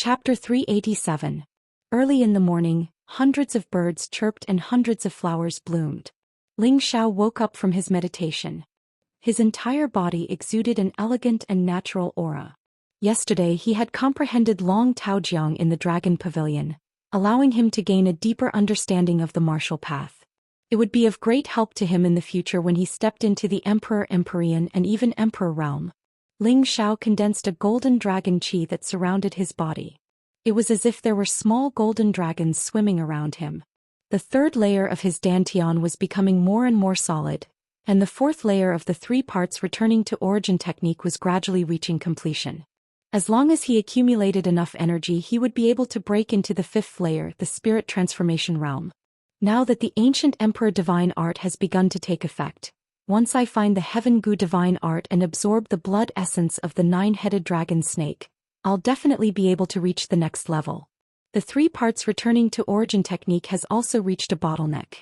Chapter 387. Early in the morning, hundreds of birds chirped and hundreds of flowers bloomed. Ling Xiao woke up from his meditation. His entire body exuded an elegant and natural aura. Yesterday he had comprehended Long Taojiang in the Dragon Pavilion, allowing him to gain a deeper understanding of the martial path. It would be of great help to him in the future when he stepped into the Emperor, Empyrean and even Emperor realm. Ling Xiao condensed a golden dragon qi that surrounded his body. It was as if there were small golden dragons swimming around him. The third layer of his dantian was becoming more and more solid, and the fourth layer of the 3 parts returning to origin technique was gradually reaching completion. As long as he accumulated enough energy, he would be able to break into the 5th layer, the spirit transformation realm. Now that the ancient Emperor divine art has begun to take effect, once I find the Heaven Gu divine art and absorb the blood essence of the 9-headed dragon snake, I'll definitely be able to reach the next level. The 3 parts returning to origin technique has also reached a bottleneck.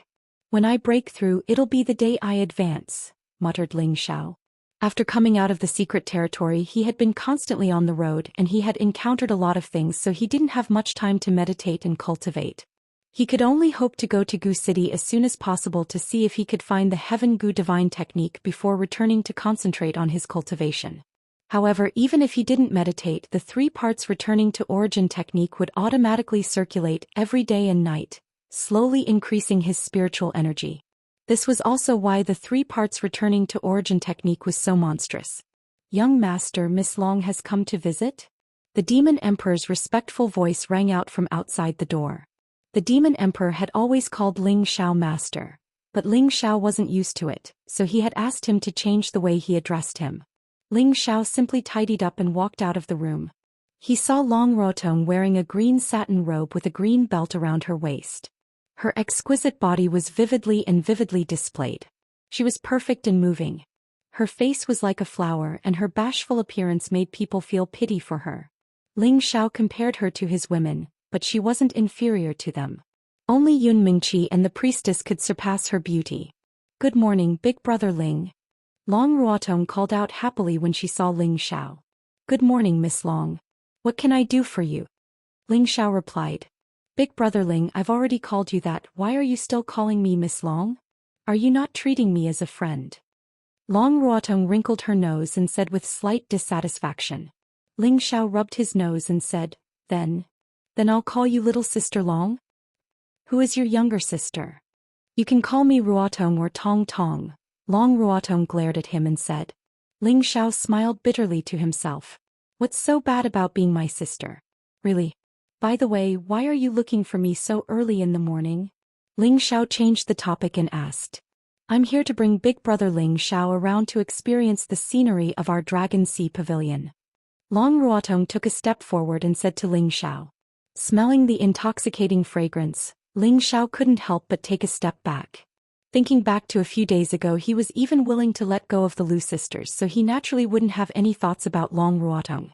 When I break through, it'll be the day I advance, muttered Ling Xiao. After coming out of the secret territory, he had been constantly on the road and he had encountered a lot of things, so he didn't have much time to meditate and cultivate. He could only hope to go to Gu City as soon as possible to see if he could find the Heaven Gu divine technique before returning to concentrate on his cultivation. However, even if he didn't meditate, the 3 parts returning to origin technique would automatically circulate every day and night, slowly increasing his spiritual energy. This was also why the 3 parts returning to origin technique was so monstrous. "Young master, Miss Long has come to visit?" The Demon Emperor's respectful voice rang out from outside the door. The Demon Emperor had always called Ling Xiao master, but Ling Xiao wasn't used to it, so he had asked him to change the way he addressed him. Ling Xiao simply tidied up and walked out of the room. He saw Long Ruotong wearing a green satin robe with a green belt around her waist. Her exquisite body was vividly displayed. She was perfect and moving. Her face was like a flower and her bashful appearance made people feel pity for her. Ling Xiao compared her to his women, but she wasn't inferior to them. Only Yun Mingqi and the priestess could surpass her beauty. "Good morning, big brother Ling." Long Ruotong called out happily when she saw Ling Xiao. "Good morning, Miss Long. What can I do for you?" Ling Xiao replied. "Big brother Ling, I've already called you that. Why are you still calling me Miss Long? Are you not treating me as a friend?" Long Ruotong wrinkled her nose and said with slight dissatisfaction. Ling Xiao rubbed his nose and said, Then I'll call you little sister Long? Who is your younger sister?" "You can call me Ruotong or Tong Tong." Long Ruotong glared at him and said. Ling Xiao smiled bitterly to himself. "What's so bad about being my sister? Really? By the way, why are you looking for me so early in the morning?" Ling Xiao changed the topic and asked. "I'm here to bring big brother Ling Xiao around to experience the scenery of our Dragon Sea Pavilion." Long Ruotong took a step forward and said to Ling Xiao. Smelling the intoxicating fragrance, Ling Xiao couldn't help but take a step back. Thinking back to a few days ago, he was even willing to let go of the Lu sisters, so he naturally wouldn't have any thoughts about Long Ruotong.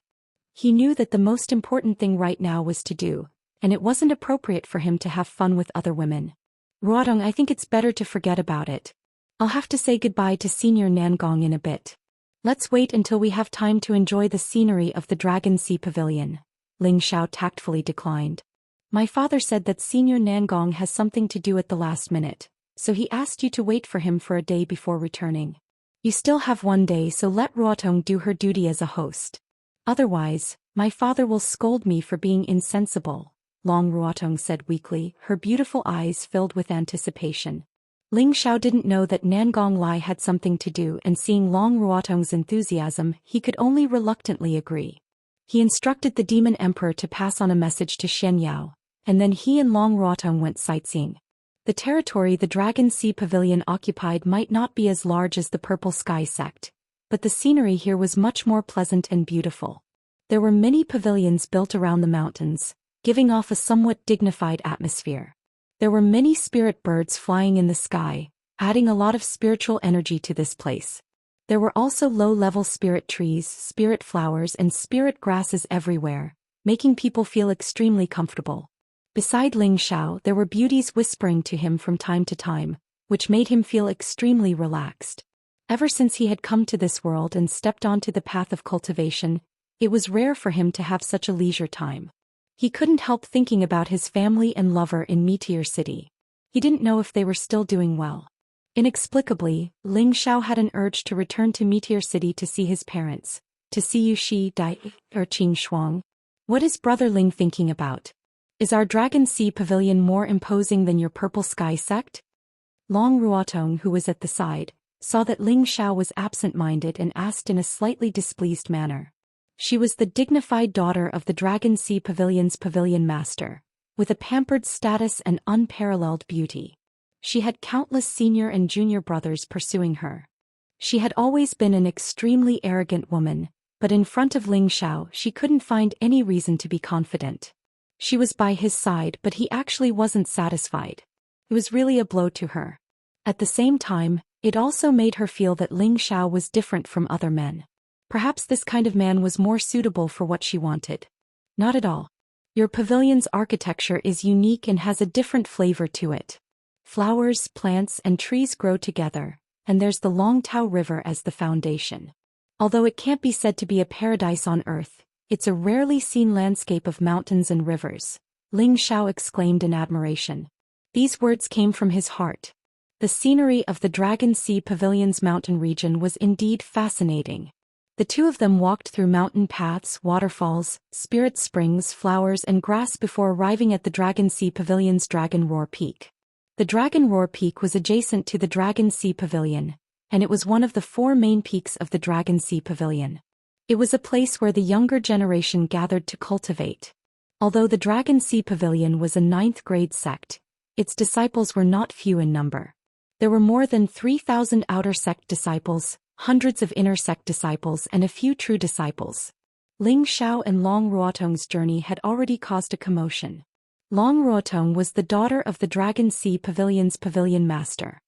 He knew that the most important thing right now was to do, and it wasn't appropriate for him to have fun with other women. "Ruotong, I think it's better to forget about it. I'll have to say goodbye to Senior Nangong in a bit. Let's wait until we have time to enjoy the scenery of the Dragon Sea Pavilion." Ling Xiao tactfully declined. "My father said that Senior Nangong has something to do at the last minute, so he asked you to wait for him for a day before returning. You still have 1 day, so let Ruotong do her duty as a host. Otherwise, my father will scold me for being insensible," Long Ruotong said weakly, her beautiful eyes filled with anticipation. Ling Xiao didn't know that Nangong Lai had something to do, and seeing Long Ruotong's enthusiasm, he could only reluctantly agree. He instructed the Demon Emperor to pass on a message to Xianyao, and then he and Long Ruotong went sightseeing. The territory the Dragon Sea Pavilion occupied might not be as large as the Purple Sky sect, but the scenery here was much more pleasant and beautiful. There were many pavilions built around the mountains, giving off a somewhat dignified atmosphere. There were many spirit birds flying in the sky, adding a lot of spiritual energy to this place. There were also low-level spirit trees, spirit flowers and spirit grasses everywhere, making people feel extremely comfortable. Beside Ling Xiao, there were beauties whispering to him from time to time, which made him feel extremely relaxed. Ever since he had come to this world and stepped onto the path of cultivation, it was rare for him to have such a leisure time. He couldn't help thinking about his family and lover in Meteor City. He didn't know if they were still doing well. Inexplicably, Ling Xiao had an urge to return to Meteor City to see his parents, to see Yu Shi Dai or Qing Shuang. What is Brother Ling thinking about? Is our Dragon Sea Pavilion more imposing than your Purple Sky sect? Long Ruotong, who was at the side, saw that Ling Xiao was absent-minded and asked in a slightly displeased manner. She was the dignified daughter of the Dragon Sea Pavilion's pavilion master, with a pampered status and unparalleled beauty. She had countless senior and junior brothers pursuing her. She had always been an extremely arrogant woman, but in front of Ling Xiao she couldn't find any reason to be confident. She was by his side, but he actually wasn't satisfied. It was really a blow to her. At the same time, it also made her feel that Ling Xiao was different from other men. Perhaps this kind of man was more suitable for what she wanted. Not at all. Your pavilion's architecture is unique and has a different flavor to it. Flowers, plants, and trees grow together, and there's the Long Tao River as the foundation. Although it can't be said to be a paradise on earth, it's a rarely seen landscape of mountains and rivers, Ling Xiao exclaimed in admiration. These words came from his heart. The scenery of the Dragon Sea Pavilion's mountain region was indeed fascinating. The two of them walked through mountain paths, waterfalls, spirit springs, flowers, and grass before arriving at the Dragon Sea Pavilion's Dragon Roar Peak. The Dragon Roar Peak was adjacent to the Dragon Sea Pavilion, and it was one of the 4 main peaks of the Dragon Sea Pavilion. It was a place where the younger generation gathered to cultivate. Although the Dragon Sea Pavilion was a 9th grade sect, its disciples were not few in number. There were more than 3,000 outer sect disciples, hundreds of inner sect disciples, and a few true disciples. Ling Xiao and Long Ruotong's journey had already caused a commotion. Long Ruotong was the daughter of the Dragon Sea Pavilion's pavilion master.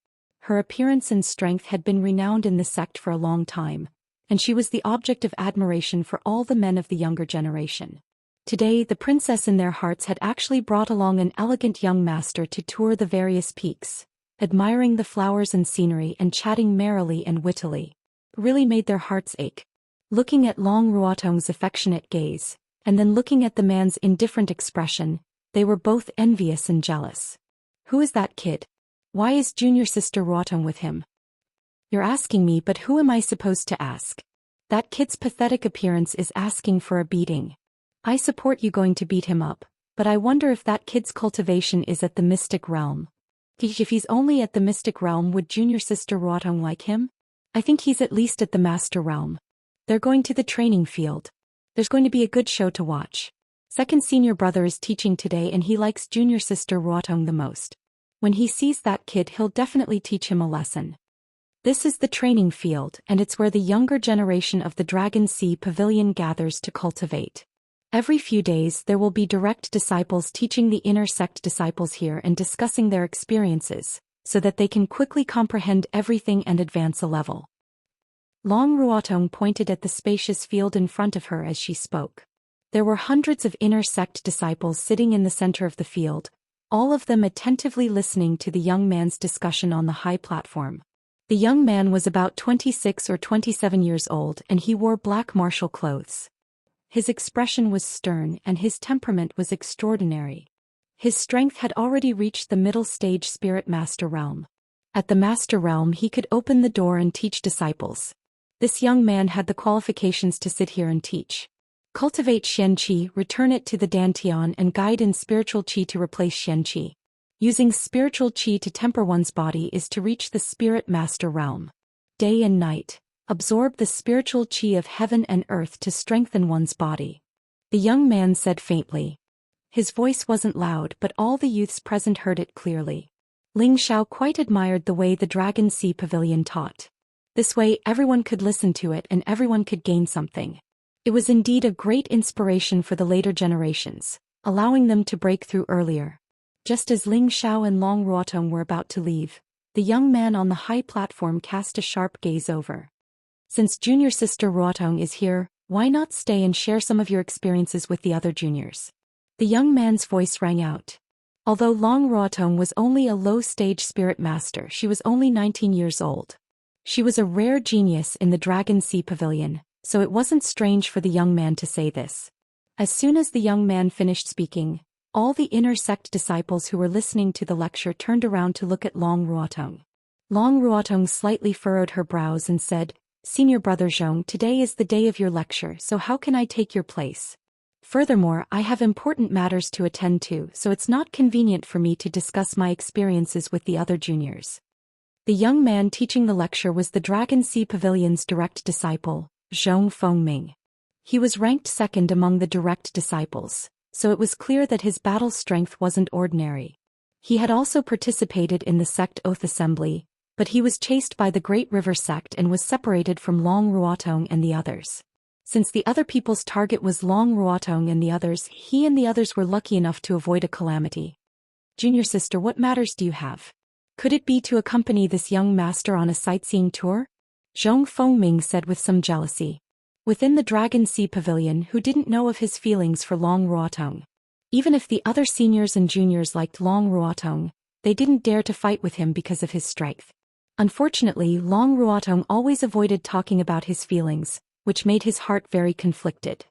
Her appearance and strength had been renowned in the sect for a long time, and she was the object of admiration for all the men of the younger generation. Today, the princess in their hearts had actually brought along an elegant young master to tour the various peaks, admiring the flowers and scenery and chatting merrily and wittily. It really made their hearts ache. Looking at Long Ruotong's affectionate gaze, and then looking at the man's indifferent expression, they were both envious and jealous. Who is that kid? Why is junior sister Ruotong with him? You're asking me, but who am I supposed to ask? That kid's pathetic appearance is asking for a beating. I support you going to beat him up, but I wonder if that kid's cultivation is at the mystic realm. If he's only at the mystic realm, would junior sister Ruotong like him? I think he's at least at the master realm. They're going to the training field. There's going to be a good show to watch. Second senior brother is teaching today and he likes junior sister Ruotong the most. When he sees that kid, he'll definitely teach him a lesson. This is the training field, and it's where the younger generation of the Dragon Sea Pavilion gathers to cultivate. Every few days there will be direct disciples teaching the inner sect disciples here and discussing their experiences, so that they can quickly comprehend everything and advance a level. Long Ruotong pointed at the spacious field in front of her as she spoke. There were hundreds of inner sect disciples sitting in the center of the field, all of them attentively listening to the young man's discussion on the high platform. The young man was about 26 or 27 years old and he wore black martial clothes. His expression was stern and his temperament was extraordinary. His strength had already reached the middle stage spirit master realm. At the master realm he could open the door and teach disciples. This young man had the qualifications to sit here and teach. Cultivate Xianxia, return it to the Dantian, and guide in spiritual qi to replace Xianxia. Using spiritual qi to temper one's body is to reach the spirit master realm. Day and night, absorb the spiritual qi of heaven and earth to strengthen one's body. The young man said faintly. His voice wasn't loud, but all the youths present heard it clearly. Ling Xiao quite admired the way the Dragon Sea Pavilion taught. This way everyone could listen to it and everyone could gain something. It was indeed a great inspiration for the later generations, allowing them to break through earlier. Just as Ling Xiao and Long Ruotong were about to leave, the young man on the high platform cast a sharp gaze over. Since junior sister Ruotong is here, why not stay and share some of your experiences with the other juniors? The young man's voice rang out. Although Long Ruotong was only a low-stage spirit master, she was only 19 years old. She was a rare genius in the Dragon Sea Pavilion, so it wasn't strange for the young man to say this. As soon as the young man finished speaking, all the inner sect disciples who were listening to the lecture turned around to look at Long Ruotong. Long Ruotong slightly furrowed her brows and said, "Senior Brother Zhong, today is the day of your lecture, so how can I take your place? Furthermore, I have important matters to attend to, so it's not convenient for me to discuss my experiences with the other juniors." The young man teaching the lecture was the Dragon Sea Pavilion's direct disciple, Zhong Fengming. He was ranked second among the direct disciples, so it was clear that his battle strength wasn't ordinary. He had also participated in the sect Oath Assembly, but he was chased by the Great River sect and was separated from Long Ruotong and the others. Since the other people's target was Long Ruotong and the others, he and the others were lucky enough to avoid a calamity. "Junior sister, what matters do you have? Could it be to accompany this young master on a sightseeing tour?" Zhong Fengming said with some jealousy. Within the Dragon Sea Pavilion, who didn't know of his feelings for Long Ruotong? Even if the other seniors and juniors liked Long Ruotong, they didn't dare to fight with him because of his strength. Unfortunately, Long Ruotong always avoided talking about his feelings, which made his heart very conflicted.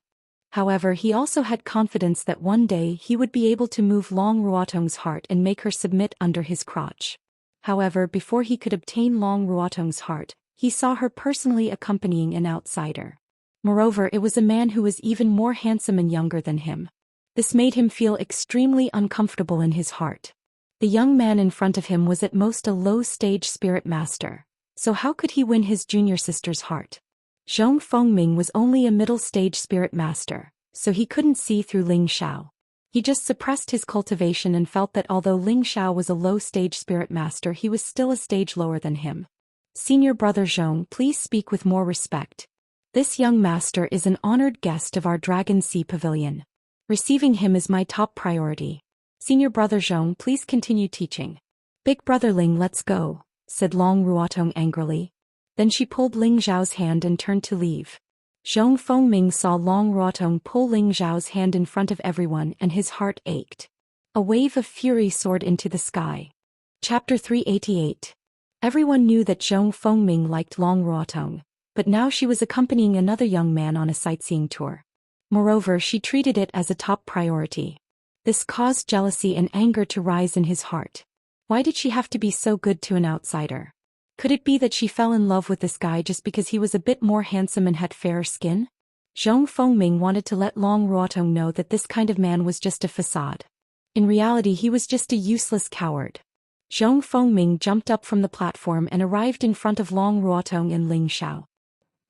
However, he also had confidence that one day he would be able to move Long Ruotong's heart and make her submit under his crotch. However, before he could obtain Long Ruotong's heart, he saw her personally accompanying an outsider. Moreover, it was a man who was even more handsome and younger than him. This made him feel extremely uncomfortable in his heart. The young man in front of him was at most a low-stage spirit master, so how could he win his junior sister's heart? Zhong Fengming was only a middle-stage spirit master, so he couldn't see through Ling Xiao. He just suppressed his cultivation and felt that although Ling Xiao was a low-stage spirit master, he was still a stage lower than him. "Senior Brother Zhong, please speak with more respect. This young master is an honored guest of our Dragon Sea Pavilion. Receiving him is my top priority. Senior Brother Zhong, please continue teaching." "Big Brother Ling, let's go," said Long Ruotong angrily. Then she pulled Ling Zhao's hand and turned to leave. Zhong Fengming saw Long Ruotong pull Ling Zhao's hand in front of everyone and his heart ached. A wave of fury soared into the sky. Chapter 388. Everyone knew that Zhong Fengming liked Long Ruotong, but now she was accompanying another young man on a sightseeing tour. Moreover, she treated it as a top priority. This caused jealousy and anger to rise in his heart. Why did she have to be so good to an outsider? Could it be that she fell in love with this guy just because he was a bit more handsome and had fairer skin? Zhong Fengming wanted to let Long Ruotong know that this kind of man was just a facade. In reality, he was just a useless coward. Zhong Fengming jumped up from the platform and arrived in front of Long Ruotong and Ling Xiao.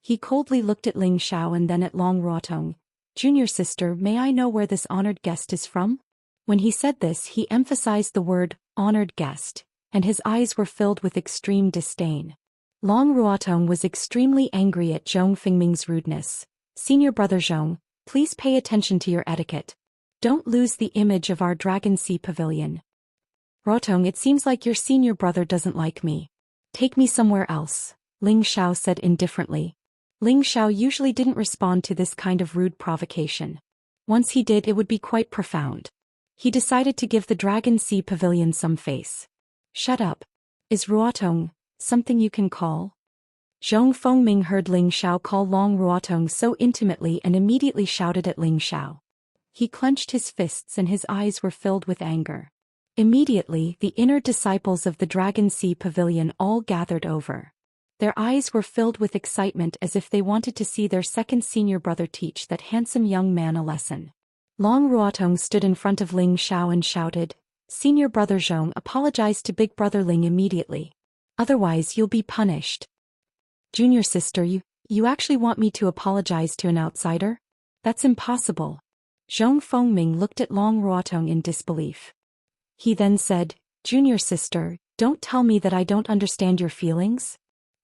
He coldly looked at Ling Xiao and then at Long Ruotong. "Junior sister, may I know where this honored guest is from?" When he said this, he emphasized the word, honored guest, and his eyes were filled with extreme disdain. Long Ruotong was extremely angry at Zhong Fengming's rudeness. "Senior Brother Zhong, please pay attention to your etiquette. Don't lose the image of our Dragon Sea Pavilion." "Ruotong, it seems like your senior brother doesn't like me. Take me somewhere else," Ling Xiao said indifferently. Ling Xiao usually didn't respond to this kind of rude provocation. Once he did, it would be quite profound. He decided to give the Dragon Sea Pavilion some face. "Shut up. Is Ruotong something you can call?" Zhong Fengming heard Ling Xiao call Long Ruotong so intimately and immediately shouted at Ling Xiao. He clenched his fists and his eyes were filled with anger. Immediately, the inner disciples of the Dragon Sea Pavilion all gathered over. Their eyes were filled with excitement as if they wanted to see their second senior brother teach that handsome young man a lesson. Long Ruotong stood in front of Ling Xiao and shouted, "Senior Brother Zhong, apologize to Big Brother Ling immediately. Otherwise you'll be punished." "Junior sister, you actually want me to apologize to an outsider? That's impossible." Zhong Fengming looked at Long Ruotong in disbelief. He then said, "Junior sister, don't tell me that I don't understand your feelings.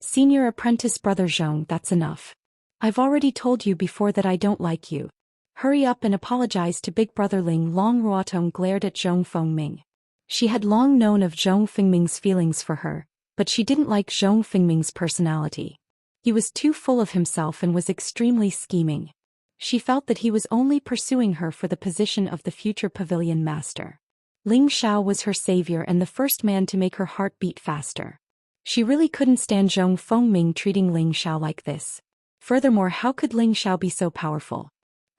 Senior apprentice Brother Zhong, that's enough. I've already told you before that I don't like you. Hurry up and apologize to Big Brother Ling." Long Ruotong glared at Zhong Fengming. She had long known of Zhong Fengming's feelings for her, but she didn't like Zhong Fengming's personality. He was too full of himself and was extremely scheming. She felt that he was only pursuing her for the position of the future pavilion master. Ling Xiao was her savior and the first man to make her heart beat faster. She really couldn't stand Zhong Fengming treating Ling Xiao like this. Furthermore, how could Ling Xiao be so powerful?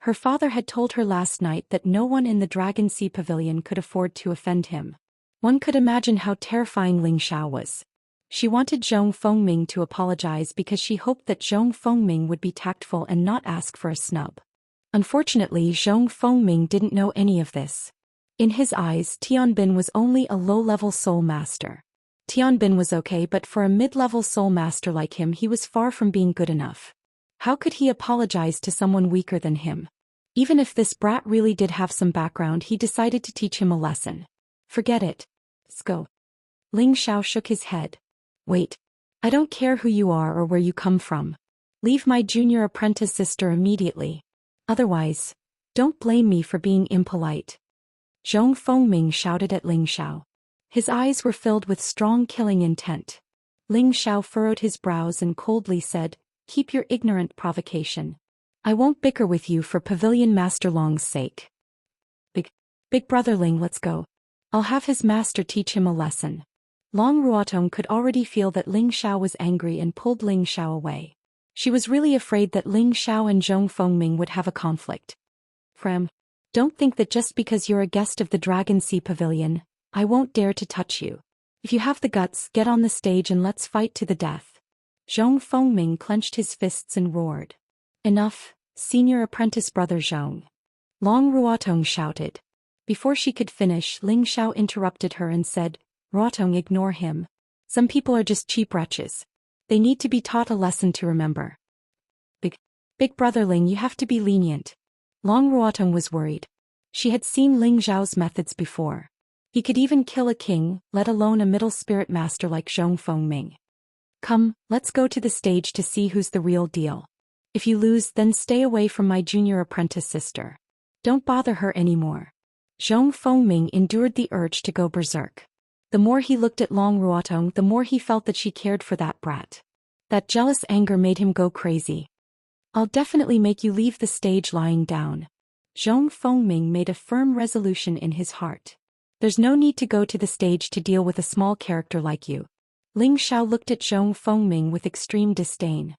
Her father had told her last night that no one in the Dragon Sea Pavilion could afford to offend him. One could imagine how terrifying Ling Xiao was. She wanted Zhong Fengming to apologize because she hoped that Zhong Fengming would be tactful and not ask for a snub. Unfortunately, Zhong Fengming didn't know any of this. In his eyes, Tianbin was only a low-level soul master. Tianbin was okay, but for a mid-level soul master like him, he was far from being good enough. How could he apologize to someone weaker than him? Even if this brat really did have some background, he decided to teach him a lesson. Forget it. Let's go. Ling Xiao shook his head. Wait. I don't care who you are or where you come from. Leave my junior apprentice sister immediately. Otherwise, don't blame me for being impolite. Zhong Fengming shouted at Ling Xiao. His eyes were filled with strong killing intent. Ling Xiao furrowed his brows and coldly said, "Keep your ignorant provocation. I won't bicker with you for Pavilion Master Long's sake. Big brother Ling, let's go. I'll have his master teach him a lesson." Long Ruotong could already feel that Ling Xiao was angry and pulled Ling Xiao away. She was really afraid that Ling Xiao and Zhong Fengming would have a conflict. Don't think that just because you're a guest of the Dragon Sea Pavilion, I won't dare to touch you. If you have the guts, get on the stage and let's fight to the death. Zhong Fengming clenched his fists and roared. Enough, senior apprentice brother Zhong. Long Ruotong shouted. Before she could finish, Ling Xiao interrupted her and said, "Ruotong, ignore him. Some people are just cheap wretches. They need to be taught a lesson to remember. Big brother Ling, you have to be lenient." Long Ruotong was worried. She had seen Ling Xiao's methods before. He could even kill a king, let alone a middle spirit master like Zhong Fengming. "Come, let's go to the stage to see who's the real deal. If you lose, then stay away from my junior apprentice sister. Don't bother her anymore." Zhong Fengming endured the urge to go berserk. The more he looked at Long Ruotong, the more he felt that she cared for that brat. That jealous anger made him go crazy. "I'll definitely make you leave the stage lying down." Zhong Fengming made a firm resolution in his heart. "There's no need to go to the stage to deal with a small character like you." Ling Xiao looked at Zhong Fengming with extreme disdain.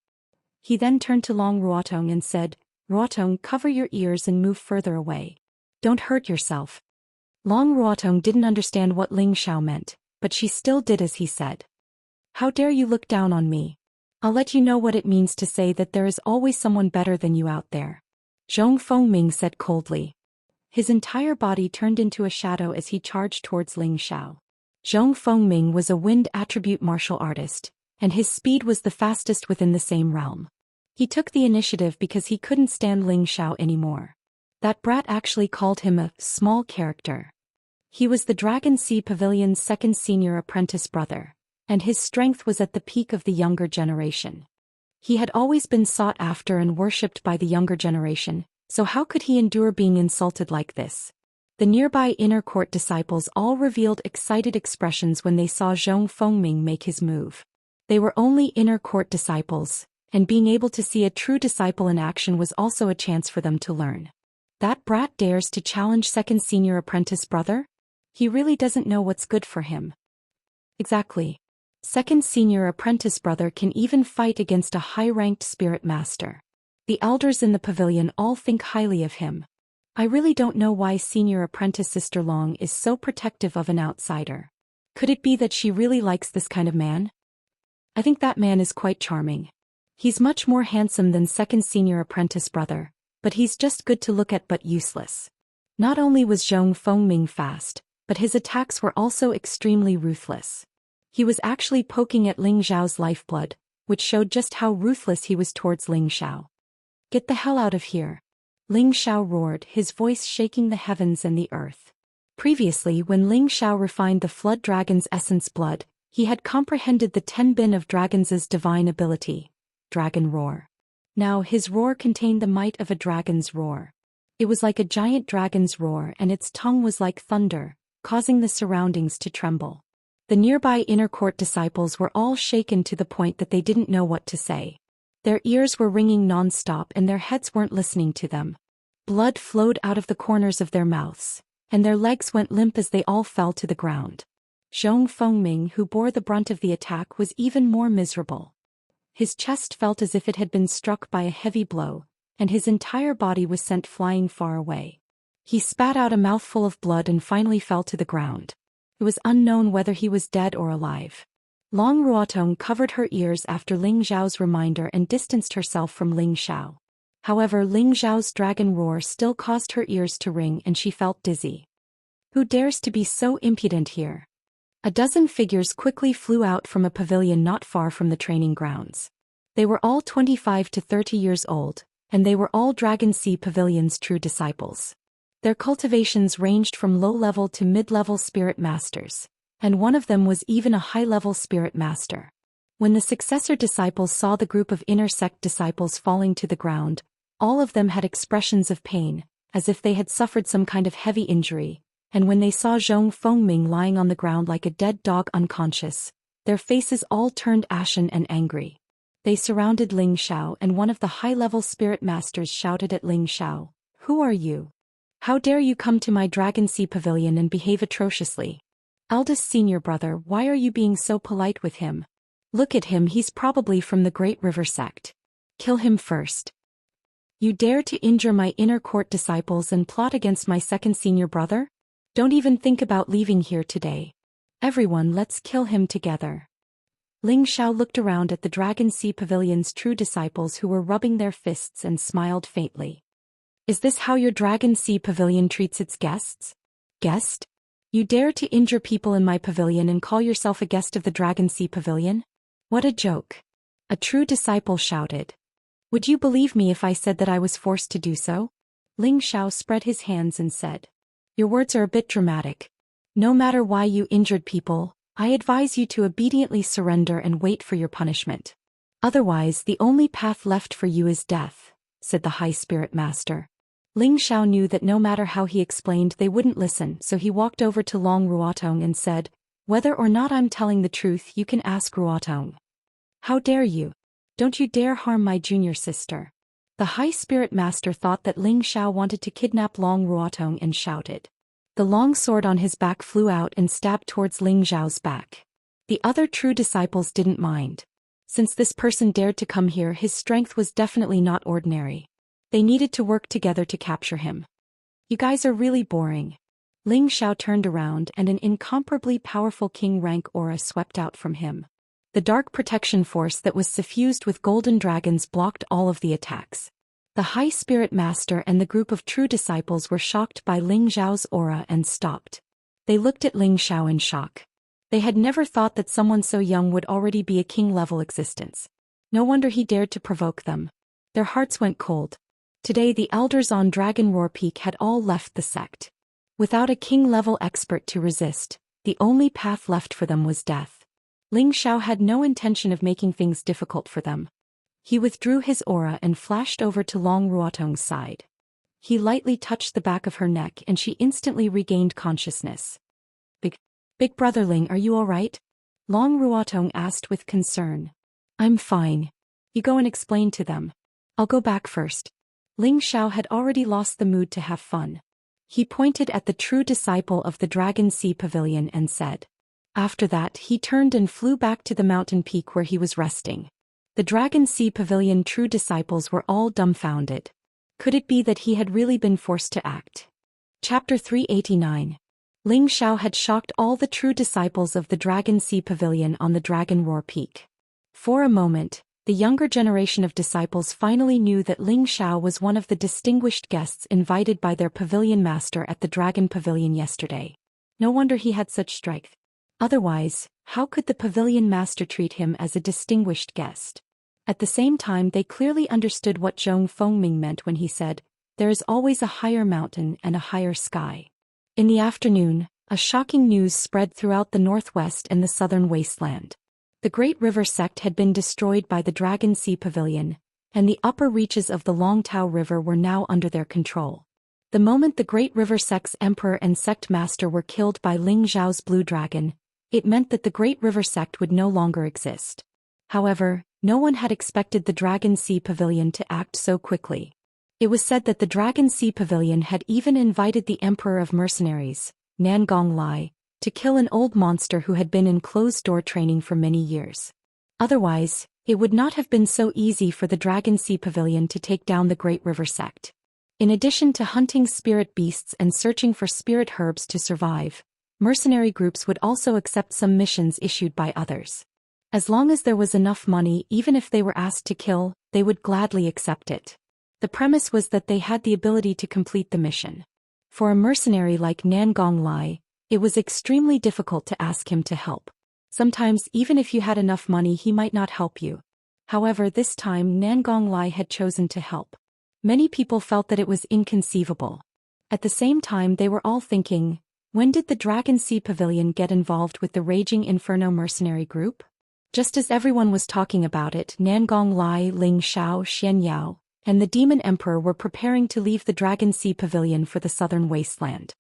He then turned to Long Ruotong and said, "Ruotong, cover your ears and move further away. Don't hurt yourself." Long Ruotong didn't understand what Ling Xiao meant, but she still did as he said. "How dare you look down on me? I'll let you know what it means to say that there is always someone better than you out there," Zhong Fengming said coldly. His entire body turned into a shadow as he charged towards Ling Xiao. Zhong Fengming was a wind attribute martial artist, and his speed was the fastest within the same realm. He took the initiative because he couldn't stand Ling Xiao anymore. That brat actually called him a small character. He was the Dragon Sea Pavilion's second senior apprentice brother, and his strength was at the peak of the younger generation. He had always been sought after and worshipped by the younger generation, so how could he endure being insulted like this? The nearby inner court disciples all revealed excited expressions when they saw Zhong Fengming make his move. They were only inner court disciples, and being able to see a true disciple in action was also a chance for them to learn. That brat dares to challenge second senior apprentice brother? He really doesn't know what's good for him. Exactly. Second senior apprentice brother can even fight against a high-ranked spirit master. The elders in the pavilion all think highly of him. I really don't know why senior apprentice sister Long is so protective of an outsider. Could it be that she really likes this kind of man? I think that man is quite charming. He's much more handsome than second senior apprentice brother, but he's just good to look at but useless. Not only was Zhong Fengming fast, but his attacks were also extremely ruthless. He was actually poking at Ling Xiao's lifeblood, which showed just how ruthless he was towards Ling Xiao. "Get the hell out of here!" Ling Xiao roared, his voice shaking the heavens and the earth. Previously, when Ling Xiao refined the flood dragon's essence blood, he had comprehended the 10 bin of dragons' divine ability, Dragon Roar. Now his roar contained the might of a dragon's roar. It was like a giant dragon's roar, and its tongue was like thunder, causing the surroundings to tremble. The nearby inner court disciples were all shaken to the point that they didn't know what to say. Their ears were ringing non-stop and their heads weren't listening to them. Blood flowed out of the corners of their mouths, and their legs went limp as they all fell to the ground. Zhong Fengming, who bore the brunt of the attack, was even more miserable. His chest felt as if it had been struck by a heavy blow, and his entire body was sent flying far away. He spat out a mouthful of blood and finally fell to the ground. It was unknown whether he was dead or alive. Long Ruotong covered her ears after Ling Zhao's reminder and distanced herself from Ling Xiao. However, Ling Zhao's dragon roar still caused her ears to ring and she felt dizzy. Who dares to be so impudent here? A dozen figures quickly flew out from a pavilion not far from the training grounds. They were all 25 to 30 years old, and they were all Dragon Sea Pavilion's true disciples. Their cultivations ranged from low-level to mid-level spirit masters, and one of them was even a high-level spirit master. When the successor disciples saw the group of inner sect disciples falling to the ground, all of them had expressions of pain, as if they had suffered some kind of heavy injury, and when they saw Zhong Fengming lying on the ground like a dead dog unconscious, their faces all turned ashen and angry. They surrounded Ling Xiao and one of the high-level spirit masters shouted at Ling Xiao, "Who are you? How dare you come to my Dragon Sea Pavilion and behave atrociously? Eldest senior brother, why are you being so polite with him? Look at him, he's probably from the Great River sect. Kill him first. You dare to injure my inner court disciples and plot against my second senior brother? Don't even think about leaving here today. Everyone, let's kill him together." Ling Xiao looked around at the Dragon Sea Pavilion's true disciples who were rubbing their fists and smiled faintly. Is this how your Dragon Sea Pavilion treats its guests? Guest? You dare to injure people in my pavilion and call yourself a guest of the Dragon Sea Pavilion? What a joke. A true disciple shouted. Would you believe me if I said that I was forced to do so? Ling Xiao spread his hands and said. Your words are a bit dramatic. No matter why you injured people, I advise you to obediently surrender and wait for your punishment. Otherwise, the only path left for you is death, said the High Spirit Master. Ling Xiao knew that no matter how he explained they wouldn't listen, so he walked over to Long Ruotong and said, Whether or not I'm telling the truth you can ask Ruotong. How dare you? Don't you dare harm my junior sister. The High Spirit Master thought that Ling Xiao wanted to kidnap Long Ruotong and shouted. The long sword on his back flew out and stabbed towards Ling Xiao's back. The other true disciples didn't mind. Since this person dared to come here, his strength was definitely not ordinary. They needed to work together to capture him. You guys are really boring. Ling Xiao turned around and an incomparably powerful king rank aura swept out from him. The dark protection force that was suffused with golden dragons blocked all of the attacks. The High Spirit Master and the group of true disciples were shocked by Ling Xiao's aura and stopped. They looked at Ling Xiao in shock. They had never thought that someone so young would already be a king-level existence. No wonder he dared to provoke them. Their hearts went cold. Today the elders on Dragon Roar Peak had all left the sect. Without a king-level expert to resist, the only path left for them was death. Ling Xiao had no intention of making things difficult for them. He withdrew his aura and flashed over to Long Ruotong's side. He lightly touched the back of her neck and she instantly regained consciousness. Big brother Ling, are you all right? Long Ruotong asked with concern. I'm fine. You go and explain to them. I'll go back first. Ling Xiao had already lost the mood to have fun. He pointed at the true disciple of the Dragon Sea Pavilion and said. After that he turned and flew back to the mountain peak where he was resting. The Dragon Sea Pavilion true disciples were all dumbfounded. Could it be that he had really been forced to act? Chapter 389. Ling Xiao had shocked all the true disciples of the Dragon Sea Pavilion on the Dragon Roar Peak. For a moment, the younger generation of disciples finally knew that Ling Xiao was one of the distinguished guests invited by their pavilion master at the Dragon Pavilion yesterday. No wonder he had such strength. Otherwise, how could the pavilion master treat him as a distinguished guest? At the same time, they clearly understood what Zhong Fengming meant when he said, there is always a higher mountain and a higher sky. In the afternoon, a shocking news spread throughout the northwest and the southern wasteland. The Great River sect had been destroyed by the Dragon Sea Pavilion, and the upper reaches of the Longtao River were now under their control. The moment the Great River sect's emperor and sect master were killed by Ling Zhao's blue dragon, it meant that the Great River sect would no longer exist. However, no one had expected the Dragon Sea Pavilion to act so quickly. It was said that the Dragon Sea Pavilion had even invited the Emperor of Mercenaries, Nangong Lai, to kill an old monster who had been in closed-door training for many years. Otherwise, it would not have been so easy for the Dragon Sea Pavilion to take down the Great River sect. In addition to hunting spirit beasts and searching for spirit herbs to survive, mercenary groups would also accept some missions issued by others. As long as there was enough money, even if they were asked to kill, they would gladly accept it. The premise was that they had the ability to complete the mission. For a mercenary like Nan Gonglai, it was extremely difficult to ask him to help. Sometimes even if you had enough money he might not help you. However, this time Nan Gonglai had chosen to help. Many people felt that it was inconceivable. At the same time they were all thinking, when did the Dragon Sea Pavilion get involved with the Raging Inferno mercenary group? Just as everyone was talking about it, Nan Gonglai, Ling Xiao, Xianyao, and the Demon Emperor were preparing to leave the Dragon Sea Pavilion for the southern wasteland.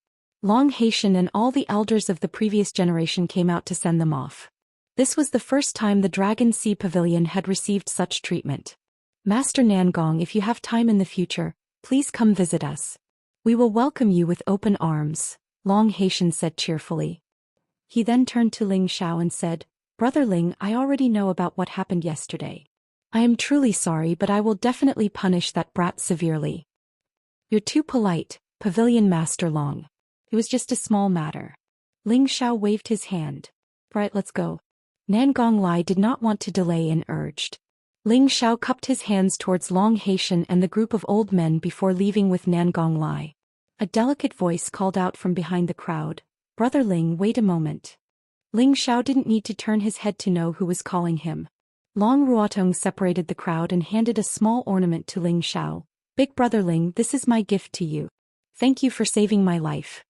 Long Xian and all the elders of the previous generation came out to send them off. This was the first time the Dragon Sea Pavilion had received such treatment. Master Nangong, if you have time in the future, please come visit us. We will welcome you with open arms, Long Xian said cheerfully. He then turned to Ling Xiao and said, Brother Ling, I already know about what happened yesterday. I am truly sorry, but I will definitely punish that brat severely. You're too polite, Pavilion Master Long. It was just a small matter. Ling Xiao waved his hand. Right, let's go. Nan Gonglai did not want to delay and urged. Ling Xiao cupped his hands towards Long Xian and the group of old men before leaving with Nan Gonglai. A delicate voice called out from behind the crowd, Brother Ling, wait a moment. Ling Xiao didn't need to turn his head to know who was calling him. Long Ruotong separated the crowd and handed a small ornament to Ling Xiao. Big Brother Ling, this is my gift to you. Thank you for saving my life.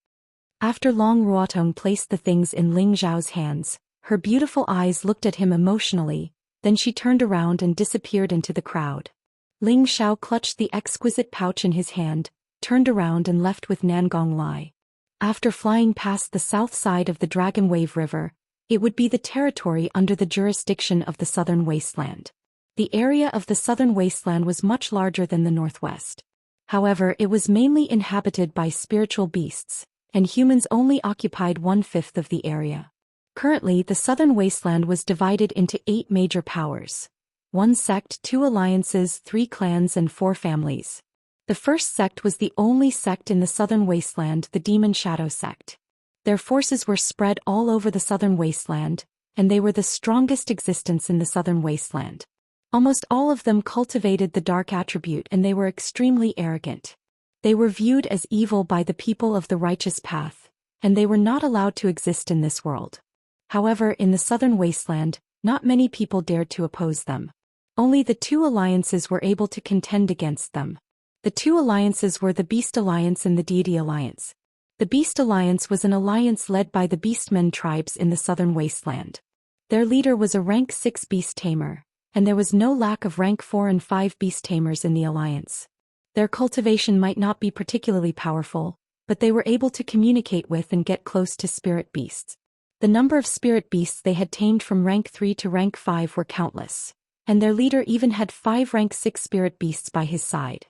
After Long Ruotong placed the things in Ling Xiao's hands, her beautiful eyes looked at him emotionally, then she turned around and disappeared into the crowd. Ling Xiao clutched the exquisite pouch in his hand, turned around and left with Nan Gonglai. After flying past the south side of the Dragon Wave River, it would be the territory under the jurisdiction of the Southern Wasteland. The area of the Southern Wasteland was much larger than the Northwest. However, it was mainly inhabited by spiritual beasts, and humans only occupied 1/5 of the area. Currently, the Southern Wasteland was divided into 8 major powers. 1 sect, 2 alliances, 3 clans and 4 families. The first sect was the only sect in the Southern Wasteland, the Demon Shadow sect. Their forces were spread all over the Southern Wasteland, and they were the strongest existence in the Southern Wasteland. Almost all of them cultivated the dark attribute and they were extremely arrogant. They were viewed as evil by the people of the righteous path, and they were not allowed to exist in this world. However, in the Southern Wasteland, not many people dared to oppose them. Only the 2 alliances were able to contend against them. The 2 alliances were the Beast Alliance and the Deity Alliance. The Beast Alliance was an alliance led by the Beastmen tribes in the Southern Wasteland. Their leader was a rank 6 beast tamer, and there was no lack of rank 4 and 5 beast tamers in the alliance. Their cultivation might not be particularly powerful, but they were able to communicate with and get close to spirit beasts. The number of spirit beasts they had tamed from rank 3 to rank 5 were countless, and their leader even had 5 rank 6 spirit beasts by his side.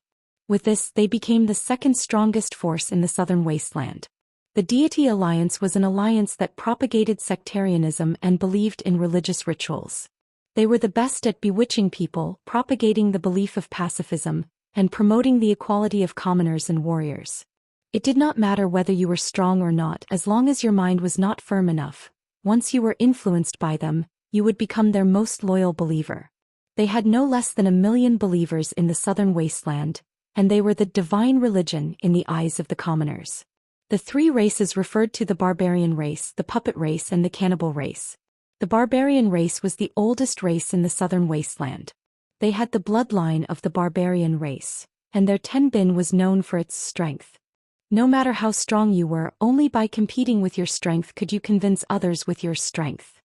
With this, they became the second strongest force in the Southern Wasteland. The Deity Alliance was an alliance that propagated sectarianism and believed in religious rituals. They were the best at bewitching people, propagating the belief of pacifism, and promoting the equality of commoners and warriors. It did not matter whether you were strong or not as long as your mind was not firm enough. Once you were influenced by them, you would become their most loyal believer. They had no less than 1 million believers in the Southern Wasteland, and they were the divine religion in the eyes of the commoners. The 3 races referred to the barbarian race, the puppet race and the cannibal race. The barbarian race was the oldest race in the Southern Wasteland. They had the bloodline of the barbarian race, and their tenbin was known for its strength. No matter how strong you were, only by competing with your strength could you convince others with your strength.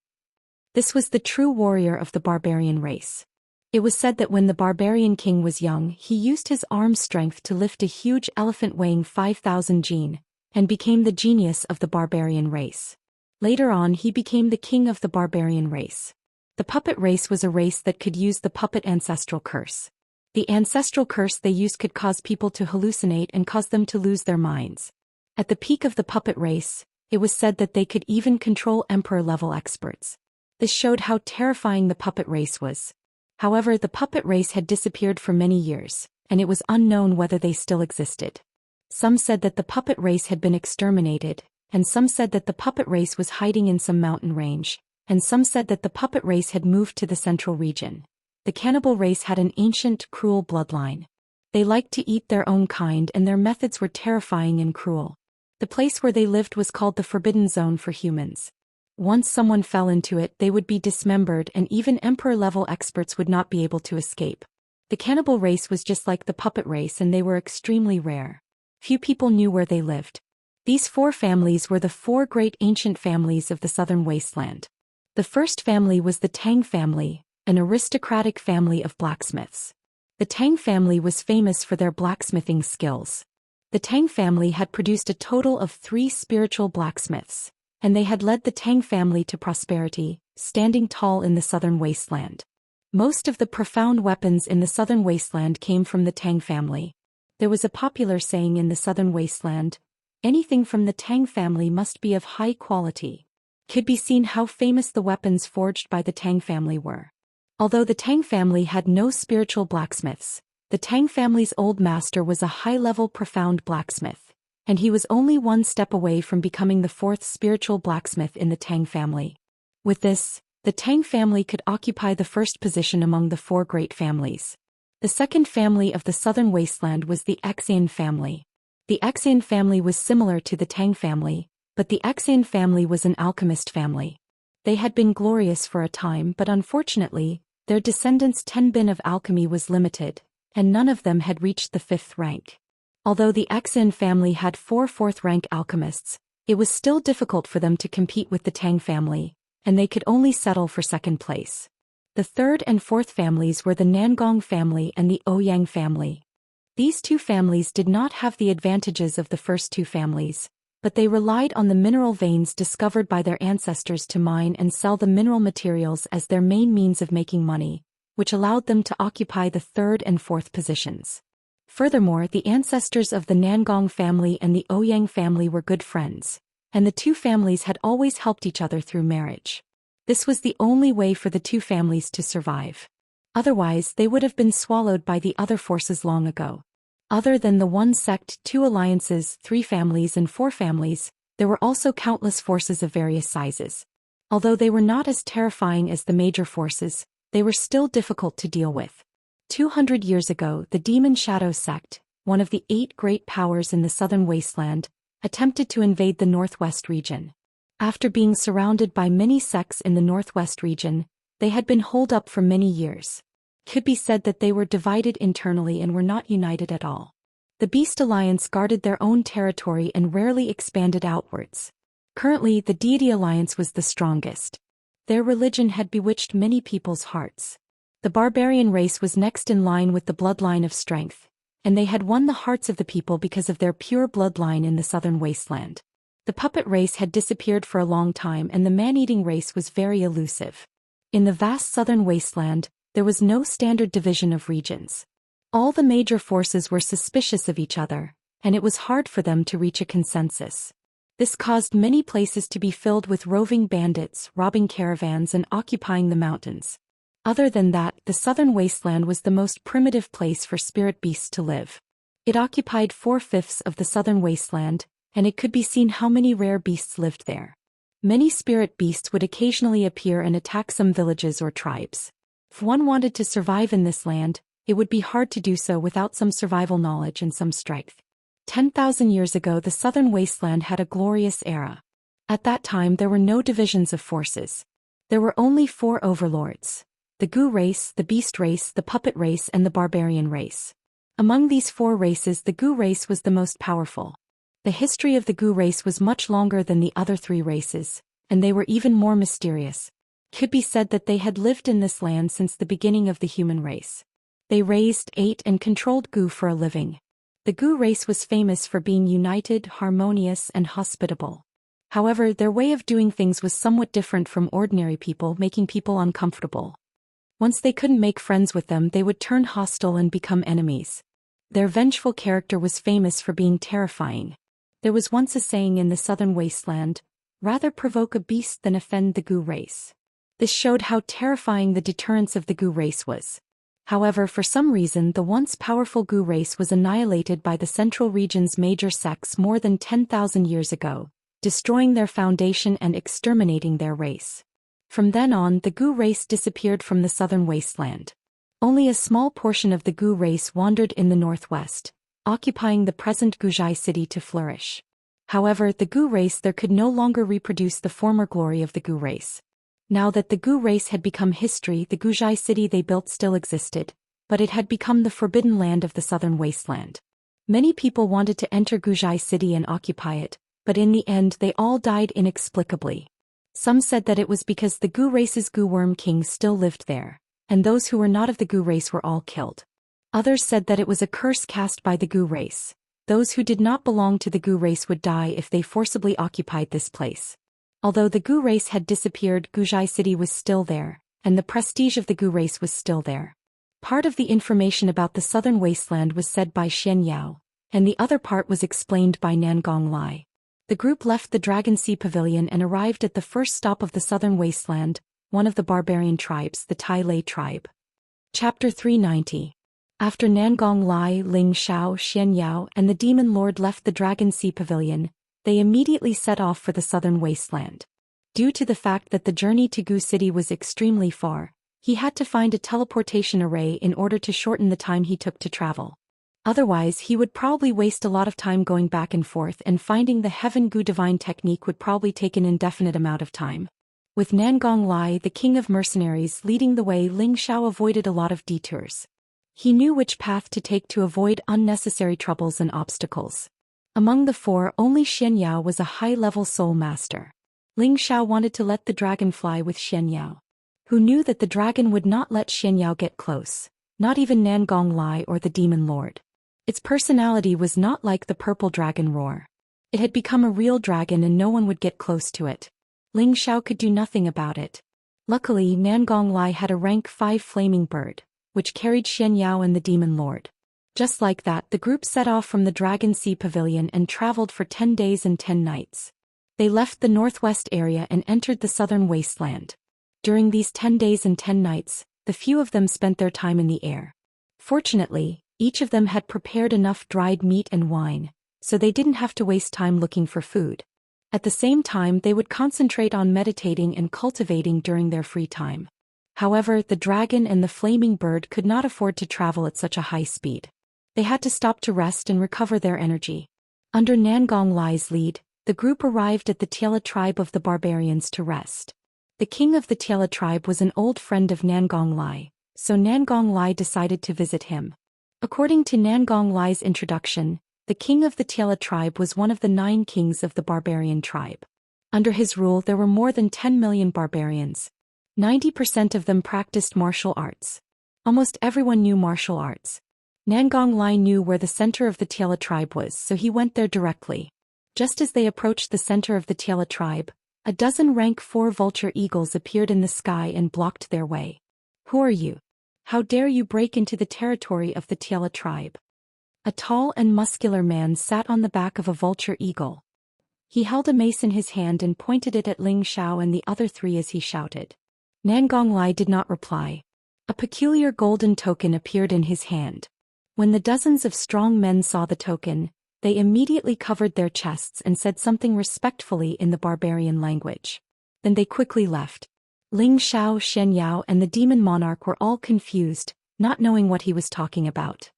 This was the true warrior of the barbarian race. It was said that when the barbarian king was young, he used his arm strength to lift a huge elephant weighing 5,000 jin, and became the genius of the barbarian race. Later on he became the king of the barbarian race. The puppet race was a race that could use the puppet ancestral curse. The ancestral curse they used could cause people to hallucinate and cause them to lose their minds. At the peak of the puppet race, it was said that they could even control emperor-level experts. This showed how terrifying the puppet race was. However, the puppet race had disappeared for many years, and it was unknown whether they still existed. Some said that the puppet race had been exterminated, and some said that the puppet race was hiding in some mountain range, and some said that the puppet race had moved to the central region. The cannibal race had an ancient, cruel bloodline. They liked to eat their own kind, and their methods were terrifying and cruel. The place where they lived was called the Forbidden Zone for humans. Once someone fell into it, they would be dismembered, and even emperor-level experts would not be able to escape. The cannibal race was just like the puppet race, and they were extremely rare. Few people knew where they lived. These 4 families were the 4 great ancient families of the southern wasteland. The first family was the Tang family, an aristocratic family of blacksmiths. The Tang family was famous for their blacksmithing skills. The Tang family had produced a total of 3 spiritual blacksmiths, and they had led the Tang family to prosperity, standing tall in the southern wasteland. Most of the profound weapons in the southern wasteland came from the Tang family. There was a popular saying in the southern wasteland, "Anything from the Tang family must be of high quality." Could be seen how famous the weapons forged by the Tang family were. Although the Tang family had no spiritual blacksmiths, the Tang family's old master was a high-level profound blacksmith, and he was only one step away from becoming the 4th spiritual blacksmith in the Tang family. With this, the Tang family could occupy the first position among the 4 great families. The second family of the southern wasteland was the Xian family. The Xian family was similar to the Tang family, but the Xian family was an alchemist family. They had been glorious for a time, but unfortunately, their descendants' tenbin of alchemy was limited, and none of them had reached the 5th rank. Although the Xian family had 4 4th-rank alchemists, it was still difficult for them to compete with the Tang family, and they could only settle for 2nd place. The 3rd and 4th families were the Nangong family and the Ouyang family. These 2 families did not have the advantages of the first 2 families, but they relied on the mineral veins discovered by their ancestors to mine and sell the mineral materials as their main means of making money, which allowed them to occupy the 3rd and 4th positions. Furthermore, the ancestors of the Nangong family and the Ouyang family were good friends, and the 2 families had always helped each other through marriage. This was the only way for the 2 families to survive. Otherwise, they would have been swallowed by the other forces long ago. Other than the 1 sect, 2 alliances, 3 families and 4 families, there were also countless forces of various sizes. Although they were not as terrifying as the major forces, they were still difficult to deal with. 200 years ago, the Demon Shadow sect, one of the 8 great powers in the southern wasteland, attempted to invade the northwest region. After being surrounded by many sects in the northwest region, they had been holed up for many years. Could be said that they were divided internally and were not united at all. The Beast Alliance guarded their own territory and rarely expanded outwards. Currently, the Deity Alliance was the strongest. Their religion had bewitched many people's hearts. The barbarian race was next in line with the bloodline of strength, and they had won the hearts of the people because of their pure bloodline in the southern wasteland. The puppet race had disappeared for a long time, and the man-eating race was very elusive. In the vast southern wasteland, there was no standard division of regions. All the major forces were suspicious of each other, and it was hard for them to reach a consensus. This caused many places to be filled with roving bandits, robbing caravans and occupying the mountains. Other than that, the southern wasteland was the most primitive place for spirit beasts to live. It occupied 4/5 of the southern wasteland, and it could be seen how many rare beasts lived there. Many spirit beasts would occasionally appear and attack some villages or tribes. If one wanted to survive in this land, it would be hard to do so without some survival knowledge and some strength. 10,000 years ago, the southern wasteland had a glorious era. At that time, there were no divisions of forces. There were only 4 overlords: the Gu race, the Beast race, the Puppet race, and the Barbarian race. Among these 4 races, the Gu race was the most powerful. The history of the Gu race was much longer than the other 3 races, and they were even more mysterious. Could be said that they had lived in this land since the beginning of the human race. They raised, ate, and controlled Gu for a living. The Gu race was famous for being united, harmonious, and hospitable. However, their way of doing things was somewhat different from ordinary people, making people uncomfortable. Once they couldn't make friends with them, they would turn hostile and become enemies. Their vengeful character was famous for being terrifying. There was once a saying in the southern wasteland, "Rather provoke a beast than offend the Gu race." This showed how terrifying the deterrence of the Gu race was. However, for some reason the once powerful Gu race was annihilated by the Central region's major sects more than 10,000 years ago, destroying their foundation and exterminating their race. From then on, the Gu race disappeared from the southern wasteland. Only a small portion of the Gu race wandered in the northwest, occupying the present Guzhai city to flourish. However, the Gu race there could no longer reproduce the former glory of the Gu race. Now that the Gu race had become history, the Guzhai city they built still existed, but it had become the forbidden land of the southern wasteland. Many people wanted to enter Guzhai city and occupy it, but in the end they all died inexplicably. Some said that it was because the Gu race's Gu worm king still lived there, and those who were not of the Gu race were all killed. Others said that it was a curse cast by the Gu race. Those who did not belong to the Gu race would die if they forcibly occupied this place. Although the Gu race had disappeared, Guzhai city was still there, and the prestige of the Gu race was still there. Part of the information about the southern wasteland was said by Xianxia, and the other part was explained by Nangong Lai. The group left the Dragon Sea Pavilion and arrived at the first stop of the southern wasteland, one of the barbarian tribes, the Tai Lei tribe. Chapter 390. After Nangong Lai, Ling Shao, Xianxia, and the Demon Lord left the Dragon Sea Pavilion, they immediately set off for the southern wasteland. Due to the fact that the journey to Gu City was extremely far, he had to find a teleportation array in order to shorten the time he took to travel. Otherwise, he would probably waste a lot of time going back and forth, and finding the Heaven Gu divine technique would probably take an indefinite amount of time. With Nangong Lai, the king of mercenaries, leading the way, Ling Shao avoided a lot of detours. He knew which path to take to avoid unnecessary troubles and obstacles. Among the four, only Xianxia was a high-level soul master. Ling Shao wanted to let the dragon fly with Xianxia, who knew that the dragon would not let Xianxia get close, not even Nangong Lai or the Demon Lord. Its personality was not like the purple dragon roar. It had become a real dragon and no one would get close to it. Ling Shao could do nothing about it. Luckily, Nangong Lai had a rank 5 flaming bird, which carried Xianxia and the Demon Lord. Just like that, the group set off from the Dragon Sea Pavilion and traveled for 10 days and 10 nights. They left the northwest area and entered the southern wasteland. During these 10 days and 10 nights, the few of them spent their time in the air. Fortunately, each of them had prepared enough dried meat and wine, so they didn't have to waste time looking for food. At the same time, they would concentrate on meditating and cultivating during their free time. However, the dragon and the flaming bird could not afford to travel at such a high speed. They had to stop to rest and recover their energy. Under Nangong Lai's lead, the group arrived at the Tiela tribe of the barbarians to rest. The king of the Tiela tribe was an old friend of Nangong Lai, so Nangong Lai decided to visit him. According to Nangong Lai's introduction, the king of the Tiela tribe was one of the 9 kings of the barbarian tribe. Under his rule there were more than 10 million barbarians. 90% of them practiced martial arts. Almost everyone knew martial arts. Nangong Lai knew where the center of the Tiela tribe was, so he went there directly. Just as they approached the center of the Tiela tribe, a dozen rank 4 vulture eagles appeared in the sky and blocked their way. "Who are you? How dare you break into the territory of the Tiela tribe?" A tall and muscular man sat on the back of a vulture eagle. He held a mace in his hand and pointed it at Ling Shao and the other 3 as he shouted. Nangong Lai did not reply. A peculiar golden token appeared in his hand. When the dozens of strong men saw the token, they immediately covered their chests and said something respectfully in the barbarian language. Then they quickly left. Ling Shao, Xianxia, and the demon monarch were all confused, not knowing what he was talking about.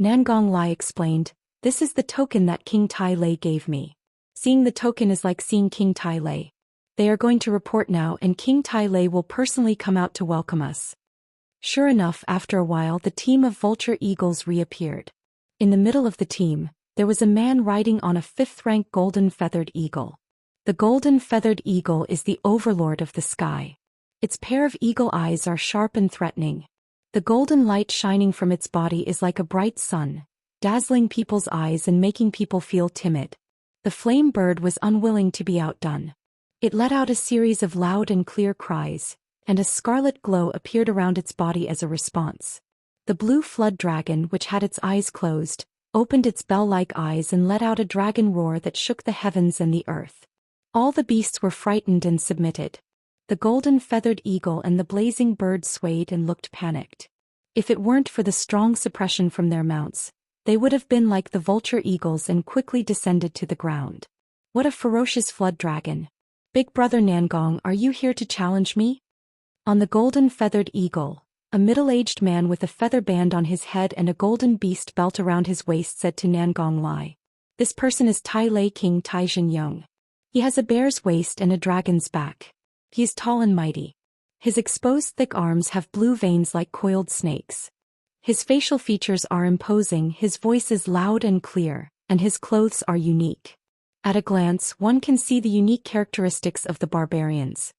Nangong Lai explained, "This is the token that King Tai Lei gave me. Seeing the token is like seeing King Tai Lei. They are going to report now and King Tai Lei will personally come out to welcome us." Sure enough, after a while the team of vulture eagles reappeared. In the middle of the team, there was a man riding on a 5th-rank golden feathered eagle. The golden feathered eagle is the overlord of the sky. Its pair of eagle eyes are sharp and threatening. The golden light shining from its body is like a bright sun, dazzling people's eyes and making people feel timid. The flame bird was unwilling to be outdone. It let out a series of loud and clear cries, and a scarlet glow appeared around its body as a response. The blue flood dragon, which had its eyes closed, opened its bell-like eyes and let out a dragon roar that shook the heavens and the earth. All the beasts were frightened and submitted. The golden feathered eagle and the blazing bird swayed and looked panicked. If it weren't for the strong suppression from their mounts, they would have been like the vulture eagles and quickly descended to the ground. What a ferocious flood dragon! Big brother Nangong, are you here to challenge me? On the golden feathered eagle, a middle-aged man with a feather band on his head and a golden beast belt around his waist said to Nangong Lai. This person is Tai Lei King Tai Zhenyong. He has a bear's waist and a dragon's back. He is tall and mighty. His exposed thick arms have blue veins like coiled snakes. His facial features are imposing, his voice is loud and clear, and his clothes are unique. At a glance, one can see the unique characteristics of the barbarians.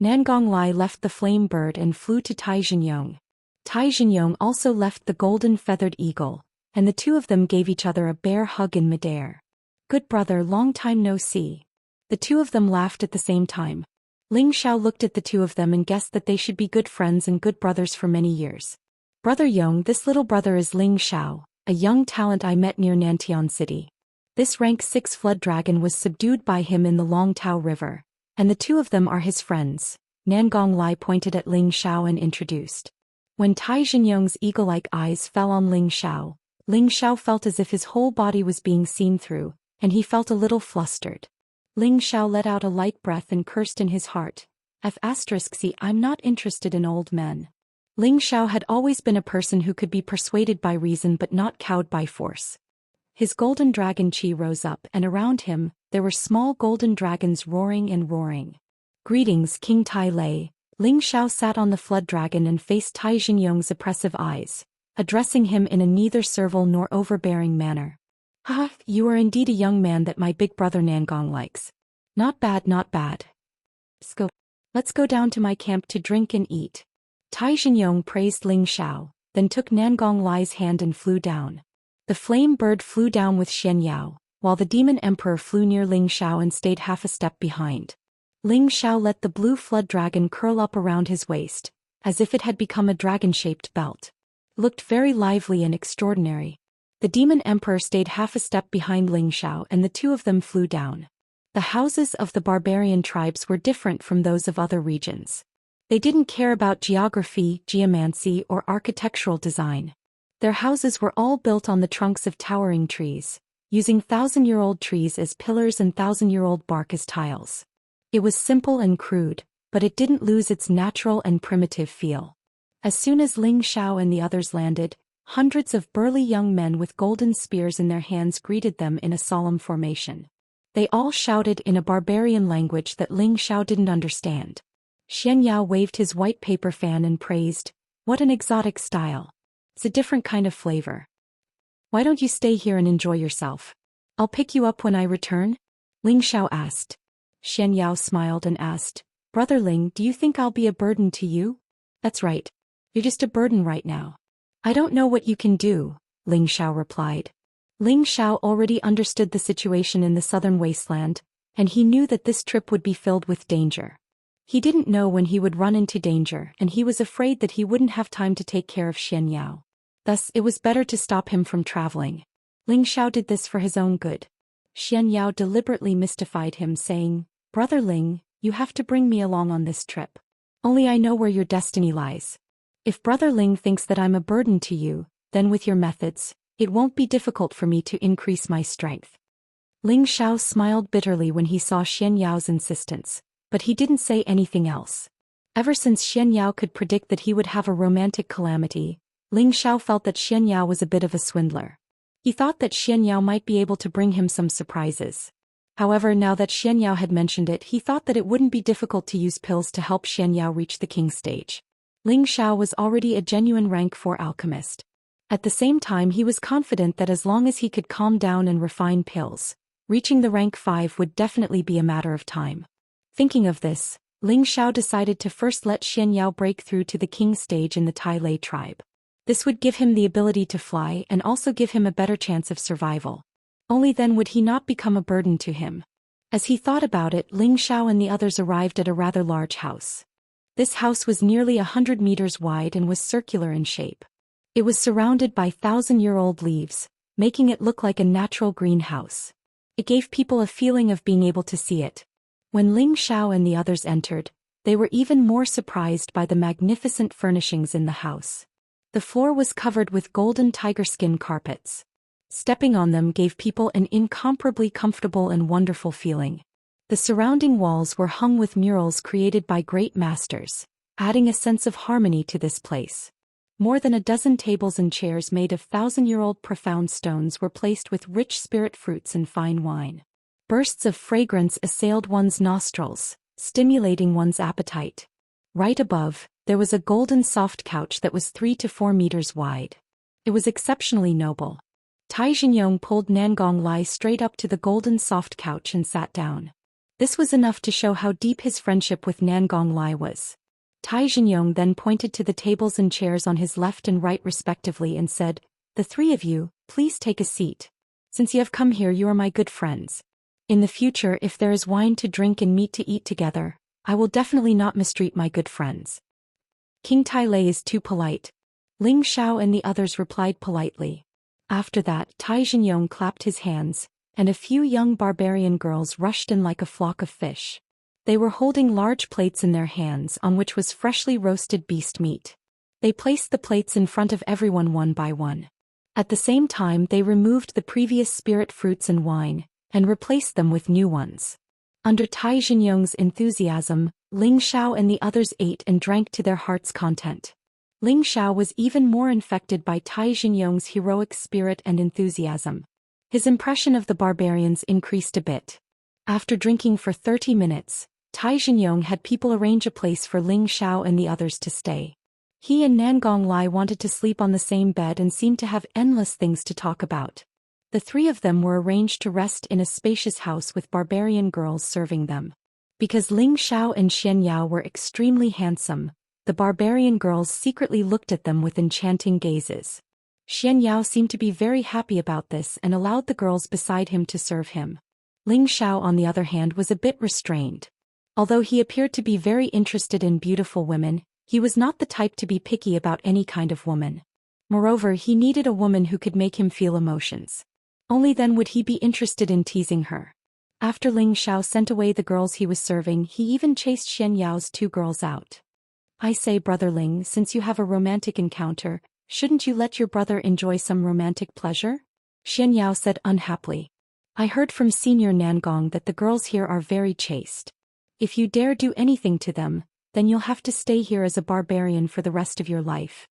Nangong Lai left the flame bird and flew to Tai Zhenyong. Tai Zhenyong also left the golden feathered eagle, and the two of them gave each other a bear hug in midair. Good brother, long time no see. The two of them laughed at the same time. Ling Xiao looked at the two of them and guessed that they should be good friends and good brothers for many years. Brother Yong, this little brother is Ling Xiao, a young talent I met near Nantian City. This rank 6 flood dragon was subdued by him in the Long Tao River, and the two of them are his friends. Nangong Lai pointed at Ling Xiao and introduced. When Tai Zhenyong's eagle-like eyes fell on Ling Xiao felt as if his whole body was being seen through, and he felt a little flustered. Ling Xiao let out a light breath and cursed in his heart. See, I'm not interested in old men. Ling Xiao had always been a person who could be persuaded by reason but not cowed by force. His golden dragon chi rose up, and around him, there were small golden dragons roaring and roaring. Greetings, King Tai Lei. Ling Xiao sat on the flood dragon and faced Tai Zhenyong's oppressive eyes, addressing him in a neither servile nor overbearing manner. Ha, you are indeed a young man that my big brother Nangong likes. Not bad, not bad. Let's go down to my camp to drink and eat. Tai Zhenyong praised Ling Xiao, then took Nangong Lai's hand and flew down. The flame bird flew down with Xianxia, while the demon emperor flew near Ling Xiao and stayed half a step behind. Ling Xiao let the blue flood dragon curl up around his waist, as if it had become a dragon-shaped belt. It looked very lively and extraordinary. The demon emperor stayed half a step behind Ling Xiao and the two of them flew down. The houses of the barbarian tribes were different from those of other regions. They didn't care about geography, geomancy, or architectural design. Their houses were all built on the trunks of towering trees, using 1,000-year-old trees as pillars and 1,000-year-old bark as tiles. It was simple and crude, but it didn't lose its natural and primitive feel. As soon as Ling Xiao and the others landed, hundreds of burly young men with golden spears in their hands greeted them in a solemn formation. They all shouted in a barbarian language that Ling Xiao didn't understand. Xianxia waved his white paper fan and praised, "What an exotic style. It's a different kind of flavor. Why don't you stay here and enjoy yourself? I'll pick you up when I return?" Ling Xiao asked. Xianxia smiled and asked, "Brother Ling, do you think I'll be a burden to you?" "That's right. You're just a burden right now." "I don't know what you can do," Ling Xiao replied. Ling Xiao already understood the situation in the southern wasteland, and he knew that this trip would be filled with danger. He didn't know when he would run into danger, and he was afraid that he wouldn't have time to take care of Xianxia. Thus, it was better to stop him from traveling. Ling Xiao did this for his own good. Xianxia deliberately mystified him, saying, "Brother Ling, you have to bring me along on this trip. Only I know where your destiny lies. If Brother Ling thinks that I'm a burden to you, then with your methods, it won't be difficult for me to increase my strength." Ling Xiao smiled bitterly when he saw Xianxiao's insistence, but he didn't say anything else. Ever since Xianxia could predict that he would have a romantic calamity, Ling Xiao felt that Xianxia was a bit of a swindler. He thought that Xianxia might be able to bring him some surprises. However, now that Xianxia had mentioned it, he thought that it wouldn't be difficult to use pills to help Xianxia reach the king stage. Ling Xiao was already a genuine rank 4 alchemist. At the same time, he was confident that as long as he could calm down and refine pills, reaching the rank 5 would definitely be a matter of time. Thinking of this, Ling Xiao decided to first let Xianxia break through to the king stage in the Tai Lei tribe. This would give him the ability to fly and also give him a better chance of survival. Only then would he not become a burden to him. As he thought about it, Ling Xiao and the others arrived at a rather large house. This house was nearly 100 meters wide and was circular in shape. It was surrounded by 1,000-year-old leaves, making it look like a natural greenhouse. It gave people a feeling of being able to see it. When Ling Xiao and the others entered, They were even more surprised by the magnificent furnishings in the house. The floor was covered with golden tiger skin carpets. Stepping on them gave people an incomparably comfortable and wonderful feeling. The surrounding walls were hung with murals created by great masters, adding a sense of harmony to this place. More than a dozen tables and chairs made of thousand-year-old profound stones were placed with rich spirit fruits and fine wine. Bursts of fragrance assailed one's nostrils, stimulating one's appetite. Right above, there was a golden soft couch that was 3 to 4 meters wide. It was exceptionally noble. Tai Xingyong pulled Nangong Lai straight up to the golden soft couch and sat down. This was enough to show how deep his friendship with Nangong Lai was. Tai Xingyong then pointed to the tables and chairs on his left and right respectively and said, "The three of you, please take a seat. Since you have come here, you are my good friends. In the future, if there is wine to drink and meat to eat together, I will definitely not mistreat my good friends." King Tai Lei is too polite. Ling Xiao and the others replied politely. After that, Tai Xingyong clapped his hands, and a few young barbarian girls rushed in like a flock of fish. They were holding large plates in their hands on which was freshly roasted beast meat. They placed the plates in front of everyone one by one. At the same time, they removed the previous spirit fruits and wine, and replaced them with new ones. Under Tai Xingyong's enthusiasm, Ling Xiao and the others ate and drank to their heart's content. Ling Xiao was even more infected by Tai Xingyong's heroic spirit and enthusiasm. His impression of the barbarians increased a bit. After drinking for 30 minutes, Tai Xingyong had people arrange a place for Ling Xiao and the others to stay. He and Nangong Lai wanted to sleep on the same bed and seemed to have endless things to talk about. The three of them were arranged to rest in a spacious house with barbarian girls serving them. Because Ling Xiao and Xianxia were extremely handsome, the barbarian girls secretly looked at them with enchanting gazes. Xianxia seemed to be very happy about this and allowed the girls beside him to serve him. Ling Xiao, on the other hand, was a bit restrained. Although he appeared to be very interested in beautiful women, he was not the type to be picky about any kind of woman. Moreover, he needed a woman who could make him feel emotions. Only then would he be interested in teasing her. After Ling Xiao sent away the girls he was serving, he even chased Xianyao's 2 girls out. "I say, Brother Ling, since you have a romantic encounter, shouldn't you let your brother enjoy some romantic pleasure?" Xianyao said unhappily. "I heard from Senior Nangong that the girls here are very chaste. If you dare do anything to them, then you'll have to stay here as a barbarian for the rest of your life."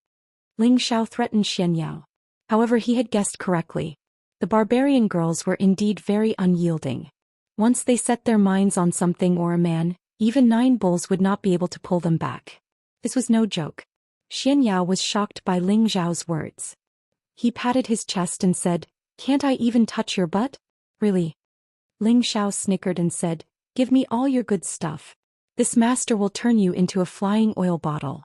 Ling Xiao threatened Xianyao. However, he had guessed correctly. The barbarian girls were indeed very unyielding. Once they set their minds on something or a man, even 9 bulls would not be able to pull them back. This was no joke. Xianyao was shocked by Ling Xiao's words. He patted his chest and said, "Can't I even touch your butt? Really?" Ling Xiao snickered and said, "Give me all your good stuff. This master will turn you into a flying oil bottle."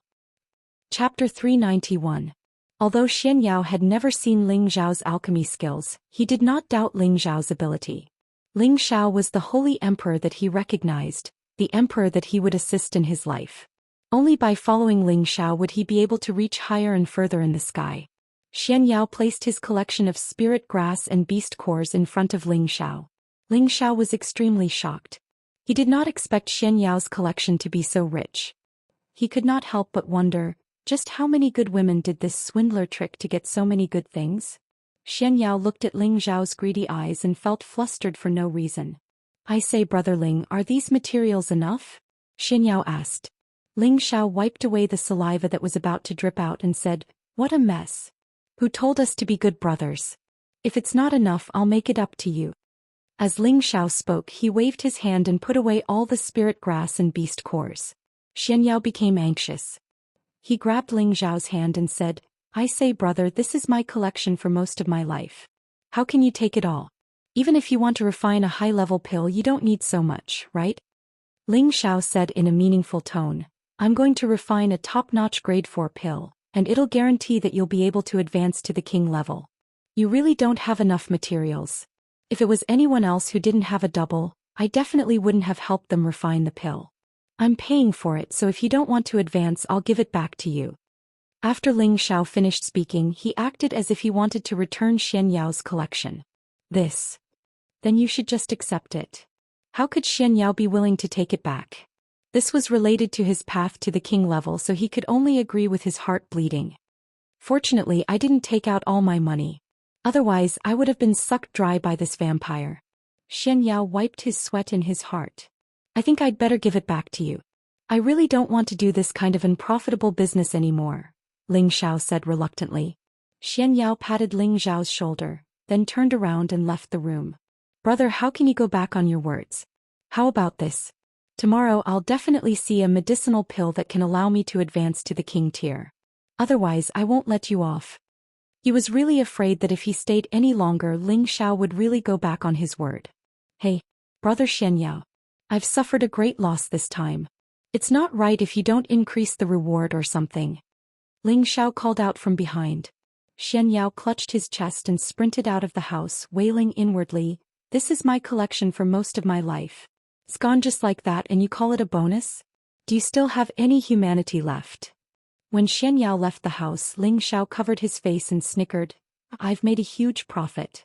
Chapter 391. Although Xianyao had never seen Ling Xiao's alchemy skills, he did not doubt Ling Xiao's ability. Ling Xiao was the holy emperor that he recognized, the emperor that he would assist in his life. Only by following Ling Xiao would he be able to reach higher and further in the sky. Xianyao placed his collection of spirit grass and beast cores in front of Ling Xiao. Ling Xiao was extremely shocked. He did not expect Xianyao's collection to be so rich. He could not help but wonder, just how many good women did this swindler trick to get so many good things? Xianyao looked at Ling Xiao's greedy eyes and felt flustered for no reason. "I say, Brother Ling, are these materials enough?" Xianyao asked. Ling Xiao wiped away the saliva that was about to drip out and said, "What a mess. Who told us to be good brothers? If it's not enough, I'll make it up to you." As Ling Xiao spoke, he waved his hand and put away all the spirit grass and beast cores. Xianyao became anxious. He grabbed Ling Xiao's hand and said, "I say, brother, this is my collection for most of my life. How can you take it all? Even if you want to refine a high-level pill, you don't need so much, right?" Ling Xiao said in a meaningful tone, "I'm going to refine a top-notch grade 4 pill, and it'll guarantee that you'll be able to advance to the king level. You really don't have enough materials. If it was anyone else who didn't have a double, I definitely wouldn't have helped them refine the pill. I'm paying for it, so if you don't want to advance, I'll give it back to you." After Ling Xiao finished speaking, he acted as if he wanted to return Xianyao's collection. "This? Then you should just accept it." How could Xianyao be willing to take it back? This was related to his path to the king level, so he could only agree with his heart bleeding. Fortunately, I didn't take out all my money. Otherwise, I would have been sucked dry by this vampire. Xianxia wiped his sweat in his heart. I think I'd better give it back to you. I really don't want to do this kind of unprofitable business anymore, Ling Xiao said reluctantly. Xianxia patted Ling Xiao's shoulder, then turned around and left the room. Brother, how can you go back on your words? How about this? Tomorrow I'll definitely see a medicinal pill that can allow me to advance to the king tier. Otherwise I won't let you off. He was really afraid that if he stayed any longer, Ling Xiao would really go back on his word. Hey, brother Xianxia. I've suffered a great loss this time. It's not right if you don't increase the reward or something. Ling Xiao called out from behind. Xianxia clutched his chest and sprinted out of the house, wailing inwardly, "This is my collection for most of my life. It's gone just like that and you call it a bonus? Do you still have any humanity left?" When Xianxia left the house, Ling Xiao covered his face and snickered, "I've made a huge profit.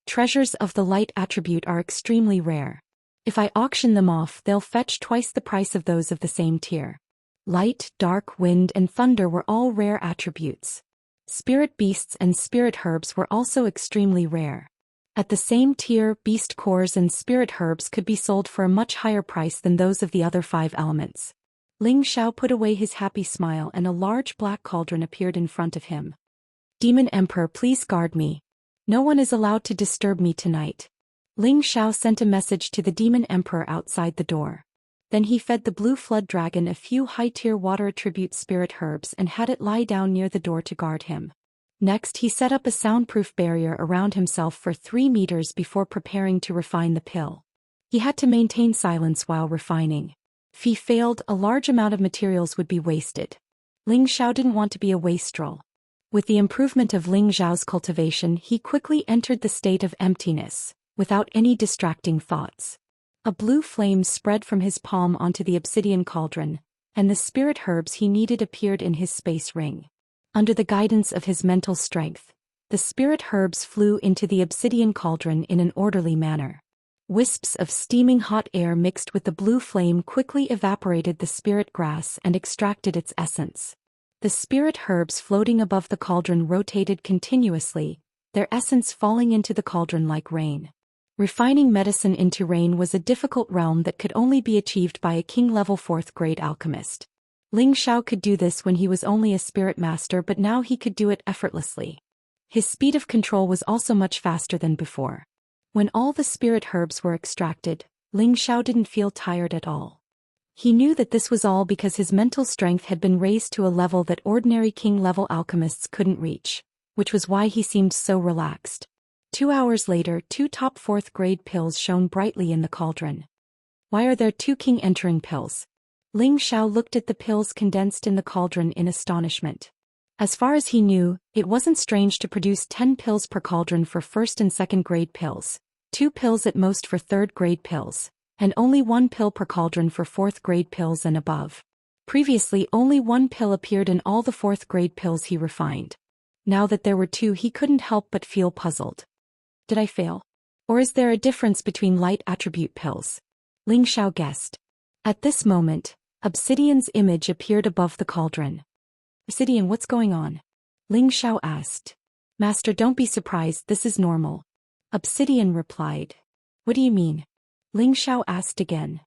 Treasures of the light attribute are extremely rare. If I auction them off, they'll fetch twice the price of those of the same tier. Light, dark, wind, and thunder were all rare attributes. Spirit beasts and spirit herbs were also extremely rare. At the same tier, beast cores and spirit herbs could be sold for a much higher price than those of the other 5 elements." Ling Xiao put away his happy smile and a large black cauldron appeared in front of him. "Demon Emperor, please guard me. No one is allowed to disturb me tonight." Ling Xiao sent a message to the Demon Emperor outside the door. Then he fed the blue flood dragon a few high-tier water attribute spirit herbs and had it lie down near the door to guard him. Next he set up a soundproof barrier around himself for 3 meters before preparing to refine the pill. He had to maintain silence while refining. If he failed, a large amount of materials would be wasted. Ling Xiao didn't want to be a wastrel. With the improvement of Ling Xiao's cultivation, he quickly entered the state of emptiness, without any distracting thoughts. A blue flame spread from his palm onto the obsidian cauldron, and the spirit herbs he needed appeared in his space ring. Under the guidance of his mental strength, the spirit herbs flew into the obsidian cauldron in an orderly manner. Wisps of steaming hot air mixed with the blue flame quickly evaporated the spirit grass and extracted its essence. The spirit herbs floating above the cauldron rotated continuously, their essence falling into the cauldron like rain. Refining medicine into rain was a difficult realm that could only be achieved by a king-level 4th-grade alchemist. Ling Xiao could do this when he was only a spirit master, but now he could do it effortlessly. His speed of control was also much faster than before. When all the spirit herbs were extracted, Ling Xiao didn't feel tired at all. He knew that this was all because his mental strength had been raised to a level that ordinary king-level alchemists couldn't reach, which was why he seemed so relaxed. 2 hours later, 2 top 4th-grade pills shone brightly in the cauldron. "Why are there 2 king-entering pills?" Ling Xiao looked at the pills condensed in the cauldron in astonishment. As far as he knew, it wasn't strange to produce 10 pills per cauldron for 1st and 2nd-grade pills, 2 pills at most for 3rd-grade pills, and only 1 pill per cauldron for 4th-grade pills and above. Previously, only 1 pill appeared in all the 4th-grade pills he refined. Now that there were 2, he couldn't help but feel puzzled. Did I fail? Or is there a difference between light attribute pills? Ling Xiao guessed. At this moment, Obsidian's image appeared above the cauldron. "Obsidian, what's going on?" Ling Xiao asked. "Master, don't be surprised, this is normal." Obsidian replied. "What do you mean?" Ling Xiao asked again.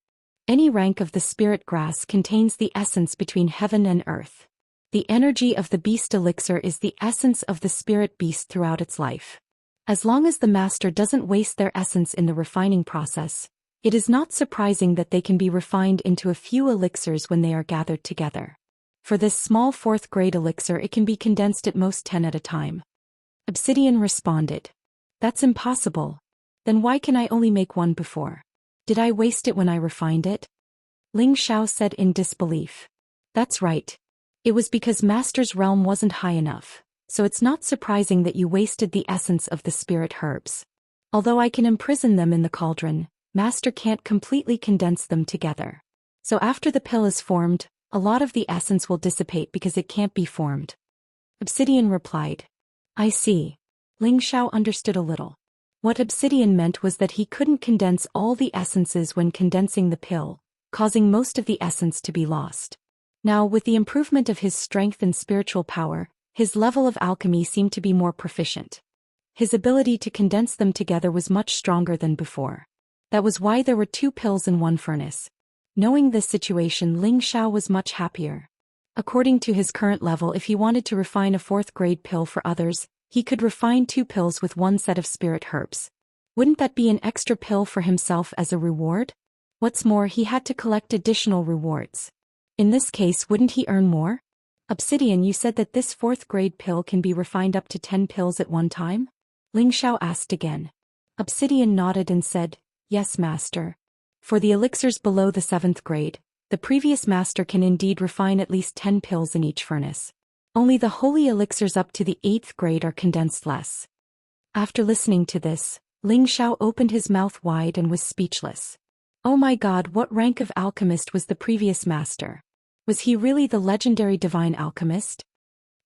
"Any rank of the spirit grass contains the essence between heaven and earth. The energy of the beast elixir is the essence of the spirit beast throughout its life. As long as the master doesn't waste their essence in the refining process, it is not surprising that they can be refined into a few elixirs when they are gathered together. For this small 4th-grade elixir, it can be condensed at most 10 at a time." Obsidian responded. "That's impossible. Then why can I only make 1 before? Did I waste it when I refined it?" Ling Xiao said in disbelief. "That's right. It was because Master's realm wasn't high enough. So it's not surprising that you wasted the essence of the spirit herbs. Although I can imprison them in the cauldron, Master can't completely condense them together. So after the pill is formed, a lot of the essence will dissipate because it can't be formed." Obsidian replied. "I see." Ling Xiao understood a little. What Obsidian meant was that he couldn't condense all the essences when condensing the pill, causing most of the essence to be lost. Now, with the improvement of his strength and spiritual power, his level of alchemy seemed to be more proficient. His ability to condense them together was much stronger than before. That was why there were 2 pills in one furnace. Knowing this situation, Ling Xiao was much happier. According to his current level, if he wanted to refine a 4th grade pill for others, he could refine 2 pills with 1 set of spirit herbs. Wouldn't that be an extra pill for himself as a reward? What's more, he had to collect additional rewards. In this case, wouldn't he earn more? Obsidian, you said that this 4th grade pill can be refined up to 10 pills at one time? Ling Xiao asked again. Obsidian nodded and said, yes, master. For the elixirs below the 7th grade, the previous master can indeed refine at least 10 pills in each furnace. Only the holy elixirs up to the 8th grade are condensed less. After listening to this, Ling Xiao opened his mouth wide and was speechless. Oh my god, what rank of alchemist was the previous master? Was he really the legendary divine alchemist?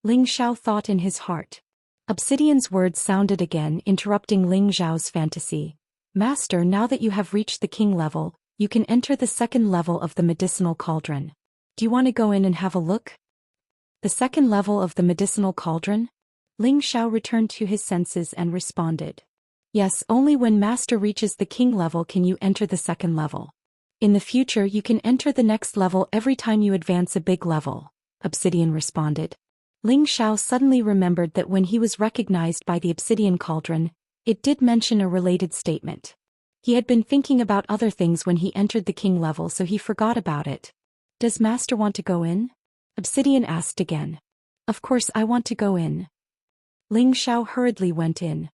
Ling Xiao thought in his heart. Obsidian's words sounded again, interrupting Ling Xiao's fantasy. Master, now that you have reached the king level, you can enter the 2nd level of the medicinal cauldron. Do you want to go in and have a look? The 2nd level of the medicinal cauldron? Ling Xiao returned to his senses and responded. Yes, only when master reaches the king level can you enter the 2nd level. In the future you can enter the next level every time you advance a big level, Obsidian responded. Ling Xiao suddenly remembered that when he was recognized by the obsidian cauldron, it did mention a related statement. He had been thinking about other things when he entered the king level, so he forgot about it. Does master want to go in? Obsidian asked again. Of course I want to go in. Ling Xiao hurriedly went in.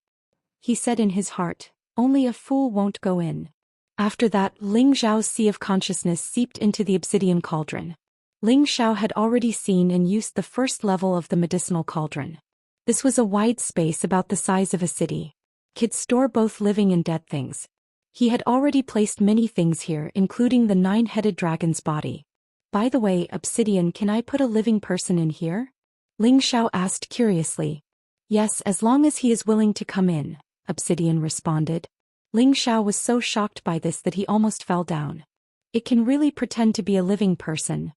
He said in his heart, only a fool won't go in. After that, Ling Xiao's sea of consciousness seeped into the obsidian cauldron. Ling Xiao had already seen and used the 1st level of the medicinal cauldron. This was a wide space about the size of a city. Could store both living and dead things. He had already placed many things here, including the 9-headed dragon's body. By the way, Obsidian, can I put a living person in here? Ling Xiao asked curiously. Yes, as long as he is willing to come in, Obsidian responded. Ling Xiao was so shocked by this that he almost fell down. It can really pretend to be a living person.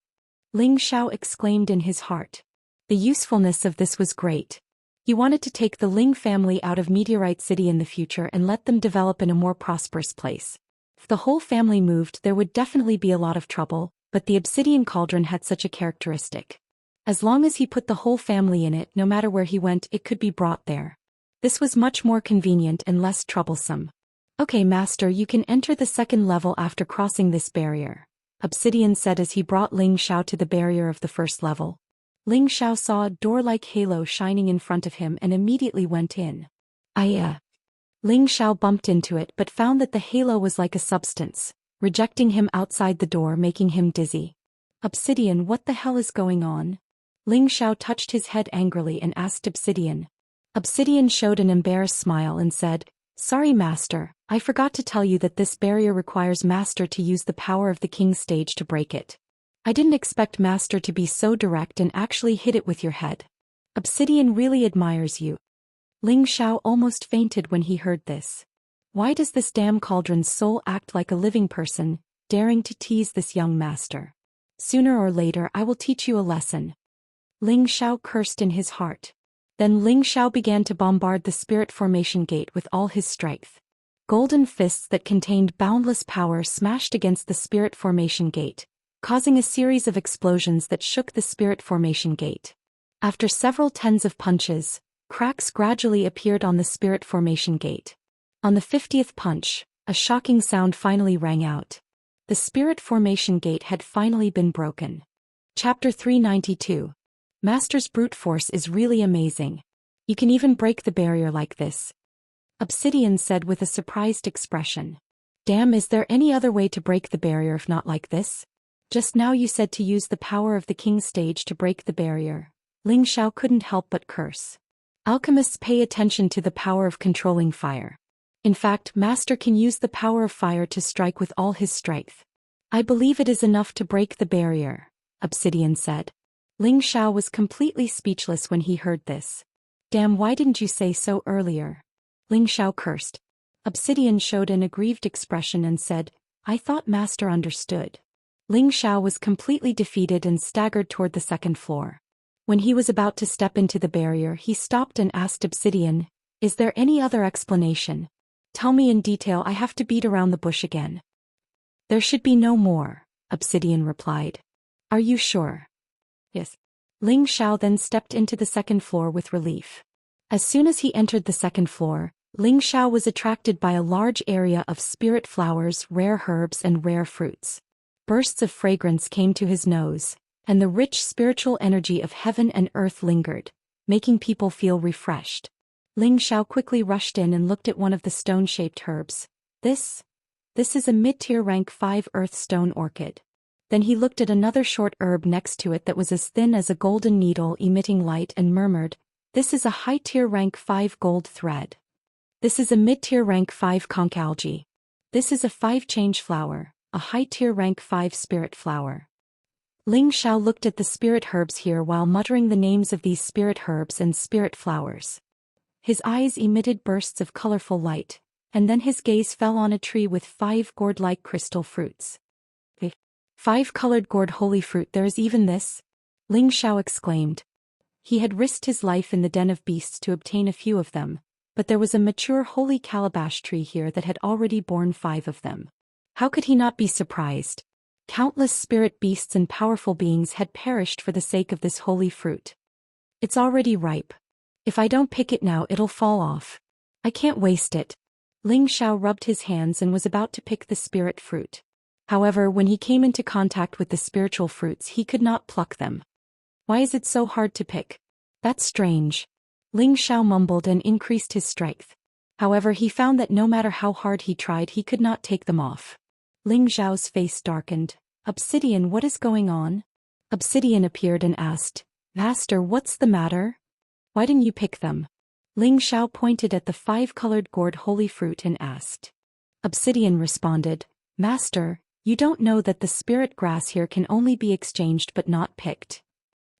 Ling Xiao exclaimed in his heart. The usefulness of this was great. He wanted to take the Ling family out of Meteorite City in the future and let them develop in a more prosperous place. If the whole family moved, there would definitely be a lot of trouble, but the obsidian cauldron had such a characteristic. As long as he put the whole family in it, no matter where he went, it could be brought there. This was much more convenient and less troublesome. Okay, master, you can enter the 2nd level after crossing this barrier, Obsidian said as he brought Ling Xiao to the barrier of the 1st level. Ling Xiao saw a door-like halo shining in front of him and immediately went in. Ling Xiao bumped into it but found that the halo was like a substance, rejecting him outside the door, making him dizzy. Obsidian, what the hell is going on? Ling Xiao touched his head angrily and asked Obsidian. Obsidian showed an embarrassed smile and said, Sorry, master, I forgot to tell you that this barrier requires master to use the power of the king's stage to break it. I didn't expect master to be so direct and actually hit it with your head. Obsidian really admires you. Ling Xiao almost fainted when he heard this. Why does this damn cauldron's soul act like a living person, daring to tease this young master? Sooner or later I will teach you a lesson. Ling Xiao cursed in his heart. Then Ling Xiao began to bombard the spirit formation gate with all his strength. Golden fists that contained boundless power smashed against the spirit formation gate, causing a series of explosions that shook the spirit formation gate. After several tens of punches, cracks gradually appeared on the spirit formation gate. On the 50th punch, a shocking sound finally rang out. The spirit formation gate had finally been broken. Chapter 392. Master's brute force is really amazing. You can even break the barrier like this. Obsidian said with a surprised expression. Damn, is there any other way to break the barrier if not like this? Just now you said to use the power of the king's stage to break the barrier. Ling Xiao couldn't help but curse. Alchemists pay attention to the power of controlling fire. In fact, master can use the power of fire to strike with all his strength. I believe it is enough to break the barrier, Obsidian said. Ling Xiao was completely speechless when he heard this. Damn, why didn't you say so earlier? Ling Xiao cursed. Obsidian showed an aggrieved expression and said, I thought master understood. Ling Xiao was completely defeated and staggered toward the second floor. When he was about to step into the barrier, he stopped and asked Obsidian, "Is there any other explanation? Tell me in detail, I have to beat around the bush again." "There should be no more," Obsidian replied. "Are you sure?" "Yes." Ling Xiao then stepped into the second floor with relief. As soon as he entered the second floor, Ling Xiao was attracted by a large area of spirit flowers, rare herbs and rare fruits. Bursts of fragrance came to his nose, and the rich spiritual energy of heaven and earth lingered, making people feel refreshed. Ling Xiao quickly rushed in and looked at one of the stone-shaped herbs. This is a mid-tier rank 5 earth stone orchid." Then he looked at another short herb next to it that was as thin as a golden needle emitting light and murmured, "This is a high-tier rank 5 gold thread. This is a mid-tier rank 5 conch algae. This is a 5 change flower, a high-tier rank 5 spirit flower." Ling Xiao looked at the spirit herbs here while muttering the names of these spirit herbs and spirit flowers. His eyes emitted bursts of colorful light, and then his gaze fell on a tree with 5 gourd-like crystal fruits. 5 colored gourd holy fruit, there is even this? Ling Xiao exclaimed. He had risked his life in the den of beasts to obtain a few of them, but there was a mature holy calabash tree here that had already borne 5 of them. How could he not be surprised? Countless spirit beasts and powerful beings had perished for the sake of this holy fruit. "It's already ripe. If I don't pick it now, it'll fall off. I can't waste it." Ling Xiao rubbed his hands and was about to pick the spirit fruit. However, when he came into contact with the spiritual fruits, he could not pluck them. "Why is it so hard to pick? That's strange." Ling Xiao mumbled and increased his strength. However, he found that no matter how hard he tried, he could not take them off. Ling Xiao's face darkened. "Obsidian, what is going on?" Obsidian appeared and asked, "Master, what's the matter? Why didn't you pick them?" Ling Xiao pointed at the 5-colored gourd holy fruit and asked. Obsidian responded, "Master, you don't know that the spirit grass here can only be exchanged but not picked."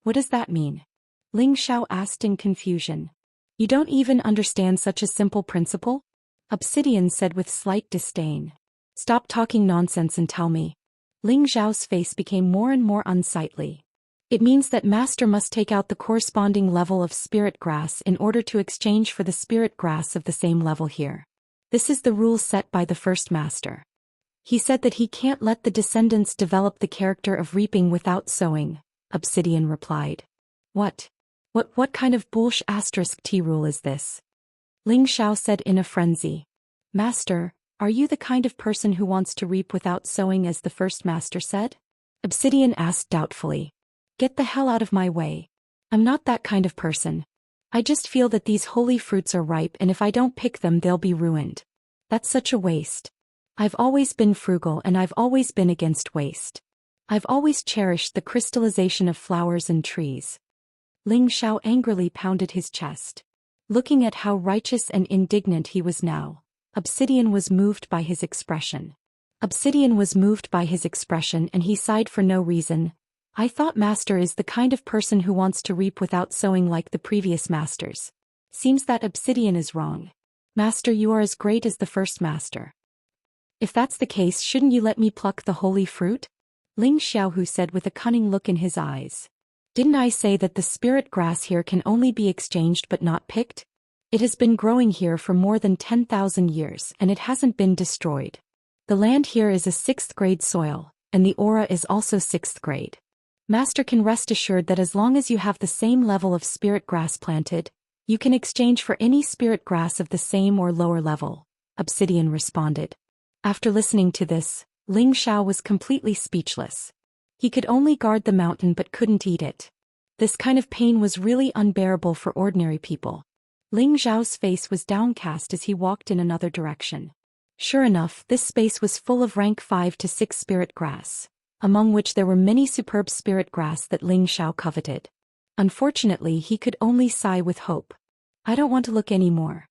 "What does that mean?" Ling Xiao asked in confusion. "You don't even understand such a simple principle?" Obsidian said with slight disdain. "Stop talking nonsense and tell me." Ling Xiao's face became more and more unsightly. "It means that Master must take out the corresponding level of spirit grass in order to exchange for the spirit grass of the same level here. This is the rule set by the first Master. He said that he can't let the descendants develop the character of reaping without sowing," Obsidian replied. What kind of **T rule is this?" Ling Xiao said in a frenzy. "Master, are you the kind of person who wants to reap without sowing as the first Master said?" Obsidian asked doubtfully. "Get the hell out of my way. I'm not that kind of person. I just feel that these holy fruits are ripe, and if I don't pick them, they'll be ruined. That's such a waste. I've always been frugal and I've always been against waste. I've always cherished the crystallization of flowers and trees." Ling Xiao angrily pounded his chest. Looking at how righteous and indignant he was now, Obsidian was moved by his expression. And he sighed for no reason. "I thought Master is the kind of person who wants to reap without sowing like the previous Masters. Seems that Obsidian is wrong. Master, you are as great as the first Master. If that's the case, shouldn't you let me pluck the holy fruit?" Ling Xiaohu said with a cunning look in his eyes. "Didn't I say that the spirit grass here can only be exchanged but not picked? It has been growing here for more than 10,000 years and it hasn't been destroyed. The land here is a 6th grade soil, and the aura is also 6th grade. Master can rest assured that as long as you have the same level of spirit grass planted, you can exchange for any spirit grass of the same or lower level," Obsidian responded. After listening to this, Ling Xiao was completely speechless. He could only guard the mountain but couldn't eat it. This kind of pain was really unbearable for ordinary people. Ling Xiao's face was downcast as he walked in another direction. Sure enough, this space was full of rank 5 to 6 spirit grass, among which there were many superb spirit grass that Ling Xiao coveted. Unfortunately, he could only sigh with hope. "I don't want to look anymore.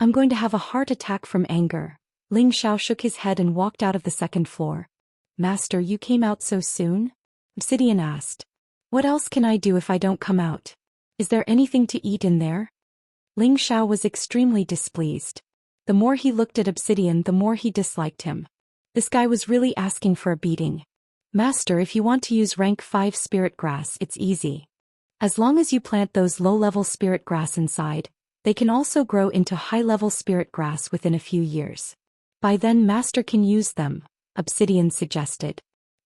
I'm going to have a heart attack from anger." Ling Xiao shook his head and walked out of the second floor. "Master, you came out so soon?" Obsidian asked. "What else can I do if I don't come out? Is there anything to eat in there?" Ling Xiao was extremely displeased. The more he looked at Obsidian, the more he disliked him. This guy was really asking for a beating. Master, if you want to use rank 5 spirit grass, it's easy. As long as you plant those low-level spirit grass inside, they can also grow into high-level spirit grass within a few years. By then Master can use them, Obsidian suggested.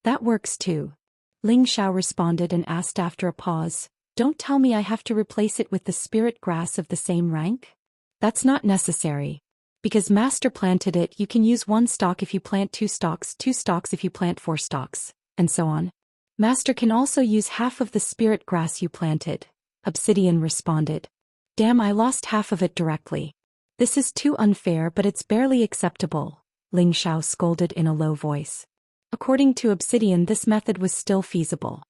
That works too. Ling Xiao responded and asked after a pause, don't tell me I have to replace it with the spirit grass of the same rank? That's not necessary. Because Master planted it, you can use 1 stalk if you plant 2 stalks, 2 stalks if you plant 4 stalks, and so on. Master can also use half of the spirit grass you planted, Obsidian responded. Damn, I lost half of it directly. This is too unfair, but it's barely acceptable, Ling Xiao scolded in a low voice. According to Obsidian, this method was still feasible.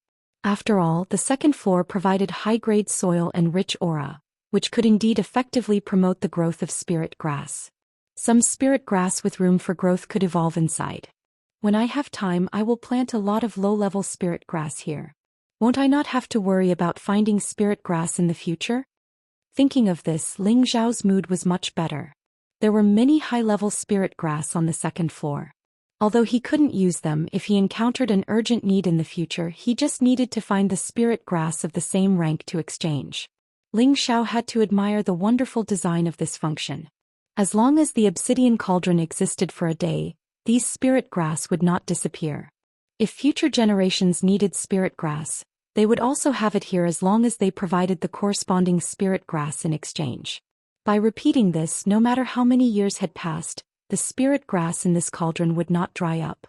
After all, the second floor provided high-grade soil and rich aura, which could indeed effectively promote the growth of spirit grass. Some spirit grass with room for growth could evolve inside. When I have time, I will plant a lot of low-level spirit grass here. Won't I not have to worry about finding spirit grass in the future? Thinking of this, Ling Xiao's mood was much better. There were many high-level spirit grass on the second floor. Although he couldn't use them if he encountered an urgent need in the future, he just needed to find the spirit grass of the same rank to exchange. Ling Xiao had to admire the wonderful design of this function. As long as the obsidian cauldron existed for a day, these spirit grass would not disappear. If future generations needed spirit grass, they would also have it here as long as they provided the corresponding spirit grass in exchange. By repeating this, no matter how many years had passed, the spirit grass in this cauldron would not dry up.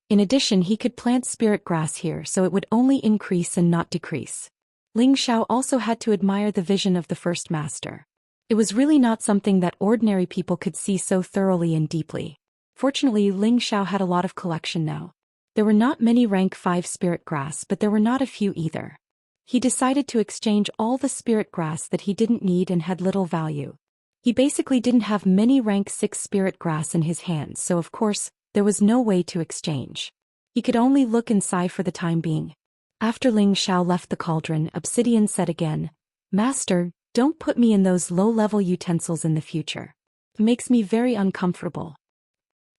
In addition, he could plant spirit grass here so it would only increase and not decrease. Ling Xiao also had to admire the vision of the first master. It was really not something that ordinary people could see so thoroughly and deeply. Fortunately, Ling Xiao had a lot of collection now. There were not many rank 5 spirit grass, but there were not a few either. He decided to exchange all the spirit grass that he didn't need and had little value. He basically didn't have many rank 6 spirit grass in his hands, so of course, there was no way to exchange. He could only look and sigh for the time being. After Ling Xiao left the cauldron, Obsidian said again, Master, don't put me in those low-level utensils in the future. It makes me very uncomfortable.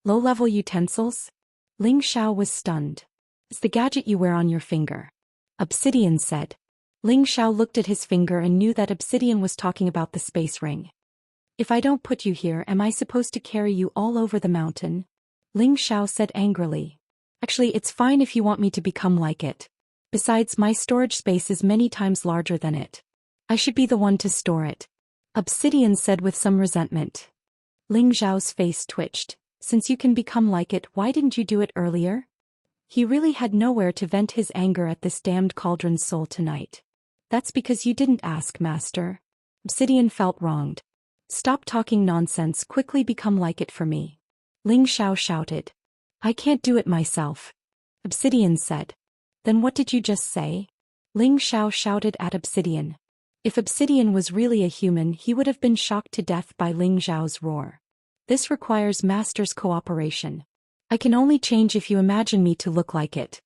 Low-level utensils? Ling Xiao was stunned. It's the gadget you wear on your finger. Obsidian said. Ling Xiao looked at his finger and knew that Obsidian was talking about the space ring. If I don't put you here, am I supposed to carry you all over the mountain? Ling Xiao said angrily. Actually, it's fine if you want me to become like it. Besides, my storage space is many times larger than it. I should be the one to store it. Obsidian said with some resentment. Ling Xiao's face twitched. Since you can become like it, why didn't you do it earlier? He really had nowhere to vent his anger at this damned cauldron's soul tonight. That's because you didn't ask, Master. Obsidian felt wronged. Stop talking nonsense, quickly become like it for me. Ling Xiao shouted. I can't do it myself. Obsidian said. Then what did you just say? Ling Xiao shouted at Obsidian. If Obsidian was really a human, he would have been shocked to death by Ling Xiao's roar. This requires Master's cooperation. I can only change if you imagine me to look like it.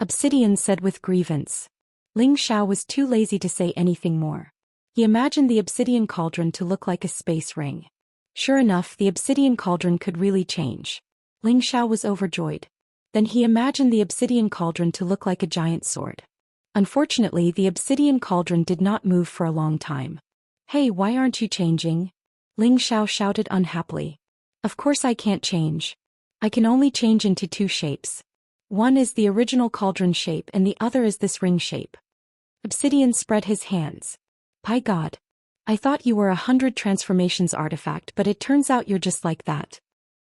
Obsidian said with grievance. Ling Xiao was too lazy to say anything more. He imagined the obsidian cauldron to look like a space ring. Sure enough, the obsidian cauldron could really change. Ling Xiao was overjoyed. Then he imagined the obsidian cauldron to look like a giant sword. Unfortunately, the obsidian cauldron did not move for a long time. Hey, why aren't you changing? Ling Xiao shouted unhappily. Of course I can't change. I can only change into 2 shapes. One is the original cauldron shape and the other is this ring shape. Obsidian spread his hands. By God. I thought you were a 100 transformations artifact, but it turns out you're just like that.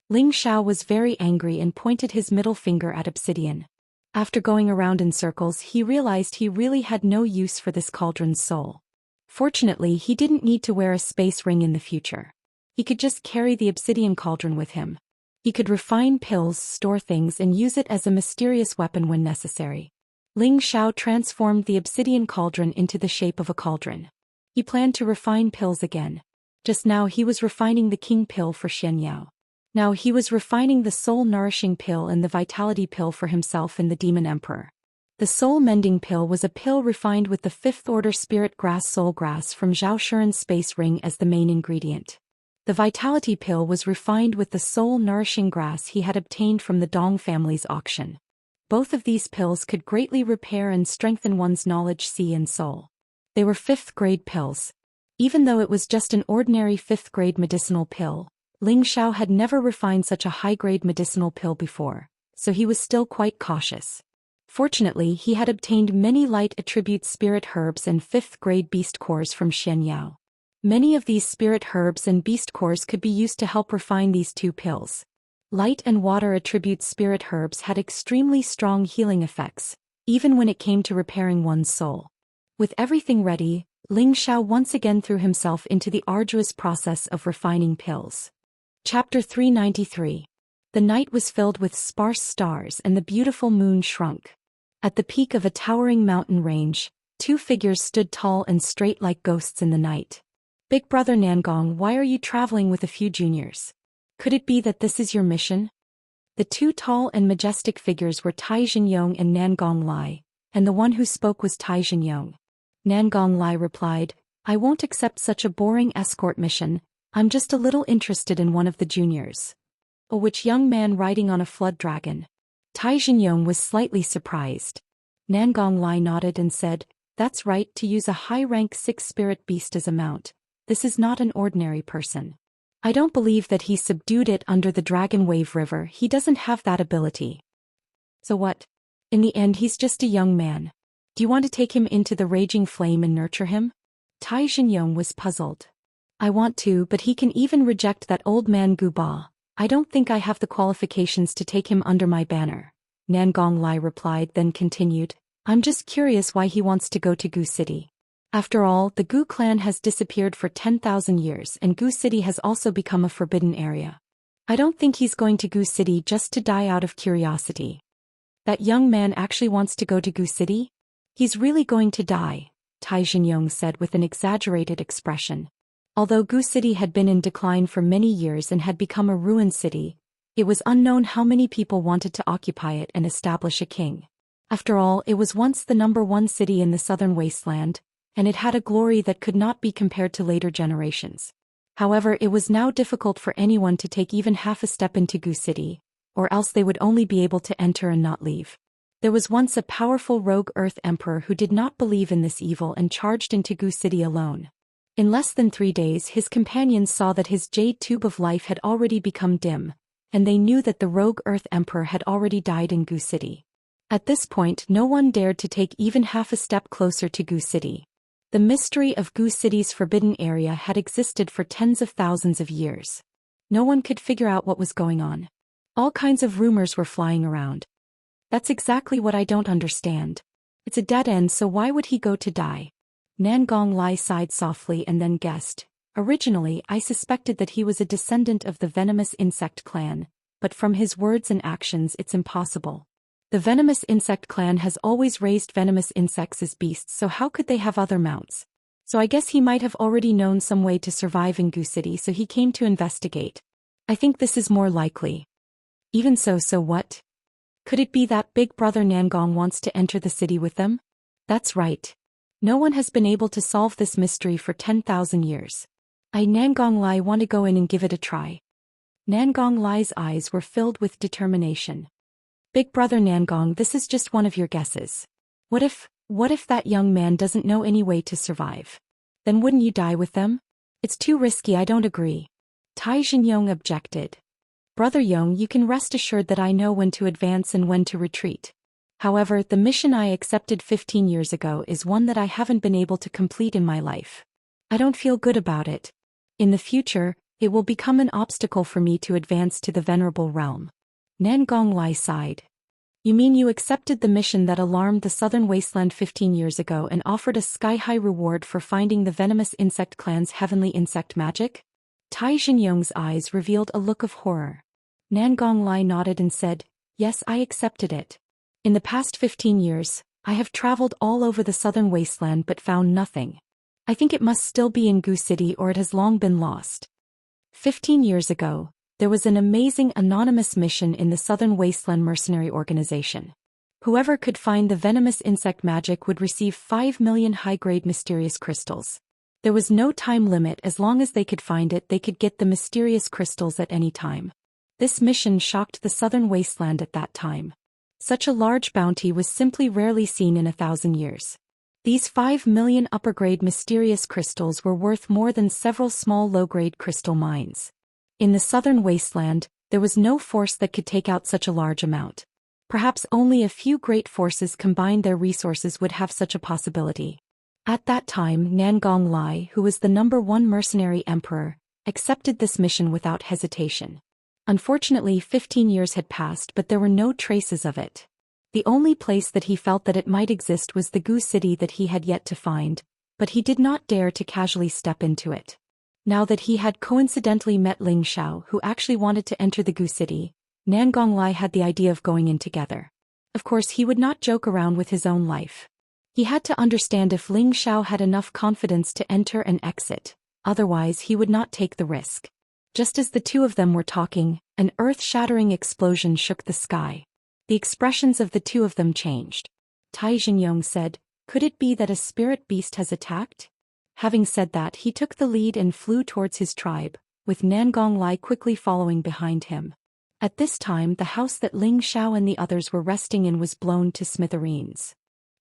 Ling Xiao was very angry and pointed his middle finger at Obsidian. After going around in circles, he realized he really had no use for this cauldron's soul. Fortunately, he didn't need to wear a space ring in the future. He could just carry the obsidian cauldron with him. He could refine pills, store things, and use it as a mysterious weapon when necessary. Ling Xiao transformed the obsidian cauldron into the shape of a cauldron. He planned to refine pills again. Just now he was refining the king pill for Xianxia. Now he was refining the soul-nourishing pill and the vitality pill for himself and the demon emperor. The soul-mending pill was a pill refined with the 5th order spirit grass soul grass from Zhou Xian's space ring as the main ingredient. The vitality pill was refined with the soul-nourishing grass he had obtained from the Dong family's auction. Both of these pills could greatly repair and strengthen one's knowledge sea and soul. They were 5th-grade pills. Even though it was just an ordinary 5th-grade medicinal pill, Ling Xiao had never refined such a high-grade medicinal pill before, so he was still quite cautious. Fortunately, he had obtained many light attribute spirit herbs and 5th-grade beast cores from Xianxia. Many of these spirit herbs and beast cores could be used to help refine these 2 pills. Light and water attribute spirit herbs had extremely strong healing effects, even when it came to repairing one's soul. With everything ready, Ling Xiao once again threw himself into the arduous process of refining pills. Chapter 393. The night was filled with sparse stars and the beautiful moon shrunk. At the peak of a towering mountain range, 2 figures stood tall and straight like ghosts in the night. Big brother Nangong, why are you traveling with a few juniors? Could it be that this is your mission? The 2 tall and majestic figures were Tai Zhenyong and Nangong Lai, and the one who spoke was Tai Zhenyong. Nangong Lai replied, I won't accept such a boring escort mission, I'm just a little interested in one of the juniors. A which young man riding on a flood dragon? Tai Zhenyong was slightly surprised. Nangong Lai nodded and said, that's right, to use a high-rank 6-spirit beast as a mount. This is not an ordinary person. I don't believe that he subdued it under the Dragon Wave River, he doesn't have that ability. So what? In the end he's just a young man. Do you want to take him into the raging flame and nurture him? Tai Zhenyong was puzzled. I want to, but he can even reject that old man Gu Ba. I don't think I have the qualifications to take him under my banner. Nangong Lai replied, then continued, I'm just curious why he wants to go to Gu City. After all, the Gu clan has disappeared for 10,000 years and Gu City has also become a forbidden area. I don't think he's going to Gu City just to die out of curiosity. That young man actually wants to go to Gu City? He's really going to die, Tai Zhenyong said with an exaggerated expression. Although Gu City had been in decline for many years and had become a ruined city, it was unknown how many people wanted to occupy it and establish a king. After all, it was once the #1 city in the southern wasteland, and it had a glory that could not be compared to later generations. However, it was now difficult for anyone to take even half a step into Gu City, or else they would only be able to enter and not leave. There was once a powerful rogue Earth Emperor who did not believe in this evil and charged into Gu City alone. In less than 3 days his companions saw that his jade tube of life had already become dim, and they knew that the rogue Earth Emperor had already died in Gu City. At this point no one dared to take even half a step closer to Gu City. The mystery of Gu City's forbidden area had existed for tens of thousands of years. No one could figure out what was going on. All kinds of rumors were flying around. That's exactly what I don't understand. It's a dead end, so why would he go to die? Nangong Lai sighed softly and then guessed. Originally, I suspected that he was a descendant of the venomous insect clan, but from his words and actions it's impossible. The venomous insect clan has always raised venomous insects as beasts, so how could they have other mounts? So I guess he might have already known some way to survive in Gu City, so he came to investigate. I think this is more likely. Even so what? Could it be that big brother Nangong wants to enter the city with them? That's right. No one has been able to solve this mystery for 10,000 years. Nangong Lai want to go in and give it a try. Nangong Lai's eyes were filled with determination. Big brother Nangong, this is just one of your guesses. What if that young man doesn't know any way to survive? Then wouldn't you die with them? It's too risky, I don't agree. Tai Zhenyong objected. Brother Yong, you can rest assured that I know when to advance and when to retreat. However, the mission I accepted 15 years ago is one that I haven't been able to complete in my life. I don't feel good about it. In the future, it will become an obstacle for me to advance to the venerable realm. Nangong Lai sighed. You mean you accepted the mission that alarmed the southern wasteland 15 years ago and offered a sky-high reward for finding the venomous insect clan's heavenly insect magic? Tai Zhenyong's eyes revealed a look of horror. Nangong Lai nodded and said, yes, I accepted it. In the past 15 years, I have traveled all over the southern wasteland but found nothing. I think it must still be in Gu City or it has long been lost. 15 years ago, there was an amazing anonymous mission in the Southern Wasteland Mercenary Organization. Whoever could find the venomous insect magic would receive 5 million high-grade mysterious crystals. There was no time limit. As long as they could find it, they could get the mysterious crystals at any time. This mission shocked the southern wasteland at that time. Such a large bounty was simply rarely seen in 1,000 years. These 5 million upper-grade mysterious crystals were worth more than several small low-grade crystal mines. In the southern wasteland, there was no force that could take out such a large amount. Perhaps only a few great forces combined their resources would have such a possibility. At that time, Nangong Lai, who was the #1 mercenary emperor, accepted this mission without hesitation. Unfortunately, 15 years had passed, but there were no traces of it. The only place that he felt that it might exist was the Gu city that he had yet to find, but he did not dare to casually step into it. Now that he had coincidentally met Ling Xiao, who actually wanted to enter the Gu city, Nangong Lai had the idea of going in together. Of course, he would not joke around with his own life. He had to understand if Ling Xiao had enough confidence to enter and exit, otherwise he would not take the risk. Just as the two of them were talking, an earth-shattering explosion shook the sky. The expressions of the two of them changed. Tai Xingyong said, "Could it be that a spirit beast has attacked?" Having said that, he took the lead and flew towards his tribe, with Nangong Lai quickly following behind him. At this time, the house that Ling Xiao and the others were resting in was blown to smithereens.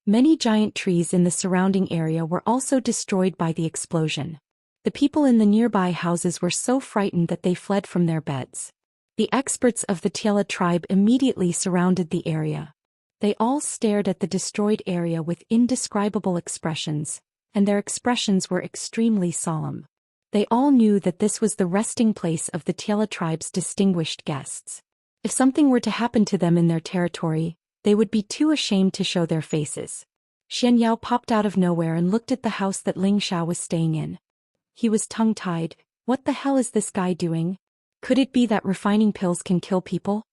Many giant trees in the surrounding area were also destroyed by the explosion. The people in the nearby houses were so frightened that they fled from their beds. The experts of the Tiela tribe immediately surrounded the area. They all stared at the destroyed area with indescribable expressions, and their expressions were extremely solemn. They all knew that this was the resting place of the Tiela tribe's distinguished guests. If something were to happen to them in their territory, they would be too ashamed to show their faces. Xianxia popped out of nowhere and looked at the house that Ling Xiao was staying in. He was tongue-tied. What the hell is this guy doing? Could it be that refining pills can kill people?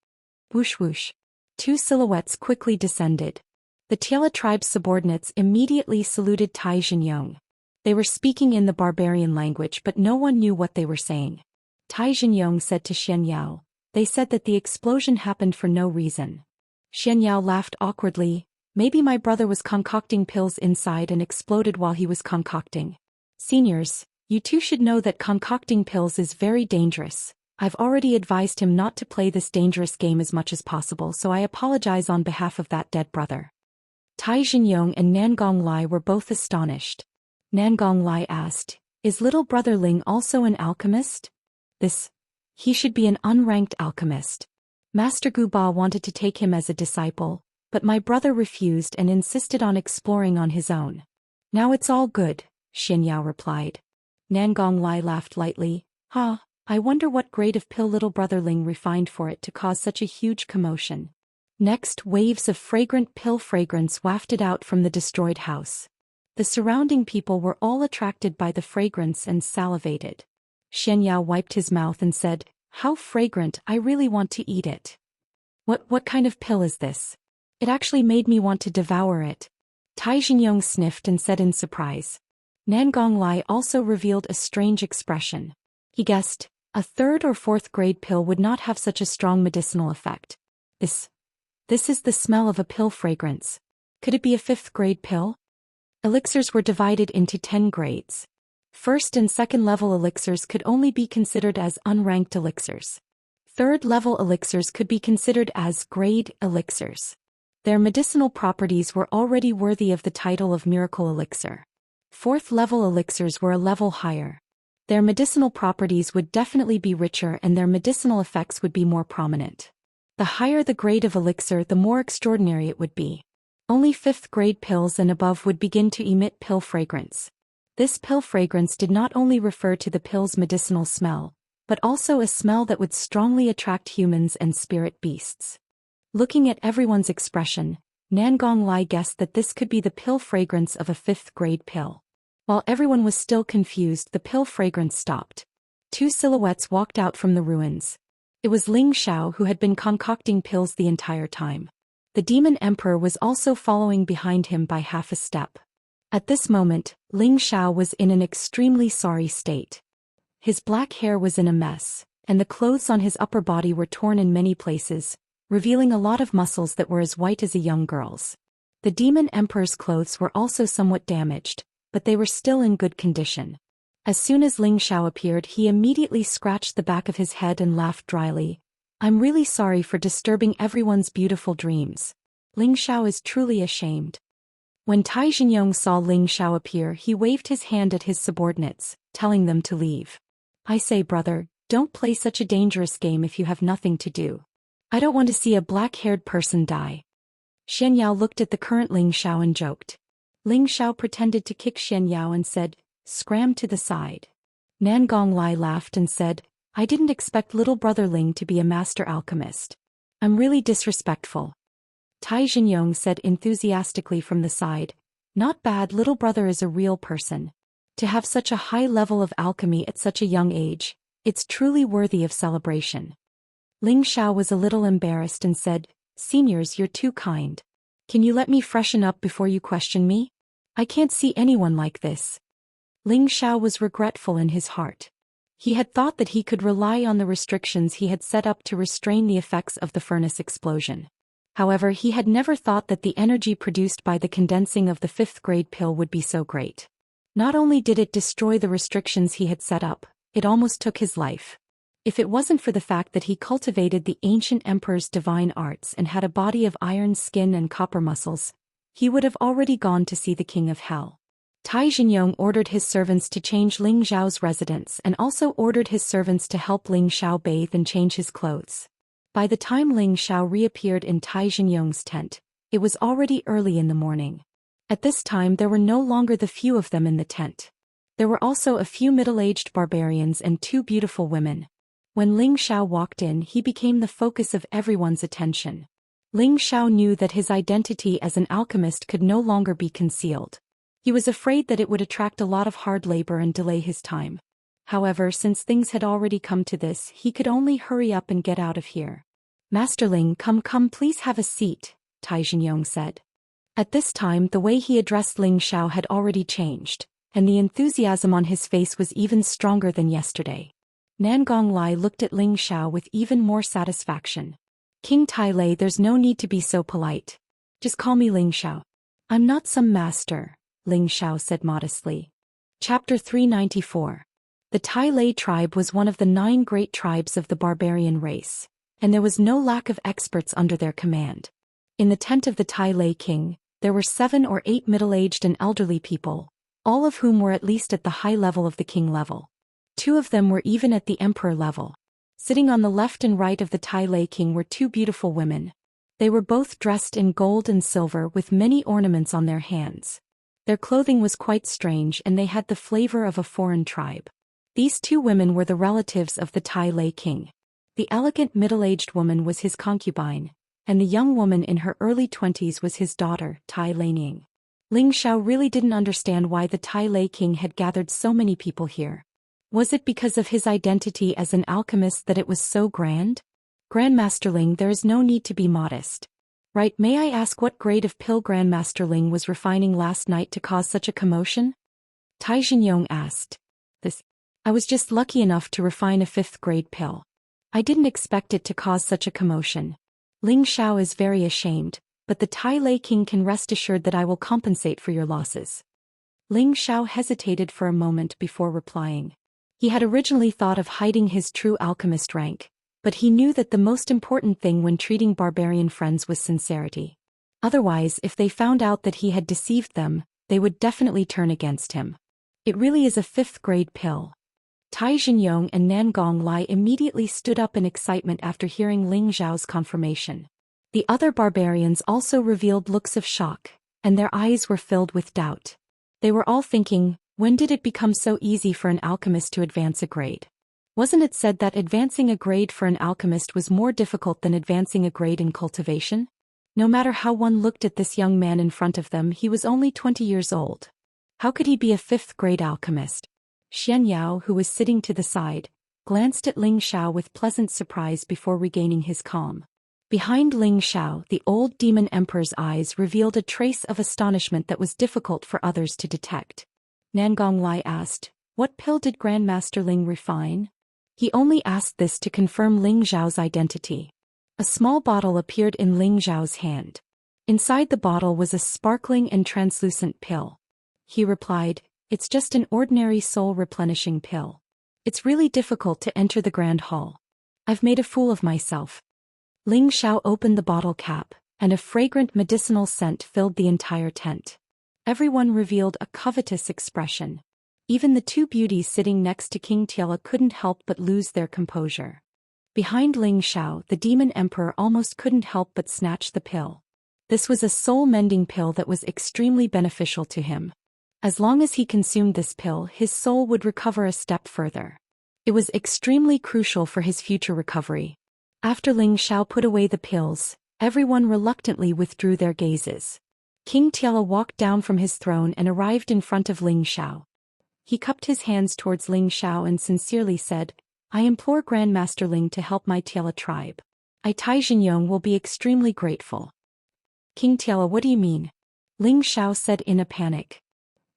Whoosh whoosh. 2 silhouettes quickly descended. The Tiela tribe's subordinates immediately saluted Tai Xingyong. They were speaking in the barbarian language, but no one knew what they were saying. Tai Xingyong said to Xianxia, "They said that the explosion happened for no reason." Xianxia laughed awkwardly. "Maybe my brother was concocting pills inside and exploded while he was concocting. Seniors, you two should know that concocting pills is very dangerous. I've already advised him not to play this dangerous game as much as possible, so I apologize on behalf of that dead brother." Tai Xingyong and Nangong Lai were both astonished. Nangong Lai asked, "Is little brother Ling also an alchemist?" He should be an unranked alchemist. Master Gu Ba wanted to take him as a disciple, but my brother refused and insisted on exploring on his own. "Now it's all good," Xianxia replied. Nangong Lai laughed lightly. I wonder what grade of pill little brother Ling refined for it to cause such a huge commotion." Next, waves of fragrant pill fragrance wafted out from the destroyed house. The surrounding people were all attracted by the fragrance and salivated. Xianxia wiped his mouth and said, "How fragrant, I really want to eat it." What kind of pill is this? It actually made me want to devour it." Tai Xingyong sniffed and said in surprise. Nangong Lai also revealed a strange expression. He guessed, a 3rd or 4th grade pill would not have such a strong medicinal effect. This is the smell of a pill fragrance. Could it be a 5th grade pill? Elixirs were divided into 10 grades. 1st and 2nd level elixirs could only be considered as unranked elixirs. 3rd level elixirs could be considered as grade elixirs. Their medicinal properties were already worthy of the title of miracle elixir. 4th level elixirs were a level higher. Their medicinal properties would definitely be richer and their medicinal effects would be more prominent. The higher the grade of elixir, the more extraordinary it would be. Only 5th grade pills and above would begin to emit pill fragrance. This pill fragrance did not only refer to the pill's medicinal smell, but also a smell that would strongly attract humans and spirit beasts. Looking at everyone's expression, Nangong Lai guessed that this could be the pill fragrance of a 5th grade pill. While everyone was still confused, the pill fragrance stopped. 2 silhouettes walked out from the ruins. It was Ling Xiao, who had been concocting pills the entire time. The demon emperor was also following behind him by half a step. At this moment, Ling Xiao was in an extremely sorry state. His black hair was in a mess, and the clothes on his upper body were torn in many places, revealing a lot of muscles that were as white as a young girl's. The demon emperor's clothes were also somewhat damaged, but they were still in good condition. As soon as Ling Xiao appeared, he immediately scratched the back of his head and laughed dryly. I'm really sorry for disturbing everyone's beautiful dreams. Ling Xiao is truly ashamed. When Tai Xingyong saw Ling Xiao appear, he waved his hand at his subordinates, telling them to leave. I say, brother, don't play such a dangerous game if you have nothing to do. I don't want to see a black-haired person die. Xianyao looked at the current Ling Xiao and joked. Ling Xiao pretended to kick Xianyao and said, scram to the side. Nan Gonglai laughed and said, I didn't expect little brother Ling to be a master alchemist. I'm really disrespectful. Tai Xingyong said enthusiastically from the side, not bad, little brother is a real person. To have such a high level of alchemy at such a young age, it's truly worthy of celebration. Ling Xiao was a little embarrassed and said, Seniors, you're too kind. Can you let me freshen up before you question me? I can't see anyone like this. Ling Xiao was regretful in his heart. He had thought that he could rely on the restrictions he had set up to restrain the effects of the furnace explosion. However, he had never thought that the energy produced by the condensing of the 5th grade pill would be so great. Not only did it destroy the restrictions he had set up, it almost took his life. If it wasn't for the fact that he cultivated the ancient emperor's divine arts and had a body of iron skin and copper muscles, he would have already gone to see the king of hell. Tai Xingyong ordered his servants to change Ling Xiao's residence and also ordered his servants to help Ling Xiao bathe and change his clothes. By the time Ling Xiao reappeared in Tai Xingyong's tent, it was already early in the morning. At this time there were no longer the few of them in the tent. There were also a few middle-aged barbarians and 2 beautiful women. When Ling Xiao walked in, he became the focus of everyone's attention. Ling Xiao knew that his identity as an alchemist could no longer be concealed. He was afraid that it would attract a lot of hard labor and delay his time. However, since things had already come to this, he could only hurry up and get out of here. Master Ling, come, please have a seat, Tai Xingyong said. At this time, the way he addressed Ling Xiao had already changed, and the enthusiasm on his face was even stronger than yesterday. Nan Gonglai looked at Ling Xiao with even more satisfaction. King Tai Lei, there's no need to be so polite. Just call me Ling Xiao. I'm not some master, Ling Xiao said modestly. Chapter 394. The Tai Lei tribe was one of the 9 great tribes of the barbarian race, and there was no lack of experts under their command. In the tent of the Tai Lei king, there were 7 or 8 middle-aged and elderly people, all of whom were at least at the high level of the king level. 2 of them were even at the emperor level. Sitting on the left and right of the Tai Lei king were 2 beautiful women. They were both dressed in gold and silver with many ornaments on their hands. Their clothing was quite strange and they had the flavor of a foreign tribe. These 2 women were the relatives of the Tai Lei king. The elegant middle-aged woman was his concubine, and the young woman in her early 20s was his daughter, Tai Leining. Ling Xiao really didn't understand why the Tai Lei king had gathered so many people here. Was it because of his identity as an alchemist that it was so grand? Grandmaster Ling, there is no need to be modest. Right, may I ask what grade of pill Grandmaster Ling was refining last night to cause such a commotion? Tai Xingyong asked. I was just lucky enough to refine a 5th grade pill. I didn't expect it to cause such a commotion. Ling Xiao is very ashamed, but the Tai Lei king can rest assured that I will compensate for your losses. Ling Xiao hesitated for a moment before replying. He had originally thought of hiding his true alchemist rank, but he knew that the most important thing when treating barbarian friends was sincerity. Otherwise, if they found out that he had deceived them, they would definitely turn against him. It really is a 5th grade pill. Tai Xingyong and Nan Gonglai immediately stood up in excitement after hearing Ling Xiao's confirmation. The other barbarians also revealed looks of shock, and their eyes were filled with doubt. They were all thinking, when did it become so easy for an alchemist to advance a grade? Wasn't it said that advancing a grade for an alchemist was more difficult than advancing a grade in cultivation? No matter how one looked at this young man in front of them, he was only 20 years old. How could he be a 5th grade alchemist? Xianyao, who was sitting to the side, glanced at Ling Xiao with pleasant surprise before regaining his calm. Behind Ling Xiao, the old demon emperor's eyes revealed a trace of astonishment that was difficult for others to detect. Nan Gonglai asked, what pill did Grandmaster Ling refine? He only asked this to confirm Ling Xiao's identity. A small bottle appeared in Ling Xiao's hand. Inside the bottle was a sparkling and translucent pill. He replied, "It's just an ordinary soul-replenishing pill. It's really difficult to enter the grand hall. I've made a fool of myself." Ling Xiao opened the bottle cap, and a fragrant medicinal scent filled the entire tent. Everyone revealed a covetous expression. Even the two beauties sitting next to King Tiela couldn't help but lose their composure. Behind Ling Xiao, the demon emperor almost couldn't help but snatch the pill. This was a soul-mending pill that was extremely beneficial to him. As long as he consumed this pill, his soul would recover a step further. It was extremely crucial for his future recovery. After Ling Xiao put away the pills, everyone reluctantly withdrew their gazes. King Tiela walked down from his throne and arrived in front of Ling Xiao. He cupped his hands towards Ling Xiao and sincerely said, "I implore Grandmaster Ling to help my Tiela tribe. I Tai Xingyong will be extremely grateful." "King Tiela, what do you mean?" Ling Xiao said in a panic.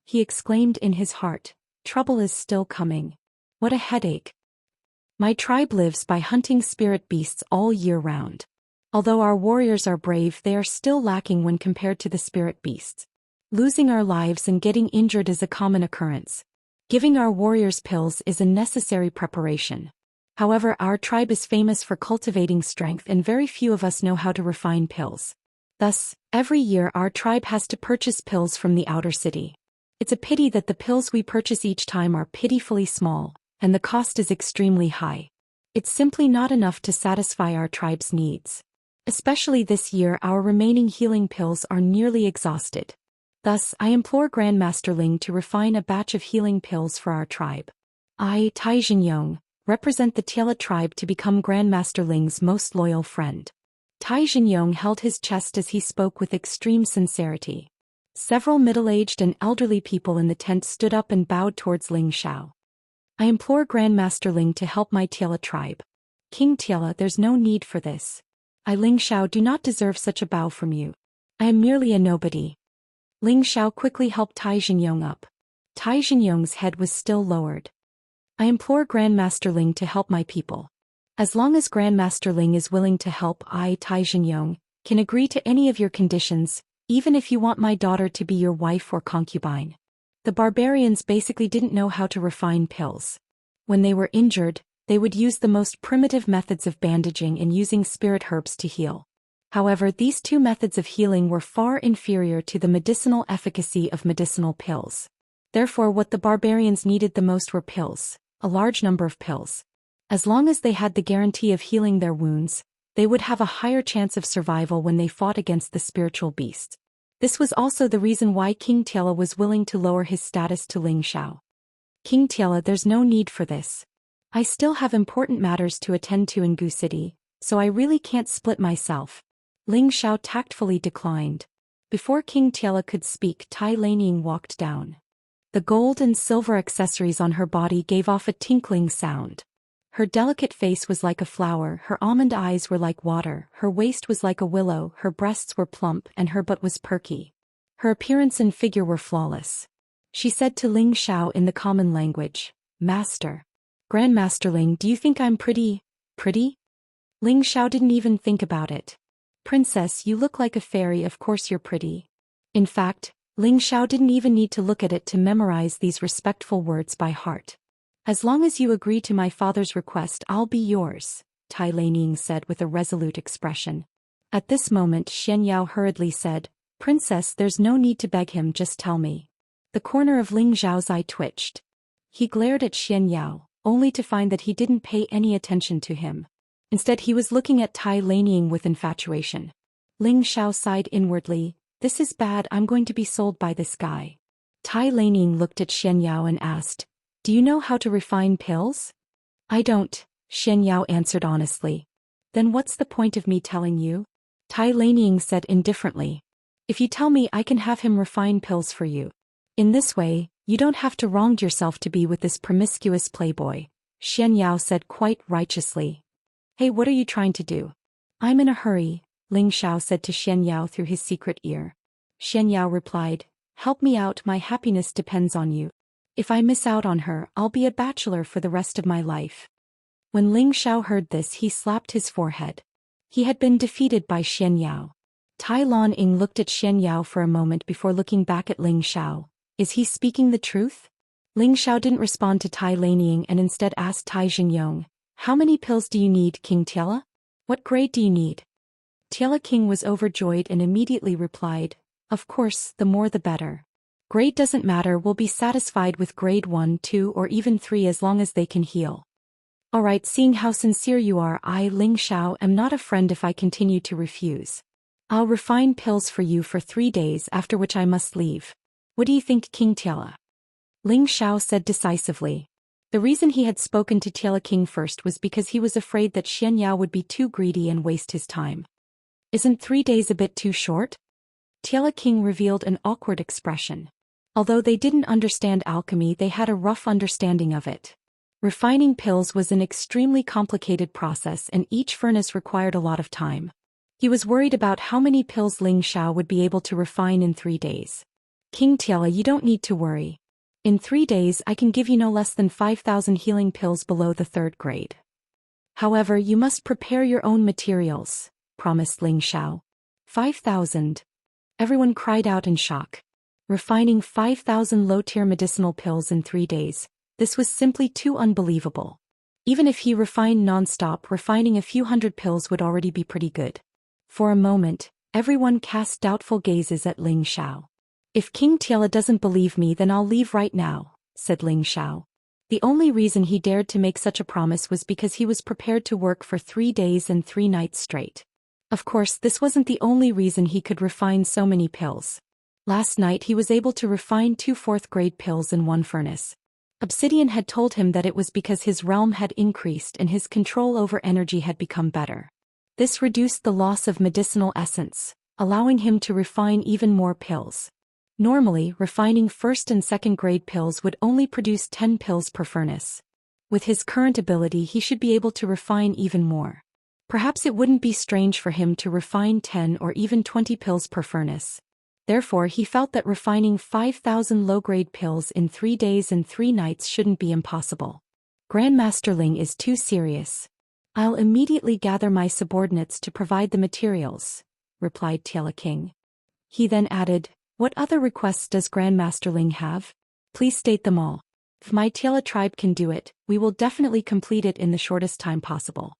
He exclaimed in his heart, "Trouble is still coming. What a headache. My tribe lives by hunting spirit beasts all year round. Although our warriors are brave, they are still lacking when compared to the spirit beasts. Losing our lives and getting injured is a common occurrence. Giving our warriors pills is a necessary preparation. However, our tribe is famous for cultivating strength and very few of us know how to refine pills. Thus, every year our tribe has to purchase pills from the outer city. It's a pity that the pills we purchase each time are pitifully small, and the cost is extremely high. It's simply not enough to satisfy our tribe's needs. Especially this year, our remaining healing pills are nearly exhausted. Thus, I implore Grandmaster Ling to refine a batch of healing pills for our tribe. I, Tai Xingyong, represent the Tiela tribe to become Grandmaster Ling's most loyal friend." Tai Xingyong held his chest as he spoke with extreme sincerity. Several middle-aged and elderly people in the tent stood up and bowed towards Ling Xiao. "I implore Grandmaster Ling to help my Tiela tribe. King Tiela, there's no need for this. I, Ling Xiao, do not deserve such a bow from you. I am merely a nobody." Ling Xiao quickly helped Tai Xingyong up. Tai Xingyong's head was still lowered. "I implore Grandmaster Ling to help my people. As long as Grandmaster Ling is willing to help, I, Tai Xingyong, can agree to any of your conditions, even if you want my daughter to be your wife or concubine." The barbarians basically didn't know how to refine pills. When they were injured, they would use the most primitive methods of bandaging and using spirit herbs to heal. However, these two methods of healing were far inferior to the medicinal efficacy of medicinal pills. Therefore, what the barbarians needed the most were pills, a large number of pills. As long as they had the guarantee of healing their wounds, they would have a higher chance of survival when they fought against the spiritual beast. This was also the reason why King Tiela was willing to lower his status to Ling Xiao. "King Tiela, there's no need for this. I still have important matters to attend to in Gu City, so I really can't split myself." Ling Xiao tactfully declined. Before King Tiela could speak, Tai Laniying walked down. The gold and silver accessories on her body gave off a tinkling sound. Her delicate face was like a flower, her almond eyes were like water, her waist was like a willow, her breasts were plump and her butt was perky. Her appearance and figure were flawless. She said to Ling Xiao in the common language, "Master. Grandmaster Ling, do you think I'm pretty? Pretty?" Ling Xiao didn't even think about it. "Princess, you look like a fairy, of course you're pretty." In fact, Ling Xiao didn't even need to look at it to memorize these respectful words by heart. "As long as you agree to my father's request, I'll be yours," Tai Laniying said with a resolute expression. At this moment, Xianxia hurriedly said, "Princess, there's no need to beg him, just tell me." The corner of Ling Xiao's eye twitched. He glared at Xianxia, only to find that he didn't pay any attention to him. Instead, he was looking at Tai Laniying with infatuation. Ling Xiao sighed inwardly, "This is bad, I'm going to be sold by this guy." Tai Laniying looked at Xianxia and asked, "Do you know how to refine pills?" "I don't," Xianxia answered honestly. "Then what's the point of me telling you?" Tai Laniying said indifferently. "If you tell me, I can have him refine pills for you. In this way, you don't have to wrong yourself to be with this promiscuous playboy," Xianxia said quite righteously. "Hey, what are you trying to do?" "I'm in a hurry," Ling Xiao said to Xianxia through his secret ear. Xianxia replied, "Help me out, my happiness depends on you. If I miss out on her, I'll be a bachelor for the rest of my life." When Ling Xiao heard this, he slapped his forehead. He had been defeated by Xianxia. Tai Laniying looked at Xianxia for a moment before looking back at Ling Xiao, Is he speaking the truth? Ling Xiao didn't respond to Tai Laniying and instead asked Tai Xingyong, how many pills do you need, King Tiela? What grade do you need? Tiela King was overjoyed and immediately replied, of course, the more the better. Grade doesn't matter, we'll be satisfied with grade 1, 2 or even 3 as long as they can heal. Alright, seeing how sincere you are, I, Ling Xiao, am not a friend if I continue to refuse. I'll refine pills for you for 3 days, after which I must leave. What do you think, King Tiela? Ling Xiao said decisively. The reason he had spoken to Tiela King first was because he was afraid that Xianxia would be too greedy and waste his time. Isn't 3 days a bit too short? Tiela King revealed an awkward expression. Although they didn't understand alchemy, they had a rough understanding of it. Refining pills was an extremely complicated process and each furnace required a lot of time. He was worried about how many pills Ling Xiao would be able to refine in 3 days. King Tiela, you don't need to worry. In 3 days I can give you no less than 5,000 healing pills below the 3rd grade. However, you must prepare your own materials, promised Ling Xiao. 5,000. Everyone cried out in shock. Refining 5,000 low-tier medicinal pills in 3 days. This was simply too unbelievable. Even if he refined non-stop, refining a few hundred pills would already be pretty good. For a moment, everyone cast doubtful gazes at Ling Xiao. If King Tiela doesn't believe me, then I'll leave right now, said Ling Xiao. The only reason he dared to make such a promise was because he was prepared to work for 3 days and 3 nights straight. Of course, this wasn't the only reason he could refine so many pills. Last night he was able to refine 2 4th-grade pills in 1 furnace. Obsidian had told him that it was because his realm had increased and his control over energy had become better. This reduced the loss of medicinal essence, allowing him to refine even more pills. Normally, refining 1st and 2nd-grade pills would only produce 10 pills per furnace. With his current ability, he should be able to refine even more. Perhaps it wouldn't be strange for him to refine 10 or even 20 pills per furnace. Therefore, he felt that refining 5,000 low-grade pills in 3 days and 3 nights shouldn't be impossible. Grandmaster Ling is too serious. I'll immediately gather my subordinates to provide the materials, replied Tiela King. He then added, what other requests does Grandmaster Ling have? Please state them all. If my Tiela tribe can do it, we will definitely complete it in the shortest time possible.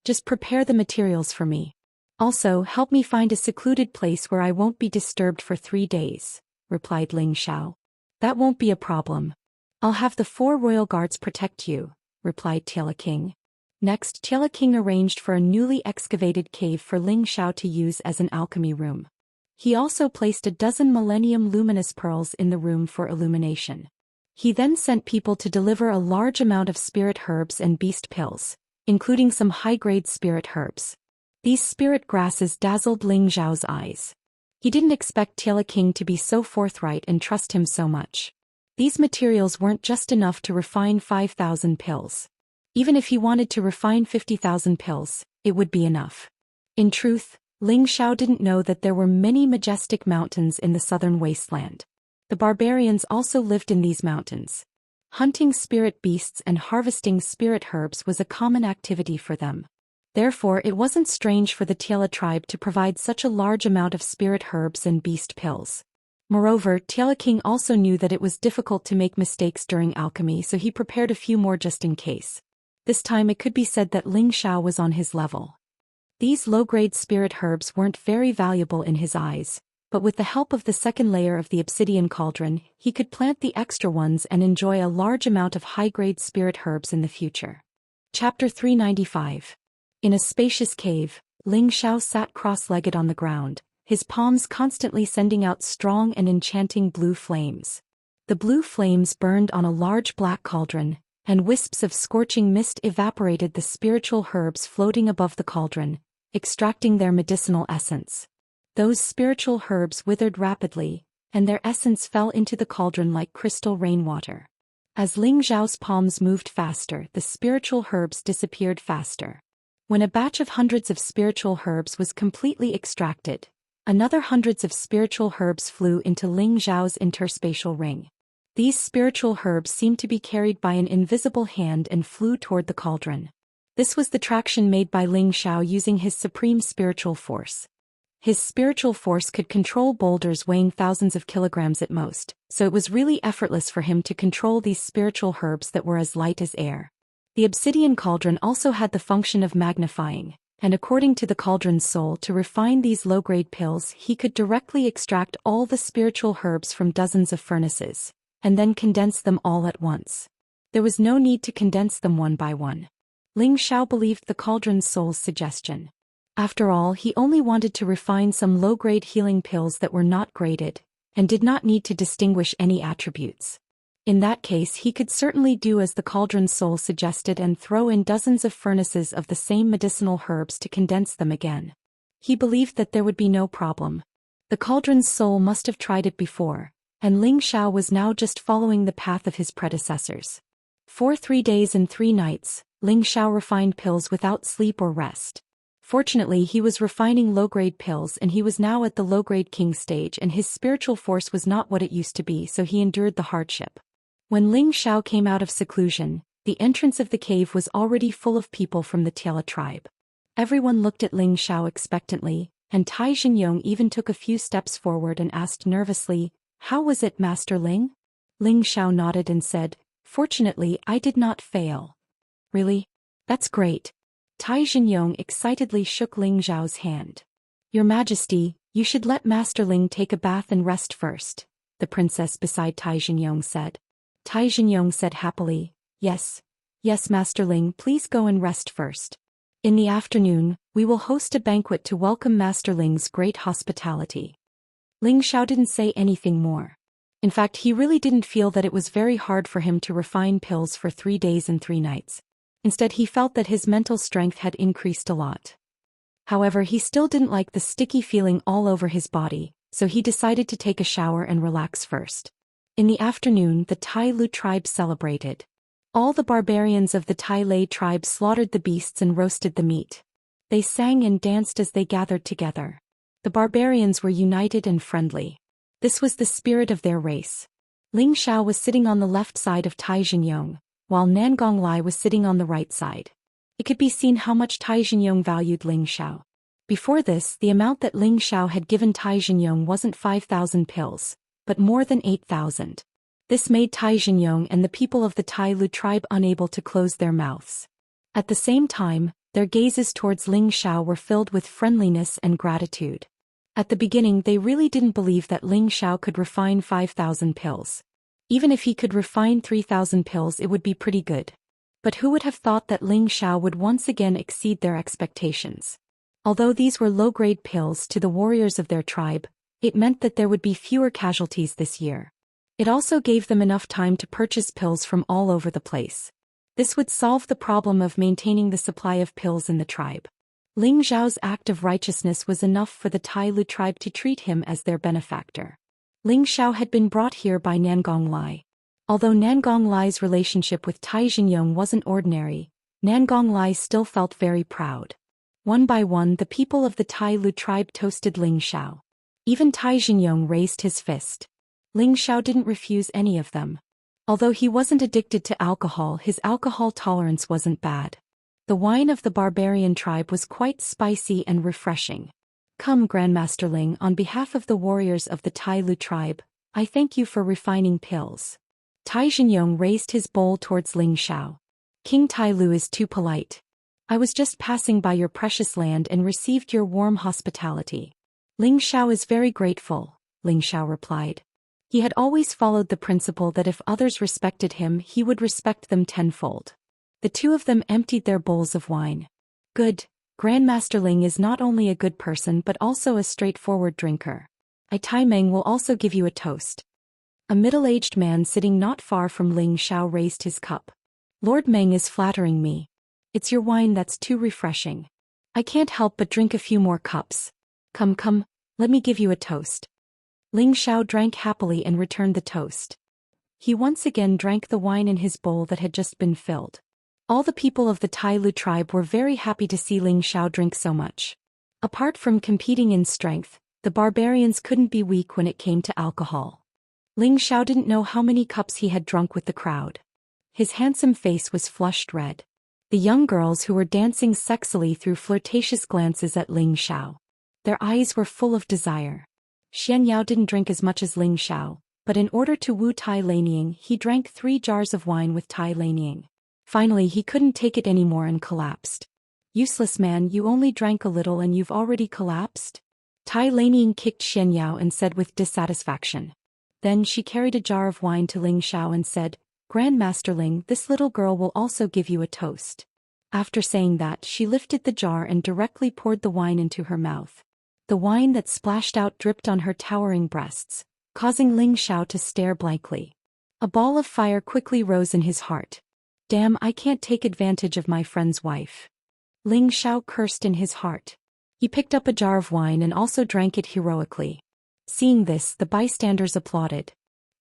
Just prepare the materials for me. Also, help me find a secluded place where I won't be disturbed for 3 days, replied Ling Xiao. That won't be a problem. I'll have the 4 royal guards protect you, replied Tiela King. Next, Tiela King arranged for a newly excavated cave for Ling Xiao to use as an alchemy room. He also placed a dozen millennium luminous pearls in the room for illumination. He then sent people to deliver a large amount of spirit herbs and beast pills, including some high-grade spirit herbs. These spirit grasses dazzled Ling Xiao's eyes. He didn't expect Tiela King to be so forthright and trust him so much. These materials weren't just enough to refine 5,000 pills. Even if he wanted to refine 50,000 pills, it would be enough. In truth, Ling Xiao didn't know that there were many majestic mountains in the southern wasteland. The barbarians also lived in these mountains. Hunting spirit beasts and harvesting spirit herbs was a common activity for them. Therefore, it wasn't strange for the Tiela tribe to provide such a large amount of spirit herbs and beast pills. Moreover, Tiela King also knew that it was difficult to make mistakes during alchemy, so he prepared a few more just in case. This time it could be said that Ling Xiao was on his level. These low-grade spirit herbs weren't very valuable in his eyes, but with the help of the 2nd layer of the obsidian cauldron, he could plant the extra ones and enjoy a large amount of high-grade spirit herbs in the future. Chapter 395. In a spacious cave, Ling Xiao sat cross-legged on the ground, his palms constantly sending out strong and enchanting blue flames. The blue flames burned on a large black cauldron, and wisps of scorching mist evaporated the spiritual herbs floating above the cauldron, extracting their medicinal essence. Those spiritual herbs withered rapidly, and their essence fell into the cauldron like crystal rainwater. As Ling Xiao's palms moved faster, the spiritual herbs disappeared faster. When a batch of hundreds of spiritual herbs was completely extracted, another hundreds of spiritual herbs flew into Ling Xiao's interspatial ring. These spiritual herbs seemed to be carried by an invisible hand and flew toward the cauldron. This was the traction made by Ling Xiao using his supreme spiritual force. His spiritual force could control boulders weighing thousands of kilograms at most, so it was really effortless for him to control these spiritual herbs that were as light as air. The obsidian cauldron also had the function of magnifying, and according to the cauldron's soul, to refine these low-grade pills, he could directly extract all the spiritual herbs from dozens of furnaces, and then condense them all at once. There was no need to condense them one by one. Ling Xiao believed the cauldron's soul's suggestion. After all, he only wanted to refine some low-grade healing pills that were not graded, and did not need to distinguish any attributes. In that case, he could certainly do as the cauldron's soul suggested and throw in dozens of furnaces of the same medicinal herbs to condense them again. He believed that there would be no problem. The cauldron's soul must have tried it before, and Ling Xiao was now just following the path of his predecessors. For 3 days and 3 nights, Ling Xiao refined pills without sleep or rest. Fortunately, he was refining low-grade pills, and he was now at the low-grade king stage, and his spiritual force was not what it used to be, so he endured the hardship. When Ling Xiao came out of seclusion, the entrance of the cave was already full of people from the Tiela tribe. Everyone looked at Ling Xiao expectantly, and Tai Xingyong even took a few steps forward and asked nervously, "How was it, Master Ling?" Ling Xiao nodded and said, "Fortunately, I did not fail." "Really? That's great." Tai Xingyong excitedly shook Ling Xiao's hand. "Your Majesty, you should let Master Ling take a bath and rest first," the princess beside Tai Xingyong said. Tai Xingyong said happily, Yes, Master Ling, please go and rest first. In the afternoon, we will host a banquet to welcome Master Ling's great hospitality." Ling Xiao didn't say anything more. In fact, he really didn't feel that it was very hard for him to refine pills for 3 days and 3 nights. Instead, he felt that his mental strength had increased a lot. However, he still didn't like the sticky feeling all over his body, so he decided to take a shower and relax first. In the afternoon, the Tai Lu tribe celebrated. All the barbarians of the Tai Lei tribe slaughtered the beasts and roasted the meat. They sang and danced as they gathered together. The barbarians were united and friendly. This was the spirit of their race. Ling Xiao was sitting on the left side of Tai Xingyong, while Nangong Lai was sitting on the right side. It could be seen how much Tai Xingyong valued Ling Xiao. Before this, the amount that Ling Xiao had given Tai Xingyong wasn't 5,000 pills, but more than 8,000. This made Tai Xingyong and the people of the Tai Lu tribe unable to close their mouths. At the same time, their gazes towards Ling Xiao were filled with friendliness and gratitude. At the beginning, they really didn't believe that Ling Xiao could refine 5,000 pills. Even if he could refine 3,000 pills, it would be pretty good. But who would have thought that Ling Xiao would once again exceed their expectations? Although these were low-grade pills to the warriors of their tribe, it meant that there would be fewer casualties this year. It also gave them enough time to purchase pills from all over the place. This would solve the problem of maintaining the supply of pills in the tribe. Ling Xiao's act of righteousness was enough for the Tai Lu tribe to treat him as their benefactor. Ling Xiao had been brought here by Nangong Lai. Although Nangong Lai's relationship with Tai Xingyong wasn't ordinary, Nangong Lai still felt very proud. One by one, the people of the Tai Lu tribe toasted Ling Xiao. Even Tai Xingyong raised his fist. Ling Xiao didn't refuse any of them. Although he wasn't addicted to alcohol, his alcohol tolerance wasn't bad. The wine of the barbarian tribe was quite spicy and refreshing. "Come, Grandmaster Ling, on behalf of the warriors of the Tai Lu tribe, I thank you for refining pills." Tai Xingyong raised his bowl towards Ling Xiao. "King Tai Lu is too polite. I was just passing by your precious land and received your warm hospitality." "Ling Xiao is very grateful," Ling Xiao replied. He had always followed the principle that if others respected him, he would respect them tenfold. The two of them emptied their bowls of wine. "Good. Grandmaster Ling is not only a good person but also a straightforward drinker. Tai Meng will also give you a toast." A middle-aged man sitting not far from Ling Xiao raised his cup. "Lord Meng is flattering me. It's your wine that's too refreshing. I can't help but drink a few more cups. Come, let me give you a toast." Ling Xiao drank happily and returned the toast. He once again drank the wine in his bowl that had just been filled. All the people of the Tai Lu tribe were very happy to see Ling Xiao drink so much. Apart from competing in strength, the barbarians couldn't be weak when it came to alcohol. Ling Xiao didn't know how many cups he had drunk with the crowd. His handsome face was flushed red. The young girls who were dancing sexily threw flirtatious glances at Ling Xiao. Their eyes were full of desire. Xianxia didn't drink as much as Ling Xiao, but in order to woo Tai Lanying, he drank 3 jars of wine with Tai Lanying. Finally, he couldn't take it anymore and collapsed. Useless man, you only drank a little and you've already collapsed? Tai Lanying kicked Xianxia and said with dissatisfaction. Then she carried a jar of wine to Ling Xiao and said, Grandmaster Ling, this little girl will also give you a toast. After saying that, she lifted the jar and directly poured the wine into her mouth. The wine that splashed out dripped on her towering breasts, causing Ling Xiao to stare blankly. A ball of fire quickly rose in his heart. Damn, I can't take advantage of my friend's wife. Ling Xiao cursed in his heart. He picked up a jar of wine and also drank it heroically. Seeing this, the bystanders applauded.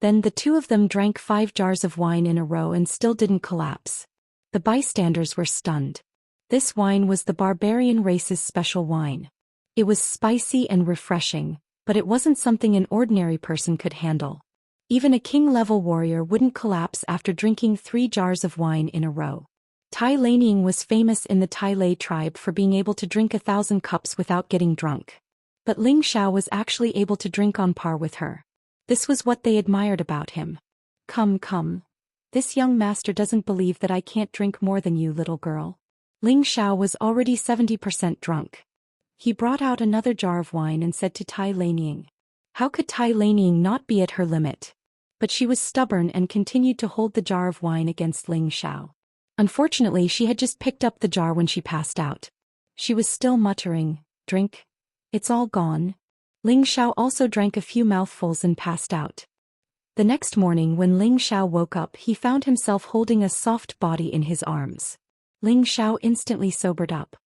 Then the two of them drank 5 jars of wine in a row and still didn't collapse. The bystanders were stunned. This wine was the barbarian race's special wine. It was spicy and refreshing, but it wasn't something an ordinary person could handle. Even a king-level warrior wouldn't collapse after drinking 3 jars of wine in a row. Tai Lanying was famous in the Tai Lei tribe for being able to drink 1,000 cups without getting drunk. But Ling Xiao was actually able to drink on par with her. This was what they admired about him. Come. This young master doesn't believe that I can't drink more than you, little girl. Ling Xiao was already 70% drunk. He brought out another jar of wine and said to Tai Lanying. How could Tai Lanying not be at her limit? But she was stubborn and continued to hold the jar of wine against Ling Xiao. Unfortunately, she had just picked up the jar when she passed out. She was still muttering, Drink. It's all gone. Ling Xiao also drank a few mouthfuls and passed out. The next morning when Ling Xiao woke up, he found himself holding a soft body in his arms. Ling Xiao instantly sobered up.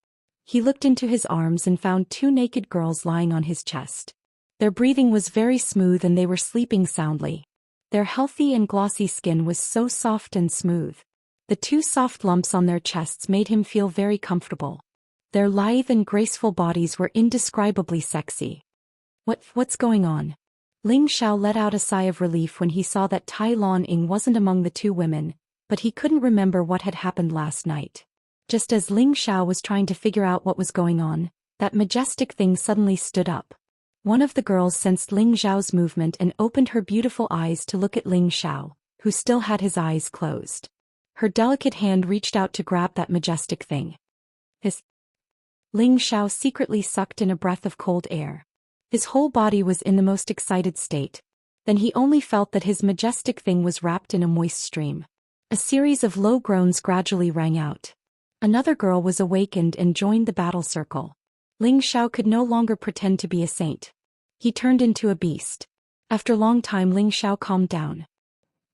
He looked into his arms and found 2 naked girls lying on his chest. Their breathing was very smooth and they were sleeping soundly. Their healthy and glossy skin was so soft and smooth. The 2 soft lumps on their chests made him feel very comfortable. Their lithe and graceful bodies were indescribably sexy. What's going on? Ling Xiao let out a sigh of relief when he saw that Tai Lanying wasn't among the 2 women, but he couldn't remember what had happened last night. Just as Ling Xiao was trying to figure out what was going on, that majestic thing suddenly stood up. One of the girls sensed Ling Xiao's movement and opened her beautiful eyes to look at Ling Xiao, who still had his eyes closed. Her delicate hand reached out to grab that majestic thing. Ling Xiao secretly sucked in a breath of cold air. His whole body was in the most excited state. Then he only felt that his majestic thing was wrapped in a moist stream. A series of low groans gradually rang out. Another girl was awakened and joined the battle circle. Ling Xiao could no longer pretend to be a saint. He turned into a beast. After a long time, Ling Xiao calmed down.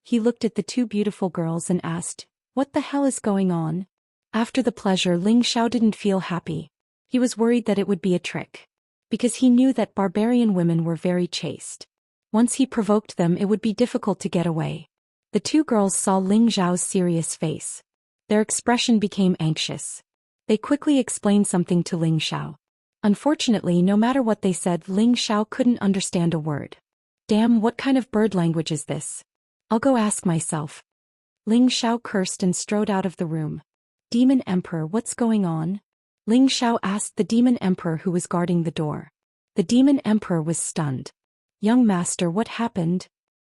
He looked at the 2 beautiful girls and asked, What the hell is going on? After the pleasure, Ling Xiao didn't feel happy. He was worried that it would be a trick. Because he knew that barbarian women were very chaste. Once he provoked them, it would be difficult to get away. The 2 girls saw Ling Xiao's serious face. Their expression became anxious. They quickly explained something to Ling Xiao. Unfortunately, no matter what they said, Ling Xiao couldn't understand a word. Damn, what kind of bird language is this? I'll go ask myself. Ling Xiao cursed and strode out of the room. Demon Emperor, what's going on? Ling Xiao asked the Demon Emperor who was guarding the door. The Demon Emperor was stunned. Young master, what happened?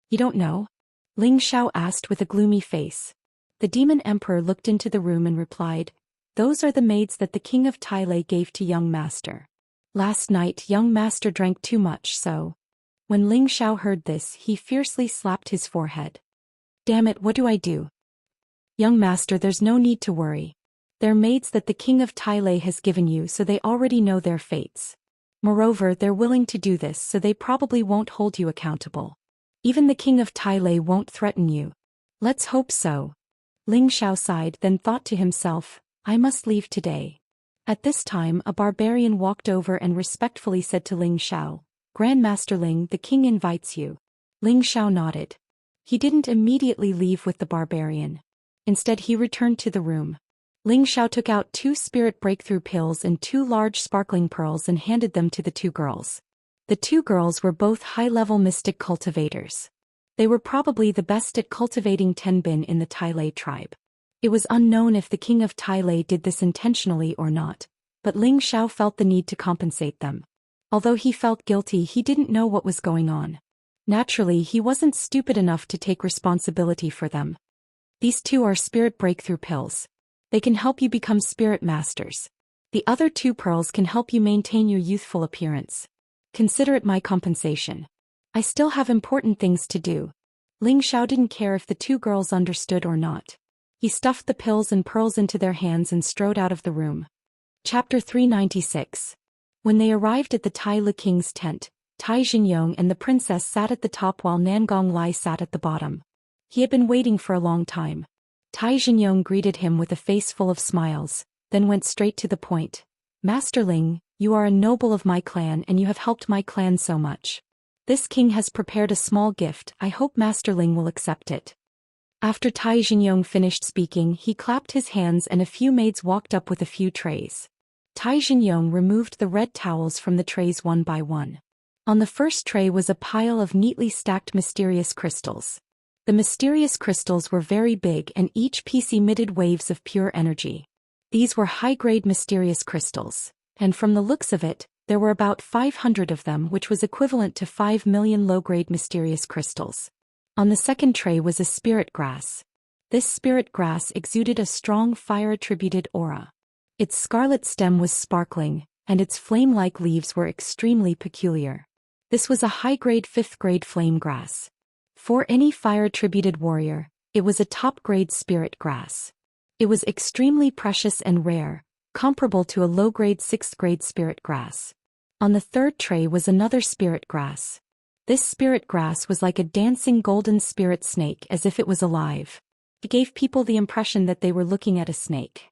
You don't know? Ling Xiao asked with a gloomy face. The Demon Emperor looked into the room and replied, Those are the maids that the king of Tai Lei gave to young master. Last night young master drank too much, so. When Ling Xiao heard this, he fiercely slapped his forehead. Damn it, what do I do? Young master, there's no need to worry. They're maids that the king of Tai Lei has given you, so they already know their fates. Moreover, they're willing to do this, so they probably won't hold you accountable. Even the king of Tai Lei won't threaten you. Let's hope so. Ling Xiao sighed, then thought to himself, I must leave today. At this time, a barbarian walked over and respectfully said to Ling Xiao, Grandmaster Ling, the king invites you. Ling Xiao nodded. He didn't immediately leave with the barbarian. Instead, he returned to the room. Ling Xiao took out 2 spirit breakthrough pills and 2 large sparkling pearls and handed them to the 2 girls. The 2 girls were both high-level mystic cultivators. They were probably the best at cultivating tenbin in the Tai Lei tribe. It was unknown if the king of Tai Lei did this intentionally or not, but Ling Xiao felt the need to compensate them. Although he felt guilty, he didn't know what was going on. Naturally, he wasn't stupid enough to take responsibility for them. These two are spirit breakthrough pills. They can help you become spirit masters. The other two pearls can help you maintain your youthful appearance. Consider it my compensation. I still have important things to do. Ling Xiao didn't care if the two girls understood or not. He stuffed the pills and pearls into their hands and strode out of the room. Chapter 396. When they arrived at the Tai Lu King's tent, Tai Xingyong and the princess sat at the top while Nangong Lai sat at the bottom. He had been waiting for a long time. Tai Xingyong greeted him with a face full of smiles, then went straight to the point. Master Ling, you are a noble of my clan and you have helped my clan so much. This king has prepared a small gift. I hope Master Ling will accept it. After Tai Xingyong finished speaking, he clapped his hands and a few maids walked up with a few trays. Tai Xingyong removed the red towels from the trays one by one. On the first tray was a pile of neatly stacked mysterious crystals. The mysterious crystals were very big and each piece emitted waves of pure energy. These were high-grade mysterious crystals, and from the looks of it, there were about 500 of them, which was equivalent to 5 million low-grade mysterious crystals. On the second tray was a spirit grass. This spirit grass exuded a strong fire-attributed aura. Its scarlet stem was sparkling, and its flame-like leaves were extremely peculiar. This was a high-grade 5th-grade flame grass. For any fire-attributed warrior, it was a top-grade spirit grass. It was extremely precious and rare, comparable to a low-grade 6th-grade spirit grass. On the third tray was another spirit grass. This spirit grass was like a dancing golden spirit snake, as if it was alive. It gave people the impression that they were looking at a snake.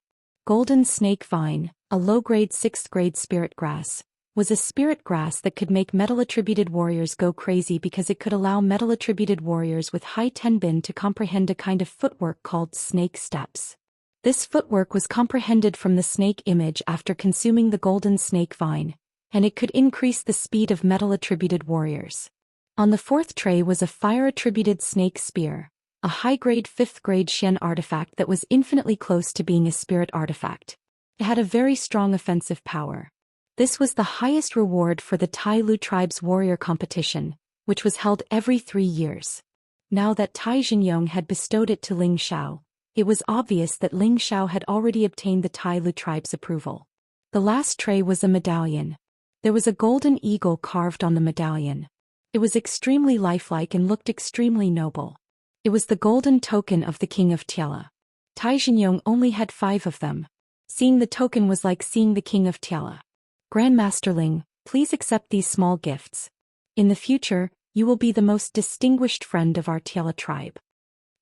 Golden snake vine, a low-grade 6th-grade spirit grass, was a spirit grass that could make metal-attributed warriors go crazy because it could allow metal-attributed warriors with high tenbin to comprehend a kind of footwork called snake steps. This footwork was comprehended from the snake image after consuming the golden snake vine, and it could increase the speed of metal-attributed warriors. On the fourth tray was a fire-attributed snake spear, a high-grade 5th-grade Xian artifact that was infinitely close to being a spirit artifact. It had a very strong offensive power. This was the highest reward for the Tai Lu tribe's warrior competition, which was held every 3 years. Now that Tai Xingyong had bestowed it to Ling Xiao, it was obvious that Ling Xiao had already obtained the Tai Lu tribe's approval. The last tray was a medallion. There was a golden eagle carved on the medallion. It was extremely lifelike and looked extremely noble. It was the golden token of the king of Tiela. Tai Xingyong only had 5 of them. Seeing the token was like seeing the king of Tiela. Grandmaster Ling, please accept these small gifts. In the future, you will be the most distinguished friend of our Tiela tribe.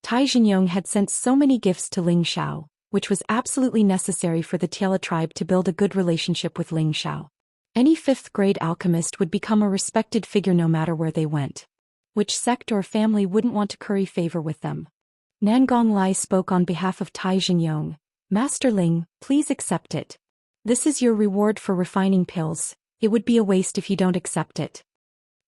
Tai Xingyong had sent so many gifts to Ling Xiao, which was absolutely necessary for the Tiela tribe to build a good relationship with Ling Xiao. Any 5th-grade alchemist would become a respected figure no matter where they went. Which sect or family wouldn't want to curry favor with them? Nangong Lai spoke on behalf of Tai Xingyong. Master Ling, please accept it. This is your reward for refining pills. It would be a waste if you don't accept it.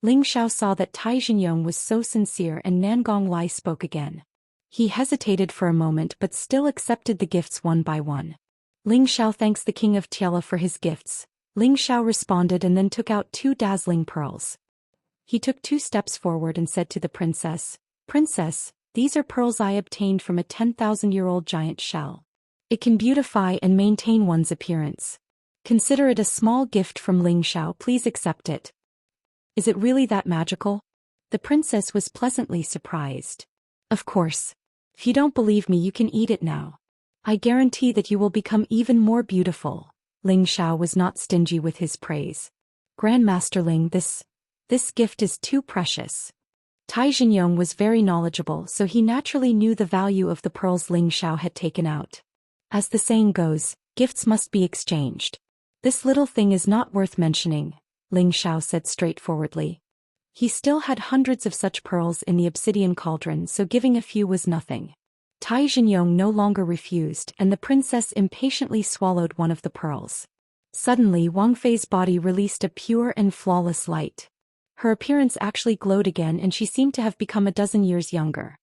Ling Xiao saw that Tai Xingyong was so sincere and Nangong Lai spoke again. He hesitated for a moment but still accepted the gifts one by one. Ling Xiao thanks the king of Tiela for his gifts. Ling Xiao responded and then took out 2 dazzling pearls. He took 2 steps forward and said to the princess, "Princess, these are pearls I obtained from a 10,000-year-old giant shell. It can beautify and maintain one's appearance. Consider it a small gift from Ling Xiao, please accept it." Is it really that magical? The princess was pleasantly surprised. Of course. If you don't believe me, you can eat it now. I guarantee that you will become even more beautiful. Ling Xiao was not stingy with his praise. Grandmaster Ling, this gift is too precious. Tai Xingyong was very knowledgeable, so he naturally knew the value of the pearls Ling Xiao had taken out. As the saying goes, gifts must be exchanged. This little thing is not worth mentioning, Ling Xiao said straightforwardly. He still had hundreds of such pearls in the obsidian cauldron, so giving a few was nothing. Tai Xingyong no longer refused, and the princess impatiently swallowed one of the pearls. Suddenly Wang Fei's body released a pure and flawless light. Her appearance actually glowed again and she seemed to have become a dozen years younger.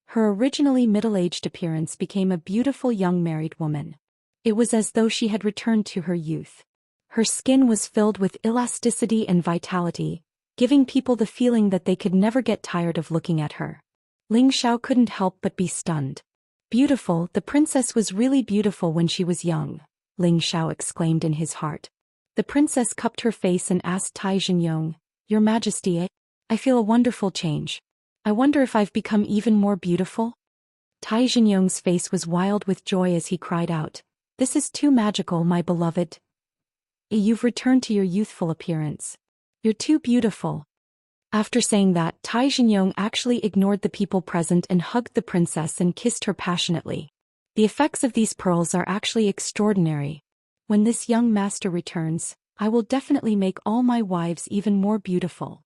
Her originally middle-aged appearance became a beautiful young married woman. It was as though she had returned to her youth. Her skin was filled with elasticity and vitality, giving people the feeling that they could never get tired of looking at her. Ling Xiao couldn't help but be stunned. Beautiful, the princess was really beautiful when she was young, Ling Xiao exclaimed in his heart. The princess cupped her face and asked Tai Xingyong, Your Majesty, I feel a wonderful change. I wonder if I've become even more beautiful? Tai Xingyong's face was wild with joy as he cried out, This is too magical, my beloved. You've returned to your youthful appearance. You're too beautiful. After saying that, Tai Xingyong actually ignored the people present and hugged the princess and kissed her passionately. The effects of these pearls are actually extraordinary. When this young master returns, I will definitely make all my wives even more beautiful.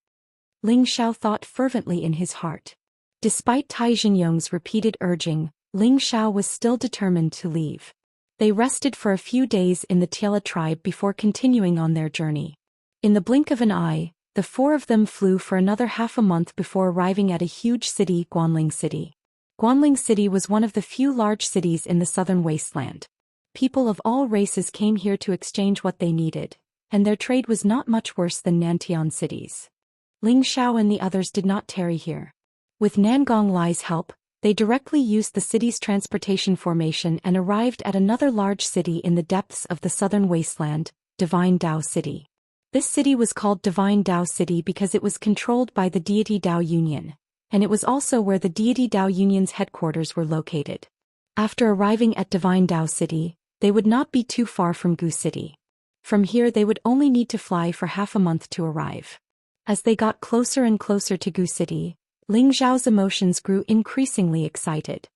Ling Xiao thought fervently in his heart. Despite Tai Xingyong's repeated urging, Ling Xiao was still determined to leave. They rested for a few days in the Tiela tribe before continuing on their journey. In the blink of an eye, the four of them flew for another half a month before arriving at a huge city, Guanling City. Guanling City was one of the few large cities in the southern wasteland. People of all races came here to exchange what they needed, and their trade was not much worse than Nantian cities. Ling Xiao and the others did not tarry here. With Nangong Lai's help, they directly used the city's transportation formation and arrived at another large city in the depths of the southern wasteland, Divine Dao City. This city was called Divine Dao City because it was controlled by the deity Dao Union, and it was also where the deity Dao Union's headquarters were located. After arriving at Divine Dao City, they would not be too far from Gu City. From here they would only need to fly for half a month to arrive. As they got closer and closer to Gu City, Ling Xiao's emotions grew increasingly excited.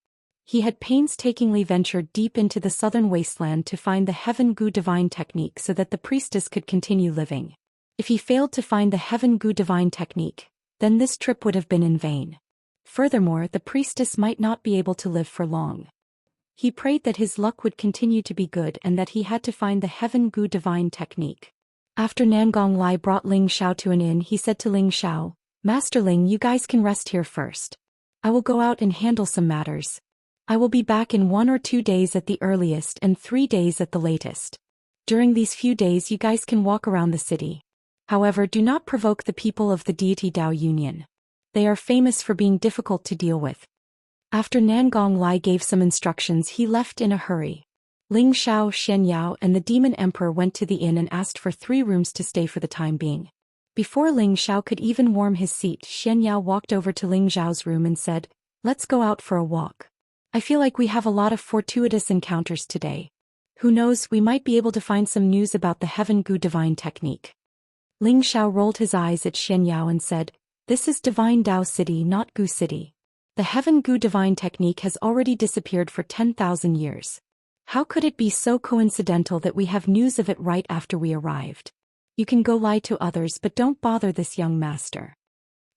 He had painstakingly ventured deep into the southern wasteland to find the Heaven Gu divine technique so that the priestess could continue living. If he failed to find the Heaven Gu divine technique, then this trip would have been in vain. Furthermore, the priestess might not be able to live for long. He prayed that his luck would continue to be good and that he had to find the Heaven Gu divine technique. After Nangong Lai brought Ling Xiao to an inn, he said to Ling Xiao, Master Ling, you guys can rest here first. I will go out and handle some matters. I will be back in 1 or 2 days at the earliest and 3 days at the latest. During these few days you guys can walk around the city. However, do not provoke the people of the deity Dao Union. They are famous for being difficult to deal with. After Nangong Lai gave some instructions, he left in a hurry. Ling Xiao, Xianyao and the demon emperor went to the inn and asked for 3 rooms to stay for the time being. Before Ling Xiao could even warm his seat, Xianyao walked over to Ling Xiao's room and said, Let's go out for a walk. I feel like we have a lot of fortuitous encounters today. Who knows, we might be able to find some news about the Heaven Gu divine technique. Ling Xiao rolled his eyes at Xianyao and said, This is Divine Dao City, not Gu City. The Heaven Gu divine technique has already disappeared for 10,000 years. How could it be so coincidental that we have news of it right after we arrived? You can go lie to others, but don't bother this young master.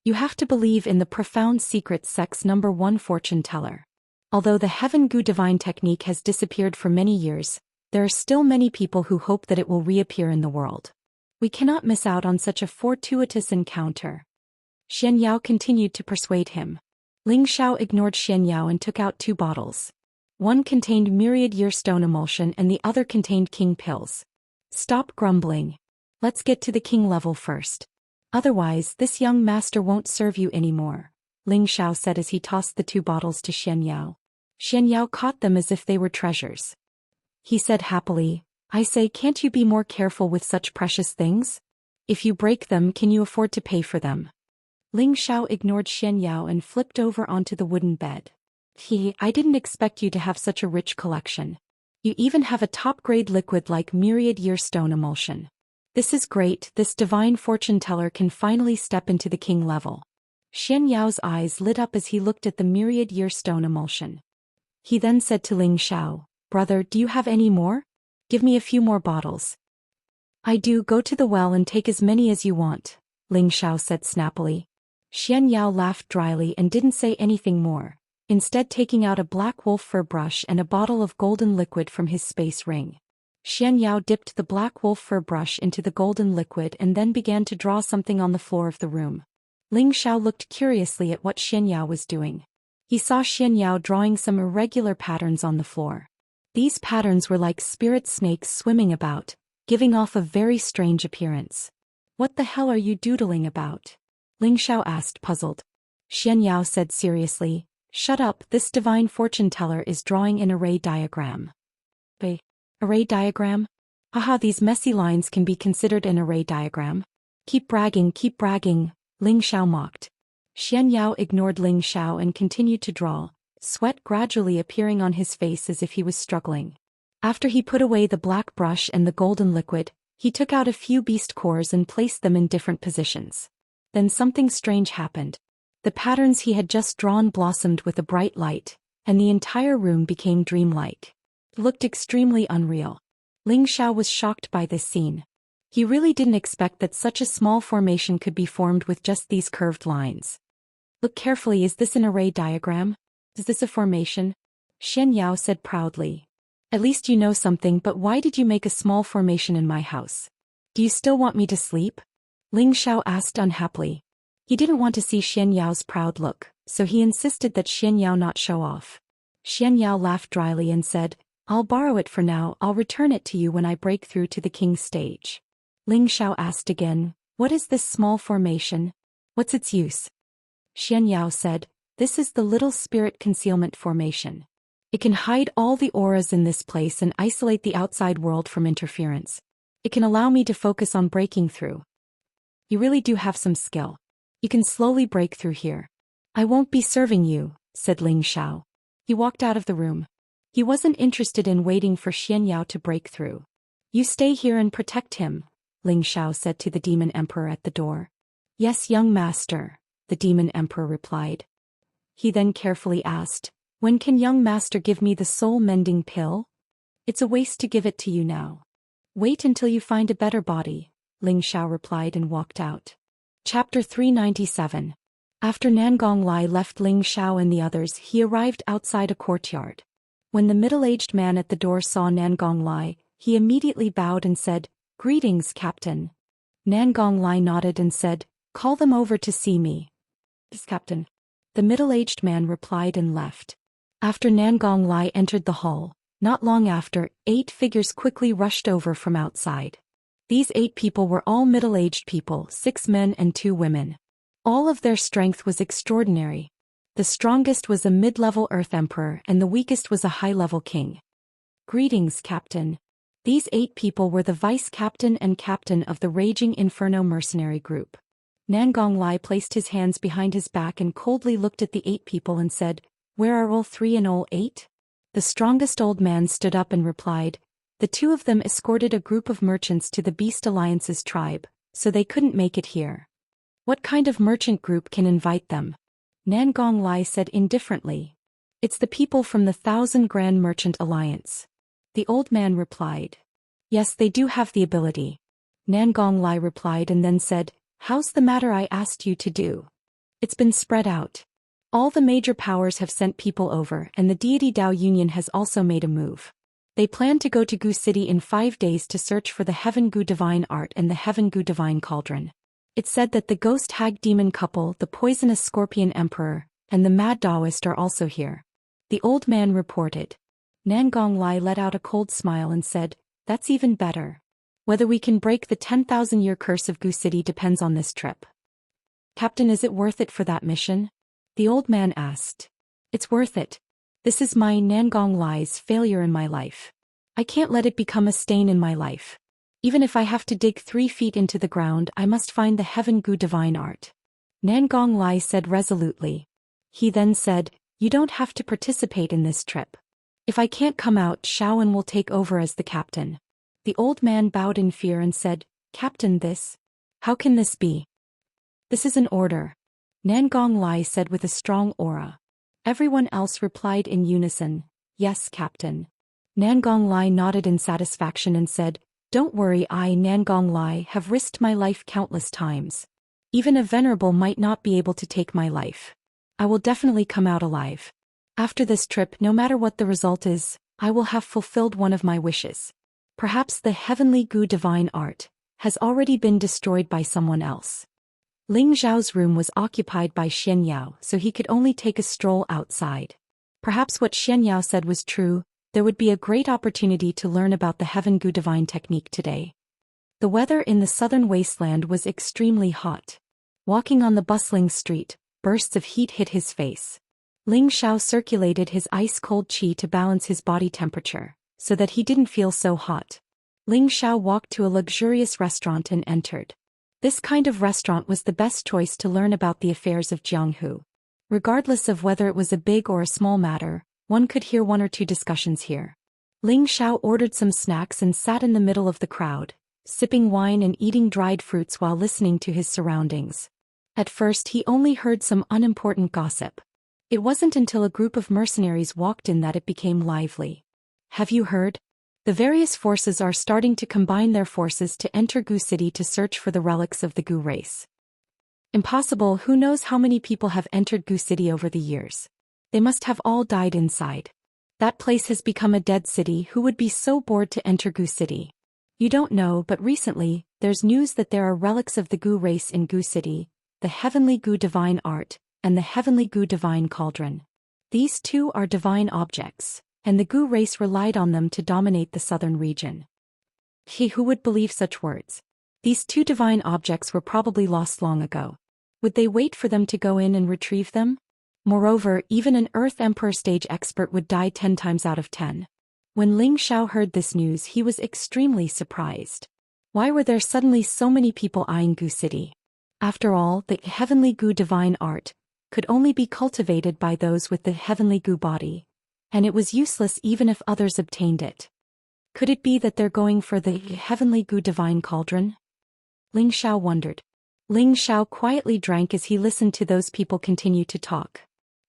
You have to believe in the profound secret, sex number 1 fortune teller. Although the Heaven Gu divine technique has disappeared for many years, there are still many people who hope that it will reappear in the world. We cannot miss out on such a fortuitous encounter. Xianyao continued to persuade him. Ling Xiao ignored Xianyao and took out 2 bottles. One contained myriad year stone emulsion and the other contained king pills. Stop grumbling. Let's get to the king level first. Otherwise, this young master won't serve you anymore, Ling Xiao said as he tossed the 2 bottles to Xianyao. Xianyao caught them as if they were treasures. He said happily, I say, can't you be more careful with such precious things? If you break them, can you afford to pay for them? Ling Xiao ignored Xianyao and flipped over onto the wooden bed. I didn't expect you to have such a rich collection. You even have a top-grade liquid like myriad year stone emulsion. This is great, this divine fortune teller can finally step into the king level. Xianyao's eyes lit up as he looked at the myriad year stone emulsion. He then said to Ling Xiao, Brother, do you have any more? Give me a few more bottles. I do, go to the well and take as many as you want, Ling Xiao said snappily. Xianyao laughed dryly and didn't say anything more, instead taking out a black wolf fur brush and a bottle of golden liquid from his space ring. Xianyao dipped the black wolf fur brush into the golden liquid and then began to draw something on the floor of the room. Ling Xiao looked curiously at what Xianyao was doing. He saw Xianyao drawing some irregular patterns on the floor. These patterns were like spirit snakes swimming about, giving off a very strange appearance. What the hell are you doodling about? Ling Xiao asked, puzzled. Xianxia said seriously, shut up, this divine fortune teller is drawing an array diagram. Array diagram? Haha, these messy lines can be considered an array diagram. Keep bragging, Ling Xiao mocked. Xianxia ignored Ling Xiao and continued to draw, sweat gradually appearing on his face as if he was struggling. After he put away the black brush and the golden liquid, he took out a few beast cores and placed them in different positions. Then something strange happened. The patterns he had just drawn blossomed with a bright light, and the entire room became dreamlike. It looked extremely unreal. Ling Xiao was shocked by this scene. He really didn't expect that such a small formation could be formed with just these curved lines. Look carefully, is this an array diagram? Is this a formation? Xianxia said proudly. At least you know something, but why did you make a small formation in my house? Do you still want me to sleep? Ling Xiao asked unhappily. He didn't want to see Xianxiao's proud look, so he insisted that Xianxia not show off. Xianxia laughed dryly and said, I'll borrow it for now, I'll return it to you when I break through to the king's stage. Ling Xiao asked again, what is this small formation? What's its use? Xianxia said, this is the little spirit concealment formation. It can hide all the auras in this place and isolate the outside world from interference. It can allow me to focus on breaking through. You really do have some skill. You can slowly break through here. I won't be serving you, said Ling Xiao. He walked out of the room. He wasn't interested in waiting for Xianxia to break through. You stay here and protect him, Ling Xiao said to the demon emperor at the door. Yes, young master, the demon emperor replied. He then carefully asked, when can young master give me the soul-mending pill? It's a waste to give it to you now. Wait until you find a better body, Ling Xiao replied and walked out. Chapter 397. After Nangong Lai left Ling Xiao and the others, he arrived outside a courtyard. When the middle-aged man at the door saw Nangong Lai, he immediately bowed and said, Greetings, Captain. Nangong Lai nodded and said, Call them over to see me. Yes, Captain. The middle-aged man replied and left. After Nangong Lai entered the hall, not long after, 8 figures quickly rushed over from outside. These 8 people were all middle-aged people, 6 men and 2 women. All of their strength was extraordinary. The strongest was a mid-level Earth Emperor and the weakest was a high-level king. Greetings, Captain. These 8 people were the vice-captain and captain of the Raging Inferno mercenary group. Nangong Lai placed his hands behind his back and coldly looked at the 8 people and said, Where are all 3 and all 8? The strongest old man stood up and replied, The 2 of them escorted a group of merchants to the Beast Alliance's tribe, so they couldn't make it here. What kind of merchant group can invite them? Nangong Lai said indifferently. It's the people from the 1,000 Grand Merchant Alliance. The old man replied. Yes, they do have the ability. Nangong Lai replied and then said, How's the matter I asked you to do? It's been spread out. All the major powers have sent people over and the deity Dao Union has also made a move. They plan to go to Gu City in 5 days to search for the Heaven Gu Divine Art and the Heaven Gu Divine Cauldron. It's said that the ghost hag demon couple, the poisonous scorpion emperor, and the mad Daoist are also here. The old man reported. Nangong Lai let out a cold smile and said, That's even better. Whether we can break the 10,000-year curse of Gu City depends on this trip. Captain, is it worth it for that mission? The old man asked. It's worth it. This is my Nangong Lai's failure in my life. I can't let it become a stain in my life. Even if I have to dig 3 feet into the ground, I must find the Heaven Gu Divine Art. Nangong Lai said resolutely. He then said, You don't have to participate in this trip. If I can't come out, Shaoan will take over as the captain. The old man bowed in fear and said, Captain, this? How can this be? This is an order. Nangong Lai said with a strong aura. Everyone else replied in unison, Yes, Captain. Nangong Lai nodded in satisfaction and said, Don't worry, I, Nangong Lai, have risked my life countless times. Even a venerable might not be able to take my life. I will definitely come out alive. After this trip, no matter what the result is, I will have fulfilled one of my wishes. Perhaps the Heavenly Gu Divine Art has already been destroyed by someone else. Ling Zhao's room was occupied by Xianxia, so he could only take a stroll outside. Perhaps what Xianxia said was true, There would be a great opportunity to learn about the Heaven Gu divine technique today. The weather in the southern wasteland was extremely hot. Walking on the bustling street, bursts of heat hit his face. Ling Xiao circulated his ice-cold qi to balance his body temperature, so that he didn't feel so hot. Ling Xiao walked to a luxurious restaurant and entered. This kind of restaurant was the best choice to learn about the affairs of Jianghu. Regardless of whether it was a big or a small matter, one could hear one or two discussions here. Ling Xiao ordered some snacks and sat in the middle of the crowd, sipping wine and eating dried fruits while listening to his surroundings. At first he only heard some unimportant gossip. It wasn't until a group of mercenaries walked in that it became lively. Have you heard? The various forces are starting to combine their forces to enter Gu City to search for the relics of the Gu race. Impossible, who knows how many people have entered Gu City over the years. They must have all died inside. That place has become a dead city. Who would be so bored to enter Gu City? You don't know, but recently, there's news that there are relics of the Gu race in Gu City, the Heavenly Gu Divine Art, and the Heavenly Gu Divine Cauldron. These two are divine objects, and the Gu race relied on them to dominate the southern region. Who would believe such words? These two divine objects were probably lost long ago. Would they wait for them to go in and retrieve them? Moreover, even an Earth Emperor stage expert would die 10 times out of 10. When Ling Xiao heard this news, he was extremely surprised. Why were there suddenly so many people eyeing Gu City? After all, the Heavenly Gu Divine Art could only be cultivated by those with the Heavenly Gu body, and it was useless even if others obtained it. Could it be that they're going for the Heavenly Gu Divine Cauldron? Ling Xiao wondered. Ling Xiao quietly drank as he listened to those people continue to talk.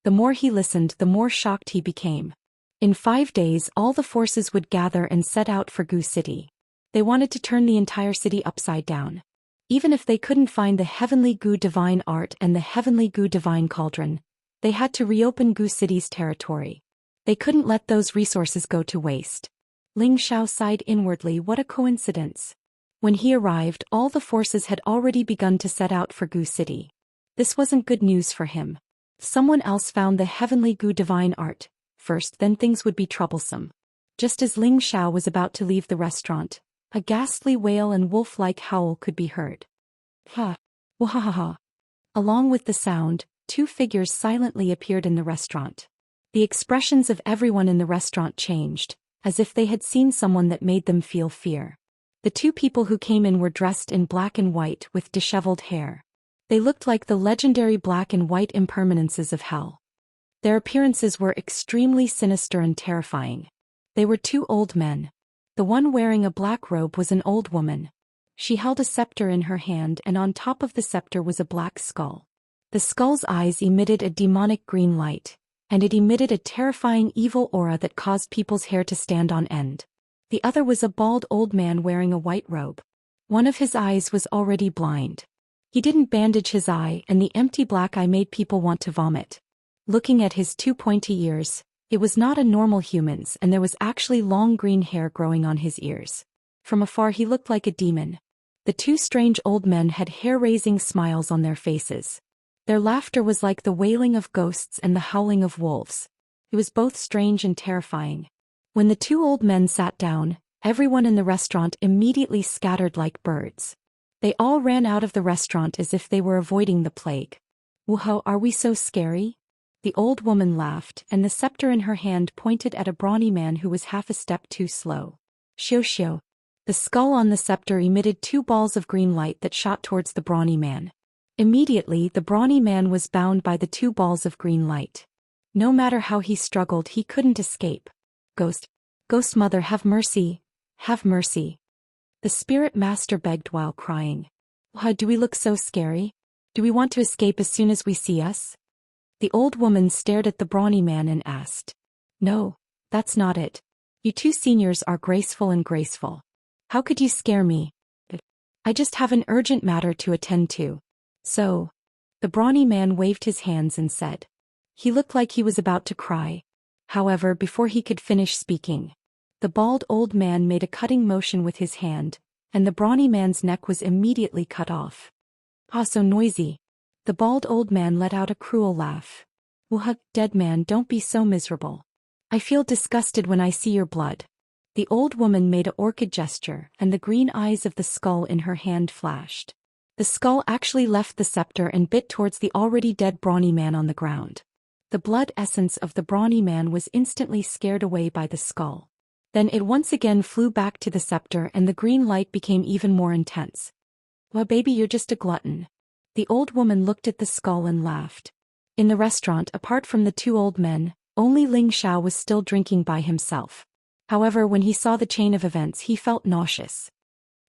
The more he listened, the more shocked he became. In 5 days, all the forces would gather and set out for Gu City. They wanted to turn the entire city upside down. Even if they couldn't find the Heavenly Gu Divine Art and the Heavenly Gu Divine Cauldron, they had to reopen Gu City's territory. They couldn't let those resources go to waste. Ling Xiao sighed inwardly. What a coincidence. When he arrived, all the forces had already begun to set out for Gu City. This wasn't good news for him. If someone else found the Heavenly Gu Divine Art first, then things would be troublesome. Just as Ling Xiao was about to leave the restaurant, a ghastly wail and wolf-like howl could be heard. Ha! Wahahaha! Along with the sound, 2 figures silently appeared in the restaurant. The expressions of everyone in the restaurant changed, as if they had seen someone that made them feel fear. The 2 people who came in were dressed in black and white with disheveled hair. They looked like the legendary black and white impermanences of hell. Their appearances were extremely sinister and terrifying. They were 2 old men. The one wearing a black robe was an old woman. She held a scepter in her hand, and on top of the scepter was a black skull. The skull's eyes emitted a demonic green light, and it emitted a terrifying evil aura that caused people's hair to stand on end. The other was a bald old man wearing a white robe. One of his eyes was already blind. He didn't bandage his eye, and the empty black eye made people want to vomit. Looking at his 2 pointy ears, it was not a normal human's, and there was actually long green hair growing on his ears. From afar he looked like a demon. The 2 strange old men had hair-raising smiles on their faces. Their laughter was like the wailing of ghosts and the howling of wolves. It was both strange and terrifying. When the 2 old men sat down, everyone in the restaurant immediately scattered like birds. They all ran out of the restaurant as if they were avoiding the plague. Whoa, are we so scary? The old woman laughed, and the scepter in her hand pointed at a brawny man who was half a step too slow. Xiu Xiu. The skull on the scepter emitted 2 balls of green light that shot towards the brawny man. Immediately, the brawny man was bound by the 2 balls of green light. No matter how he struggled, he couldn't escape. Ghost. Ghost mother, have mercy. Have mercy. The spirit master begged while crying. Do we look so scary? Do we want to escape as soon as we see us? The old woman stared at the brawny man and asked. No, that's not it. You 2 seniors are graceful and graceful. How could you scare me? I just have an urgent matter to attend to. So. The brawny man waved his hands and said. He looked like he was about to cry. However, before he could finish speaking, the bald old man made a cutting motion with his hand, and the brawny man's neck was immediately cut off. So noisy. The bald old man let out a cruel laugh. Dead man, don't be so miserable. I feel disgusted when I see your blood. The old woman made an orchid gesture, and the green eyes of the skull in her hand flashed. The skull actually left the scepter and bit towards the already dead brawny man on the ground. The blood essence of the brawny man was instantly scared away by the skull. Then it once again flew back to the scepter and the green light became even more intense. Well, baby, you're just a glutton. The old woman looked at the skull and laughed. In the restaurant, apart from the two old men, only Ling Xiao was still drinking by himself. However, when he saw the chain of events, he felt nauseous.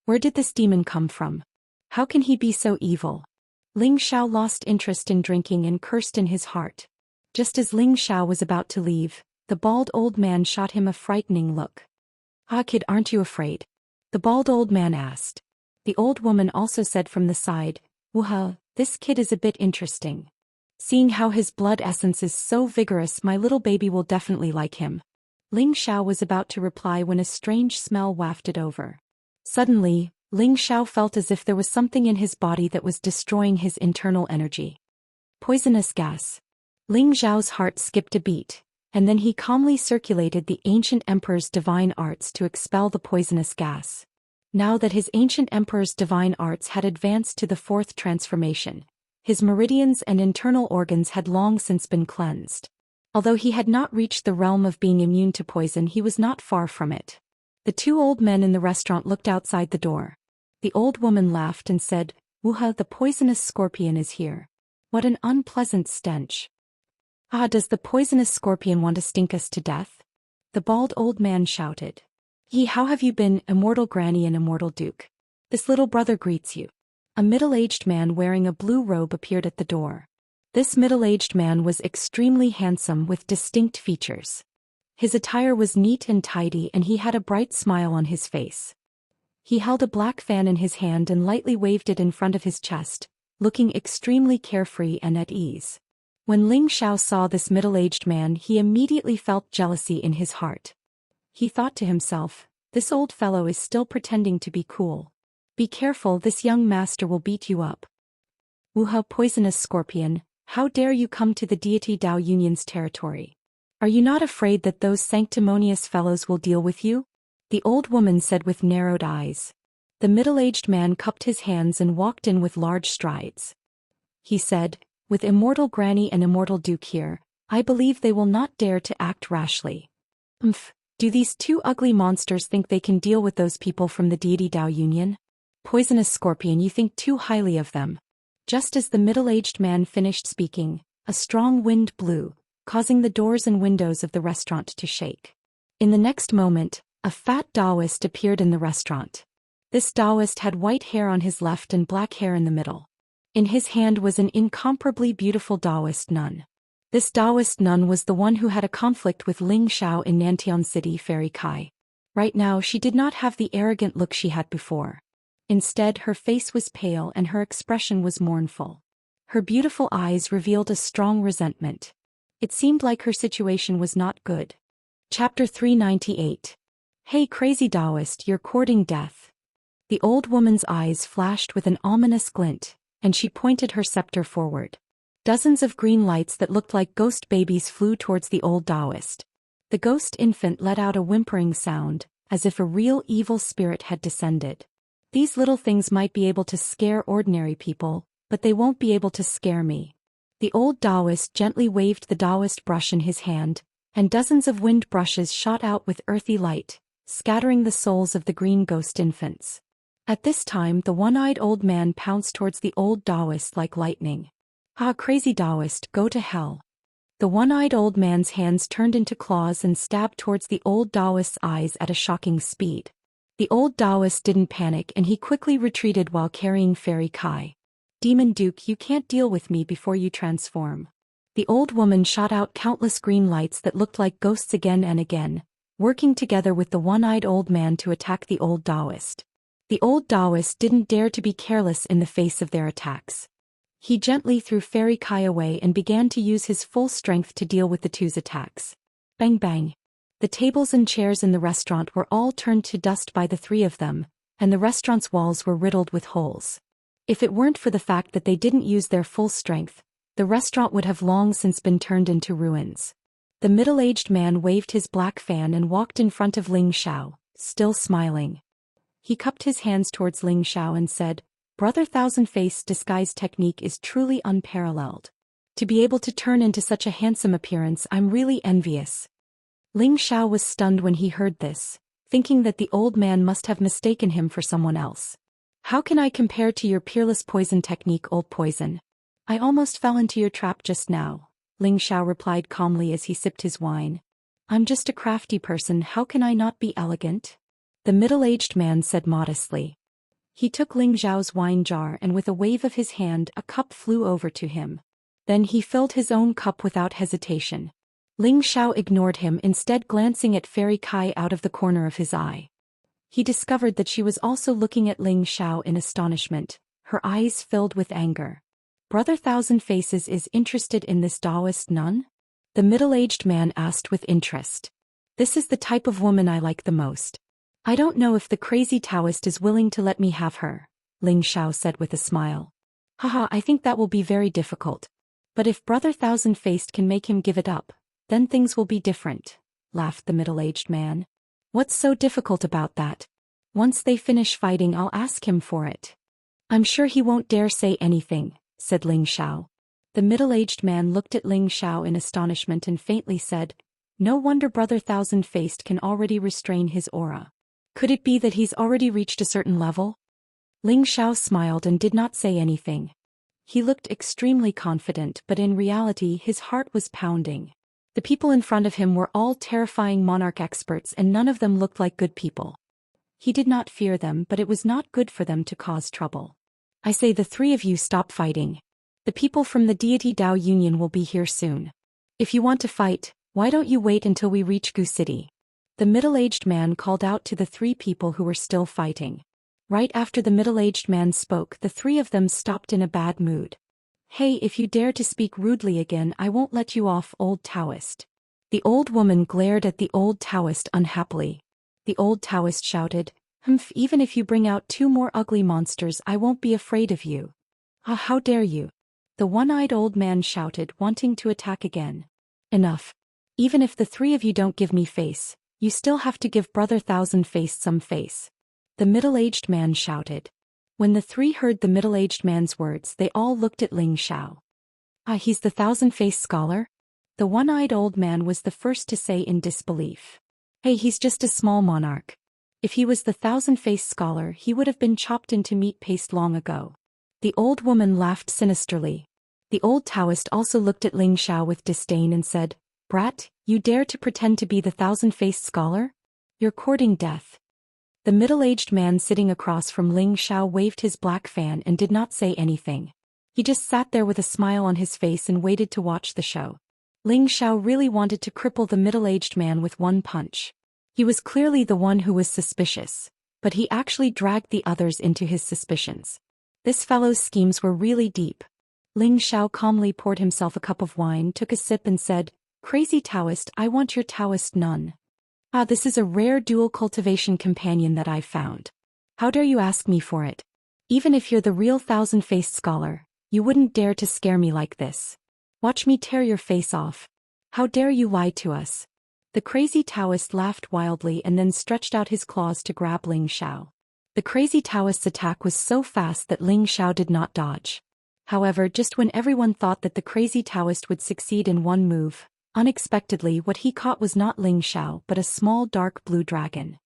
Where did this demon come from? How can he be so evil? Ling Xiao lost interest in drinking and cursed in his heart. Just as Ling Xiao was about to leave, the bald old man shot him a frightening look. Ah, kid, aren't you afraid? The bald old man asked. The old woman also said from the side, Wuha, this kid is a bit interesting. Seeing how his blood essence is so vigorous, my little baby will definitely like him. Ling Xiao was about to reply when a strange smell wafted over. Suddenly, Ling Xiao felt as if there was something in his body that was destroying his internal energy. Poisonous gas. Ling Xiao's heart skipped a beat, and then he calmly circulated the ancient emperor's divine arts to expel the poisonous gas. Now that his ancient emperor's divine arts had advanced to the fourth transformation, his meridians and internal organs had long since been cleansed. Although he had not reached the realm of being immune to poison, he was not far from it. The two old men in the restaurant looked outside the door. The old woman laughed and said, Wuha, the poisonous scorpion is here. What an unpleasant stench. Ah, does the poisonous scorpion want to stink us to death? The bald old man shouted. How have you been, Immortal Granny and Immortal Duke? This little brother greets you. A middle-aged man wearing a blue robe appeared at the door. This middle-aged man was extremely handsome with distinct features. His attire was neat and tidy and he had a bright smile on his face. He held a black fan in his hand and lightly waved it in front of his chest, looking extremely carefree and at ease. When Ling Xiao saw this middle-aged man, he immediately felt jealousy in his heart. He thought to himself, this old fellow is still pretending to be cool. Be careful, this young master will beat you up. Wuha, poisonous scorpion, how dare you come to the deity Dao Union's territory? Are you not afraid that those sanctimonious fellows will deal with you? The old woman said with narrowed eyes. The middle-aged man cupped his hands and walked in with large strides. He said, with Immortal Granny and Immortal Duke here, I believe they will not dare to act rashly. Do these two ugly monsters think they can deal with those people from the deity Dao Union? Poisonous scorpion, you think too highly of them. Just as the middle-aged man finished speaking, a strong wind blew, causing the doors and windows of the restaurant to shake. In the next moment, a fat Daoist appeared in the restaurant. This Daoist had white hair on his left and black hair in the middle. In his hand was an incomparably beautiful Daoist nun. This Daoist nun was the one who had a conflict with Ling Xiao in Nantian City Fairy Kai. Right now she did not have the arrogant look she had before. Instead, her face was pale and her expression was mournful. Her beautiful eyes revealed a strong resentment. It seemed like her situation was not good. Chapter 398. Hey crazy Daoist, you're courting death. The old woman's eyes flashed with an ominous glint, and she pointed her scepter forward. Dozens of green lights that looked like ghost babies flew towards the old Daoist. The ghost infant let out a whimpering sound, as if a real evil spirit had descended. These little things might be able to scare ordinary people, but they won't be able to scare me. The old Daoist gently waved the Daoist brush in his hand, and dozens of wind brushes shot out with earthy light, scattering the souls of the green ghost infants. At this time, the one-eyed old man pounced towards the old Daoist like lightning. Ah, crazy Daoist, go to hell. The one-eyed old man's hands turned into claws and stabbed towards the old Daoist's eyes at a shocking speed. The old Daoist didn't panic and he quickly retreated while carrying Fairy Kai. Demon Duke, you can't deal with me before you transform. The old woman shot out countless green lights that looked like ghosts again and again, working together with the one-eyed old man to attack the old Daoist. The old Daoist didn't dare to be careless in the face of their attacks. He gently threw Fairy Kai away and began to use his full strength to deal with the two's attacks. Bang bang. The tables and chairs in the restaurant were all turned to dust by the three of them, and the restaurant's walls were riddled with holes. If it weren't for the fact that they didn't use their full strength, the restaurant would have long since been turned into ruins. The middle-aged man waved his black fan and walked in front of Ling Xiao, still smiling. He cupped his hands towards Ling Xiao and said, "Brother Thousand-Faced disguise technique is truly unparalleled. To be able to turn into such a handsome appearance, I'm really envious." Ling Xiao was stunned when he heard this, thinking that the old man must have mistaken him for someone else. "How can I compare to your peerless poison technique, old poison? I almost fell into your trap just now," Ling Xiao replied calmly as he sipped his wine. "I'm just a crafty person, how can I not be elegant?" The middle-aged man said modestly. He took Ling Xiao's wine jar and with a wave of his hand a cup flew over to him. Then he filled his own cup without hesitation. Ling Xiao ignored him, instead glancing at Fairy Kai out of the corner of his eye. He discovered that she was also looking at Ling Xiao in astonishment, her eyes filled with anger. "Brother Thousand Faces is interested in this Daoist nun?" The middle-aged man asked with interest. "This is the type of woman I like the most. I don't know if the crazy Taoist is willing to let me have her," Ling Xiao said with a smile. "Haha, I think that will be very difficult. But if Brother Thousand-Faced can make him give it up, then things will be different," laughed the middle-aged man. "What's so difficult about that? Once they finish fighting, I'll ask him for it." "I'm sure he won't dare say anything," said Ling Xiao. The middle-aged man looked at Ling Xiao in astonishment and faintly said, "No wonder Brother Thousand-Faced can already restrain his aura. Could it be that he's already reached a certain level?" Ling Xiao smiled and did not say anything. He looked extremely confident, but in reality his heart was pounding. The people in front of him were all terrifying monarch experts and none of them looked like good people. He did not fear them, but it was not good for them to cause trouble. "I say, the three of you stop fighting. The people from the Deity Dao Union will be here soon. If you want to fight, why don't you wait until we reach Gu City?" The middle-aged man called out to the three people who were still fighting. Right after the middle-aged man spoke, the three of them stopped in a bad mood. "Hey, if you dare to speak rudely again, I won't let you off, old Taoist." The old woman glared at the old Taoist unhappily. The old Taoist shouted, "Humph, even if you bring out 2 more ugly monsters, I won't be afraid of you." "Ah, how dare you?" The one-eyed old man shouted, wanting to attack again. "Enough. Even if the 3 of you don't give me face, you still have to give Brother Thousand-Faced some face," the middle-aged man shouted. When the 3 heard the middle-aged man's words, they all looked at Ling Xiao. "Ah, he's the Thousand-Faced scholar?" The one-eyed old man was the first to say in disbelief. "Hey, he's just a small monarch. If he was the Thousand-Faced scholar, he would have been chopped into meat paste long ago." The old woman laughed sinisterly. The old Taoist also looked at Ling Xiao with disdain and said, "Brat, you dare to pretend to be the Thousand-Faced scholar? You're courting death." The middle-aged man sitting across from Ling Xiao waved his black fan and did not say anything. He just sat there with a smile on his face and waited to watch the show. Ling Xiao really wanted to cripple the middle-aged man with one punch. He was clearly the one who was suspicious, but he actually dragged the others into his suspicions. This fellow's schemes were really deep. Ling Xiao calmly poured himself a cup of wine, took a sip and said, "Crazy Taoist, I want your Taoist nun. Ah, this is a rare dual cultivation companion that I've found. How dare you ask me for it? Even if you're the real Thousand-Faced scholar, you wouldn't dare to scare me like this. Watch me tear your face off. How dare you lie to us?" The crazy Taoist laughed wildly and then stretched out his claws to grab Ling Xiao. The crazy Taoist's attack was so fast that Ling Xiao did not dodge. However, just when everyone thought that the crazy Taoist would succeed in one move, unexpectedly what he caught was not Ling Xiao but a small dark blue dragon.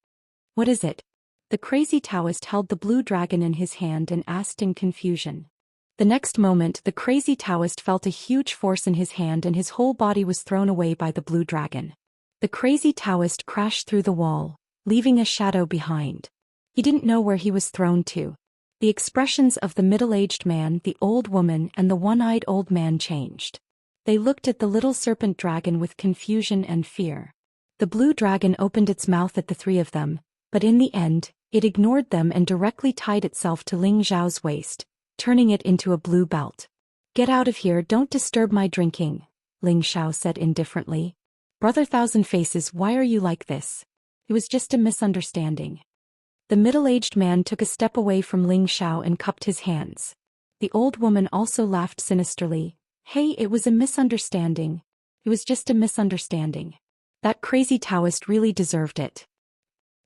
"What is it?" The crazy Taoist held the blue dragon in his hand and asked in confusion. The next moment the crazy Taoist felt a huge force in his hand and his whole body was thrown away by the blue dragon. The crazy Taoist crashed through the wall, leaving a shadow behind. He didn't know where he was thrown to. The expressions of the middle-aged man, the old woman, and the one-eyed old man changed. They looked at the little serpent dragon with confusion and fear. The blue dragon opened its mouth at the 3 of them, but in the end, it ignored them and directly tied itself to Ling Xiao's waist, turning it into a blue belt. "Get out of here, don't disturb my drinking," Ling Xiao said indifferently. "Brother Thousand Faces, why are you like this? It was just a misunderstanding." The middle-aged man took a step away from Ling Xiao and cupped his hands. The old woman also laughed sinisterly. "Hey, it was a misunderstanding. It was just a misunderstanding. That crazy Taoist really deserved it.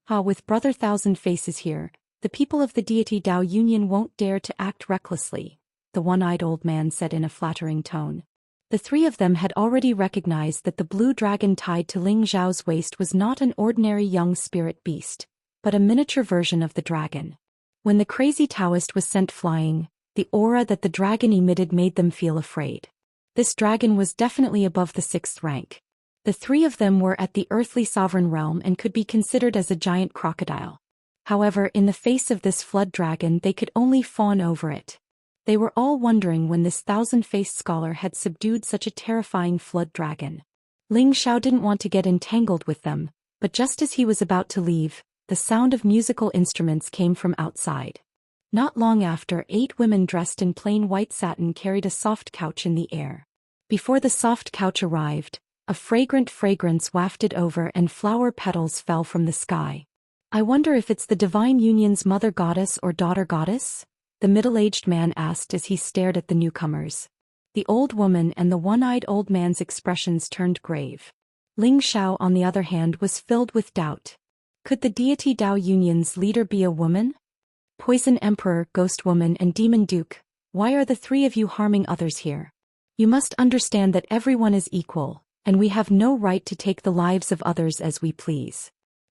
With Brother Thousand Faces here, the people of the deity Dao Union won't dare to act recklessly, the one-eyed old man said in a flattering tone. The three of them had already recognized that the blue dragon tied to Ling Zhao's waist was not an ordinary young spirit beast, but a miniature version of the dragon. When the crazy Taoist was sent flying, the aura that the dragon emitted made them feel afraid. This dragon was definitely above the 6th rank. The three of them were at the earthly sovereign realm and could be considered as a giant crocodile. However, in the face of this flood dragon they could only fawn over it. They were all wondering when this thousand-faced scholar had subdued such a terrifying flood dragon. Ling Xiao didn't want to get entangled with them, but just as he was about to leave, the sound of musical instruments came from outside. Not long after, 8 women dressed in plain white satin carried a soft couch in the air. Before the soft couch arrived, a fragrant fragrance wafted over and flower petals fell from the sky. I wonder if it's the Divine Union's mother goddess or daughter goddess? The middle-aged man asked as he stared at the newcomers. The old woman and the one-eyed old man's expressions turned grave. Ling Xiao, on the other hand, was filled with doubt. Could the deity Dao Union's leader be a woman? Poison Emperor, Ghost Woman and Demon Duke, why are the three of you harming others here? You must understand that everyone is equal, and we have no right to take the lives of others as we please.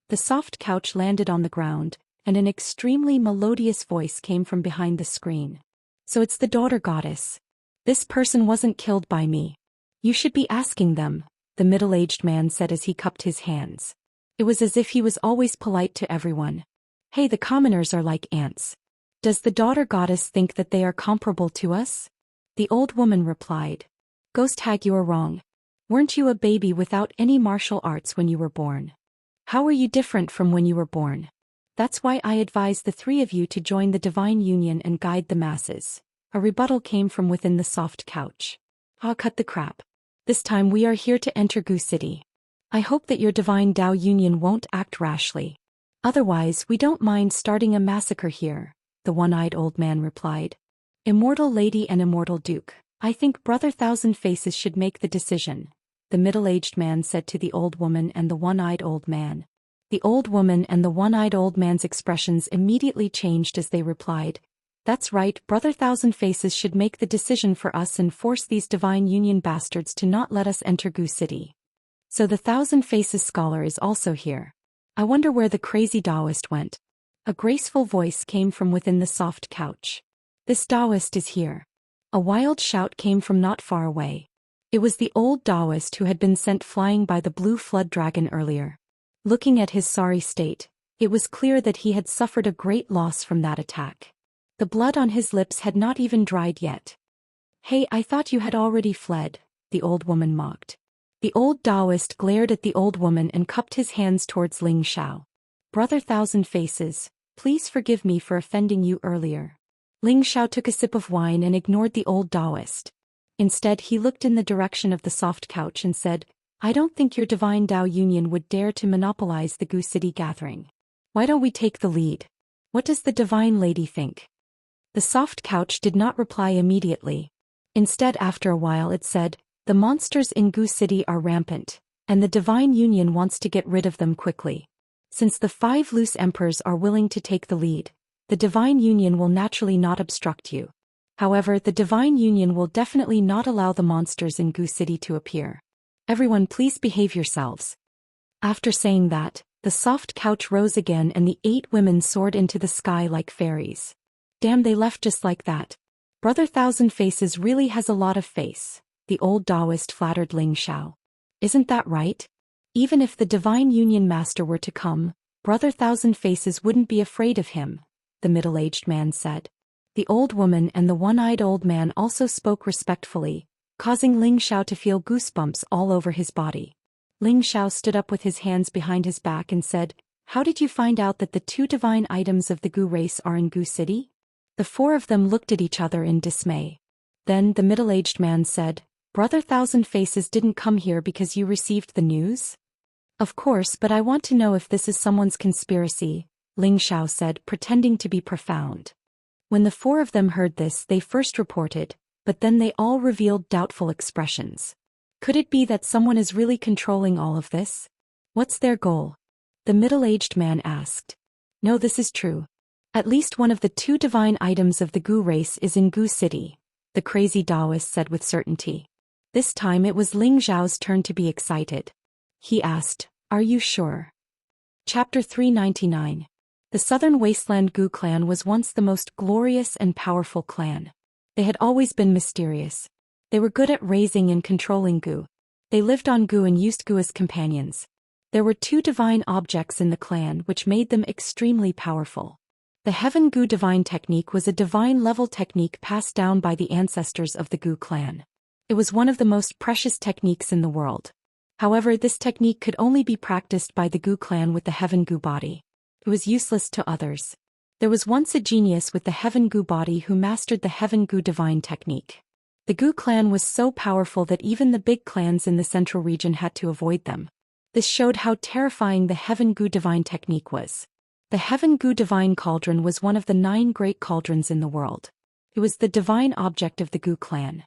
The soft couch landed on the ground, and an extremely melodious voice came from behind the screen. So it's the daughter goddess. This person wasn't killed by me. You should be asking them, the middle-aged man said as he cupped his hands. It was as if he was always polite to everyone. Hey, the commoners are like ants. Does the daughter goddess think that they are comparable to us? The old woman replied. Ghost hag, you are wrong. Weren't you a baby without any martial arts when you were born? How were you different from when you were born? That's why I advise the three of you to join the Divine Union and guide the masses. A rebuttal came from within the soft couch. Cut the crap. This time we are here to enter Gu City. I hope that your Divine Dao Union won't act rashly. Otherwise, we don't mind starting a massacre here, the one-eyed old man replied. Immortal Lady and Immortal Duke, I think Brother Thousand Faces should make the decision, the middle-aged man said to the old woman and the one-eyed old man. The old woman and the one-eyed old man's expressions immediately changed as they replied, That's right, Brother Thousand Faces should make the decision for us and force these Divine Union bastards to not let us enter Gu City. So the Thousand Faces scholar is also here. I wonder where the crazy Daoist went. A graceful voice came from within the soft couch. This Daoist is here. A wild shout came from not far away. It was the old Daoist who had been sent flying by the blue flood dragon earlier. Looking at his sorry state, it was clear that he had suffered a great loss from that attack. The blood on his lips had not even dried yet. Hey, I thought you had already fled, the old woman mocked. The old Daoist glared at the old woman and cupped his hands towards Ling Xiao. Brother Thousand Faces, please forgive me for offending you earlier. Ling Xiao took a sip of wine and ignored the old Daoist. Instead, he looked in the direction of the soft couch and said, I don't think your Divine Dao Union would dare to monopolize the Gu City gathering. Why don't we take the lead? What does the Divine Lady think? The soft couch did not reply immediately. Instead, after a while it said, The monsters in Gu City are rampant, and the Divine Union wants to get rid of them quickly. Since the 5 loose emperors are willing to take the lead, the Divine Union will naturally not obstruct you. However, the Divine Union will definitely not allow the monsters in Gu City to appear. Everyone, please behave yourselves. After saying that, the soft couch rose again and the 8 women soared into the sky like fairies. Damn, they left just like that. Brother Thousand Faces really has a lot of face, the old Daoist flattered Ling Xiao. Isn't that right? Even if the Divine Union Master were to come, Brother Thousand Faces wouldn't be afraid of him, the middle-aged man said. The old woman and the one-eyed old man also spoke respectfully, causing Ling Xiao to feel goosebumps all over his body. Ling Xiao stood up with his hands behind his back and said, How did you find out that the 2 divine items of the Gu race are in Gu City? The 4 of them looked at each other in dismay. Then the middle-aged man said, Brother Thousand Faces didn't come here because you received the news? Of course, but I want to know if this is someone's conspiracy, Ling Xiao said, pretending to be profound. When the 4 of them heard this, they first reported, but then they all revealed doubtful expressions. Could it be that someone is really controlling all of this? What's their goal? The middle-aged man asked. No, this is true. At least one of the 2 divine items of the Gu race is in Gu City, the crazy Daoist said with certainty. This time it was Ling Zhao's turn to be excited. He asked, Are you sure? Chapter 399. The Southern Wasteland Gu clan was once the most glorious and powerful clan. They had always been mysterious. They were good at raising and controlling Gu. They lived on Gu and used Gu as companions. There were 2 divine objects in the clan which made them extremely powerful. The Heaven Gu divine technique was a divine-level technique passed down by the ancestors of the Gu clan. It was one of the most precious techniques in the world. However, this technique could only be practiced by the Gu clan with the Heaven Gu body. It was useless to others. There was once a genius with the Heaven Gu body who mastered the Heaven Gu divine technique. The Gu clan was so powerful that even the big clans in the central region had to avoid them. This showed how terrifying the Heaven Gu divine technique was. The Heaven Gu divine cauldron was one of the 9 great cauldrons in the world. It was the divine object of the Gu clan.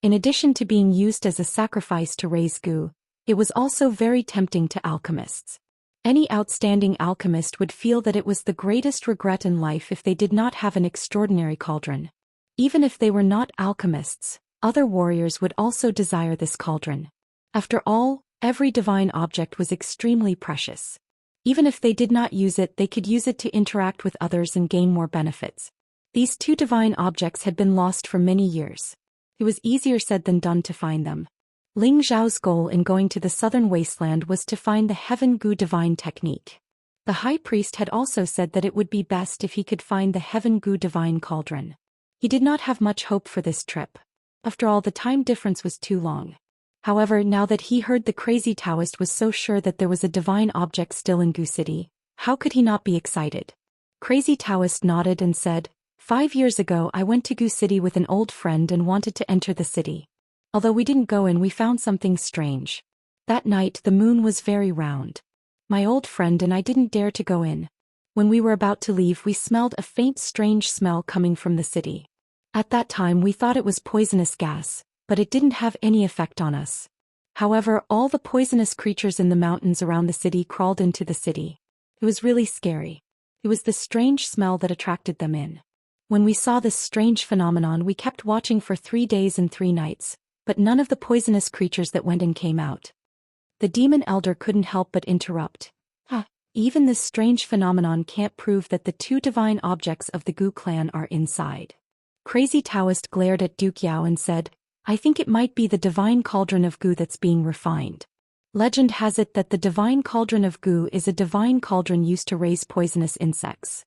In addition to being used as a sacrifice to raise Gu, it was also very tempting to alchemists. Any outstanding alchemist would feel that it was the greatest regret in life if they did not have an extraordinary cauldron. Even if they were not alchemists, other warriors would also desire this cauldron. After all, every divine object was extremely precious. Even if they did not use it, they could use it to interact with others and gain more benefits. These 2 divine objects had been lost for many years. It was easier said than done to find them. Ling Zhao's goal in going to the southern wasteland was to find the Heaven Gu divine technique. The high priest had also said that it would be best if he could find the Heaven Gu divine cauldron. He did not have much hope for this trip. After all, the time difference was too long. However, now that he heard the crazy Daoist was so sure that there was a divine object still in Gu City, how could he not be excited? Crazy Daoist nodded and said, 5 years ago I went to Gu City with an old friend and wanted to enter the city. Although we didn't go in, we found something strange. That night the moon was very round. My old friend and I didn't dare to go in. When we were about to leave, we smelled a faint strange smell coming from the city. At that time we thought it was poisonous gas, but it didn't have any effect on us. However, all the poisonous creatures in the mountains around the city crawled into the city. It was really scary. It was the strange smell that attracted them in. When we saw this strange phenomenon, we kept watching for 3 days and 3 nights, but none of the poisonous creatures that went in came out. The demon elder couldn't help but interrupt. Even this strange phenomenon can't prove that the 2 divine objects of the Gu clan are inside. Crazy Daoist glared at Duke Yao and said, I think it might be the divine cauldron of Gu that's being refined. Legend has it that the divine cauldron of Gu is a divine cauldron used to raise poisonous insects.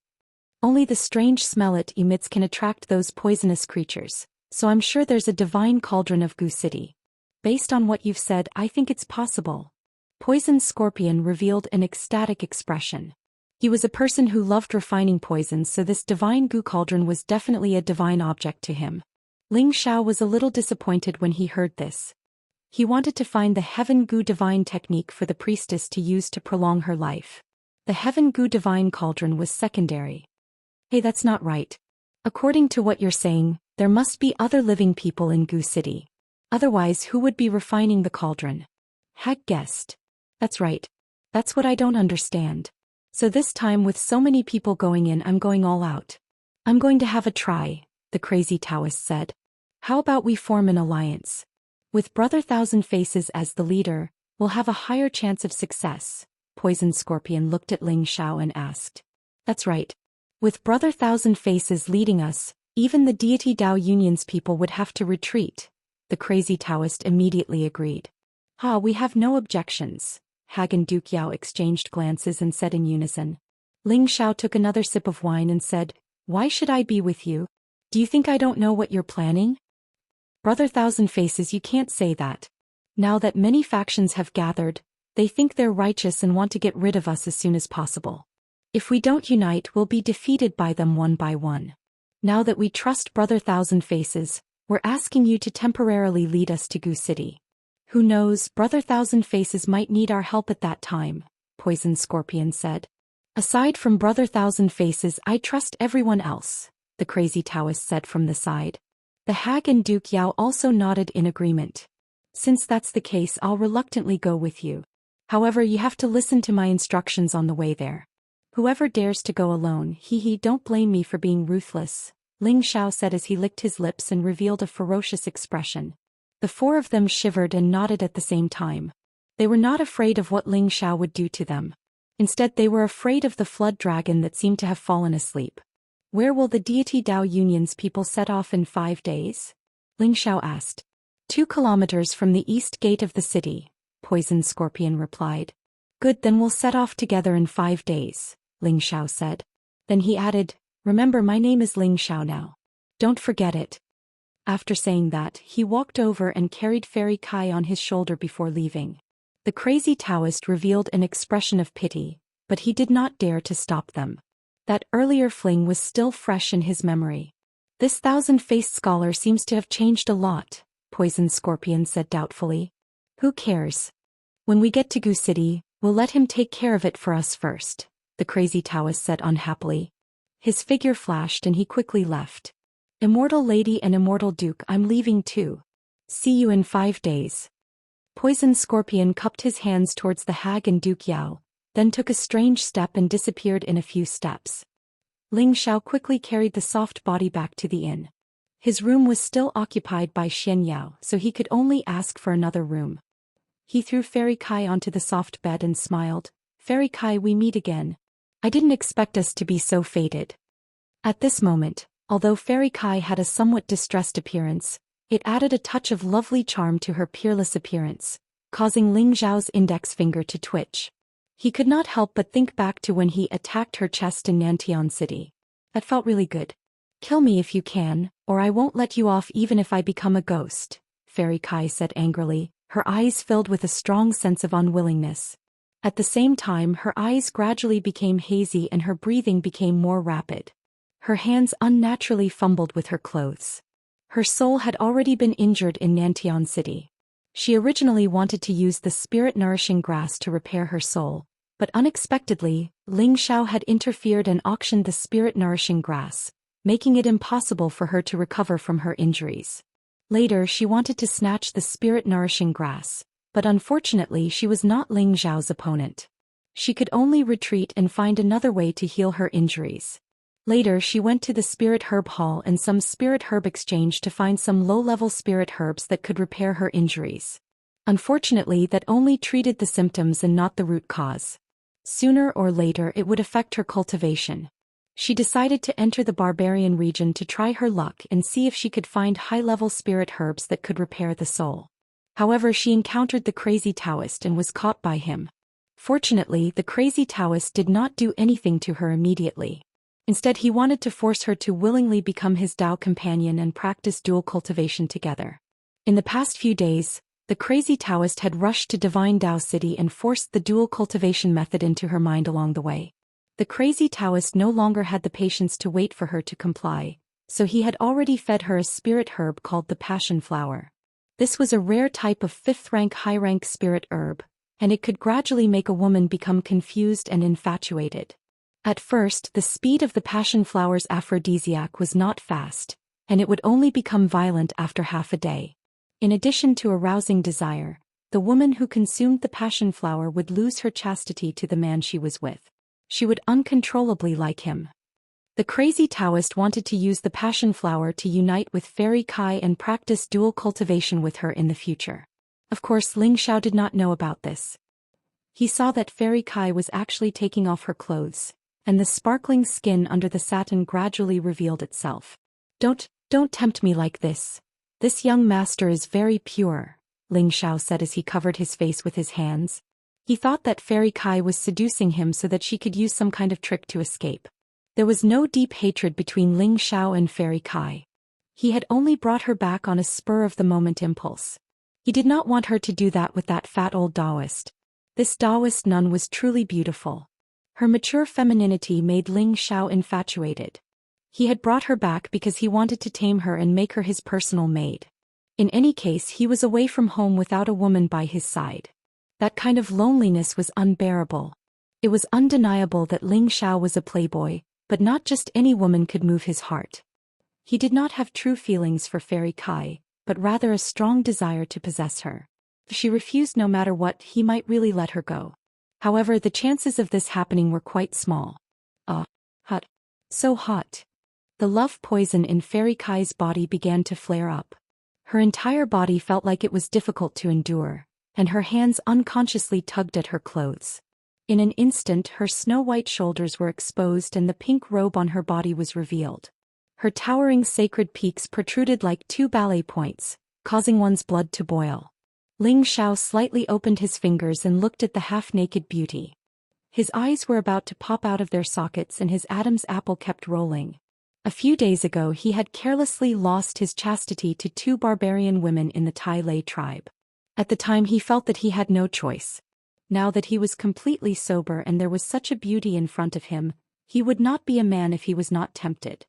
Only the strange smell it emits can attract those poisonous creatures, so I'm sure there's a divine cauldron of Gu City. Based on what you've said, I think it's possible. Poison Scorpion revealed an ecstatic expression. He was a person who loved refining poisons, so this divine Gu cauldron was definitely a divine object to him. Ling Xiao was a little disappointed when he heard this. He wanted to find the Heaven Gu divine technique for the priestess to use to prolong her life. The Heaven Gu divine cauldron was secondary. Hey, that's not right. According to what you're saying, there must be other living people in Gu City. Otherwise, who would be refining the cauldron? Hag guessed. That's right. That's what I don't understand. So this time, with so many people going in, I'm going all out. I'm going to have a try, the crazy Daoist said. How about we form an alliance? With Brother Thousand Faces as the leader, we'll have a higher chance of success. Poison Scorpion looked at Ling Xiao and asked. That's right. With Brother Thousand Faces leading us, even the deity Dao Union's people would have to retreat. The crazy Daoist immediately agreed. We have no objections. Hag and Duke Yao exchanged glances and said in unison. Ling Xiao took another sip of wine and said, Why should I be with you? Do you think I don't know what you're planning? Brother Thousand Faces, you can't say that. Now that many factions have gathered, they think they're righteous and want to get rid of us as soon as possible. If we don't unite, we'll be defeated by them one by one. Now that we trust Brother Thousand Faces, we're asking you to temporarily lead us to Gu City. Who knows, Brother Thousand Faces might need our help at that time, Poison Scorpion said. Aside from Brother Thousand Faces, I trust everyone else, the crazy Daoist said from the side. The Hag and Duke Yao also nodded in agreement. Since that's the case, I'll reluctantly go with you. However, you have to listen to my instructions on the way there. Whoever dares to go alone, don't blame me for being ruthless, Ling Xiao said as he licked his lips and revealed a ferocious expression. The four of them shivered and nodded at the same time. They were not afraid of what Ling Xiao would do to them. Instead, they were afraid of the flood dragon that seemed to have fallen asleep. Where will the deity Dao Union's people set off in 5 days? Ling Xiao asked. 2 kilometers from the east gate of the city, Poison Scorpion replied. Good, then we'll set off together in 5 days, Ling Xiao said. Then he added, remember, my name is Ling Xiao now. Don't forget it. After saying that, he walked over and carried Fairy Kai on his shoulder before leaving. The crazy Taoist revealed an expression of pity, but he did not dare to stop them. That earlier fling was still fresh in his memory. This 1,000-faced scholar seems to have changed a lot, Poison Scorpion said doubtfully. Who cares? When we get to Gu City, we'll let him take care of it for us first, the crazy Taoist said unhappily. His figure flashed and he quickly left. Immortal Lady and Immortal Duke, I'm leaving too. See you in 5 days. Poison Scorpion cupped his hands towards the hag and Duke Yao, then took a strange step and disappeared in a few steps. Ling Xiao quickly carried the soft body back to the inn. His room was still occupied by Xianxia, so he could only ask for another room. He threw Fairy Kai onto the soft bed and smiled. Fairy Kai, we meet again. I didn't expect us to be so fated. At this moment, although Fairy Kai had a somewhat distressed appearance, it added a touch of lovely charm to her peerless appearance, causing Ling Xiao's index finger to twitch. He could not help but think back to when he attacked her chest in Nantian City. That felt really good. Kill me if you can, or I won't let you off even if I become a ghost, Fairy Kai said angrily, her eyes filled with a strong sense of unwillingness. At the same time, her eyes gradually became hazy and her breathing became more rapid. Her hands unnaturally fumbled with her clothes. Her soul had already been injured in Nantian City. She originally wanted to use the spirit-nourishing grass to repair her soul, but unexpectedly, Ling Xiao had interfered and auctioned the spirit-nourishing grass, making it impossible for her to recover from her injuries. Later, she wanted to snatch the spirit-nourishing grass, but unfortunately she was not Ling Xiao's opponent. She could only retreat and find another way to heal her injuries. Later, she went to the Spirit Herb Hall and some Spirit Herb Exchange to find some low-level spirit herbs that could repair her injuries. Unfortunately, that only treated the symptoms and not the root cause. Sooner or later it would affect her cultivation. She decided to enter the barbarian region to try her luck and see if she could find high-level spirit herbs that could repair the soul. However, she encountered the crazy Taoist and was caught by him. Fortunately, the crazy Taoist did not do anything to her immediately. Instead, he wanted to force her to willingly become his Dao companion and practice dual cultivation together. In the past few days, the crazy Taoist had rushed to Divine Dao City and forced the dual cultivation method into her mind along the way. The crazy Taoist no longer had the patience to wait for her to comply, so he had already fed her a spirit herb called the passion flower. This was a rare type of 5th-rank high-rank spirit herb, and it could gradually make a woman become confused and infatuated. At first, the speed of the passion flower's aphrodisiac was not fast, and it would only become violent after half a day. In addition to arousing desire, the woman who consumed the passion flower would lose her chastity to the man she was with. She would uncontrollably like him. The crazy Taoist wanted to use the passion flower to unite with Fairy Kai and practice dual cultivation with her in the future. Of course, Ling Xiao did not know about this. He saw that Fairy Kai was actually taking off her clothes, and the sparkling skin under the satin gradually revealed itself. Don't tempt me like this. This young master is very pure, Ling Xiao said as he covered his face with his hands. He thought that Fairy Kai was seducing him so that she could use some kind of trick to escape. There was no deep hatred between Ling Xiao and Fairy Kai. He had only brought her back on a spur-of-the-moment impulse. He did not want her to do that with that fat old Daoist. This Daoist nun was truly beautiful. Her mature femininity made Ling Xiao infatuated. He had brought her back because he wanted to tame her and make her his personal maid. In any case, he was away from home without a woman by his side. That kind of loneliness was unbearable. It was undeniable that Ling Xiao was a playboy, but not just any woman could move his heart. He did not have true feelings for Fairy Kai, but rather a strong desire to possess her. If she refused no matter what, he might really let her go. However, the chances of this happening were quite small. Hot. So hot. The love poison in Fairy Kai's body began to flare up. Her entire body felt like it was difficult to endure, and her hands unconsciously tugged at her clothes. In an instant, her snow-white shoulders were exposed and the pink robe on her body was revealed. Her towering sacred peaks protruded like two ballet points, causing one's blood to boil. Ling Xiao slightly opened his fingers and looked at the half-naked beauty. His eyes were about to pop out of their sockets and his Adam's apple kept rolling. A few days ago he had carelessly lost his chastity to two barbarian women in the Tai Lei tribe. At the time he felt that he had no choice. Now that he was completely sober and there was such a beauty in front of him, he would not be a man if he was not tempted.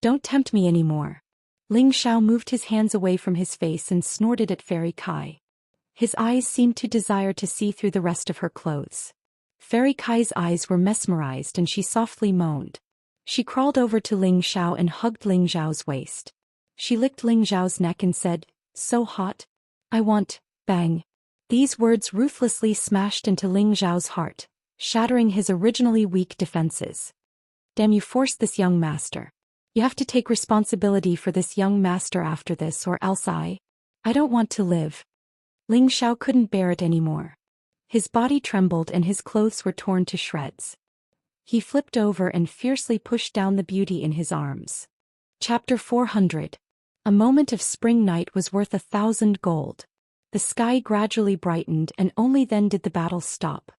Don't tempt me anymore. Ling Xiao moved his hands away from his face and snorted at Fairy Kai. His eyes seemed to desire to see through the rest of her clothes. Fairy Kai's eyes were mesmerized and she softly moaned. She crawled over to Ling Xiao and hugged Ling Xiao's waist. She licked Ling Xiao's neck and said, "So hot. I want, bang." These words ruthlessly smashed into Ling Xiao's heart, shattering his originally weak defenses. Damn, you forced this young master. You have to take responsibility for this young master after this or else I don't want to live. Ling Xiao couldn't bear it anymore. His body trembled and his clothes were torn to shreds. He flipped over and fiercely pushed down the beauty in his arms. Chapter 400. A moment of spring night was worth 1,000 gold. The sky gradually brightened and only then did the battle stop.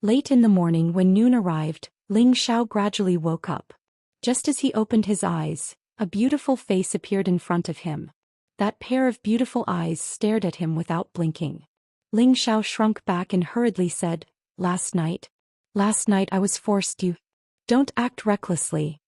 Late in the morning when noon arrived, Ling Xiao gradually woke up. Just as he opened his eyes, a beautiful face appeared in front of him. That pair of beautiful eyes stared at him without blinking. Ling Xiao shrunk back and hurriedly said, Last night I was forced to. Don't act recklessly."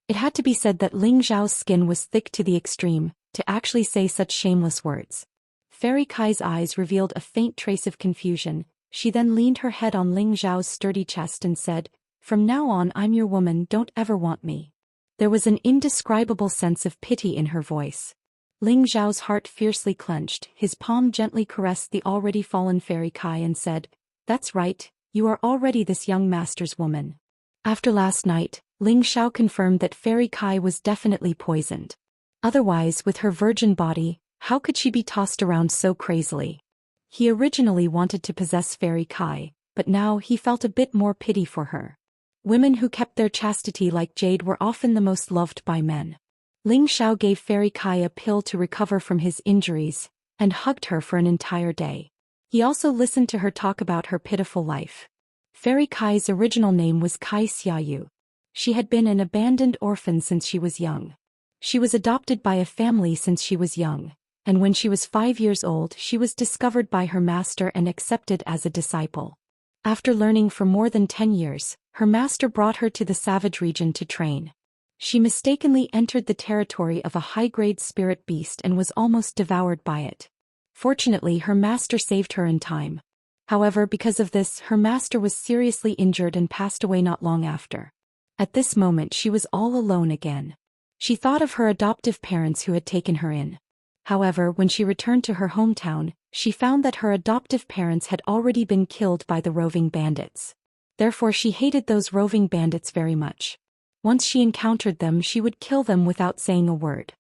It had to be said that Ling Xiao's skin was thick to the extreme, to actually say such shameless words. Fairy Kai's eyes revealed a faint trace of confusion. She then leaned her head on Ling Xiao's sturdy chest and said, "From now on I'm your woman, don't ever want me." There was an indescribable sense of pity in her voice. Ling Xiao's heart fiercely clenched, his palm gently caressed the already fallen Fairy Kai and said, "That's right, you are already this young master's woman." After last night, Ling Xiao confirmed that Fairy Kai was definitely poisoned. Otherwise, with her virgin body, how could she be tossed around so crazily? He originally wanted to possess Fairy Kai, but now he felt a bit more pity for her. Women who kept their chastity like jade were often the most loved by men. Ling Xiao gave Fairy Kai a pill to recover from his injuries, and hugged her for an entire day. He also listened to her talk about her pitiful life. Fairy Kai's original name was Kai Xiayu. She had been an abandoned orphan since she was young. She was adopted by a family since she was young, and when she was 5 years old she was discovered by her master and accepted as a disciple. After learning for more than 10 years, her master brought her to the savage region to train. She mistakenly entered the territory of a high-grade spirit beast and was almost devoured by it. Fortunately, her master saved her in time. However, because of this, her master was seriously injured and passed away not long after. At this moment she was all alone again. She thought of her adoptive parents who had taken her in. However, when she returned to her hometown, she found that her adoptive parents had already been killed by the roving bandits. Therefore she hated those roving bandits very much. Once she encountered them she would kill them without saying a word.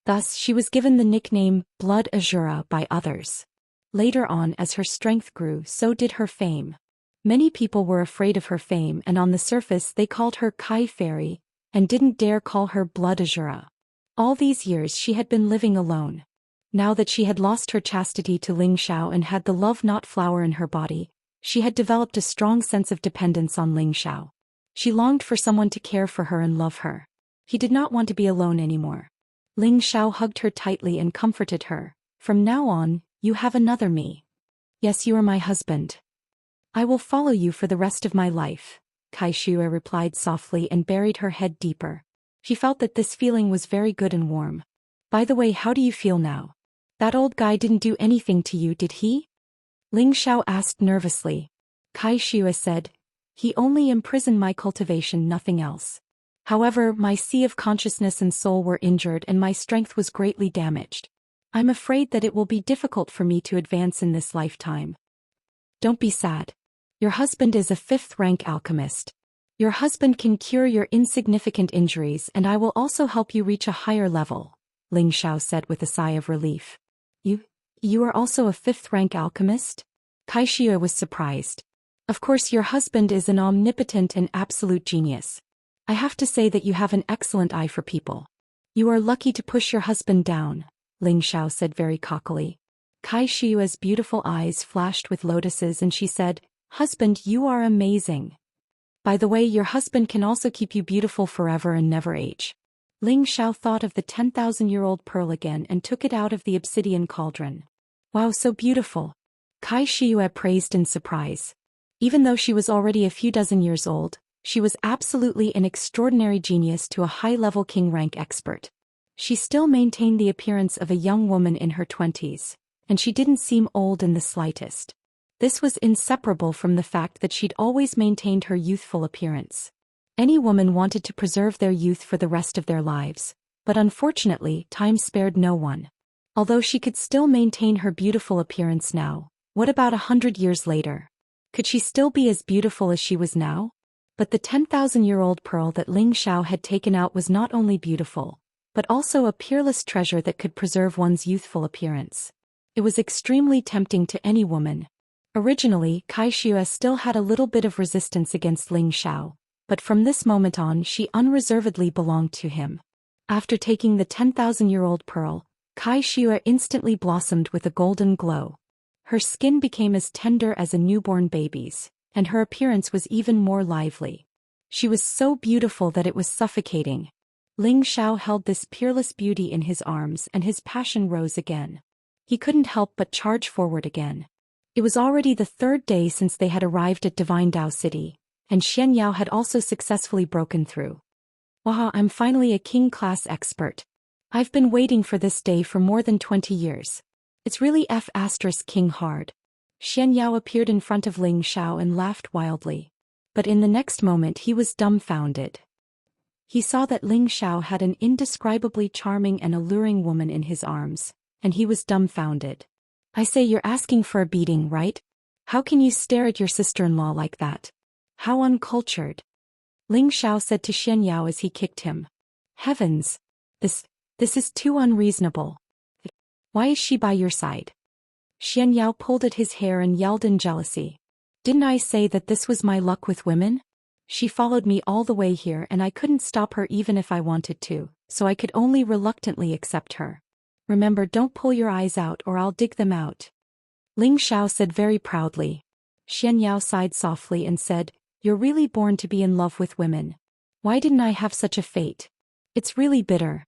Thus she was given the nickname Blood Azura by others. Later on, as her strength grew, so did her fame. Many people were afraid of her fame and on the surface they called her Kai Fairy, and didn't dare call her Blood Azura. All these years she had been living alone. Now that she had lost her chastity to Ling Xiao and had the love-knot flower in her body, she had developed a strong sense of dependence on Ling Xiao. She longed for someone to care for her and love her. He did not want to be alone anymore. Ling Xiao hugged her tightly and comforted her. "From now on, you have another me. Yes, you are my husband. I will follow you for the rest of my life," Kai Shue replied softly and buried her head deeper. She felt that this feeling was very good and warm. "By the way, how do you feel now? That old guy didn't do anything to you, did he?" Ling Xiao asked nervously. Kai Shue said, "He only imprisoned my cultivation, nothing else. However, my sea of consciousness and soul were injured and my strength was greatly damaged. I'm afraid that it will be difficult for me to advance in this lifetime. Don't be sad. Your husband is a 5th-rank alchemist. Your husband can cure your insignificant injuries and I will also help you reach a higher level, Ling Xiao said with a sigh of relief. You are also a 5th-rank alchemist? Xianxia was surprised. Of course your husband is an omnipotent and absolute genius. I have to say that you have an excellent eye for people. You are lucky to push your husband down, Ling Xiao said very cockily. Xianxia's beautiful eyes flashed with lotuses and she said, Husband, you are amazing. By the way, your husband can also keep you beautiful forever and never age. Ling Xiao thought of the 10,000-year-old pearl again and took it out of the obsidian cauldron. Wow, so beautiful. Xianxia praised in surprise. Even though she was already a few dozen years old, she was absolutely an extraordinary genius to a high-level king-rank expert. She still maintained the appearance of a young woman in her 20s, and she didn't seem old in the slightest. This was inseparable from the fact that she'd always maintained her youthful appearance. Any woman wanted to preserve their youth for the rest of their lives, but unfortunately, time spared no one. Although she could still maintain her beautiful appearance now, what about 100 years later? Could she still be as beautiful as she was now? But the 10,000-year-old pearl that Ling Xiao had taken out was not only beautiful, but also a peerless treasure that could preserve one's youthful appearance. It was extremely tempting to any woman. Originally, Xianxia still had a little bit of resistance against Ling Xiao, but from this moment on she unreservedly belonged to him. After taking the 10,000-year-old pearl, Xianxia instantly blossomed with a golden glow. Her skin became as tender as a newborn baby's, and her appearance was even more lively. She was so beautiful that it was suffocating. Ling Xiao held this peerless beauty in his arms and his passion rose again. He couldn't help but charge forward again. It was already the 3rd day since they had arrived at Divine Dao City, and Xianyao had also successfully broken through. Wow, I'm finally a king-class expert. I've been waiting for this day for more than 20 years. It's really King hard. Xianyao appeared in front of Ling Xiao and laughed wildly. But in the next moment he was dumbfounded. He saw that Ling Xiao had an indescribably charming and alluring woman in his arms, and he was dumbfounded. I say you're asking for a beating, right? How can you stare at your sister-in-law like that? How uncultured. Ling Xiao said to Xianyao as he kicked him. Heavens! This is too unreasonable. Why is she by your side? Xianyao pulled at his hair and yelled in jealousy. Didn't I say that this was my luck with women? She followed me all the way here and I couldn't stop her even if I wanted to, so I could only reluctantly accept her. Remember, don't pull your eyes out or I'll dig them out. Ling Xiao said very proudly. Xianyao sighed softly and said, You're really born to be in love with women. Why didn't I have such a fate? It's really bitter.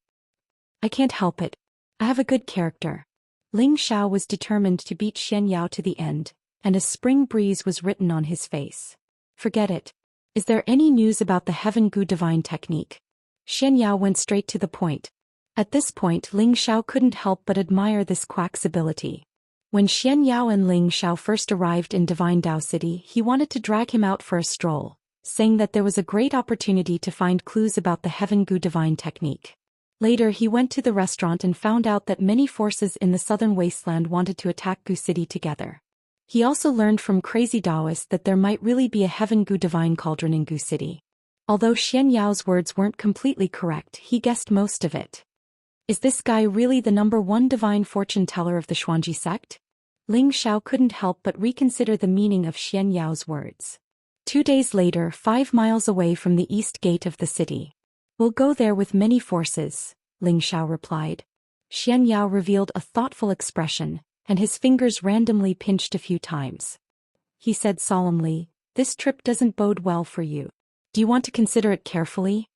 I can't help it. I have a good character. Ling Xiao was determined to beat Xianyao to the end, and a spring breeze was written on his face. Forget it. Is there any news about the Heaven Gu divine technique? Xianyao went straight to the point. At this point Ling Xiao couldn't help but admire this quack's ability. When Xianyao and Ling Xiao first arrived in Divine Dao City, he wanted to drag him out for a stroll, saying that there was a great opportunity to find clues about the Heaven Gu divine technique. Later he went to the restaurant and found out that many forces in the southern wasteland wanted to attack Gu City together. He also learned from crazy Daoist that there might really be a Heaven Gu divine cauldron in Gu City. Although Xianyao's words weren't completely correct, he guessed most of it. Is this guy really the #1 divine fortune teller of the Xuanji sect? Ling Xiao couldn't help but reconsider the meaning of Xianyao's words. 2 days later, 5 miles away from the east gate of the city. We'll go there with many forces, Ling Xiao replied. Xianyao revealed a thoughtful expression, and his fingers randomly pinched a few times. He said solemnly, This trip doesn't bode well for you. Do you want to consider it carefully?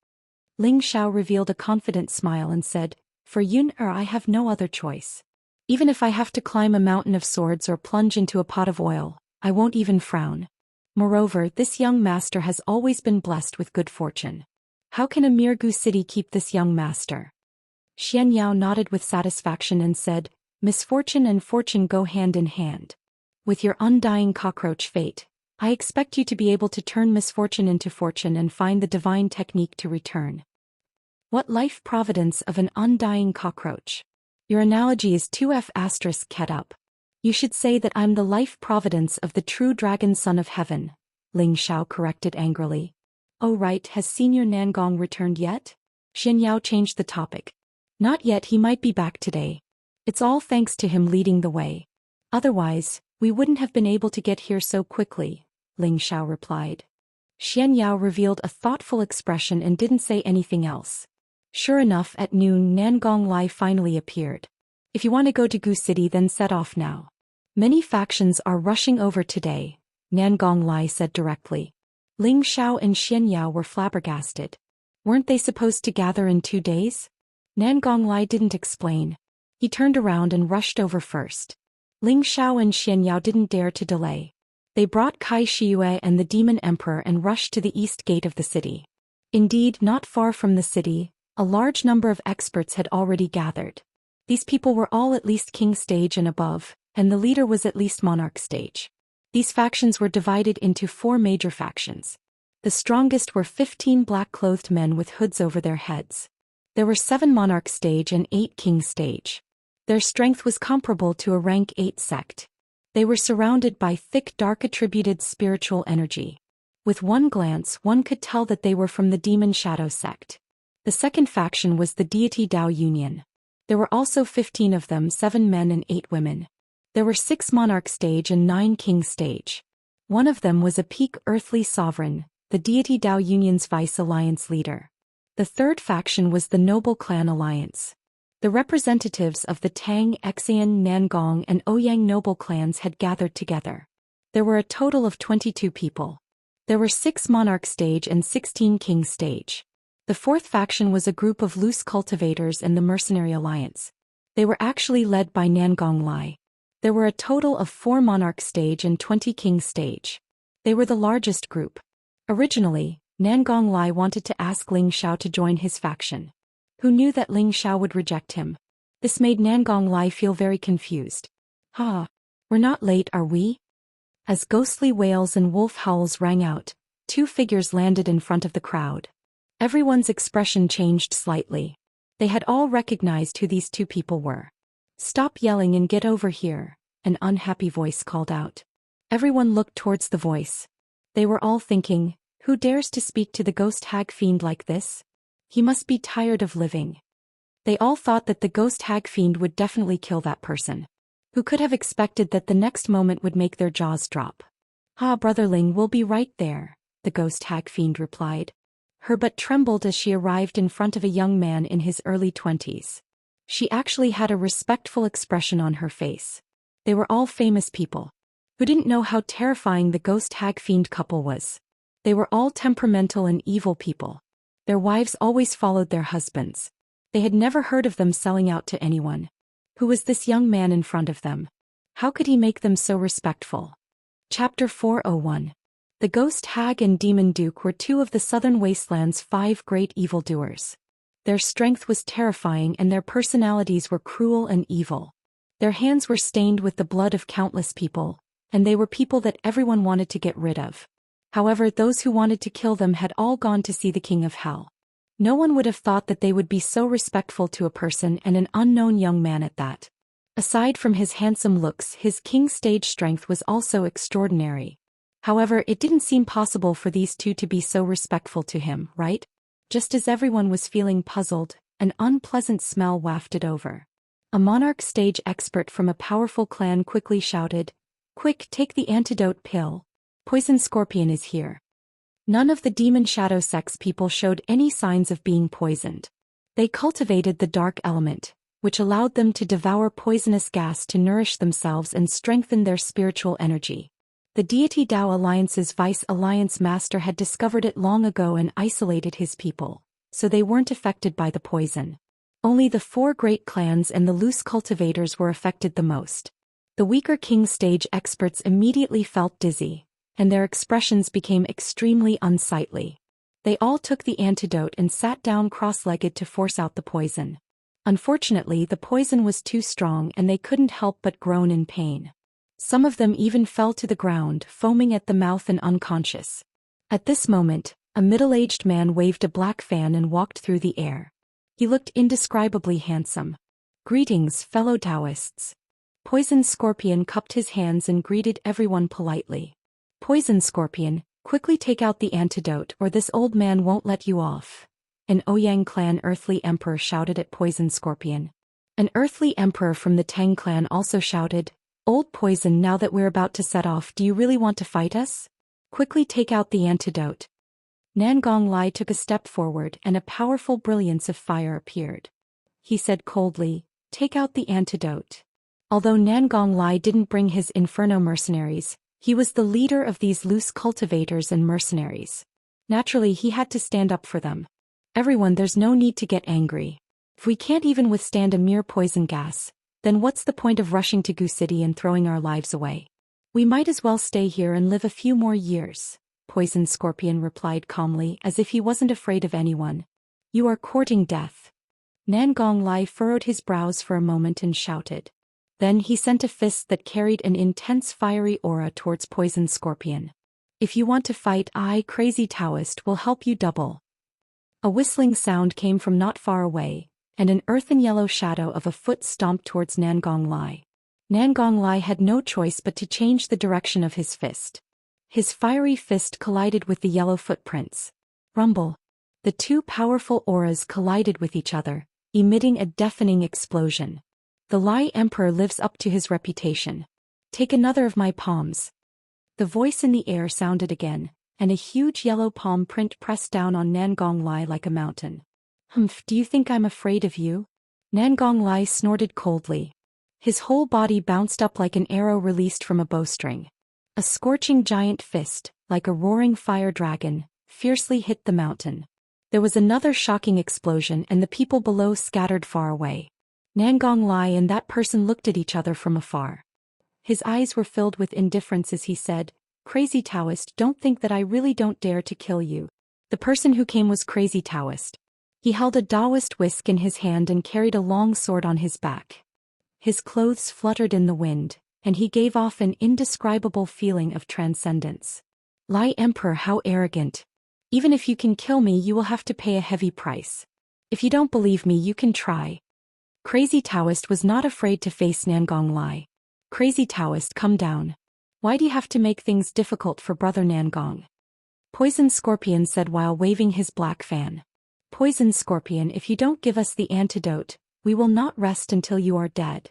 Ling Xiao revealed a confident smile and said, For Yun I have no other choice. Even if I have to climb a mountain of swords or plunge into a pot of oil, I won't even frown. Moreover, this young master has always been blessed with good fortune. How can a mere Gu City keep this young master? Xianyao nodded with satisfaction and said, Misfortune and fortune go hand in hand. With your undying cockroach fate, I expect you to be able to turn misfortune into fortune and find the divine technique to return. What life providence of an undying cockroach. Your analogy is 2F** ket up. You should say that I'm the life providence of the true dragon son of heaven, Ling Xiao corrected angrily. Oh right, has Senior Nangong returned yet? Xianyao changed the topic. Not yet, he might be back today. It's all thanks to him leading the way. Otherwise, we wouldn't have been able to get here so quickly, Ling Xiao replied. Xianyao revealed a thoughtful expression and didn't say anything else. Sure enough, at noon Nangong Lai finally appeared. If you want to go to Gu City, then set off now. Many factions are rushing over today, Nangong Lai said directly. Ling Xiao and Xianyao were flabbergasted. Weren't they supposed to gather in 2 days? Nangong Lai didn't explain. He turned around and rushed over first. Ling Xiao and Xianyao didn't dare to delay. They brought Kai Shiyue and the Demon Emperor and rushed to the east gate of the city. Indeed, not far from the city, a large number of experts had already gathered. These people were all at least king stage and above, and the leader was at least monarch stage. These factions were divided into 4 major factions. The strongest were 15 black-clothed men with hoods over their heads. There were 7 monarch stage and 8 king stage. Their strength was comparable to a rank 8 sect. They were surrounded by thick dark attributed spiritual energy. With one glance one could tell that they were from the Demon Shadow sect. The second faction was the Deity Dao Union. There were also 15 of them, 7 men and 8 women. There were 6 monarch stage and 9 king stage. One of them was a peak earthly sovereign, the Deity Dao Union's vice alliance leader. The third faction was the Noble Clan Alliance. The representatives of the Tang, Xian, Nangong and Ouyang noble clans had gathered together. There were a total of 22 people. There were 6 monarch stage and 16 king stage. The fourth faction was a group of loose cultivators and the Mercenary Alliance. They were actually led by Nangong Lai. There were a total of 4 monarch stage and 20 king stage. They were the largest group. Originally, Nangong Lai wanted to ask Ling Xiao to join his faction. Who knew that Ling Xiao would reject him? This made Nangong Lai feel very confused. We're not late, are we? As ghostly wails and wolf howls rang out, 2 figures landed in front of the crowd. Everyone's expression changed slightly. They had all recognized who these 2 people were. Stop yelling and get over here, an unhappy voice called out. Everyone looked towards the voice. They were all thinking, who dares to speak to the ghost hag fiend like this? He must be tired of living. They all thought that the ghost hag fiend would definitely kill that person. Who could have expected that the next moment would make their jaws drop? Brother Ling will be right there, the ghost hag fiend replied. Her butt trembled as she arrived in front of a young man in his early 20s. She actually had a respectful expression on her face. They were all famous people. Who didn't know how terrifying the ghost hag fiend couple was? They were all temperamental and evil people. Their wives always followed their husbands. They had never heard of them selling out to anyone. Who was this young man in front of them? How could he make them so respectful? Chapter 401. The Ghost Hag and Demon Duke were 2 of the Southern Wasteland's 5 great evildoers. Their strength was terrifying and their personalities were cruel and evil. Their hands were stained with the blood of countless people, and they were people that everyone wanted to get rid of. However, those who wanted to kill them had all gone to see the King of Hell. No one would have thought that they would be so respectful to a person, and an unknown young man at that. Aside from his handsome looks, his king stage strength was also extraordinary. However, it didn't seem possible for these 2 to be so respectful to him, right? Just as everyone was feeling puzzled, an unpleasant smell wafted over. A monarch stage expert from a powerful clan quickly shouted, "Quick, take the antidote pill. Poison Scorpion is here." None of the Demon Shadow Sect's people showed any signs of being poisoned. They cultivated the dark element, which allowed them to devour poisonous gas to nourish themselves and strengthen their spiritual energy. The Deity Dao Alliance's Vice Alliance Master had discovered it long ago and isolated his people, so they weren't affected by the poison. Only the 4 great clans and the loose cultivators were affected the most. The weaker king stage experts immediately felt dizzy, and their expressions became extremely unsightly. They all took the antidote and sat down cross-legged to force out the poison. Unfortunately, the poison was too strong and they couldn't help but groan in pain. Some of them even fell to the ground, foaming at the mouth and unconscious. At this moment, a middle-aged man waved a black fan and walked through the air. He looked indescribably handsome. Greetings, fellow Daoists. Poison Scorpion cupped his hands and greeted everyone politely. Poison Scorpion, quickly take out the antidote or this old man won't let you off. An Ouyang clan earthly emperor shouted at Poison Scorpion. An earthly emperor from the Tang clan also shouted, Old Poison, now that we're about to set off, do you really want to fight us? Quickly take out the antidote. Nangong Lai took a step forward and a powerful brilliance of fire appeared. He said coldly, take out the antidote. Although Nangong Lai didn't bring his Inferno mercenaries, he was the leader of these loose cultivators and mercenaries. Naturally, he had to stand up for them. Everyone, there's no need to get angry. If we can't even withstand a mere poison gas, then what's the point of rushing to Gu City and throwing our lives away? We might as well stay here and live a few more years, Poison Scorpion replied calmly as if he wasn't afraid of anyone. You are courting death. Nangong Lai furrowed his brows for a moment and shouted. Then he sent a fist that carried an intense fiery aura towards Poison Scorpion. If you want to fight, I, Crazy Daoist, will help you double. A whistling sound came from not far away, and an earthen yellow shadow of a foot stomped towards Nangong Lai. Nangong Lai had no choice but to change the direction of his fist. His fiery fist collided with the yellow footprints. Rumble. The two powerful auras collided with each other, emitting a deafening explosion. The Lai Emperor lives up to his reputation. Take another of my palms. The voice in the air sounded again, and a huge yellow palm print pressed down on Nangong Lai like a mountain. Humph, do you think I'm afraid of you? Nangong Lai snorted coldly. His whole body bounced up like an arrow released from a bowstring. A scorching giant fist, like a roaring fire dragon, fiercely hit the mountain. There was another shocking explosion and the people below scattered far away. Nangong Lai and that person looked at each other from afar. His eyes were filled with indifference as he said, Crazy Daoist, don't think that I really don't dare to kill you. The person who came was Crazy Daoist. He held a Daoist whisk in his hand and carried a long sword on his back. His clothes fluttered in the wind, and he gave off an indescribable feeling of transcendence. Lai Emperor, how arrogant. Even if you can kill me, you will have to pay a heavy price. If you don't believe me, you can try. Crazy Daoist was not afraid to face Nangong Lai. Crazy Daoist, come down. Why do you have to make things difficult for Brother Nangong? Poison Scorpion said while waving his black fan. Poison Scorpion, if you don't give us the antidote, we will not rest until you are dead.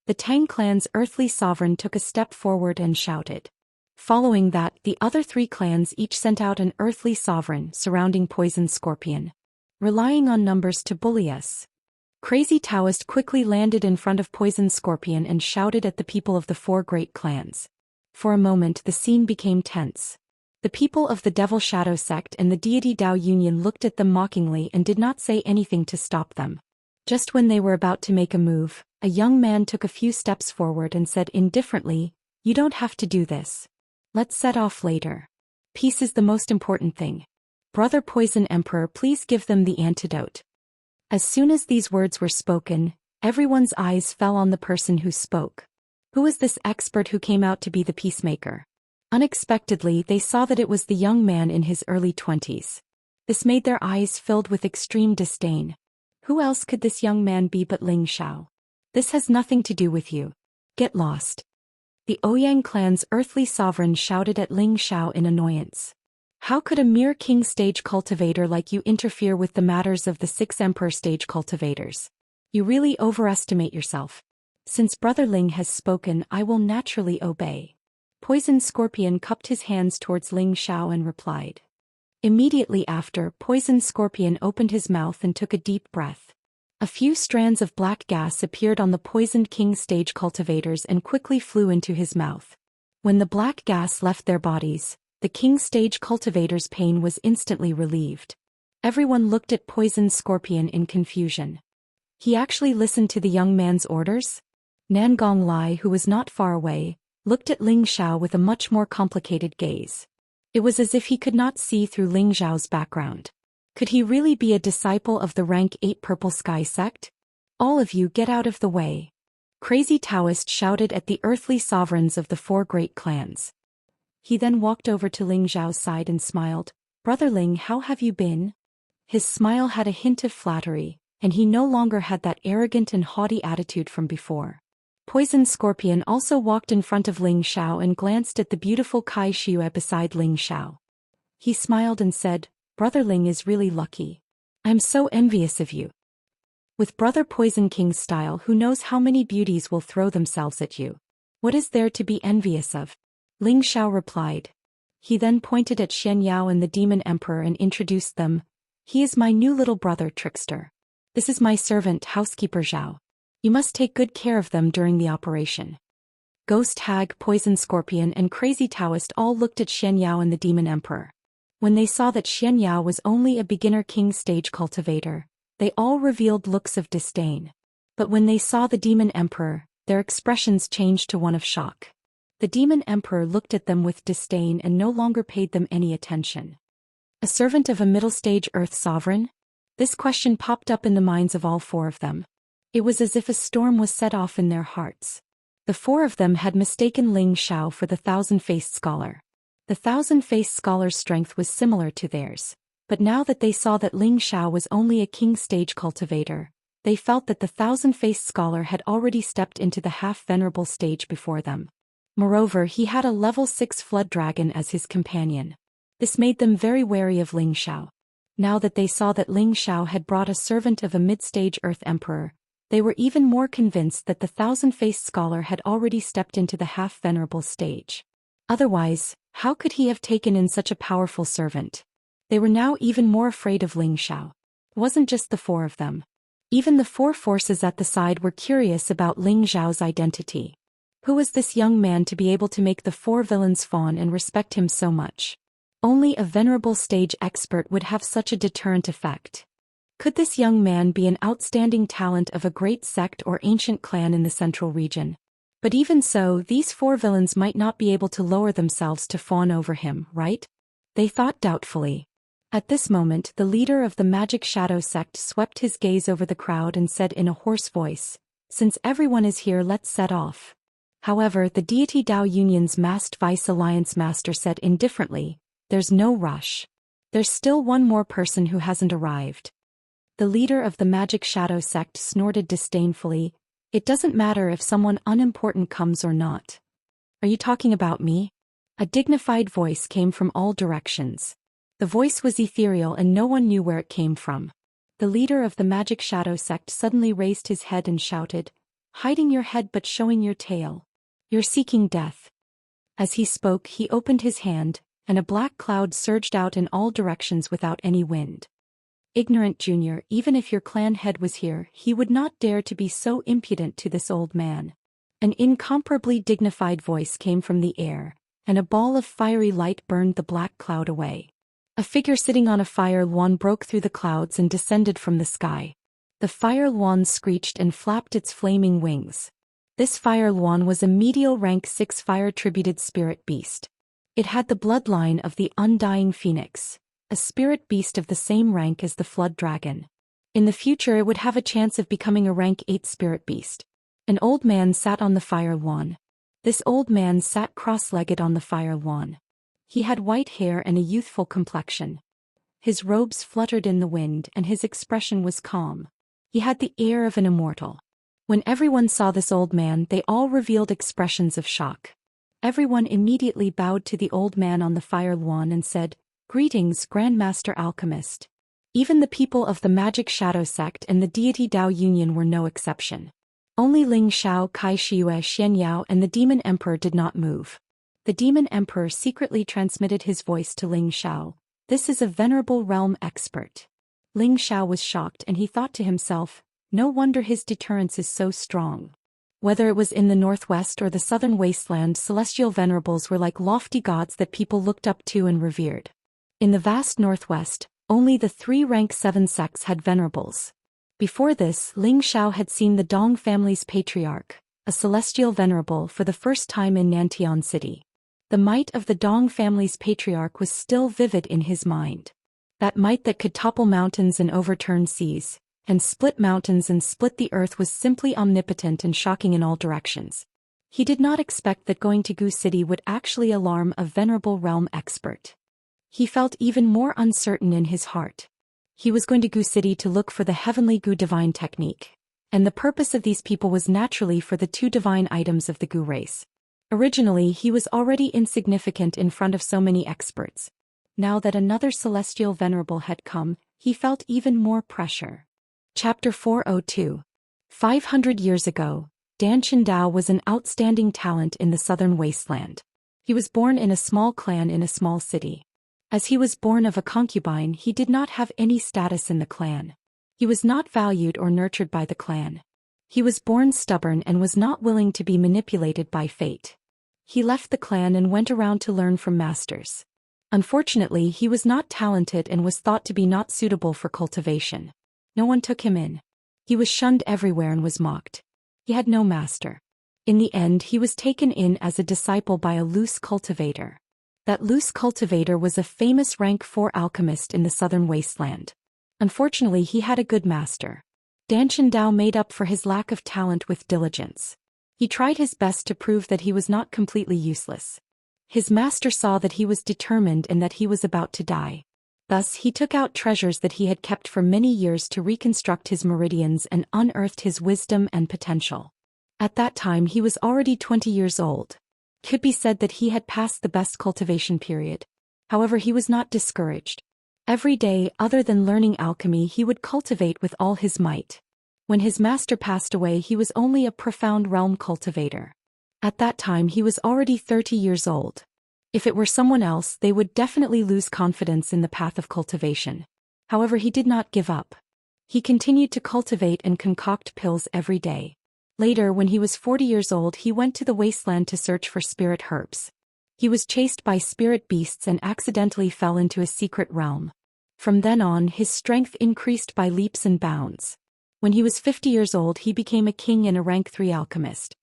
The Tang clan's earthly sovereign took a step forward and shouted. Following that, the other three clans each sent out an earthly sovereign surrounding Poison Scorpion. Relying on numbers to bully us. Crazy Daoist quickly landed in front of Poison Scorpion and shouted at the people of the four great clans. For a moment the scene became tense. The people of the Devil Shadow sect and the Deity Dao Union looked at them mockingly and did not say anything to stop them. Just when they were about to make a move, a young man took a few steps forward and said indifferently, You don't have to do this. Let's set off later. Peace is the most important thing. Brother Poison Emperor, please give them the antidote. As soon as these words were spoken, everyone's eyes fell on the person who spoke. Who was this expert who came out to be the peacemaker? Unexpectedly, they saw that it was the young man in his early 20s. This made their eyes filled with extreme disdain. Who else could this young man be but Ling Xiao? This has nothing to do with you. Get lost. The Ouyang clan's earthly sovereign shouted at Ling Xiao in annoyance. How could a mere king stage cultivator like you interfere with the matters of the 6 emperor stage cultivators? You really overestimate yourself. Since Brother Ling has spoken, I will naturally obey. Poison Scorpion cupped his hands towards Ling Xiao and replied. Immediately after, Poison Scorpion opened his mouth and took a deep breath. A few strands of black gas appeared on the poisoned king stage cultivators and quickly flew into his mouth. When the black gas left their bodies, the king stage cultivator's pain was instantly relieved. Everyone looked at Poison Scorpion in confusion. He actually listened to the young man's orders? Nangong Lai, who was not far away, looked at Ling Xiao with a much more complicated gaze. It was as if he could not see through Ling Xiao's background. Could he really be a disciple of the rank 8 Purple Sky sect? All of you get out of the way. Crazy Daoist shouted at the earthly sovereigns of the 4 great clans. He then walked over to Ling Xiao's side and smiled. Brother Ling, how have you been? His smile had a hint of flattery, and he no longer had that arrogant and haughty attitude from before. Poison Scorpion also walked in front of Ling Xiao and glanced at the beautiful Kai Xue beside Ling Xiao. He smiled and said, "Brother Ling is really lucky. I'm so envious of you. With Brother Poison King's style, who knows how many beauties will throw themselves at you? What is there to be envious of?" Ling Xiao replied. He then pointed at Xianxia and the Demon Emperor and introduced them. "He is my new little brother, Trickster. This is my servant, Housekeeper Zhao. You must take good care of them during the operation." Ghost Hag, Poison Scorpion and Crazy Daoist all looked at Xianxia and the Demon Emperor. When they saw that Xianxia was only a beginner king stage cultivator, they all revealed looks of disdain. But when they saw the Demon Emperor, their expressions changed to one of shock. The Demon Emperor looked at them with disdain and no longer paid them any attention. A servant of a middle-stage Earth sovereign? This question popped up in the minds of all four of them. It was as if a storm was set off in their hearts. The four of them had mistaken Ling Xiao for the Thousand-Faced Scholar. The Thousand-Faced Scholar's strength was similar to theirs, but now that they saw that Ling Xiao was only a king-stage cultivator, they felt that the Thousand-Faced Scholar had already stepped into the half-venerable stage before them. Moreover, he had a level 6 Flood Dragon as his companion. This made them very wary of Ling Xiao. Now that they saw that Ling Xiao had brought a servant of a mid-stage Earth Emperor, they were even more convinced that the Thousand-Faced Scholar had already stepped into the half-venerable stage. Otherwise, how could he have taken in such a powerful servant? They were now even more afraid of Ling Xiao. It wasn't just the four of them. Even the four forces at the side were curious about Ling Xiao's identity. Who was this young man to be able to make the four villains fawn and respect him so much? Only a venerable stage expert would have such a deterrent effect. Could this young man be an outstanding talent of a great sect or ancient clan in the central region? But even so, these four villains might not be able to lower themselves to fawn over him, right? They thought doubtfully. At this moment, the leader of the Magic Shadow sect swept his gaze over the crowd and said in a hoarse voice, "Since everyone is here, let's set off." However, the Deity Dao Union's masked Vice Alliance Master said indifferently, "There's no rush. There's still one more person who hasn't arrived." The leader of the Magic Shadow sect snorted disdainfully, "It doesn't matter if someone unimportant comes or not." "Are you talking about me?" A dignified voice came from all directions. The voice was ethereal and no one knew where it came from. The leader of the Magic Shadow sect suddenly raised his head and shouted, "Hiding your head but showing your tail. You're seeking death." As he spoke, he opened his hand, and a black cloud surged out in all directions without any wind. "Ignorant Junior, even if your clan head was here, he would not dare to be so impudent to this old man." An incomparably dignified voice came from the air, and a ball of fiery light burned the black cloud away. A figure sitting on a fire luan broke through the clouds and descended from the sky. The fire luan screeched and flapped its flaming wings. This fire luan was a medial rank 6 fire-tributed spirit beast. It had the bloodline of the undying phoenix, a spirit beast of the same rank as the Flood Dragon. In the future it would have a chance of becoming a rank 8 spirit beast. An old man sat on the fire lawn. This old man sat cross-legged on the fire lawn. He had white hair and a youthful complexion. His robes fluttered in the wind and his expression was calm. He had the air of an immortal. When everyone saw this old man, they all revealed expressions of shock. Everyone immediately bowed to the old man on the fire lawn and said, "Greetings, Grandmaster Alchemist." Even the people of the Magic Shadow sect and the Deity Dao Union were no exception. Only Ling Xiao, Kai Xue, Xianxia and the Demon Emperor did not move. The Demon Emperor secretly transmitted his voice to Ling Xiao. "This is a venerable realm expert." Ling Xiao was shocked and he thought to himself, no wonder his deterrence is so strong. Whether it was in the northwest or the southern wasteland, celestial venerables were like lofty gods that people looked up to and revered. In the vast northwest, only the 3 rank 7 sects had venerables. Before this, Ling Xiao had seen the Dong family's patriarch, a celestial venerable, for the first time in Nantian City. The might of the Dong family's patriarch was still vivid in his mind. That might that could topple mountains and overturn seas, and split mountains and split the earth was simply omnipotent and shocking in all directions. He did not expect that going to Gu City would actually alarm a venerable realm expert. He felt even more uncertain in his heart. He was going to Gu City to look for the heavenly Gu divine technique. And the purpose of these people was naturally for the 2 divine items of the Gu race. Originally, he was already insignificant in front of so many experts. Now that another celestial venerable had come, he felt even more pressure. Chapter 402. 500 years ago, Danshan Dao was an outstanding talent in the southern wasteland. He was born in a small clan in a small city. As he was born of a concubine, he did not have any status in the clan. He was not valued or nurtured by the clan. He was born stubborn and was not willing to be manipulated by fate. He left the clan and went around to learn from masters. Unfortunately, he was not talented and was thought to be not suitable for cultivation. No one took him in. He was shunned everywhere and was mocked. He had no master. In the end, he was taken in as a disciple by a loose cultivator. That loose cultivator was a famous rank 4 alchemist in the southern wasteland. Unfortunately, he had a good master. Danshan Dao made up for his lack of talent with diligence. He tried his best to prove that he was not completely useless. His master saw that he was determined and that he was about to die. Thus, he took out treasures that he had kept for many years to reconstruct his meridians and unearthed his wisdom and potential. At that time, he was already 20 years old. Could be said that he had passed the best cultivation period. However, he was not discouraged. Every day, other than learning alchemy, he would cultivate with all his might. When his master passed away, he was only a profound realm cultivator. At that time, he was already 30 years old. If it were someone else, they would definitely lose confidence in the path of cultivation. However, he did not give up. He continued to cultivate and concoct pills every day. Later, when he was 40 years old, he went to the wasteland to search for spirit herbs. He was chased by spirit beasts and accidentally fell into a secret realm. From then on, his strength increased by leaps and bounds. When he was 50 years old, he became a king and a rank 3 alchemist.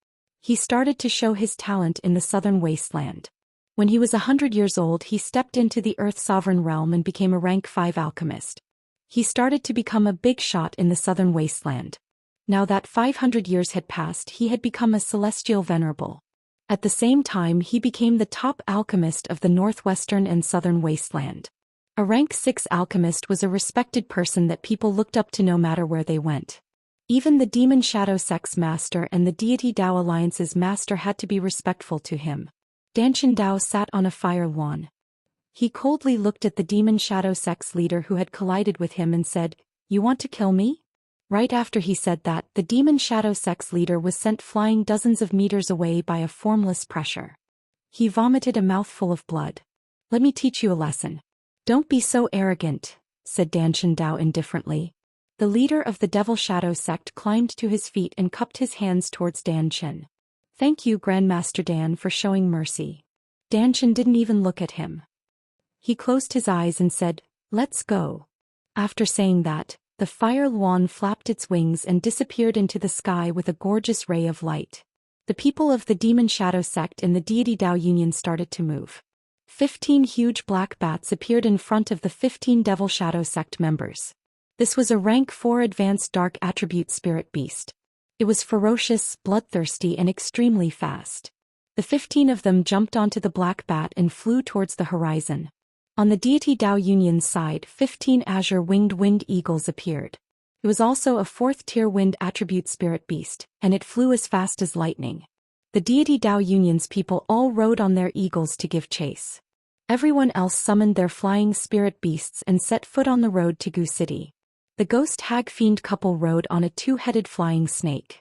He started to show his talent in the southern wasteland. When he was 100 years old, he stepped into the Earth Sovereign realm and became a rank 5 alchemist. He started to become a big shot in the southern wasteland. Now that 500 years had passed, he had become a celestial venerable. At the same time, he became the top alchemist of the northwestern and southern wasteland. A rank 6 alchemist was a respected person that people looked up to no matter where they went. Even the Demon Shadow Sect's master and the Deity Dao Alliance's master had to be respectful to him. Danshan Dao sat on a fire lawn. He coldly looked at the Demon Shadow Sect's leader who had collided with him and said, "You want to kill me?" Right after he said that, the Demon Shadow Sect's leader was sent flying dozens of meters away by a formless pressure. He vomited a mouthful of blood. "Let me teach you a lesson. Don't be so arrogant," said Danshan Dao indifferently. The leader of the Devil Shadow Sect climbed to his feet and cupped his hands towards Danshan. "Thank you, Grandmaster Dan, for showing mercy." Danshan didn't even look at him. He closed his eyes and said, "Let's go." After saying that, the fire luan flapped its wings and disappeared into the sky with a gorgeous ray of light. The people of the Demon Shadow Sect and the Deity Dao Union started to move. 15 huge black bats appeared in front of the 15 Devil Shadow Sect members. This was a rank 4 advanced dark attribute spirit beast. It was ferocious, bloodthirsty, and extremely fast. The 15 of them jumped onto the black bat and flew towards the horizon. On the Deity Dao Union's side, 15 azure-winged wind eagles appeared. It was also a 4th-tier wind attribute spirit beast, and it flew as fast as lightning. The Deity Dao Union's people all rode on their eagles to give chase. Everyone else summoned their flying spirit beasts and set foot on the road to Gu City. The ghost hag-fiend couple rode on a 2-headed flying snake.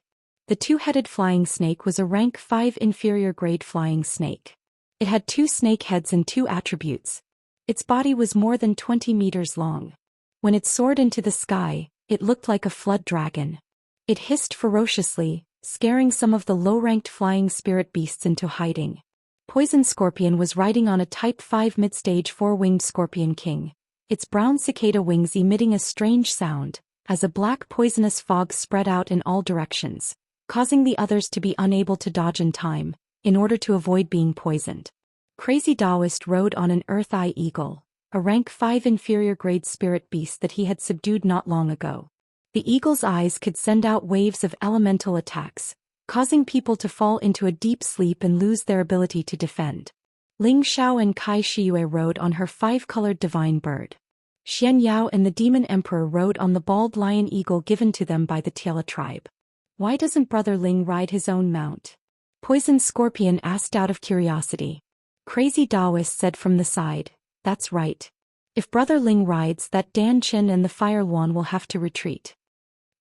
The 2-headed flying snake was a rank 5 inferior grade flying snake. It had 2 snake heads and 2 attributes. Its body was more than 20 meters long. When it soared into the sky, it looked like a flood dragon. It hissed ferociously, scaring some of the low-ranked flying spirit beasts into hiding. Poison Scorpion was riding on a Type 5 mid-stage 4-winged Scorpion King, its brown cicada wings emitting a strange sound, as a black poisonous fog spread out in all directions, causing the others to be unable to dodge in time, in order to avoid being poisoned. Crazy Daoist rode on an Earth Eye Eagle, a rank 5 inferior grade spirit beast that he had subdued not long ago. The eagle's eyes could send out waves of elemental attacks, causing people to fall into a deep sleep and lose their ability to defend. Ling Xiao and Kai Shiyue rode on her 5-colored divine bird. Xianxia and the demon emperor rode on the bald lion eagle given to them by the Tiela tribe. Why doesn't Brother Ling ride his own mount? Poison Scorpion asked out of curiosity. Crazy Daoist said from the side, that's right. If Brother Ling rides, that Dan Qin and the Fire Luan will have to retreat.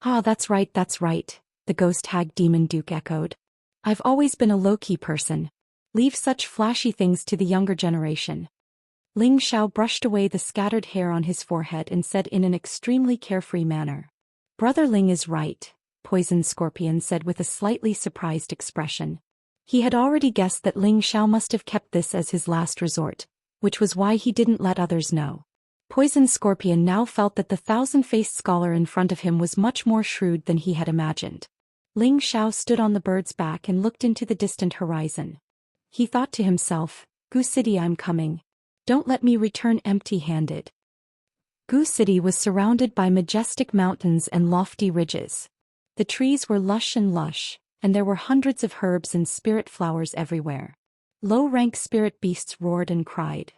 Ah, that's right, the ghost hag demon duke echoed. I've always been a low-key person. Leave such flashy things to the younger generation. Ling Xiao brushed away the scattered hair on his forehead and said in an extremely carefree manner. Brother Ling is right, Poison Scorpion said with a slightly surprised expression. He had already guessed that Ling Xiao must have kept this as his last resort, which was why he didn't let others know. Poison Scorpion now felt that the thousand-faced scholar in front of him was much more shrewd than he had imagined. Ling Xiao stood on the bird's back and looked into the distant horizon. He thought to himself, Gu City, I'm coming. Don't let me return empty-handed. Gu City was surrounded by majestic mountains and lofty ridges. The trees were lush, and there were hundreds of herbs and spirit flowers everywhere. Low-rank spirit beasts roared and cried.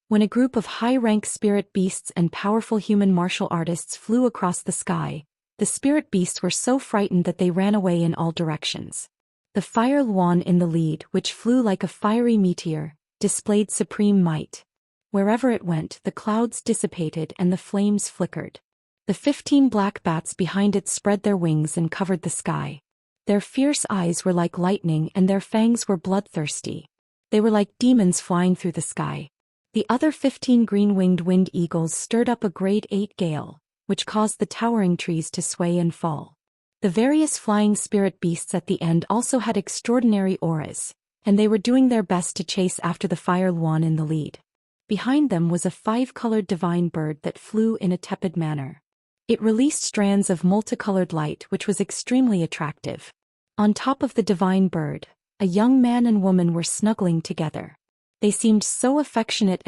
When a group of high-rank spirit beasts and powerful human martial artists flew across the sky, the spirit beasts were so frightened that they ran away in all directions. The Fire Luan in the lead, which flew like a fiery meteor, displayed supreme might. Wherever it went, the clouds dissipated and the flames flickered. The 15 black bats behind it spread their wings and covered the sky. Their fierce eyes were like lightning and their fangs were bloodthirsty. They were like demons flying through the sky. The other 15 green-winged wind eagles stirred up a grade 8 gale, which caused the towering trees to sway and fall. The various flying spirit beasts at the end also had extraordinary auras, and they were doing their best to chase after the Fire Luan in the lead. Behind them was a 5-colored divine bird that flew in a tepid manner. It released strands of multicolored light which was extremely attractive. On top of the divine bird, a young man and woman were snuggling together. They seemed so affectionate.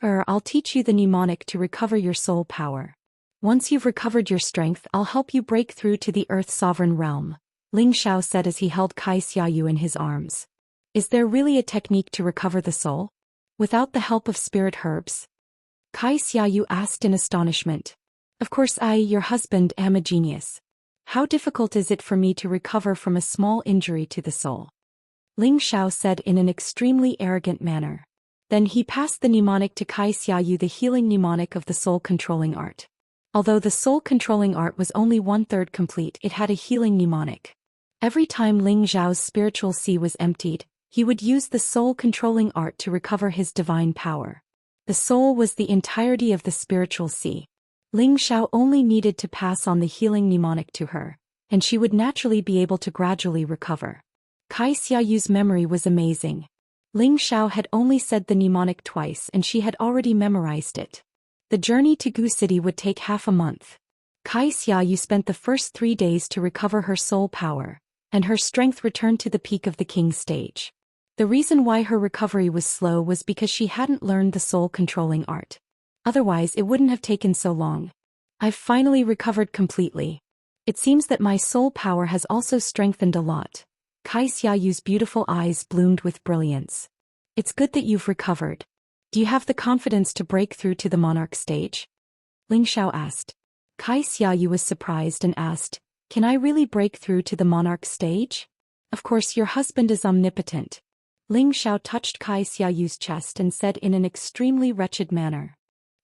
I'll teach you the mnemonic to recover your soul power. Once you've recovered your strength, I'll help you break through to the Earth Sovereign Realm, Ling Xiao said as he held Kai Xiaoyu in his arms. Is there really a technique to recover the soul? Without the help of spirit herbs? Kai Xiaoyu asked in astonishment. Of course I, your husband, am a genius. How difficult is it for me to recover from a small injury to the soul? Ling Xiao said in an extremely arrogant manner. Then he passed the mnemonic to Kai Xiaoyu, the healing mnemonic of the soul-controlling art. Although the soul-controlling art was only 1/3 complete, it had a healing mnemonic. Every time Ling Xiao's spiritual sea was emptied, he would use the soul-controlling art to recover his divine power. The soul was the entirety of the spiritual sea. Ling Xiao only needed to pass on the healing mnemonic to her, and she would naturally be able to gradually recover. Kai Xiaoyu's memory was amazing. Ling Xiao had only said the mnemonic twice and she had already memorized it. The journey to Gu City would take half a month. Kai Xiaoyu spent the first 3 days to recover her soul power, and her strength returned to the peak of the king stage. The reason why her recovery was slow was because she hadn't learned the soul-controlling art. Otherwise it wouldn't have taken so long. I've finally recovered completely. It seems that my soul power has also strengthened a lot. Kai Xiaoyu's beautiful eyes bloomed with brilliance. It's good that you've recovered. Do you have the confidence to break through to the monarch stage? Ling Xiao asked. Kai Xiaoyu was surprised and asked, Can I really break through to the monarch stage? Of course, your husband is omnipotent. Ling Xiao touched Kai Xiaoyu's chest and said in an extremely wretched manner.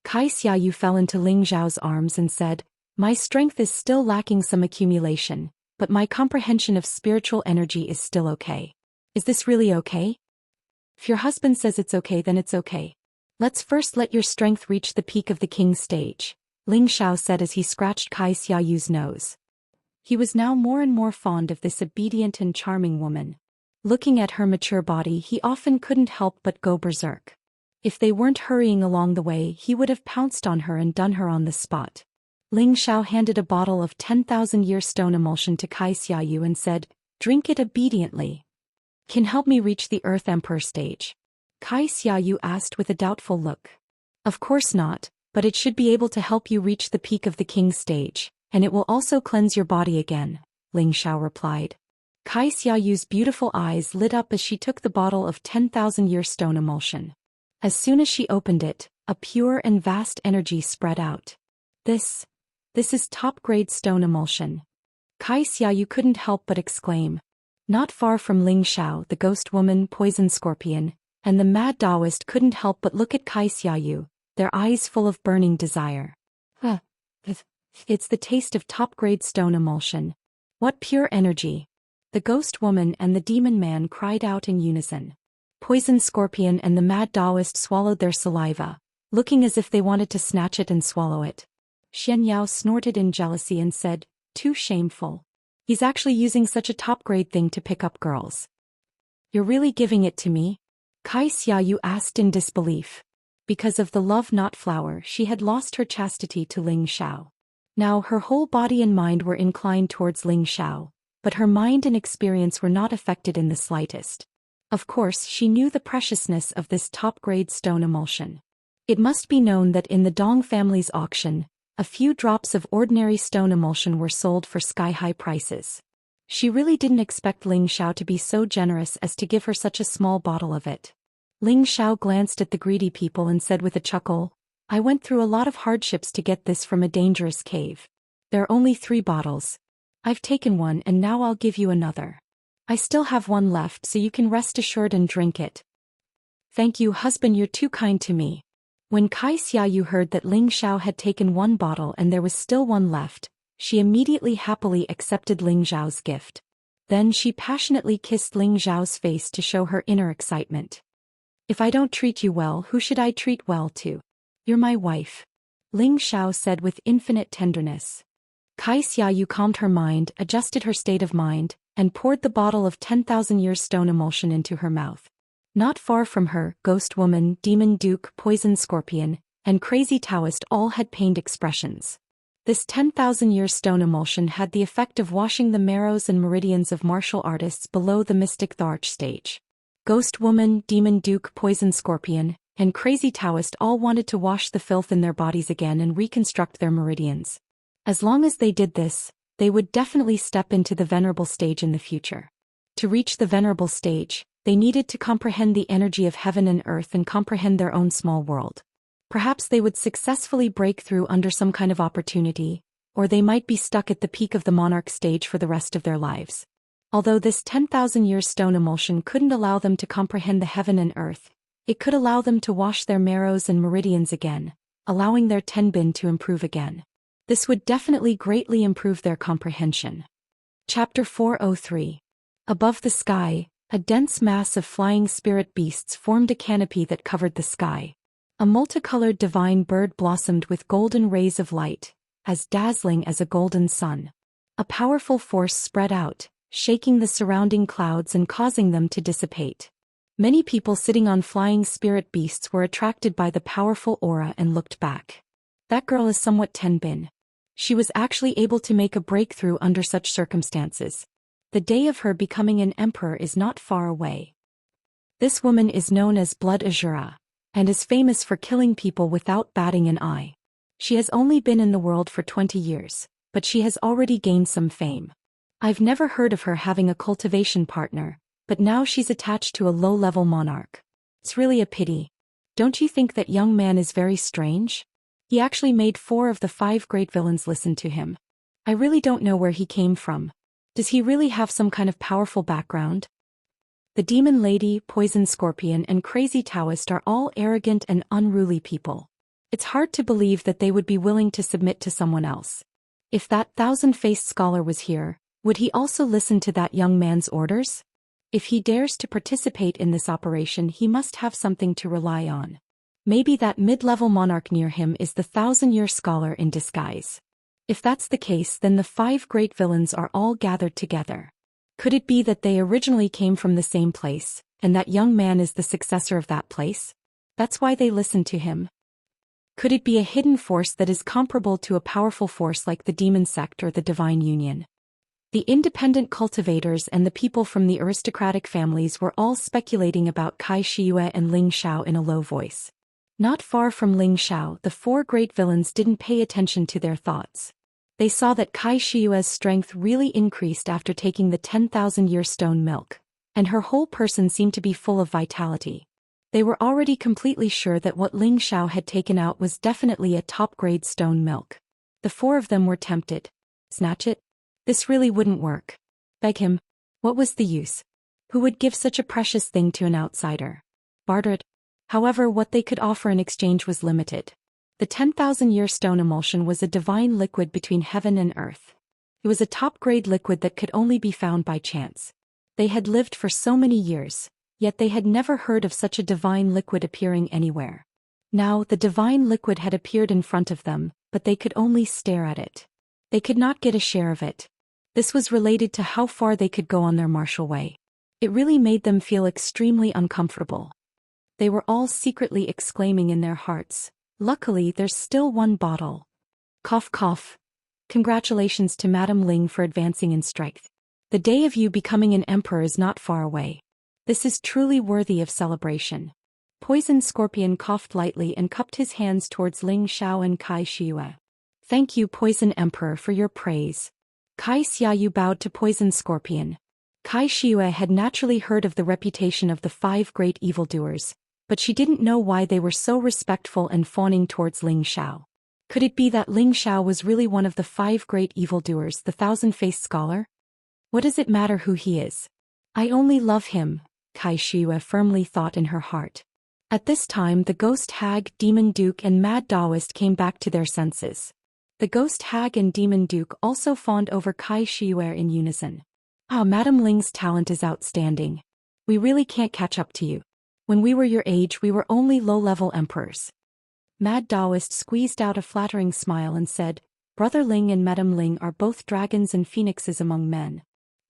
Kai Xiaoyu fell into Ling Xiao's arms and said, My strength is still lacking some accumulation, but my comprehension of spiritual energy is still okay. Is this really okay? If your husband says it's okay, then it's okay. Let's first let your strength reach the peak of the king stage, Ling Xiao said as he scratched Kai Xiaoyu's nose. He was now more and more fond of this obedient and charming woman. Looking at her mature body, he often couldn't help but go berserk. If they weren't hurrying along the way, he would have pounced on her and done her on the spot. Ling Xiao handed a bottle of 10,000-year stone emulsion to Kai Xiaoyu and said, Drink it obediently. Can help me reach the Earth Emperor stage? Kai Xiaoyu asked with a doubtful look. Of course not, but it should be able to help you reach the peak of the king stage, and it will also cleanse your body again, Ling Xiao replied. Kai Xiaoyu's beautiful eyes lit up as she took the bottle of 10,000-year stone emulsion. As soon as she opened it, A pure and vast energy spread out. This is top-grade stone emulsion. Xiayu couldn't help but exclaim. Not far from Ling Xiao, the ghost woman, poison scorpion, and the mad Daoist couldn't help but look at Xiayu, their eyes full of burning desire. It's the taste of top-grade stone emulsion. What pure energy! The ghost woman and the demon man cried out in unison. Poison scorpion and the mad Daoist swallowed their saliva, looking as if they wanted to snatch it and swallow it. Xianyao snorted in jealousy and said, "Too shameful. He's actually using such a top-grade thing to pick up girls." "You're really giving it to me?" Xiayu asked in disbelief. Because of the love-not flower, she had lost her chastity to Ling Xiao. Now her whole body and mind were inclined towards Ling Xiao, but her mind and experience were not affected in the slightest. Of course, she knew the preciousness of this top-grade stone emulsion. It must be known that in the Dong family's auction, a few drops of ordinary stone emulsion were sold for sky-high prices. She really didn't expect Ling Xiao to be so generous as to give her such a small bottle of it. Ling Xiao glanced at the greedy people and said with a chuckle, "I went through a lot of hardships to get this from a dangerous cave. There are only 3 bottles. I've taken one and now I'll give you another. I still have one left so you can rest assured and drink it." "Thank you, husband, you're too kind to me." When Xiayu heard that Ling Xiao had taken 1 bottle and there was still 1 left, she immediately happily accepted Ling Xiao's gift. Then she passionately kissed Ling Xiao's face to show her inner excitement. "If I don't treat you well, who should I treat well to? You're my wife," Ling Xiao said with infinite tenderness. Xiayu calmed her mind, adjusted her state of mind, and poured the bottle of 10,000 years stone emulsion into her mouth. Not far from her, ghost woman, demon duke, poison scorpion, and crazy Taoist all had pained expressions. This 10,000 years stone emulsion had the effect of washing the marrows and meridians of martial artists below the mystic Tharch stage. Ghost woman, demon duke, poison scorpion, and crazy Taoist all wanted to wash the filth in their bodies again and reconstruct their meridians. As long as they did this, they would definitely step into the venerable stage in the future. To reach the venerable stage, they needed to comprehend the energy of heaven and earth and comprehend their own small world. Perhaps they would successfully break through under some kind of opportunity, or they might be stuck at the peak of the monarch stage for the rest of their lives. Although this 10,000 years stone emulsion couldn't allow them to comprehend the heaven and earth, it could allow them to wash their marrows and meridians again, allowing their tenbin to improve again. This would definitely greatly improve their comprehension. Chapter 403. Above the sky, a dense mass of flying spirit beasts formed a canopy that covered the sky. A multicolored divine bird blossomed with golden rays of light, as dazzling as a golden sun. A powerful force spread out, shaking the surrounding clouds and causing them to dissipate. Many people sitting on flying spirit beasts were attracted by the powerful aura and looked back. That girl is somewhat tenbin. She was actually able to make a breakthrough under such circumstances. The day of her becoming an emperor is not far away. This woman is known as Blood Azura, and is famous for killing people without batting an eye. She has only been in the world for 20 years, but she has already gained some fame. I've never heard of her having a cultivation partner, but now she's attached to a low-level monarch. It's really a pity. Don't you think that young man is very strange? He actually made 4 of the 5 great villains listen to him. I really don't know where he came from. Does he really have some kind of powerful background? The demon lady, poison scorpion, and crazy Taoist are all arrogant and unruly people. It's hard to believe that they would be willing to submit to someone else. If that thousand-faced scholar was here, would he also listen to that young man's orders? If he dares to participate in this operation, he must have something to rely on. Maybe that mid-level monarch near him is the 1,000-year scholar in disguise. If that's the case, then the 5 great villains are all gathered together. Could it be that they originally came from the same place, and that young man is the successor of that place? That's why they listen to him. Could it be a hidden force that is comparable to a powerful force like the demon sect or the divine union? The independent cultivators and the people from the aristocratic families were all speculating about Xiyu and Ling Xiao in a low voice. Not far from Ling Xiao, the 4 great villains didn't pay attention to their thoughts. They saw that Xiyue's strength really increased after taking the 10,000-year stone milk, and her whole person seemed to be full of vitality. They were already completely sure that what Ling Xiao had taken out was definitely a top-grade stone milk. The four of them were tempted. Snatch it? This really wouldn't work. Beg him. What was the use? Who would give such a precious thing to an outsider? Barter it. However, what they could offer in exchange was limited. The 10,000-year stone emulsion was a divine liquid between heaven and earth. It was a top-grade liquid that could only be found by chance. They had lived for so many years, yet they had never heard of such a divine liquid appearing anywhere. Now, the divine liquid had appeared in front of them, but they could only stare at it. They could not get a share of it. This was related to how far they could go on their martial way. It really made them feel extremely uncomfortable. They were all secretly exclaiming in their hearts, "Luckily, there's still one bottle." Cough cough. Congratulations to Madame Ling for advancing in strength. The day of you becoming an emperor is not far away. This is truly worthy of celebration. Poison Scorpion coughed lightly and cupped his hands towards Ling Xiao and Kai Xiue. Thank you, Poison Emperor, for your praise. Kai Xiaoyu bowed to Poison Scorpion. Kai Xiue had naturally heard of the reputation of the 5 great evildoers, but she didn't know why they were so respectful and fawning towards Ling Xiao. Could it be that Ling Xiao was really one of the 5 great evildoers, the thousand-faced scholar? What does it matter who he is? I only love him, Kai Xiue firmly thought in her heart. At this time the Ghost Hag, Demon Duke and Mad Daoist came back to their senses. The Ghost Hag and Demon Duke also fawned over Kai Xiue in unison. Ah, Madame Ling's talent is outstanding. We really can't catch up to you. When we were your age we were only low-level emperors. Mad Daoist squeezed out a flattering smile and said, Brother Ling and Madame Ling are both dragons and phoenixes among men.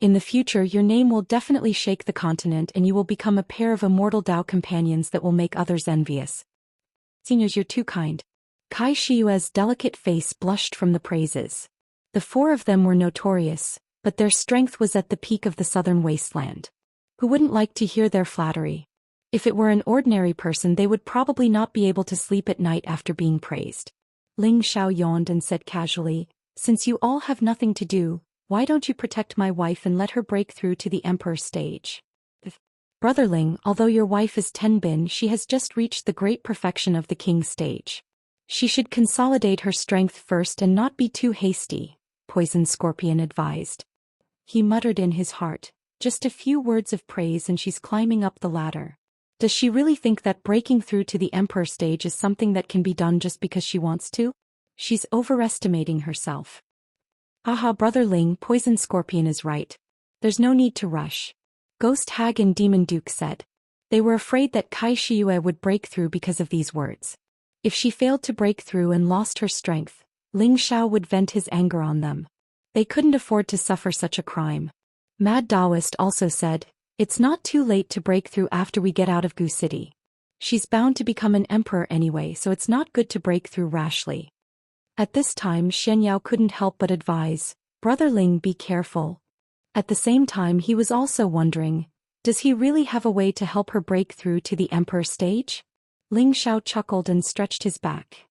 In the future your name will definitely shake the continent and you will become a pair of immortal Dao companions that will make others envious. Seniors, you're too kind. Kai Xiue's delicate face blushed from the praises. The 4 of them were notorious, but their strength was at the peak of the southern wasteland. Who wouldn't like to hear their flattery? If it were an ordinary person they would probably not be able to sleep at night after being praised. Ling Xiao yawned and said casually, Since you all have nothing to do, why don't you protect my wife and let her break through to the emperor stage? Brother Ling, although your wife is Tenbin, she has just reached the great perfection of the king stage. She should consolidate her strength first and not be too hasty, Poison Scorpion advised. He muttered in his heart, just a few words of praise and she's climbing up the ladder. Does she really think that breaking through to the emperor stage is something that can be done just because she wants to? She's overestimating herself. Aha, Brother Ling, Poison Scorpion is right. There's no need to rush. Ghost Hag and Demon Duke said. They were afraid that Kai Xiue would break through because of these words. If she failed to break through and lost her strength, Ling Xiao would vent his anger on them. They couldn't afford to suffer such a crime. Mad Daoist also said, It's not too late to break through after we get out of Gu City. She's bound to become an emperor anyway, so it's not good to break through rashly. At this time Xianyao couldn't help but advise, Brother Ling, be careful. At the same time he was also wondering, does he really have a way to help her break through to the emperor stage? Ling Xiao chuckled and stretched his back.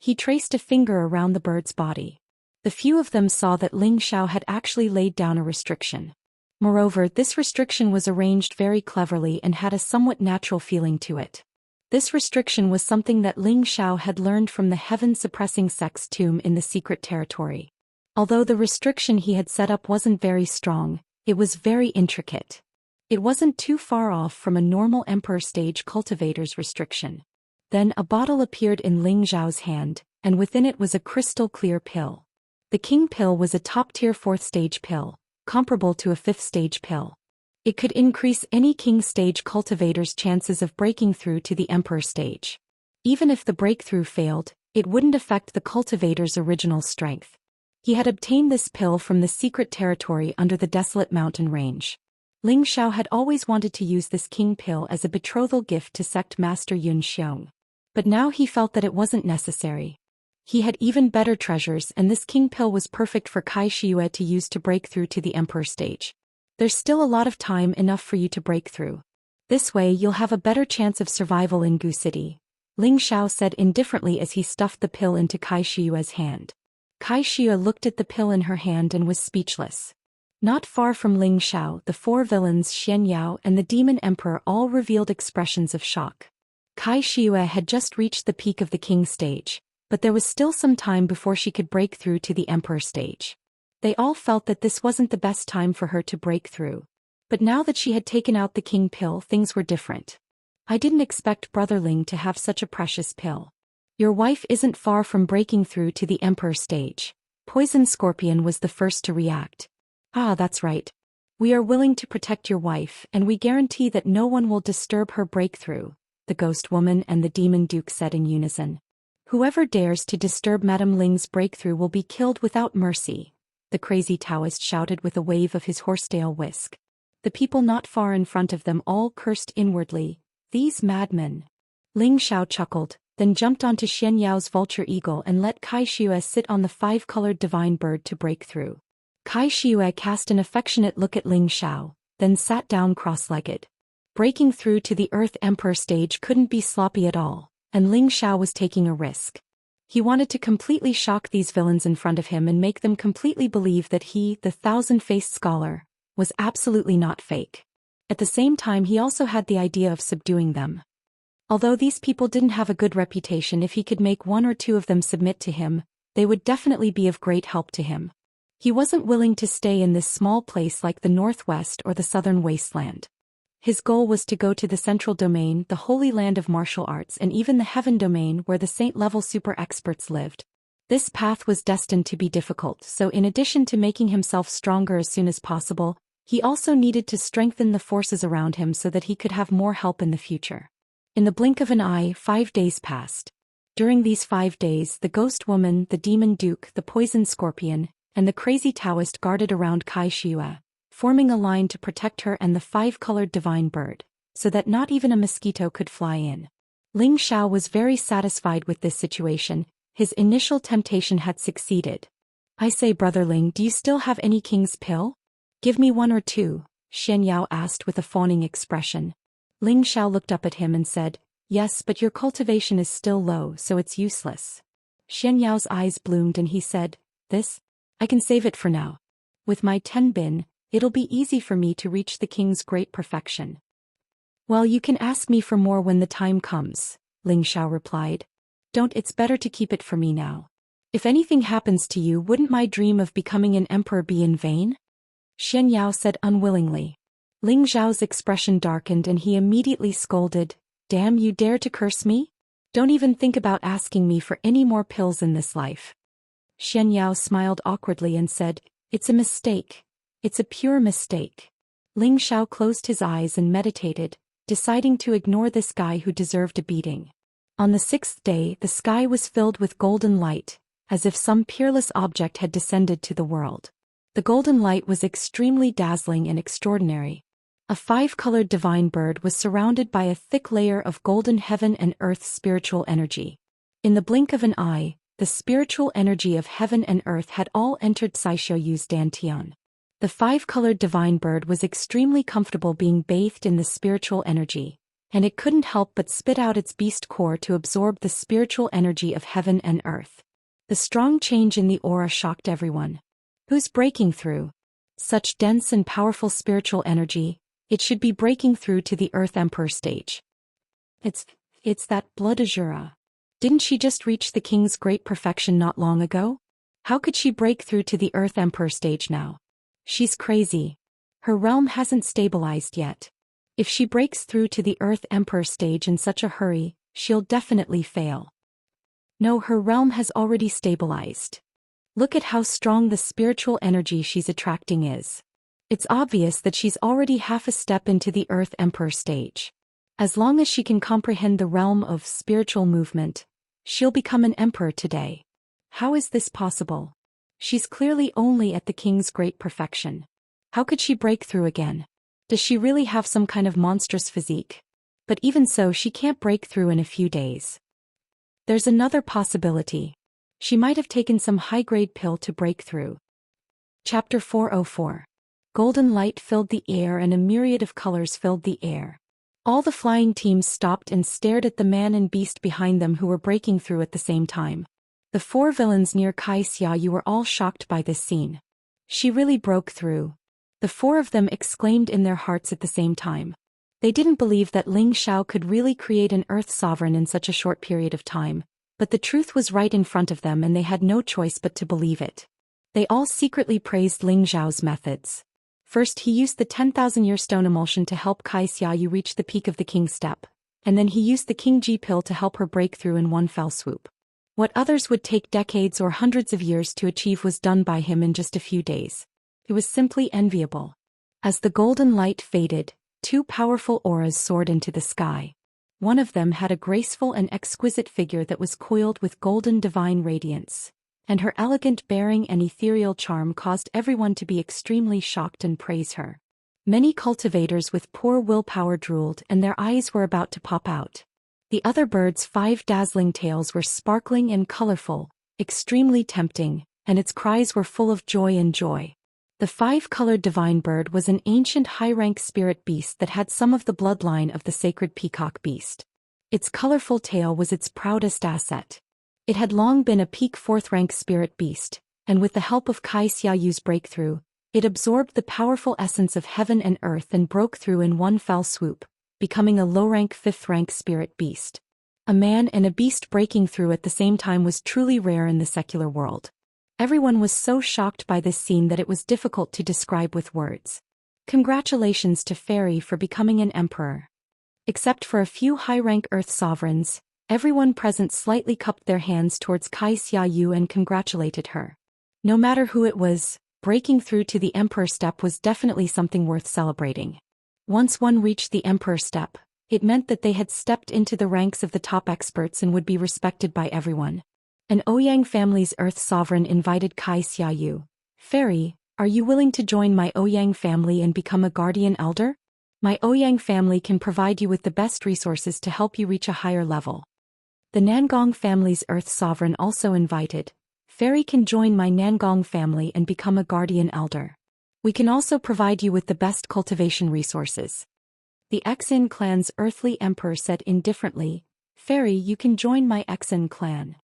He traced a finger around the bird's body. The few of them saw that Ling Xiao had actually laid down a restriction. Moreover, this restriction was arranged very cleverly and had a somewhat natural feeling to it. This restriction was something that Ling Xiao had learned from the heaven-suppressing sex tomb in the secret territory. Although the restriction he had set up wasn't very strong, it was very intricate. It wasn't too far off from a normal Emperor Stage cultivator's restriction. Then a bottle appeared in Ling Xiao's hand, and within it was a crystal-clear pill. The King Pill was a top-tier 4th stage pill, comparable to a 5th stage pill. It could increase any King Stage cultivator's chances of breaking through to the Emperor Stage. Even if the breakthrough failed, it wouldn't affect the cultivator's original strength. He had obtained this pill from the secret territory under the desolate mountain range. Ling Xiao had always wanted to use this King Pill as a betrothal gift to sect master Yun Xiong. But now he felt that it wasn't necessary. He had even better treasures, and this King Pill was perfect for Kai Xiue to use to break through to the Emperor Stage. There's still a lot of time enough for you to break through. This way you'll have a better chance of survival in Gu City, Ling Xiao said indifferently as he stuffed the pill into Kai Xiue's hand. Kai Xiue looked at the pill in her hand and was speechless. Not far from Ling Xiao, the four villains Xianyao and the Demon Emperor all revealed expressions of shock. Kai Xiue had just reached the peak of the king stage, but there was still some time before she could break through to the emperor stage. They all felt that this wasn't the best time for her to break through. But now that she had taken out the king pill, things were different. I didn't expect Brother Ling to have such a precious pill. Your wife isn't far from breaking through to the emperor stage. Poison Scorpion was the first to react. Ah, that's right. We are willing to protect your wife, and we guarantee that no one will disturb her breakthrough, the Ghost Woman and the Demon Duke said in unison. Whoever dares to disturb Madame Ling's breakthrough will be killed without mercy, the crazy Daoist shouted with a wave of his horsetail whisk. The people not far in front of them all cursed inwardly, these madmen. Ling Xiao chuckled, then jumped onto Xianyao's vulture eagle and let Kai Xiue sit on the five-colored divine bird to break through. Kai Xiue cast an affectionate look at Ling Xiao, then sat down cross-legged. Breaking through to the Earth Emperor stage couldn't be sloppy at all, and Ling Xiao was taking a risk. He wanted to completely shock these villains in front of him and make them completely believe that he, the thousand-faced scholar, was absolutely not fake. At the same time, he also had the idea of subduing them. Although these people didn't have a good reputation, if he could make one or two of them submit to him, they would definitely be of great help to him. He wasn't willing to stay in this small place like the Northwest or the Southern Wasteland. His goal was to go to the Central Domain, the Holy Land of Martial Arts, and even the Heaven Domain where the Saint-level super experts lived. This path was destined to be difficult, so in addition to making himself stronger as soon as possible, he also needed to strengthen the forces around him so that he could have more help in the future. In the blink of an eye, 5 days passed. During these 5 days, the Ghost Woman, the Demon Duke, the Poison Scorpion, and the crazy Daoist guarded around Kai Xiue, forming a line to protect her and the five-colored divine bird, so that not even a mosquito could fly in. Ling Xiao was very satisfied with this situation. His initial temptation had succeeded. I say, Brother Ling, do you still have any king's pill? Give me one or two, Xianyao asked with a fawning expression. Ling Xiao looked up at him and said, yes, but your cultivation is still low, so it's useless. Xianyao's eyes bloomed and he said, this? I can save it for now. With my 10 bin, it'll be easy for me to reach the king's great perfection. Well, you can ask me for more when the time comes, Ling Xiao replied. Don't, it's better to keep it for me now. If anything happens to you, wouldn't my dream of becoming an emperor be in vain? Xianyao said unwillingly. Ling Xiao's expression darkened and he immediately scolded, damn, you dare to curse me? Don't even think about asking me for any more pills in this life. Xianyao smiled awkwardly and said, it's a mistake. It's a pure mistake. Ling Xiao closed his eyes and meditated, deciding to ignore this guy who deserved a beating. On the 6th day, the sky was filled with golden light, as if some peerless object had descended to the world. The golden light was extremely dazzling and extraordinary. A five-colored divine bird was surrounded by a thick layer of golden heaven and earth spiritual energy. In the blink of an eye, the spiritual energy of heaven and earth had all entered Saishou's dantian. The five-colored divine bird was extremely comfortable being bathed in the spiritual energy, and it couldn't help but spit out its beast core to absorb the spiritual energy of heaven and earth. The strong change in the aura shocked everyone. Who's breaking through? Such dense and powerful spiritual energy, it should be breaking through to the Earth Emperor stage. It's that blood Azura. Didn't she just reach the king's great perfection not long ago? How could she break through to the Earth Emperor stage now? She's crazy. Her realm hasn't stabilized yet. If she breaks through to the Earth Emperor stage in such a hurry, she'll definitely fail. No, her realm has already stabilized. Look at how strong the spiritual energy she's attracting is. It's obvious that she's already half a step into the Earth Emperor stage. As long as she can comprehend the realm of spiritual movement, she'll become an emperor today. How is this possible? She's clearly only at the king's great perfection. How could she break through again? Does she really have some kind of monstrous physique? But even so, she can't break through in a few days. There's another possibility. She might have taken some high-grade pill to break through. Chapter 404. Golden light filled the air and a myriad of colors filled the air. All the flying teams stopped and stared at the man and beast behind them who were breaking through at the same time. The four villains near Kai Xiaoyu were all shocked by this scene. She really broke through. The four of them exclaimed in their hearts at the same time. They didn't believe that Ling Xiao could really create an Earth sovereign in such a short period of time, but the truth was right in front of them and they had no choice but to believe it. They all secretly praised Ling Xiao's methods. First he used the 10,000-year stone emulsion to help Xiayu reach the peak of the King's Step, and then he used the King Ji pill to help her break through in one fell swoop. What others would take decades or hundreds of years to achieve was done by him in just a few days. It was simply enviable. As the golden light faded, two powerful auras soared into the sky. One of them had a graceful and exquisite figure that was coiled with golden divine radiance, and her elegant bearing and ethereal charm caused everyone to be extremely shocked and praise her. Many cultivators with poor willpower drooled and their eyes were about to pop out. The other bird's 5 dazzling tails were sparkling and colorful, extremely tempting, and its cries were full of joy and joy. The 5-colored divine bird was an ancient high-rank spirit beast that had some of the bloodline of the sacred peacock beast. Its colorful tail was its proudest asset. It had long been a peak 4th-rank spirit beast, and with the help of Xiaoyu's breakthrough, it absorbed the powerful essence of heaven and earth and broke through in one fell swoop, becoming a low-rank 5th-rank spirit beast. A man and a beast breaking through at the same time was truly rare in the secular world. Everyone was so shocked by this scene that it was difficult to describe with words. Congratulations to Fairy for becoming an emperor. Except for a few high-rank Earth sovereigns, everyone present slightly cupped their hands towards Xiaoyu and congratulated her. No matter who it was, breaking through to the Emperor Step was definitely something worth celebrating. Once one reached the Emperor Step, it meant that they had stepped into the ranks of the top experts and would be respected by everyone. An Ouyang family's Earth sovereign invited Xiaoyu. Fairy, are you willing to join my Ouyang family and become a guardian elder? My Ouyang family can provide you with the best resources to help you reach a higher level. The Nangong family's Earth sovereign also invited. Fairy can join my Nangong family and become a guardian elder. We can also provide you with the best cultivation resources. The Xin clan's earthly emperor said indifferently, Fairy, you can join my Xin clan.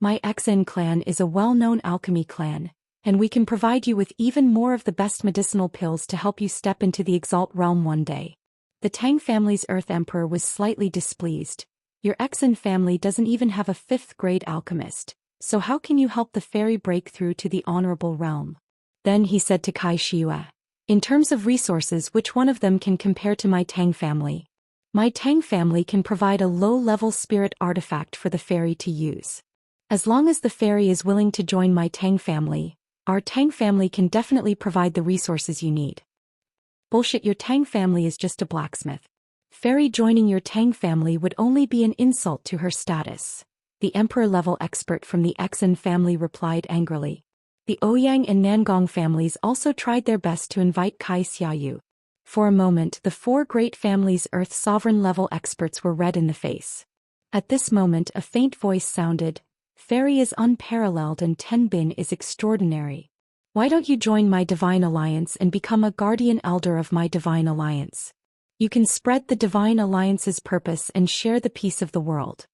My Xin clan is a well-known alchemy clan, and we can provide you with even more of the best medicinal pills to help you step into the Exalt realm one day. The Tang family's Earth Emperor was slightly displeased. Your Xin family doesn't even have a 5th-grade alchemist, so how can you help the fairy break through to the honorable realm? Then he said to Xiua, in terms of resources, which one of them can compare to my Tang family? My Tang family can provide a low-level spirit artifact for the fairy to use. As long as the fairy is willing to join my Tang family, our Tang family can definitely provide the resources you need. Bullshit, your Tang family is just a blacksmith. Fairy joining your Tang family would only be an insult to her status. The emperor-level expert from the Xin family replied angrily. The Ouyang and Nangong families also tried their best to invite Xiaoyu. For a moment the 4 great families' Earth sovereign-level experts were red in the face. At this moment a faint voice sounded, Fairy is unparalleled and Tenbin is extraordinary. Why don't you join my Divine Alliance and become a guardian elder of my Divine Alliance? You can spread the Divine Alliance's purpose and share the peace of the world.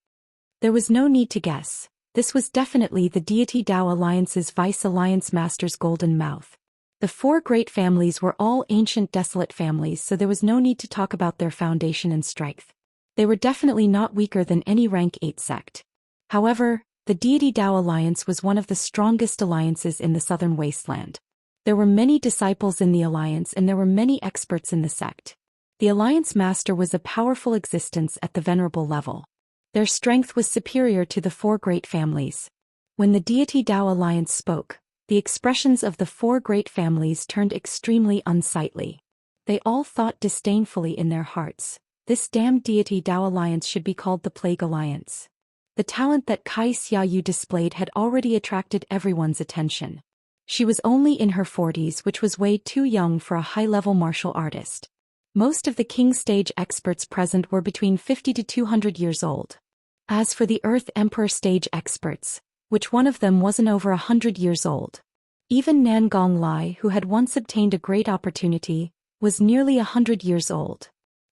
There was no need to guess. This was definitely the Deity Dao Alliance's Vice Alliance Master's golden mouth. The 4 great families were all ancient desolate families, so there was no need to talk about their foundation and strength. They were definitely not weaker than any rank 8 sect. However, the Deity Dao Alliance was one of the strongest alliances in the southern wasteland. There were many disciples in the alliance and there were many experts in the sect. The Alliance Master was a powerful existence at the venerable level. Their strength was superior to the 4 great families. When the Deity Dao Alliance spoke, the expressions of the 4 great families turned extremely unsightly. They all thought disdainfully in their hearts, this damned Deity Dao Alliance should be called the Plague Alliance. The talent that Xiaoyu displayed had already attracted everyone's attention. She was only in her 40s, which was way too young for a high-level martial artist. Most of the King stage experts present were between 50 to 200 years old. As for the Earth Emperor stage experts, which one of them wasn't over 100 years old? Even Nangong Lai, who had once obtained a great opportunity, was nearly 100 years old.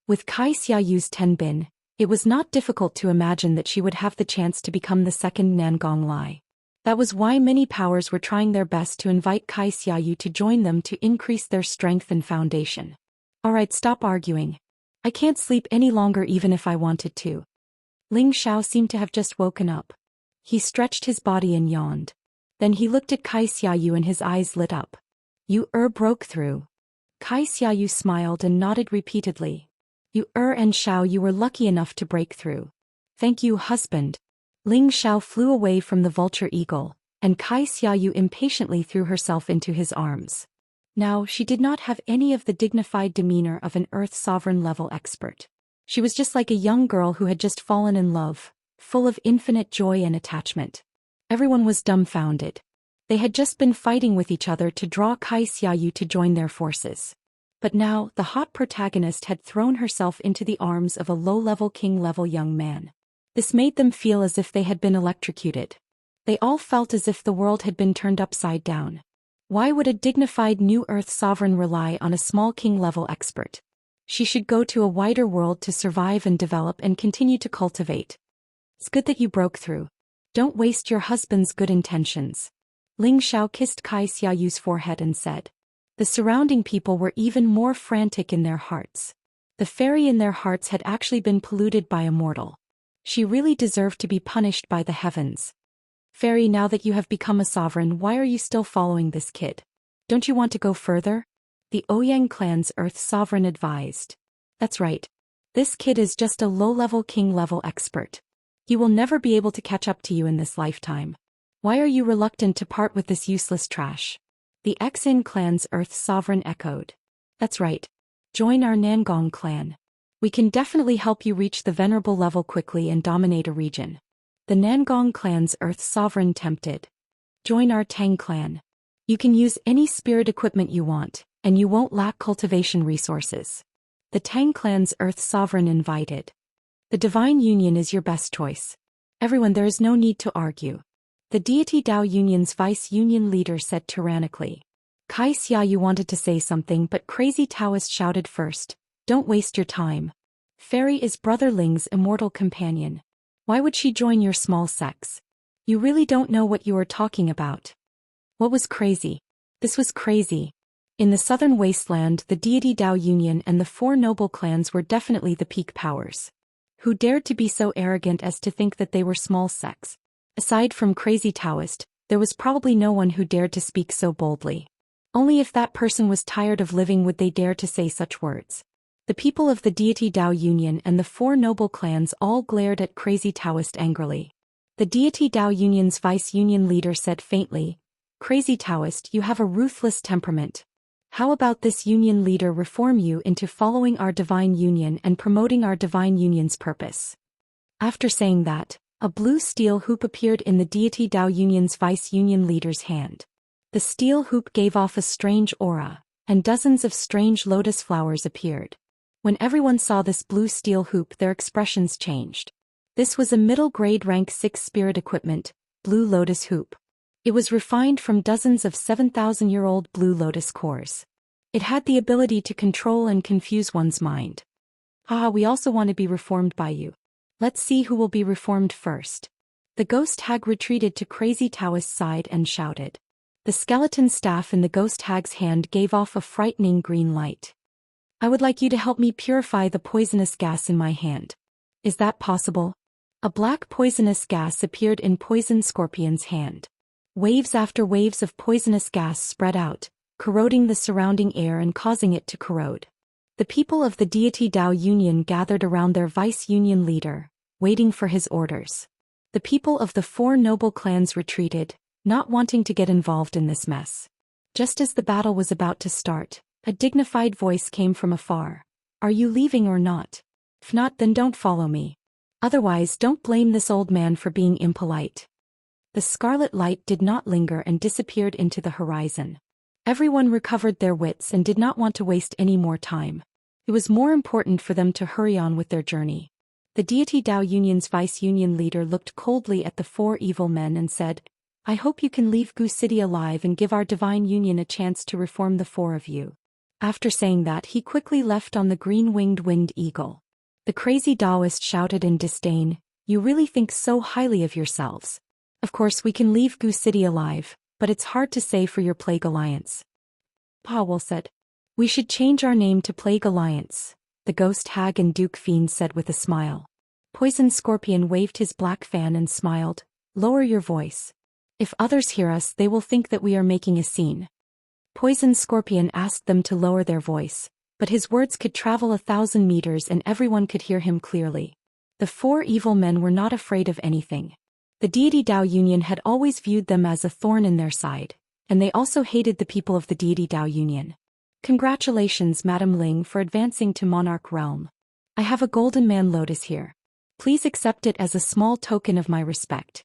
With Xiaoyu's Tenbin, it was not difficult to imagine that she would have the chance to become the second Nangong Lai. That was why many powers were trying their best to invite Xiayu to join them to increase their strength and foundation. Alright, stop arguing. I can't sleep any longer even if I wanted to. Ling Xiao seemed to have just woken up. He stretched his body and yawned. Then he looked at Xiayu and his eyes lit up. You broke through. Xiayu smiled and nodded repeatedly. You and Xiao, you were lucky enough to break through. Thank you, husband. Ling Xiao flew away from the vulture eagle, and Xiayu impatiently threw herself into his arms. Now, she did not have any of the dignified demeanor of an Earth Sovereign level expert. She was just like a young girl who had just fallen in love, full of infinite joy and attachment. Everyone was dumbfounded. They had just been fighting with each other to draw Xiayu to join their forces. But now, the hot protagonist had thrown herself into the arms of a low-level king-level young man. This made them feel as if they had been electrocuted. They all felt as if the world had been turned upside down. Why would a dignified new Earth sovereign rely on a small king-level expert? She should go to a wider world to survive and develop and continue to cultivate. It's good that you broke through. Don't waste your husband's good intentions. Ling Xiao kissed Xiayu's forehead and said. The surrounding people were even more frantic in their hearts. The fairy in their hearts had actually been polluted by Immortal. She really deserved to be punished by the heavens. Fairy, now that you have become a sovereign, why are you still following this kid? Don't you want to go further? The Ouyang clan's Earth sovereign advised. That's right. This kid is just a low-level king-level expert. He will never be able to catch up to you in this lifetime. Why are you reluctant to part with this useless trash? The Xin clan's Earth sovereign echoed. That's right. Join our Nangong clan. We can definitely help you reach the venerable level quickly and dominate a region. The Nangong clan's Earth sovereign tempted. Join our Tang clan. You can use any spirit equipment you want, and you won't lack cultivation resources. The Tang clan's Earth sovereign invited. The Divine Union is your best choice. Everyone, there is no need to argue. The deity Dao Union's vice-union leader said tyrannically. Xiayu wanted to say something, but Crazy Daoist shouted first. Don't waste your time. Fairy is Brother Ling's immortal companion. Why would she join your small sects? You really don't know what you are talking about. What was crazy? This was crazy. In the southern wasteland, the deity Dao Union and the four noble clans were definitely the peak powers. Who dared to be so arrogant as to think that they were small sects? Aside from Crazy Daoist, there was probably no one who dared to speak so boldly. Only if that person was tired of living would they dare to say such words. The people of the deity Dao Union and the four noble clans all glared at Crazy Daoist angrily. The deity Dao Union's vice-union leader said faintly, Crazy Daoist, you have a ruthless temperament. How about this union leader reform you into following our divine union and promoting our divine union's purpose? After saying that, a blue steel hoop appeared in the deity Dao Union's vice-union leader's hand. The steel hoop gave off a strange aura, and dozens of strange lotus flowers appeared. When everyone saw this blue steel hoop, their expressions changed. This was a middle-grade rank 6 spirit equipment, Blue Lotus Hoop. It was refined from dozens of 7,000-year-old Blue Lotus cores. It had the ability to control and confuse one's mind. Haha, we also want to be reformed by you. Let's see who will be reformed first. The ghost hag retreated to Crazy Daoist's side and shouted. The skeleton staff in the ghost hag's hand gave off a frightening green light. I would like you to help me purify the poisonous gas in my hand. Is that possible? A black poisonous gas appeared in Poison Scorpion's hand. Waves after waves of poisonous gas spread out, corroding the surrounding air and causing it to corrode. The people of the deity Dao Union gathered around their vice-union leader, waiting for his orders. The people of the four noble clans retreated, not wanting to get involved in this mess. Just as the battle was about to start, a dignified voice came from afar. Are you leaving or not? If not, then don't follow me. Otherwise, don't blame this old man for being impolite. The scarlet light did not linger and disappeared into the horizon. Everyone recovered their wits and did not want to waste any more time. It was more important for them to hurry on with their journey. The deity Dao Union's vice-union leader looked coldly at the four evil men and said, I hope you can leave Gu City alive and give our divine union a chance to reform the four of you. After saying that, he quickly left on the green-winged winged eagle. The Crazy Daoist shouted in disdain, You really think so highly of yourselves. Of course we can leave Gu City alive, but it's hard to say for your Plague Alliance. Powell said. We should change our name to Plague Alliance, the Ghost Hag and Duke Fiend said with a smile. Poison Scorpion waved his black fan and smiled. Lower your voice. If others hear us they will think that we are making a scene. Poison Scorpion asked them to lower their voice, but his words could travel 1,000 meters and everyone could hear him clearly. The four evil men were not afraid of anything. The deity Dao Union had always viewed them as a thorn in their side, and they also hated the people of the deity Dao Union. Congratulations, Madam Ling, for advancing to Monarch Realm. I have a golden man lotus here. Please accept it as a small token of my respect.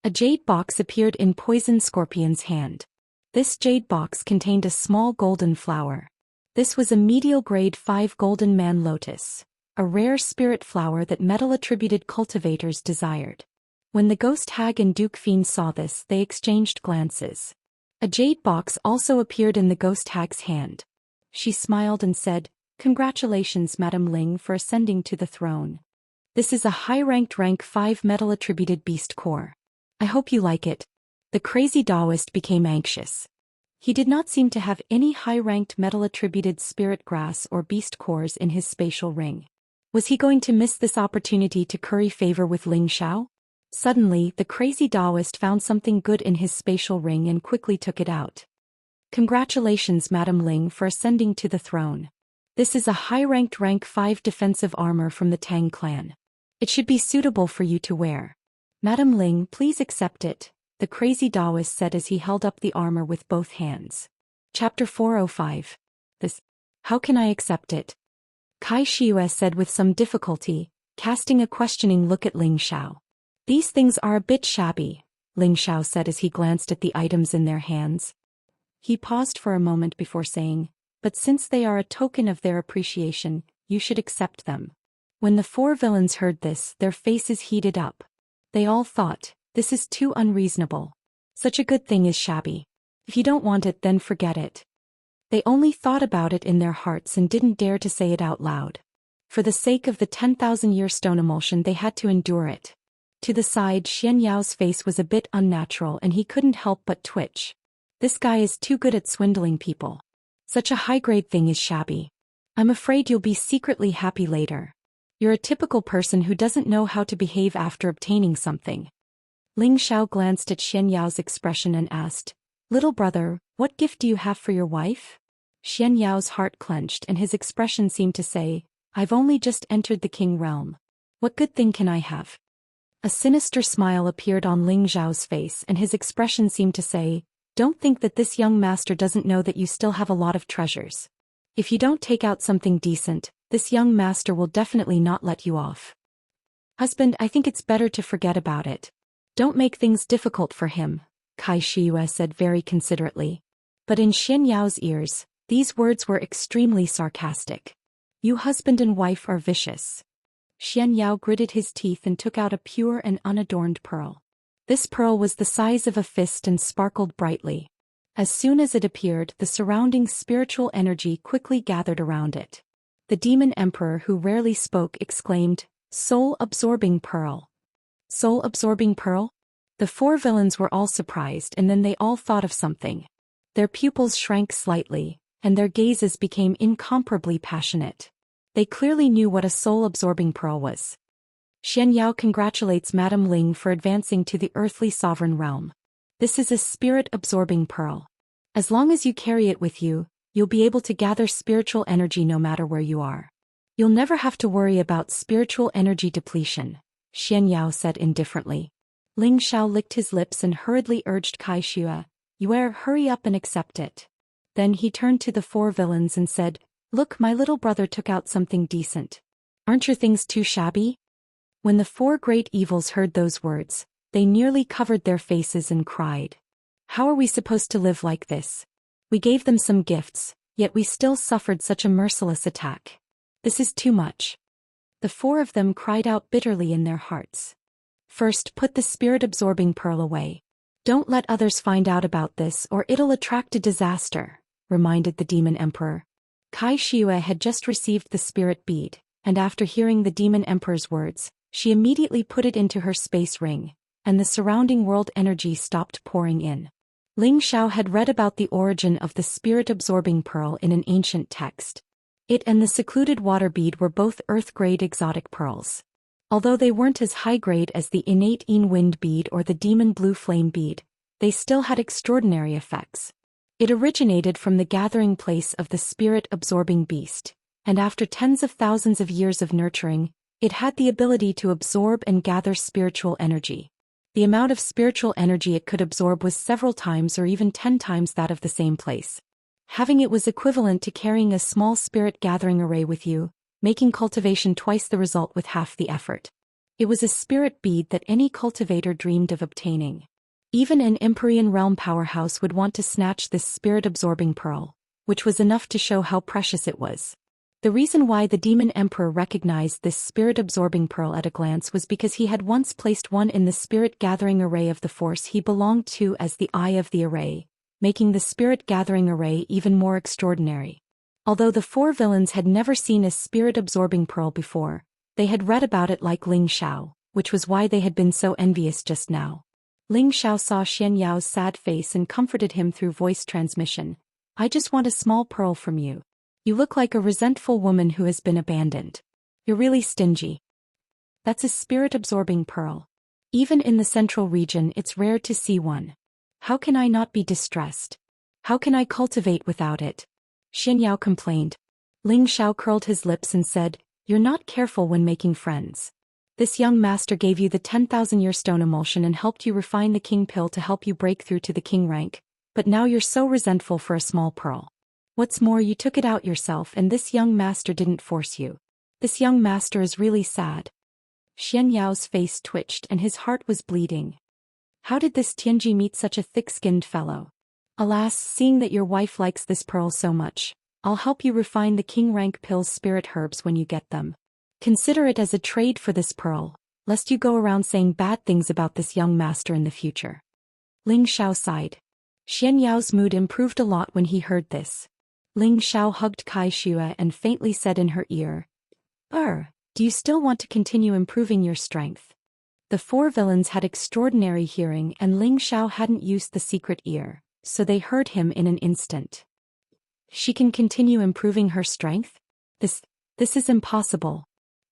A jade box appeared in Poison Scorpion's hand. This jade box contained a small golden flower. This was a medial grade 5 golden man lotus, a rare spirit flower that metal-attributed cultivators desired. When the Ghost Hag and Duke Fiend saw this, they exchanged glances. A jade box also appeared in the Ghost Hag's hand. She smiled and said, Congratulations, Madam Ling, for ascending to the throne. This is a high-ranked rank 5 metal-attributed beast core. I hope you like it. The crazy Daoist became anxious. He did not seem to have any high-ranked metal-attributed spirit grass or beast cores in his spatial ring. Was he going to miss this opportunity to curry favor with Ling Xiao? Suddenly, the crazy Daoist found something good in his spatial ring and quickly took it out. Congratulations, Madam Ling, for ascending to the throne. This is a high-ranked rank 5 defensive armor from the Tang clan. It should be suitable for you to wear. Madam Ling, please accept it, the crazy Daoist said as he held up the armor with both hands. Chapter 405. This. How can I accept it? Kai Shiyue said with some difficulty, casting a questioning look at Ling Xiao. These things are a bit shabby, Ling Xiao said as he glanced at the items in their hands. He paused for a moment before saying, but since they are a token of their appreciation, you should accept them. When the four villains heard this, their faces heated up. They all thought, this is too unreasonable. Such a good thing is shabby. If you don't want it, then forget it. They only thought about it in their hearts and didn't dare to say it out loud. For the sake of the 10,000-year stone emulsion they had to endure it. To the side, Xianyao's face was a bit unnatural and he couldn't help but twitch. This guy is too good at swindling people. Such a high-grade thing is shabby. I'm afraid you'll be secretly happy later. You're a typical person who doesn't know how to behave after obtaining something. Ling Xiao glanced at Xianyao's expression and asked, Little brother, what gift do you have for your wife? Xianyao's heart clenched and his expression seemed to say, I've only just entered the king realm. What good thing can I have? A sinister smile appeared on Ling Xiao's face and his expression seemed to say, Don't think that this young master doesn't know that you still have a lot of treasures. If you don't take out something decent, this young master will definitely not let you off. Husband, I think it's better to forget about it. Don't make things difficult for him, Kai Shiyue said very considerately. But in Xianyao's ears, these words were extremely sarcastic. You husband and wife are vicious. Xianyao gritted his teeth and took out a pure and unadorned pearl. This pearl was the size of a fist and sparkled brightly. As soon as it appeared, the surrounding spiritual energy quickly gathered around it. The demon emperor, who rarely spoke, exclaimed, Soul-absorbing pearl. Soul-absorbing pearl? The four villains were all surprised and then they all thought of something. Their pupils shrank slightly, and their gazes became incomparably passionate. They clearly knew what a soul-absorbing pearl was. Xianyao congratulates Madam Ling for advancing to the earthly sovereign realm. This is a spirit-absorbing pearl. As long as you carry it with you, you'll be able to gather spiritual energy no matter where you are. You'll never have to worry about spiritual energy depletion, Xianyao said indifferently. Ling Xiao licked his lips and hurriedly urged Kai Shiyue, hurry up and accept it. Then he turned to the four villains and said, Look, my little brother took out something decent. Aren't your things too shabby? When the four great evils heard those words, they nearly covered their faces and cried. How are we supposed to live like this? We gave them some gifts, yet we still suffered such a merciless attack. This is too much. The four of them cried out bitterly in their hearts. First, put the spirit-absorbing pearl away. Don't let others find out about this or it'll attract a disaster, reminded the demon emperor. Kai Shiyue had just received the spirit bead, and after hearing the demon emperor's words, she immediately put it into her space ring, and the surrounding world energy stopped pouring in. Ling Xiao had read about the origin of the spirit-absorbing pearl in an ancient text. It and the secluded water bead were both earth-grade exotic pearls. Although they weren't as high-grade as the innate wind bead or the demon blue flame bead, they still had extraordinary effects. It originated from the gathering place of the spirit-absorbing beast, and after tens of thousands of years of nurturing, it had the ability to absorb and gather spiritual energy. The amount of spiritual energy it could absorb was several times or even 10 times that of the same place. Having it was equivalent to carrying a small spirit gathering array with you, making cultivation twice the result with half the effort. It was a spirit bead that any cultivator dreamed of obtaining. Even an Empyrean realm powerhouse would want to snatch this spirit-absorbing pearl, which was enough to show how precious it was. The reason why the demon emperor recognized this spirit-absorbing pearl at a glance was because he had once placed one in the spirit-gathering array of the force he belonged to as the eye of the array, making the spirit-gathering array even more extraordinary. Although the four villains had never seen a spirit-absorbing pearl before, they had read about it like Ling Xiao, which was why they had been so envious just now. Ling Xiao saw Xianyao's sad face and comforted him through voice transmission. "I just want a small pearl from you. You look like a resentful woman who has been abandoned. You're really stingy." "That's a spirit-absorbing pearl. Even in the central region it's rare to see one. How can I not be distressed? How can I cultivate without it?" Xianyao complained. Ling Xiao curled his lips and said, "You're not careful when making friends. This young master gave you the 10,000-year stone emulsion and helped you refine the king pill to help you break through to the king rank, but now you're so resentful for a small pearl. What's more, you took it out yourself and this young master didn't force you. This young master is really sad." Xianyao's face twitched and his heart was bleeding. How did this Tianji meet such a thick-skinned fellow? "Alas, seeing that your wife likes this pearl so much, I'll help you refine the king rank pill's spirit herbs when you get them. Consider it as a trade for this pearl, lest you go around saying bad things about this young master in the future." Ling Xiao sighed. Xianyao's mood improved a lot when he heard this. Ling Xiao hugged Kai Xue and faintly said in her ear, Do you still want to continue improving your strength?" The four villains had extraordinary hearing and Ling Xiao hadn't used the secret ear, so they heard him in an instant. "She can continue improving her strength? This is impossible."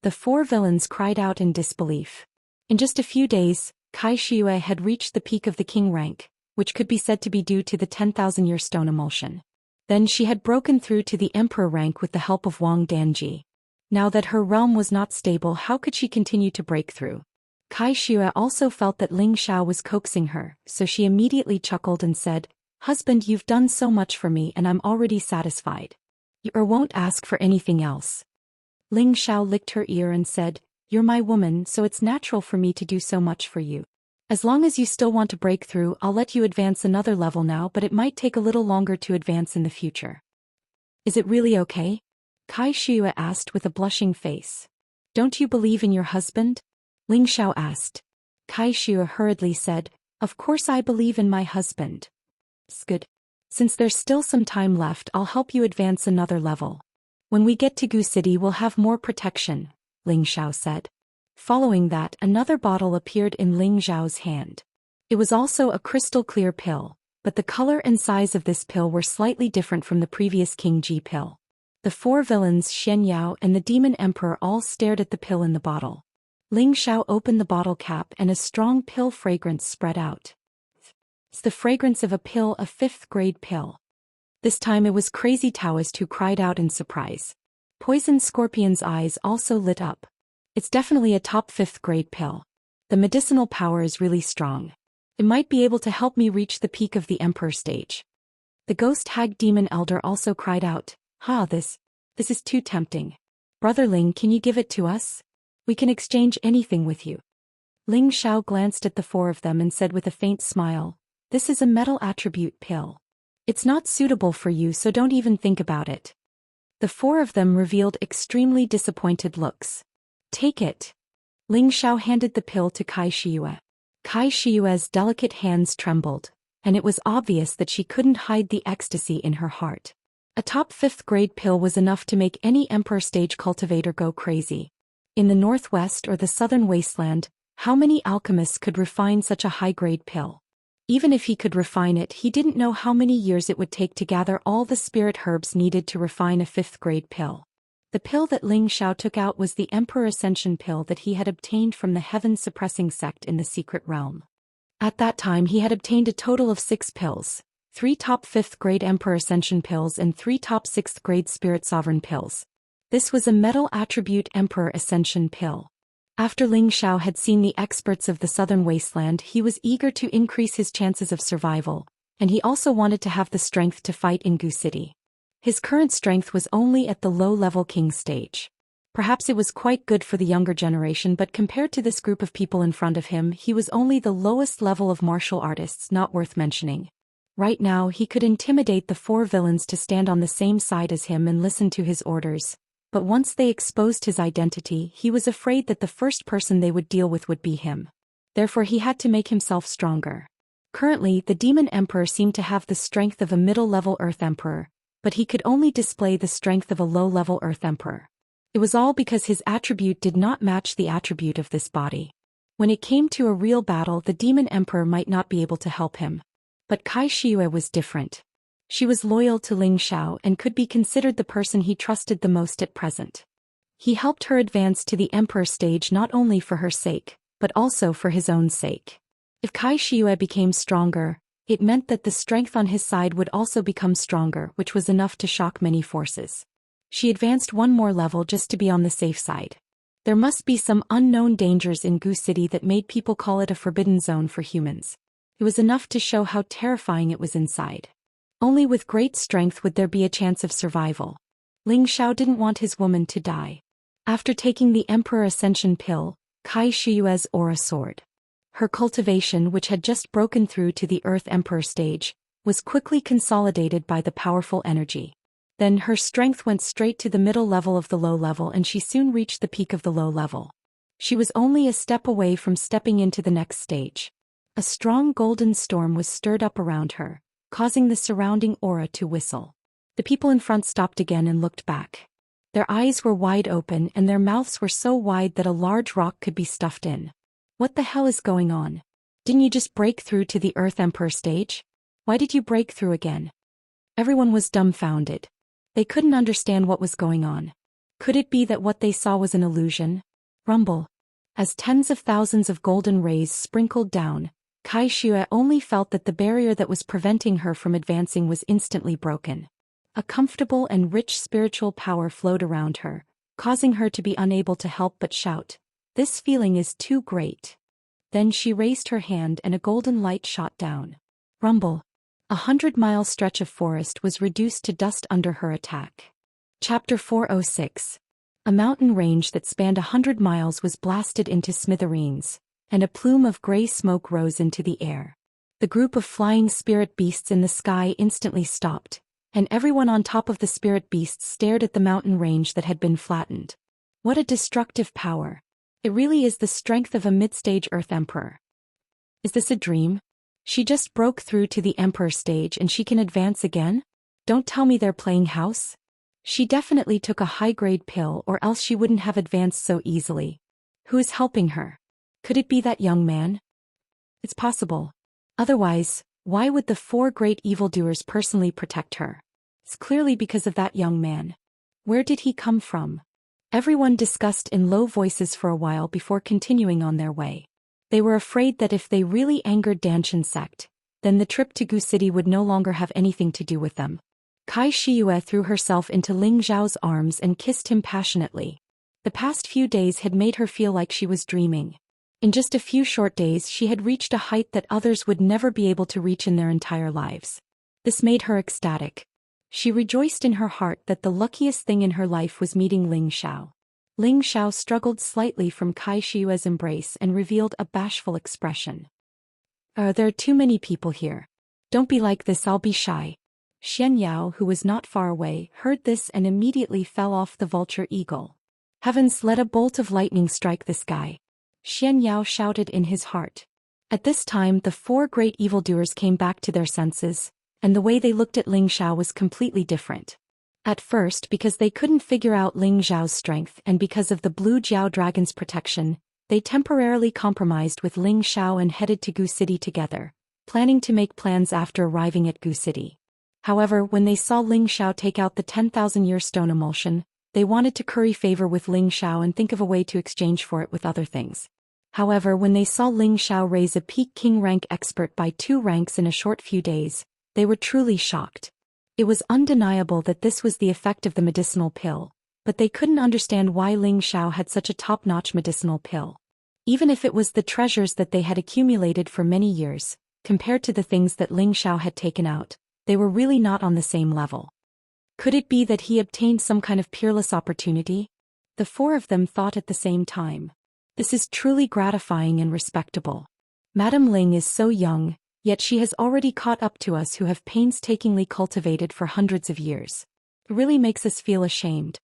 The four villains cried out in disbelief. In just a few days, Kai Xue had reached the peak of the king rank, which could be said to be due to the 10,000-year stone emulsion. Then she had broken through to the emperor rank with the help of Wang Danji. Now that her realm was not stable, how could she continue to break through? Kai Xue also felt that Ling Xiao was coaxing her, so she immediately chuckled and said, "Husband, you've done so much for me and I'm already satisfied. You won't ask for anything else." Ling Xiao licked her ear and said, "You're my woman, so it's natural for me to do so much for you. As long as you still want to break through, I'll let you advance another level now, but it might take a little longer to advance in the future." "Is it really okay?" Kai Xue asked with a blushing face. "Don't you believe in your husband?" Ling Xiao asked. Kai Xue hurriedly said, "Of course I believe in my husband." "It's good. Since there's still some time left, I'll help you advance another level. When we get to Gu City we'll have more protection," Ling Xiao said. Following that, another bottle appeared in Ling Xiao's hand. It was also a crystal-clear pill, but the color and size of this pill were slightly different from the previous King Ji pill. The four villains, Xianyao and the demon emperor, all stared at the pill in the bottle. Ling Xiao opened the bottle cap and a strong pill fragrance spread out. It's the fragrance of a pill, a 5th-grade pill. This time it was Crazy Daoist who cried out in surprise. Poison Scorpion's eyes also lit up. "It's definitely a top 5th-grade pill. The medicinal power is really strong. It might be able to help me reach the peak of the Emperor stage." The Ghost Hag Demon Elder also cried out, This is too tempting. Brother Ling, can you give it to us? We can exchange anything with you." Ling Xiao glanced at the four of them and said with a faint smile, "This is a metal attribute pill. It's not suitable for you, so don't even think about it." The four of them revealed extremely disappointed looks. "Take it." Ling Xiao handed the pill to Kai Xue. Kai Xue's delicate hands trembled, and it was obvious that she couldn't hide the ecstasy in her heart. A top 5th-grade pill was enough to make any Emperor stage cultivator go crazy. In the northwest or the southern wasteland, How many alchemists could refine such a high-grade pill? Even if he could refine it, he didn't know how many years it would take to gather all the spirit herbs needed to refine a 5th-grade pill. The pill that Ling Xiao took out was the Emperor Ascension pill that he had obtained from the heaven-suppressing sect in the secret realm. At that time he had obtained a total of 6 pills, 3 top 5th-grade Emperor Ascension pills and 3 top 6th-grade Spirit Sovereign pills. This was a metal attribute Emperor Ascension pill. After Ling Xiao had seen the experts of the southern wasteland, he was eager to increase his chances of survival, and he also wanted to have the strength to fight in Gu City. His current strength was only at the low-level king stage. Perhaps it was quite good for the younger generation, but compared to this group of people in front of him, he was only the lowest level of martial artists, not worth mentioning. Right now he could intimidate the 4 villains to stand on the same side as him and listen to his orders. But once they exposed his identity, he was afraid that the first person they would deal with would be him. Therefore he had to make himself stronger. Currently, the Demon Emperor seemed to have the strength of a middle-level Earth Emperor, but he could only display the strength of a low-level Earth Emperor. It was all because his attribute did not match the attribute of this body. When it came to a real battle, the Demon Emperor might not be able to help him. But Kai Shiyue was different. She was loyal to Ling Xiao and could be considered the person he trusted the most at present. He helped her advance to the Emperor stage not only for her sake, but also for his own sake. If Kai Shiyue became stronger, it meant that the strength on his side would also become stronger, which was enough to shock many forces. She advanced one more level just to be on the safe side. There must be some unknown dangers in Gu City that made people call it a forbidden zone for humans. It was enough to show how terrifying it was inside. Only with great strength would there be a chance of survival. Ling Xiao didn't want his woman to die. After taking the Emperor Ascension pill, Kai Shiyue's aura soared. Her cultivation, which had just broken through to the Earth Emperor stage, was quickly consolidated by the powerful energy. Then her strength went straight to the middle level of the low level, and she soon reached the peak of the low level. She was only a step away from stepping into the next stage. A strong golden storm was stirred up around her, causing the surrounding aura to whistle. The people in front stopped again and looked back. Their eyes were wide open and their mouths were so wide that a large rock could be stuffed in. What the hell is going on? Didn't you just break through to the Earth Emperor stage? Why did you break through again? Everyone was dumbfounded. They couldn't understand what was going on. Could it be that what they saw was an illusion? Rumble. As tens of thousands of golden rays sprinkled down, Kai Shiyue only felt that the barrier that was preventing her from advancing was instantly broken. A comfortable and rich spiritual power flowed around her, causing her to be unable to help but shout, "This feeling is too great." Then she raised her hand and a golden light shot down. Rumble. 100-mile stretch of forest was reduced to dust under her attack. Chapter 406. A mountain range that spanned 100 miles was blasted into smithereens, and a plume of gray smoke rose into the air. The group of flying spirit beasts in the sky instantly stopped, and everyone on top of the spirit beasts stared at the mountain range that had been flattened. What a destructive power! It really is the strength of a mid-stage Earth Emperor. Is this a dream? She just broke through to the Emperor stage and she can advance again? Don't tell me they're playing house? She definitely took a high-grade pill, or else she wouldn't have advanced so easily. Who is helping her? Could it be that young man? It's possible. Otherwise, why would the 4 great evildoers personally protect her? It's clearly because of that young man. Where did he come from? Everyone discussed in low voices for a while before continuing on their way. They were afraid that if they really angered Danshan sect, then the trip to Gu City would no longer have anything to do with them. Kai Shiyue threw herself into Ling Xiao's arms and kissed him passionately. The past few days had made her feel like she was dreaming. In just a few short days she had reached a height that others would never be able to reach in their entire lives. This made her ecstatic. She rejoiced in her heart that the luckiest thing in her life was meeting Ling Xiao. Ling Xiao struggled slightly from Kai Shiyue's embrace and revealed a bashful expression. There are too many people here. Don't be like this, I'll be shy." Xianxia, who was not far away, heard this and immediately fell off the vulture eagle. "Heavens, let a bolt of lightning strike this guy!" Xianxia shouted in his heart. At this time the 4 great evildoers came back to their senses, and the way they looked at Ling Xiao was completely different. At first, because they couldn't figure out Ling Xiao's strength and because of the blue Jiao dragon's protection, They temporarily compromised with Ling Xiao and headed to Gu City together, planning to make plans after arriving at Gu City. However, when they saw Ling Xiao take out the 10,000-year stone emulsion, they wanted to curry favor with Ling Xiao and think of a way to exchange for it with other things. However, when they saw Ling Xiao raise a peak king rank expert by 2 ranks in a short few days, they were truly shocked. It was undeniable that this was the effect of the medicinal pill, but they couldn't understand why Ling Xiao had such a top-notch medicinal pill. Even if it was the treasures that they had accumulated for many years, compared to the things that Ling Xiao had taken out, they were really not on the same level. Could it be that he obtained some kind of peerless opportunity? The 4 of them thought at the same time. This is truly gratifying and respectable. Madame Ling is so young, yet she has already caught up to us who have painstakingly cultivated for hundreds of years. It really makes us feel ashamed.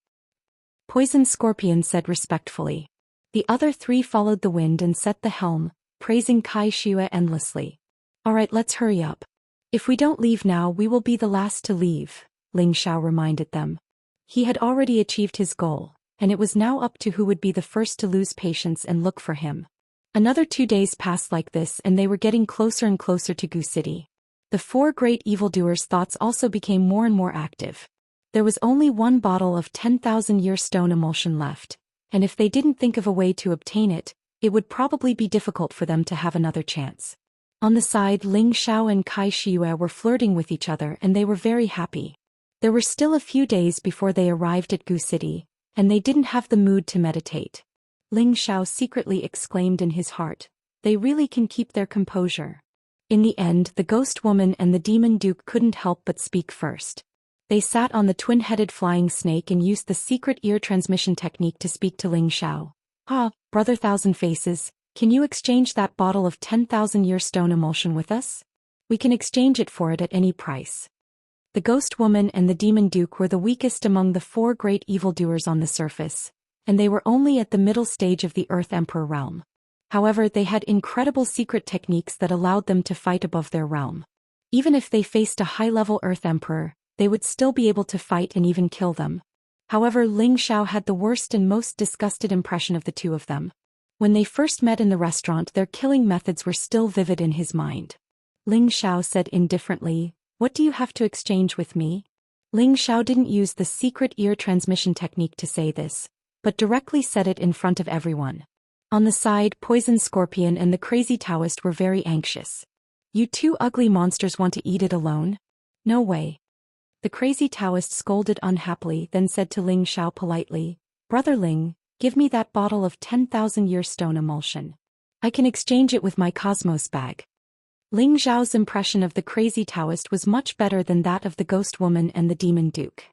Poison Scorpion said respectfully. The other 3 followed the wind and set the helm, praising Kai Shue endlessly. Alright, let's hurry up. If we don't leave now, we will be the last to leave, Ling Xiao reminded them. He had already achieved his goal, and it was now up to who would be the first to lose patience and look for him. Another 2 days passed like this and they were getting closer and closer to Gu City. The 4 great evildoers' thoughts also became more and more active. There was only 1 bottle of 10,000-year stone emulsion left, and if they didn't think of a way to obtain it, it would probably be difficult for them to have another chance. On the side, Ling Xiao and Kai Shue were flirting with each other and they were very happy. There were still a few days before they arrived at Gu City, and they didn't have the mood to meditate. Ling Xiao secretly exclaimed in his heart, they really can keep their composure. In the end, the ghost woman and the demon duke couldn't help but speak first. They sat on the twin-headed flying snake and used the secret ear transmission technique to speak to Ling Xiao. Ah, brother Thousand Faces, can you exchange that bottle of 10,000-year stone emulsion with us? We can exchange it for it at any price. The ghost woman and the demon duke were the weakest among the 4 great evildoers on the surface, and they were only at the middle stage of the Earth Emperor realm. However, they had incredible secret techniques that allowed them to fight above their realm. Even if they faced a high-level Earth Emperor, they would still be able to fight and even kill them. However, Ling Xiao had the worst and most disgusted impression of the 2 of them. When they first met in the restaurant, their killing methods were still vivid in his mind. Ling Xiao said indifferently, "What do you have to exchange with me?" Ling Xiao didn't use the secret ear transmission technique to say this, but directly said it in front of everyone. On the side, Poison Scorpion and the crazy Daoist were very anxious. You 2 ugly monsters want to eat it alone? No way. The crazy Daoist scolded unhappily, then said to Ling Xiao politely, Brother Ling, give me that bottle of 10,000-year stone emulsion. I can exchange it with my Cosmos bag. Ling Xiao's impression of the crazy Daoist was much better than that of the ghost woman and the demon duke.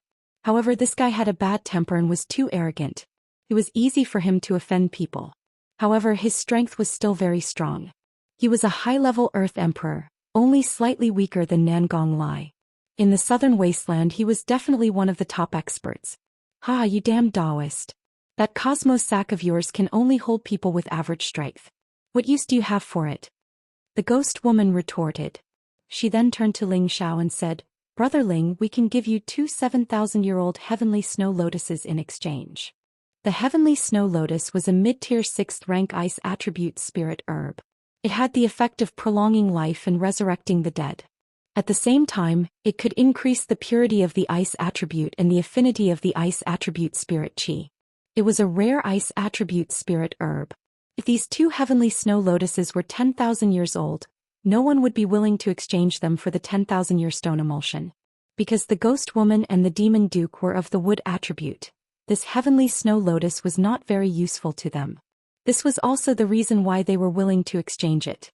However, this guy had a bad temper and was too arrogant. It was easy for him to offend people. However, his strength was still very strong. He was a high-level Earth Emperor, only slightly weaker than Nangong Lai. In the southern wasteland he was definitely one of the top experts. Ha, you damn Daoist. That Cosmos sack of yours can only hold people with average strength. What use do you have for it? The ghost woman retorted. She then turned to Ling Xiao and said, Brother Ling, we can give you 2 7,000-year-old heavenly snow lotuses in exchange. The heavenly snow lotus was a mid-tier 6th rank ice attribute spirit herb. It had the effect of prolonging life and resurrecting the dead. At the same time, it could increase the purity of the ice attribute and the affinity of the ice attribute spirit chi. It was a rare ice attribute spirit herb. If these 2 heavenly snow lotuses were 10,000 years old, no one would be willing to exchange them for the 10,000-year stone emulsion. Because the ghost woman and the demon duke were of the wood attribute, this heavenly snow lotus was not very useful to them. This was also the reason why they were willing to exchange it.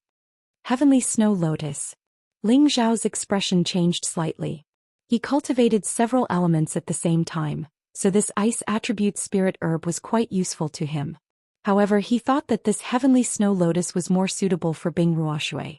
Heavenly snow lotus. Ling Xiao's expression changed slightly. He cultivated several elements at the same time, so this ice attribute spirit herb was quite useful to him. However, he thought that this heavenly snow lotus was more suitable for Bing Ruoshui.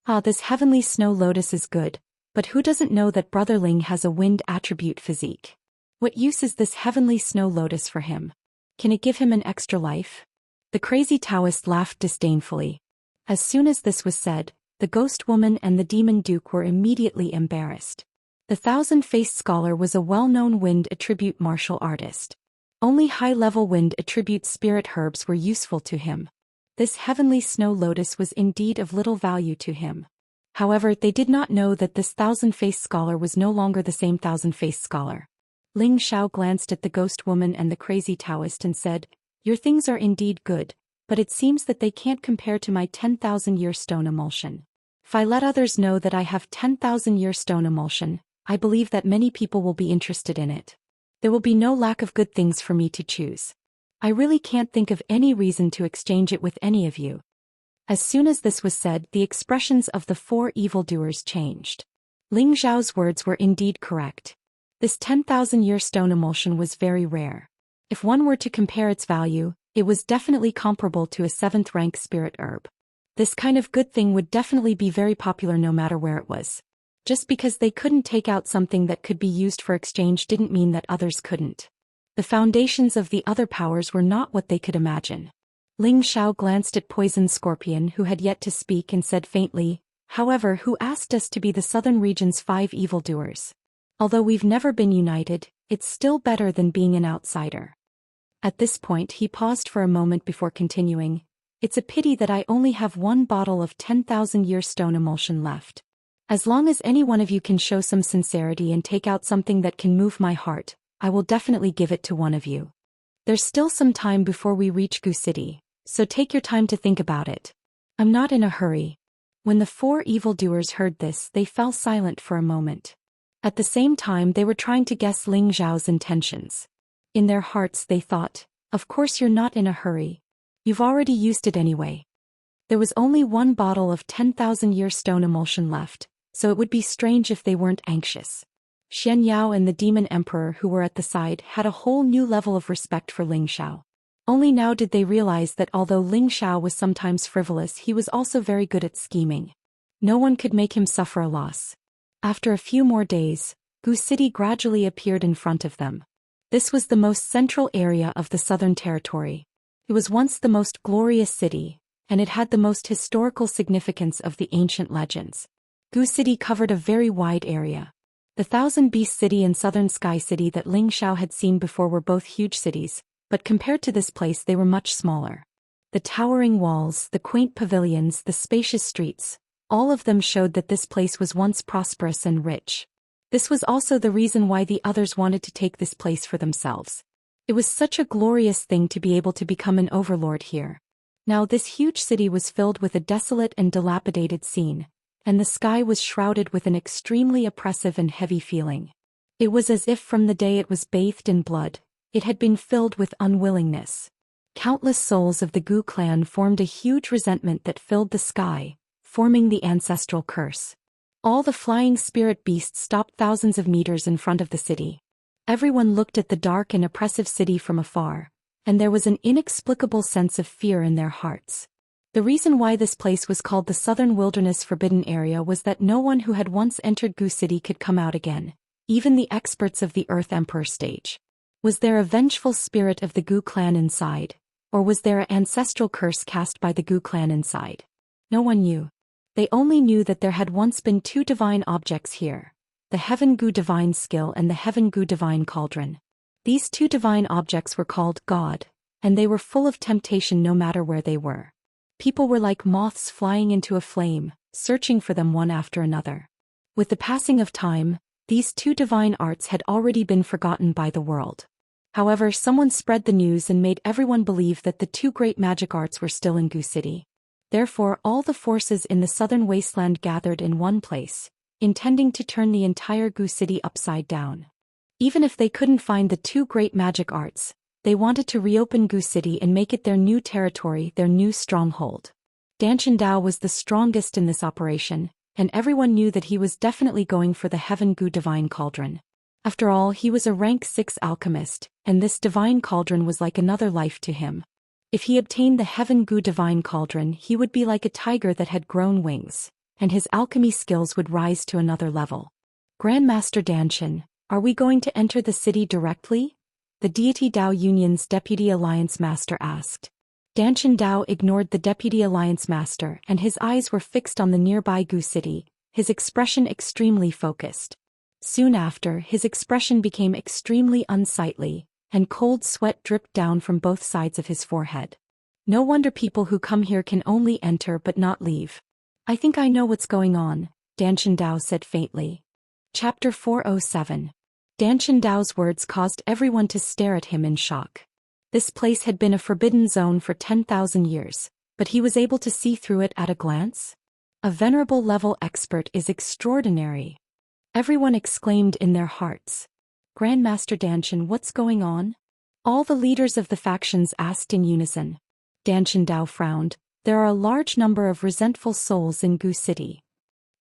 Ah, this heavenly snow lotus is good, but who doesn't know that Brother Ling has a wind attribute physique? What use is this heavenly snow lotus for him? Can it give him an extra life? The crazy Daoist laughed disdainfully. As soon as this was said, the ghost woman and the demon duke were immediately embarrassed. The thousand-faced scholar was a well-known wind attribute martial artist. Only high-level wind attributes spirit herbs were useful to him. This heavenly snow lotus was indeed of little value to him. However, they did not know that this thousand-faced scholar was no longer the same thousand-faced scholar. Ling Xiao glanced at the ghost woman and the crazy Daoist and said, "Your things are indeed good, but it seems that they can't compare to my 10,000-year stone emulsion. If I let others know that I have 10,000-year stone emulsion, I believe that many people will be interested in it. There will be no lack of good things for me to choose. I really can't think of any reason to exchange it with any of you." As soon as this was said, the expressions of the four evildoers changed. Ling Xiao's words were indeed correct. This 10,000-year stone emulsion was very rare. If one were to compare its value, it was definitely comparable to a 7th-rank spirit herb. This kind of good thing would definitely be very popular no matter where it was. Just because they couldn't take out something that could be used for exchange didn't mean that others couldn't. The foundations of the other powers were not what they could imagine. Ling Xiao glanced at Poison Scorpion, who had yet to speak, and said faintly, "However, who asked us to be the southern region's 5 evildoers? Although we've never been united, it's still better than being an outsider." At this point he paused for a moment before continuing, "It's a pity that I only have 1 bottle of 10,000-year stone emulsion left. As long as any one of you can show some sincerity and take out something that can move my heart, I will definitely give it to one of you. There's still some time before we reach Gu City, so take your time to think about it. I'm not in a hurry." When the 4 evildoers heard this, they fell silent for a moment. At the same time, they were trying to guess Ling Xiao's intentions. In their hearts they thought, "Of course you're not in a hurry. You've already used it anyway." There was only 1 bottle of 10,000-year stone emulsion left, so it would be strange if they weren't anxious. Xianyao and the Demon Emperor, who were at the side, had a whole new level of respect for Ling Xiao. Only now did they realize that although Ling Xiao was sometimes frivolous, he was also very good at scheming. No one could make him suffer a loss. After a few more days, Gu City gradually appeared in front of them. This was the most central area of the Southern Territory. It was once the most glorious city, and it had the most historical significance of the ancient legends. Gu City covered a very wide area. The Thousand Beast City and Southern Sky City that Ling Xiao had seen before were both huge cities, but compared to this place they were much smaller. The towering walls, the quaint pavilions, the spacious streets, all of them showed that this place was once prosperous and rich. This was also the reason why the others wanted to take this place for themselves. It was such a glorious thing to be able to become an overlord here. Now this huge city was filled with a desolate and dilapidated scene, and the sky was shrouded with an extremely oppressive and heavy feeling. It was as if from the day it was bathed in blood, it had been filled with unwillingness. Countless souls of the Gu clan formed a huge resentment that filled the sky, forming the ancestral curse. All the flying spirit beasts stopped thousands of meters in front of the city. Everyone looked at the dark and oppressive city from afar, and there was an inexplicable sense of fear in their hearts. The reason why this place was called the Southern Wilderness Forbidden Area was that no one who had once entered Gu City could come out again, even the experts of the Earth Emperor stage. Was there a vengeful spirit of the Gu clan inside, or was there an ancestral curse cast by the Gu clan inside? No one knew. They only knew that there had once been 2 divine objects here, the Heaven Gu Divine Skill and the Heaven Gu Divine Cauldron. These 2 divine objects were called God, and they were full of temptation no matter where they were. People were like moths flying into a flame, searching for them one after another. With the passing of time, these 2 divine arts had already been forgotten by the world. However, someone spread the news and made everyone believe that the 2 great magic arts were still in Gu City. Therefore, all the forces in the southern wasteland gathered in one place, intending to turn the entire Gu City upside down. Even if they couldn't find the 2 great magic arts, they wanted to reopen Gu City and make it their new territory, their new stronghold. Danshan Dao was the strongest in this operation, and everyone knew that he was definitely going for the Heaven Gu Divine Cauldron. After all, he was a rank 6 alchemist, and this divine cauldron was like another life to him. If he obtained the Heaven Gu Divine Cauldron, he would be like a tiger that had grown wings, and his alchemy skills would rise to another level. Grandmaster Danshan, are we going to enter the city directly? The Deity Dao Union's Deputy Alliance Master asked. Danshan Dao ignored the Deputy Alliance Master, and his eyes were fixed on the nearby Gu City, his expression extremely focused. Soon after, his expression became extremely unsightly, and cold sweat dripped down from both sides of his forehead. No wonder people who come here can only enter but not leave. I think I know what's going on, Danshan Dao said faintly. Chapter 407. Danshan Dao's words caused everyone to stare at him in shock. This place had been a forbidden zone for 10,000 years, but he was able to see through it at a glance? A venerable level expert is extraordinary. Everyone exclaimed in their hearts. Grandmaster Danshan, what's going on? All the leaders of the factions asked in unison. Danshan Dao frowned. There are a large number of resentful souls in Gu City.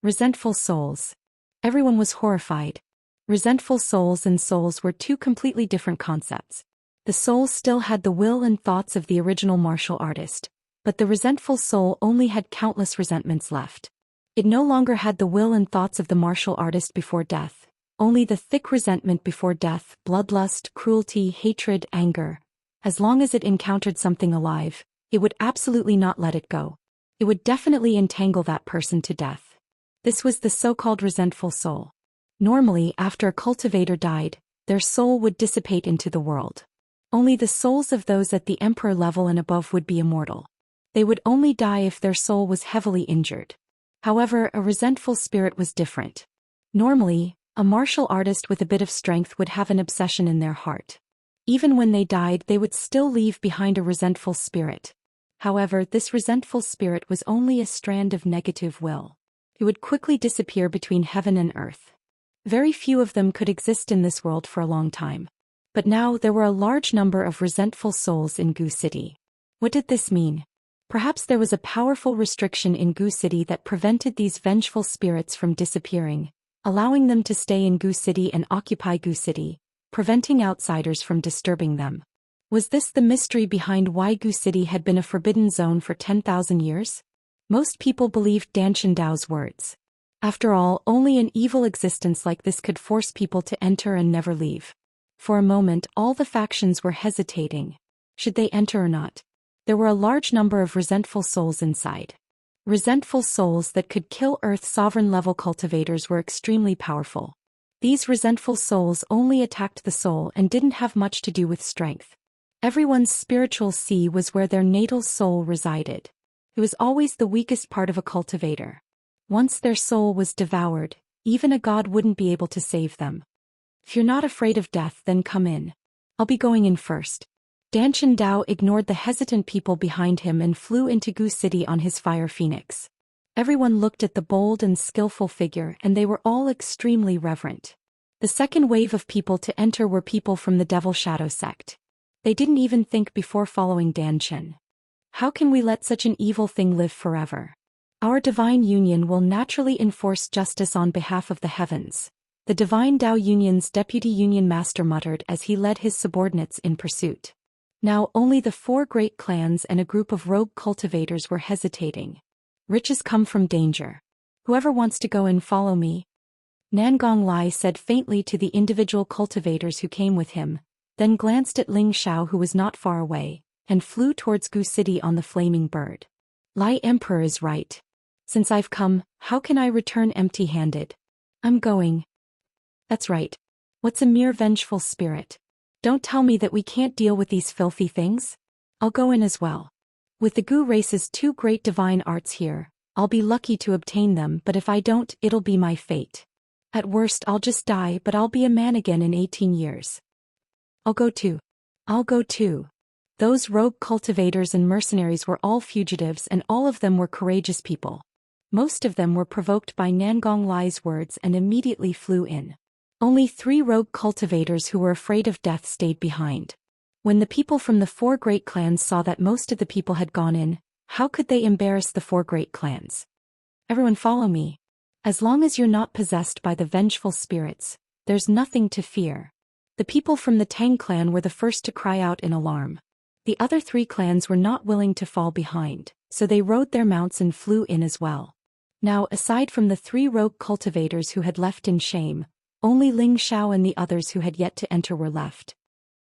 Resentful souls. Everyone was horrified. Resentful souls and souls were two completely different concepts. The soul still had the will and thoughts of the original martial artist, but the resentful soul only had countless resentments left. It no longer had the will and thoughts of the martial artist before death, only the thick resentment before death, bloodlust, cruelty, hatred, anger. As long as it encountered something alive, it would absolutely not let it go. It would definitely entangle that person to death. This was the so-called resentful soul. Normally, after a cultivator died, their soul would dissipate into the world. Only the souls of those at the emperor level and above would be immortal. They would only die if their soul was heavily injured. However, a resentful spirit was different. Normally, a martial artist with a bit of strength would have an obsession in their heart. Even when they died, they would still leave behind a resentful spirit. However, this resentful spirit was only a strand of negative will. It would quickly disappear between heaven and earth. Very few of them could exist in this world for a long time. But now there were a large number of resentful souls in Gu City. What did this mean? Perhaps there was a powerful restriction in Gu City that prevented these vengeful spirits from disappearing, allowing them to stay in Gu City and occupy Gu City, preventing outsiders from disturbing them. Was this the mystery behind why Gu City had been a forbidden zone for 10,000 years? Most people believed Danshan Dao's words. After all, only an evil existence like this could force people to enter and never leave. For a moment, all the factions were hesitating. Should they enter or not? There were a large number of resentful souls inside. Resentful souls that could kill Earth sovereign-level cultivators were extremely powerful. These resentful souls only attacked the soul and didn't have much to do with strength. Everyone's spiritual sea was where their natal soul resided. It was always the weakest part of a cultivator. Once their soul was devoured, even a god wouldn't be able to save them. If you're not afraid of death, then come in. I'll be going in first. Danshan Dao ignored the hesitant people behind him and flew into Gu City on his fire phoenix. Everyone looked at the bold and skillful figure and they were all extremely reverent. The second wave of people to enter were people from the Devil Shadow sect. They didn't even think before following Danshan. How can we let such an evil thing live forever? Our divine union will naturally enforce justice on behalf of the heavens, the divine Dao Union's deputy union master muttered as he led his subordinates in pursuit. Now only the 4 great clans and a group of rogue cultivators were hesitating. Riches come from danger. Whoever wants to go in, follow me. Nangong Lai said faintly to the individual cultivators who came with him, then glanced at Ling Xiao who was not far away, and flew towards Gu City on the flaming bird. Lai Emperor is right. Since I've come, how can I return empty-handed? I'm going. That's right. What's a mere vengeful spirit? Don't tell me that we can't deal with these filthy things? I'll go in as well. With the Gu race's 2 great divine arts here, I'll be lucky to obtain them, but if I don't, it'll be my fate. At worst I'll just die, but I'll be a man again in 18 years. I'll go too. I'll go too. Those rogue cultivators and mercenaries were all fugitives and all of them were courageous people. Most of them were provoked by Nangong Lai's words and immediately flew in. Only 3 rogue cultivators who were afraid of death stayed behind. When the people from the 4 great clans saw that most of the people had gone in, how could they embarrass the 4 great clans? Everyone follow me. As long as you're not possessed by the vengeful spirits, there's nothing to fear. The people from the Tang clan were the first to cry out in alarm. The other 3 clans were not willing to fall behind, so they rode their mounts and flew in as well. Now, aside from the 3 rogue cultivators who had left in shame, only Ling Xiao and the others who had yet to enter were left.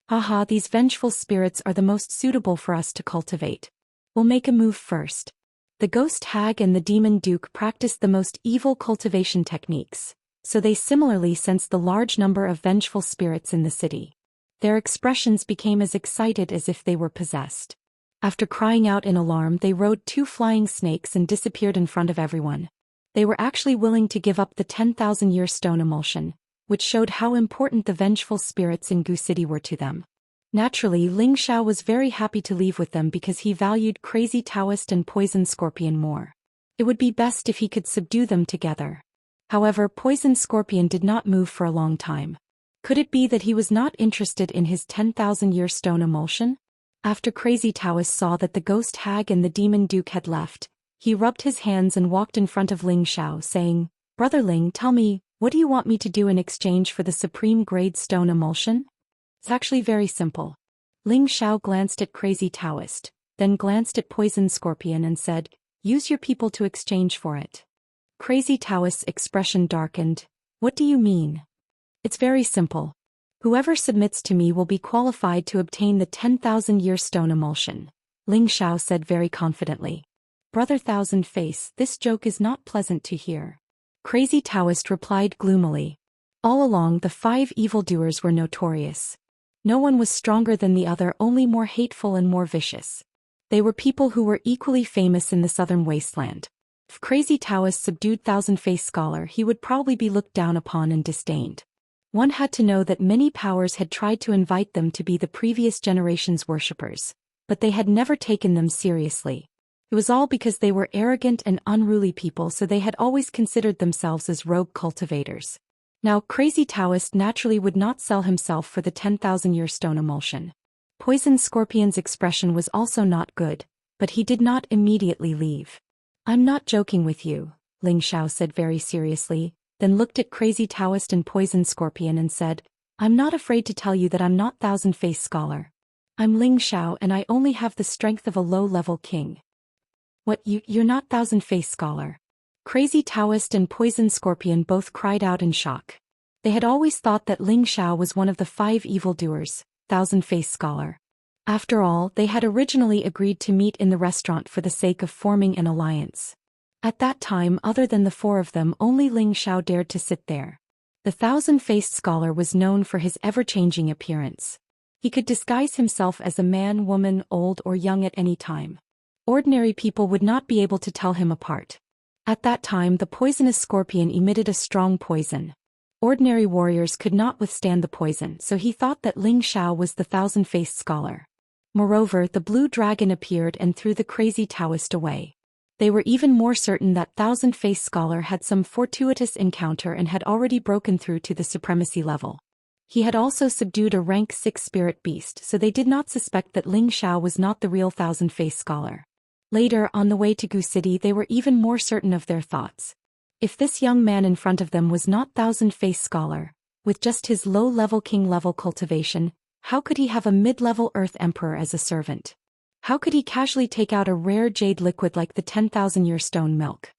Haha, these vengeful spirits are the most suitable for us to cultivate. We'll make a move first. The ghost hag and the demon duke practiced the most evil cultivation techniques, so they similarly sensed the large number of vengeful spirits in the city. Their expressions became as excited as if they were possessed. After crying out in alarm, they rode 2 flying snakes and disappeared in front of everyone. They were actually willing to give up the 10,000-year stone emulsion, which showed how important the vengeful spirits in Gu City were to them. Naturally, Ling Xiao was very happy to leave with them because he valued Crazy Daoist and Poison Scorpion more. It would be best if he could subdue them together. However, Poison Scorpion did not move for a long time. Could it be that he was not interested in his 10,000-year stone emulsion? After Crazy Daoist saw that the ghost hag and the demon duke had left, he rubbed his hands and walked in front of Ling Xiao, saying, "Brother Ling, tell me, what do you want me to do in exchange for the supreme grade stone emulsion?" It's actually very simple. Ling Xiao glanced at Crazy Daoist, then glanced at Poison Scorpion and said, "Use your people to exchange for it." Crazy Daoist's expression darkened. "What do you mean?" "It's very simple. Whoever submits to me will be qualified to obtain the 10,000-year stone emulsion," Ling Xiao said very confidently. "Brother Thousand Face, this joke is not pleasant to hear." Crazy Daoist replied gloomily. All along, the 5 evildoers were notorious. No one was stronger than the other, only more hateful and more vicious. They were people who were equally famous in the southern wasteland. If Crazy Daoist subdued Thousand-Face Scholar, he would probably be looked down upon and disdained. One had to know that many powers had tried to invite them to be the previous generation's worshippers, but they had never taken them seriously. It was all because they were arrogant and unruly people, so they had always considered themselves as rogue cultivators. Now, Crazy Daoist naturally would not sell himself for the 10,000-year stone emulsion. Poison Scorpion's expression was also not good, but he did not immediately leave. "I'm not joking with you," Ling Xiao said very seriously, then looked at Crazy Daoist and Poison Scorpion and said, "I'm not afraid to tell you that I'm not Thousand-Face Scholar. I'm Ling Xiao and I only have the strength of a low-level king." "What, you're not Thousand-Face Scholar?" Crazy Daoist and Poison Scorpion both cried out in shock. They had always thought that Ling Xiao was one of the 5 evildoers, Thousand-Face Scholar. After all, they had originally agreed to meet in the restaurant for the sake of forming an alliance. At that time, other than the 4 of them, only Ling Xiao dared to sit there. The Thousand-Faced Scholar was known for his ever-changing appearance. He could disguise himself as a man, woman, old or young at any time. Ordinary people would not be able to tell him apart. At that time, the poisonous scorpion emitted a strong poison. Ordinary warriors could not withstand the poison, so he thought that Ling Xiao was the Thousand-Faced Scholar. Moreover, the blue dragon appeared and threw the Crazy Daoist away. They were even more certain that Thousand-Faced Scholar had some fortuitous encounter and had already broken through to the supremacy level. He had also subdued a rank 6 spirit beast, so they did not suspect that Ling Xiao was not the real Thousand-Faced Scholar. Later, on the way to Gu City, they were even more certain of their thoughts. If this young man in front of them was not Thousand-Faced Scholar, with just his low-level king-level cultivation, how could he have a mid-level Earth Emperor as a servant? How could he casually take out a rare jade liquid like the 10,000-year stone milk?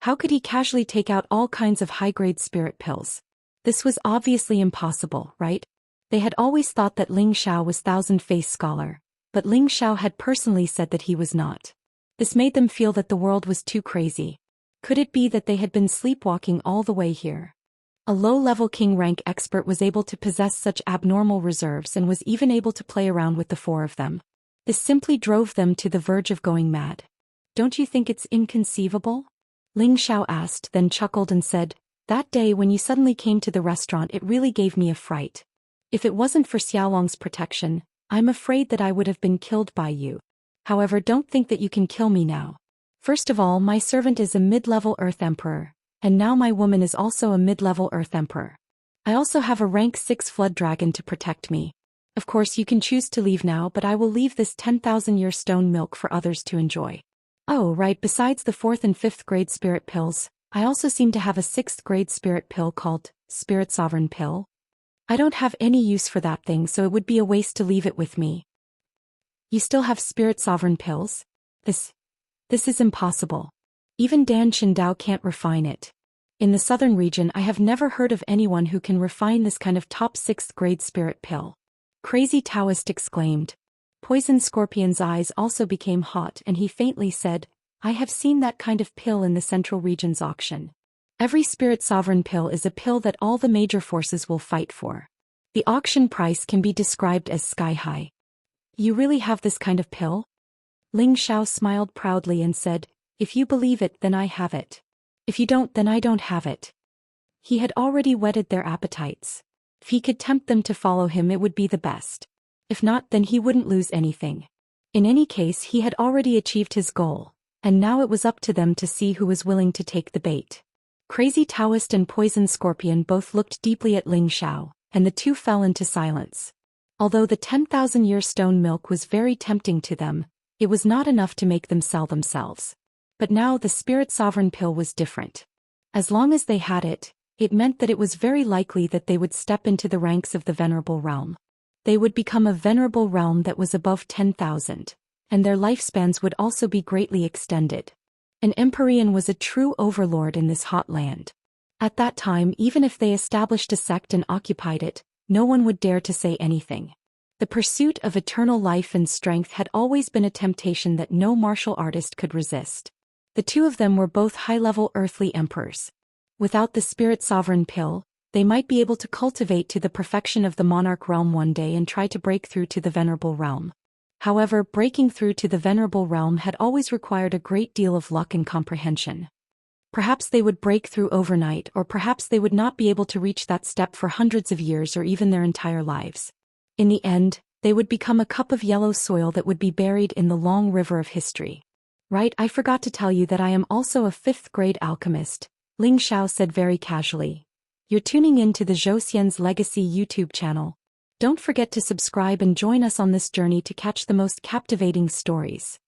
How could he casually take out all kinds of high-grade spirit pills? This was obviously impossible, right? They had always thought that Ling Xiao was Thousand-Faced Scholar, but Ling Xiao had personally said that he was not. This made them feel that the world was too crazy. Could it be that they had been sleepwalking all the way here? A low-level king-rank expert was able to possess such abnormal reserves and was even able to play around with the 4 of them. This simply drove them to the verge of going mad. "Don't you think it's inconceivable?" Ling Xiao asked, then chuckled and said, "That day when you suddenly came to the restaurant, it really gave me a fright. If it wasn't for Xiaolong's protection, I'm afraid that I would have been killed by you. However, don't think that you can kill me now. First of all, my servant is a mid-level Earth Emperor, and now my woman is also a mid-level Earth Emperor. I also have a rank 6 Flood Dragon to protect me. Of course, you can choose to leave now, but I will leave this 10,000-year stone milk for others to enjoy. Oh, right, besides the 4th and 5th grade spirit pills, I also seem to have a 6th grade spirit pill called Spirit Sovereign Pill. I don't have any use for that thing, so it would be a waste to leave it with me." "You still have Spirit Sovereign Pills? This is impossible. Even Dan Qindao can't refine it. In the southern region, I have never heard of anyone who can refine this kind of top 6th grade spirit pill." Crazy Daoist exclaimed. Poison Scorpion's eyes also became hot and he faintly said, "I have seen that kind of pill in the Central Region's auction. Every Spirit Sovereign Pill is a pill that all the major forces will fight for. The auction price can be described as sky-high. You really have this kind of pill? Ling Xiao smiled proudly and said, if you believe it, then I have it. If you don't, then I don't have it. He had already whetted their appetites. If he could tempt them to follow him, it would be the best. If not, then he wouldn't lose anything. In any case, he had already achieved his goal, and now it was up to them to see who was willing to take the bait. Crazy Daoist and Poison Scorpion both looked deeply at Ling Xiao, and the two fell into silence. Although the 10,000-year stone milk was very tempting to them, it was not enough to make them sell themselves. But now the Spirit Sovereign pill was different. As long as they had it, it meant that it was very likely that they would step into the ranks of the Venerable Realm. They would become a venerable realm that was above 10,000, and their lifespans would also be greatly extended. An Empyrean was a true overlord in this hot land. At that time, even if they established a sect and occupied it, no one would dare to say anything. The pursuit of eternal life and strength had always been a temptation that no martial artist could resist. The two of them were both high-level earthly emperors. Without the Spirit Sovereign pill, they might be able to cultivate to the perfection of the monarch realm one day and try to break through to the venerable realm. However, breaking through to the venerable realm had always required a great deal of luck and comprehension. Perhaps they would break through overnight, or perhaps they would not be able to reach that step for hundreds of years or even their entire lives. In the end, they would become a cup of yellow soil that would be buried in the long river of history. Right, I forgot to tell you that I am also a 5th-grade alchemist, Ling Xiao said very casually. You're tuning in to the Zhou Xian's Legacy YouTube channel. Don't forget to subscribe and join us on this journey to catch the most captivating stories.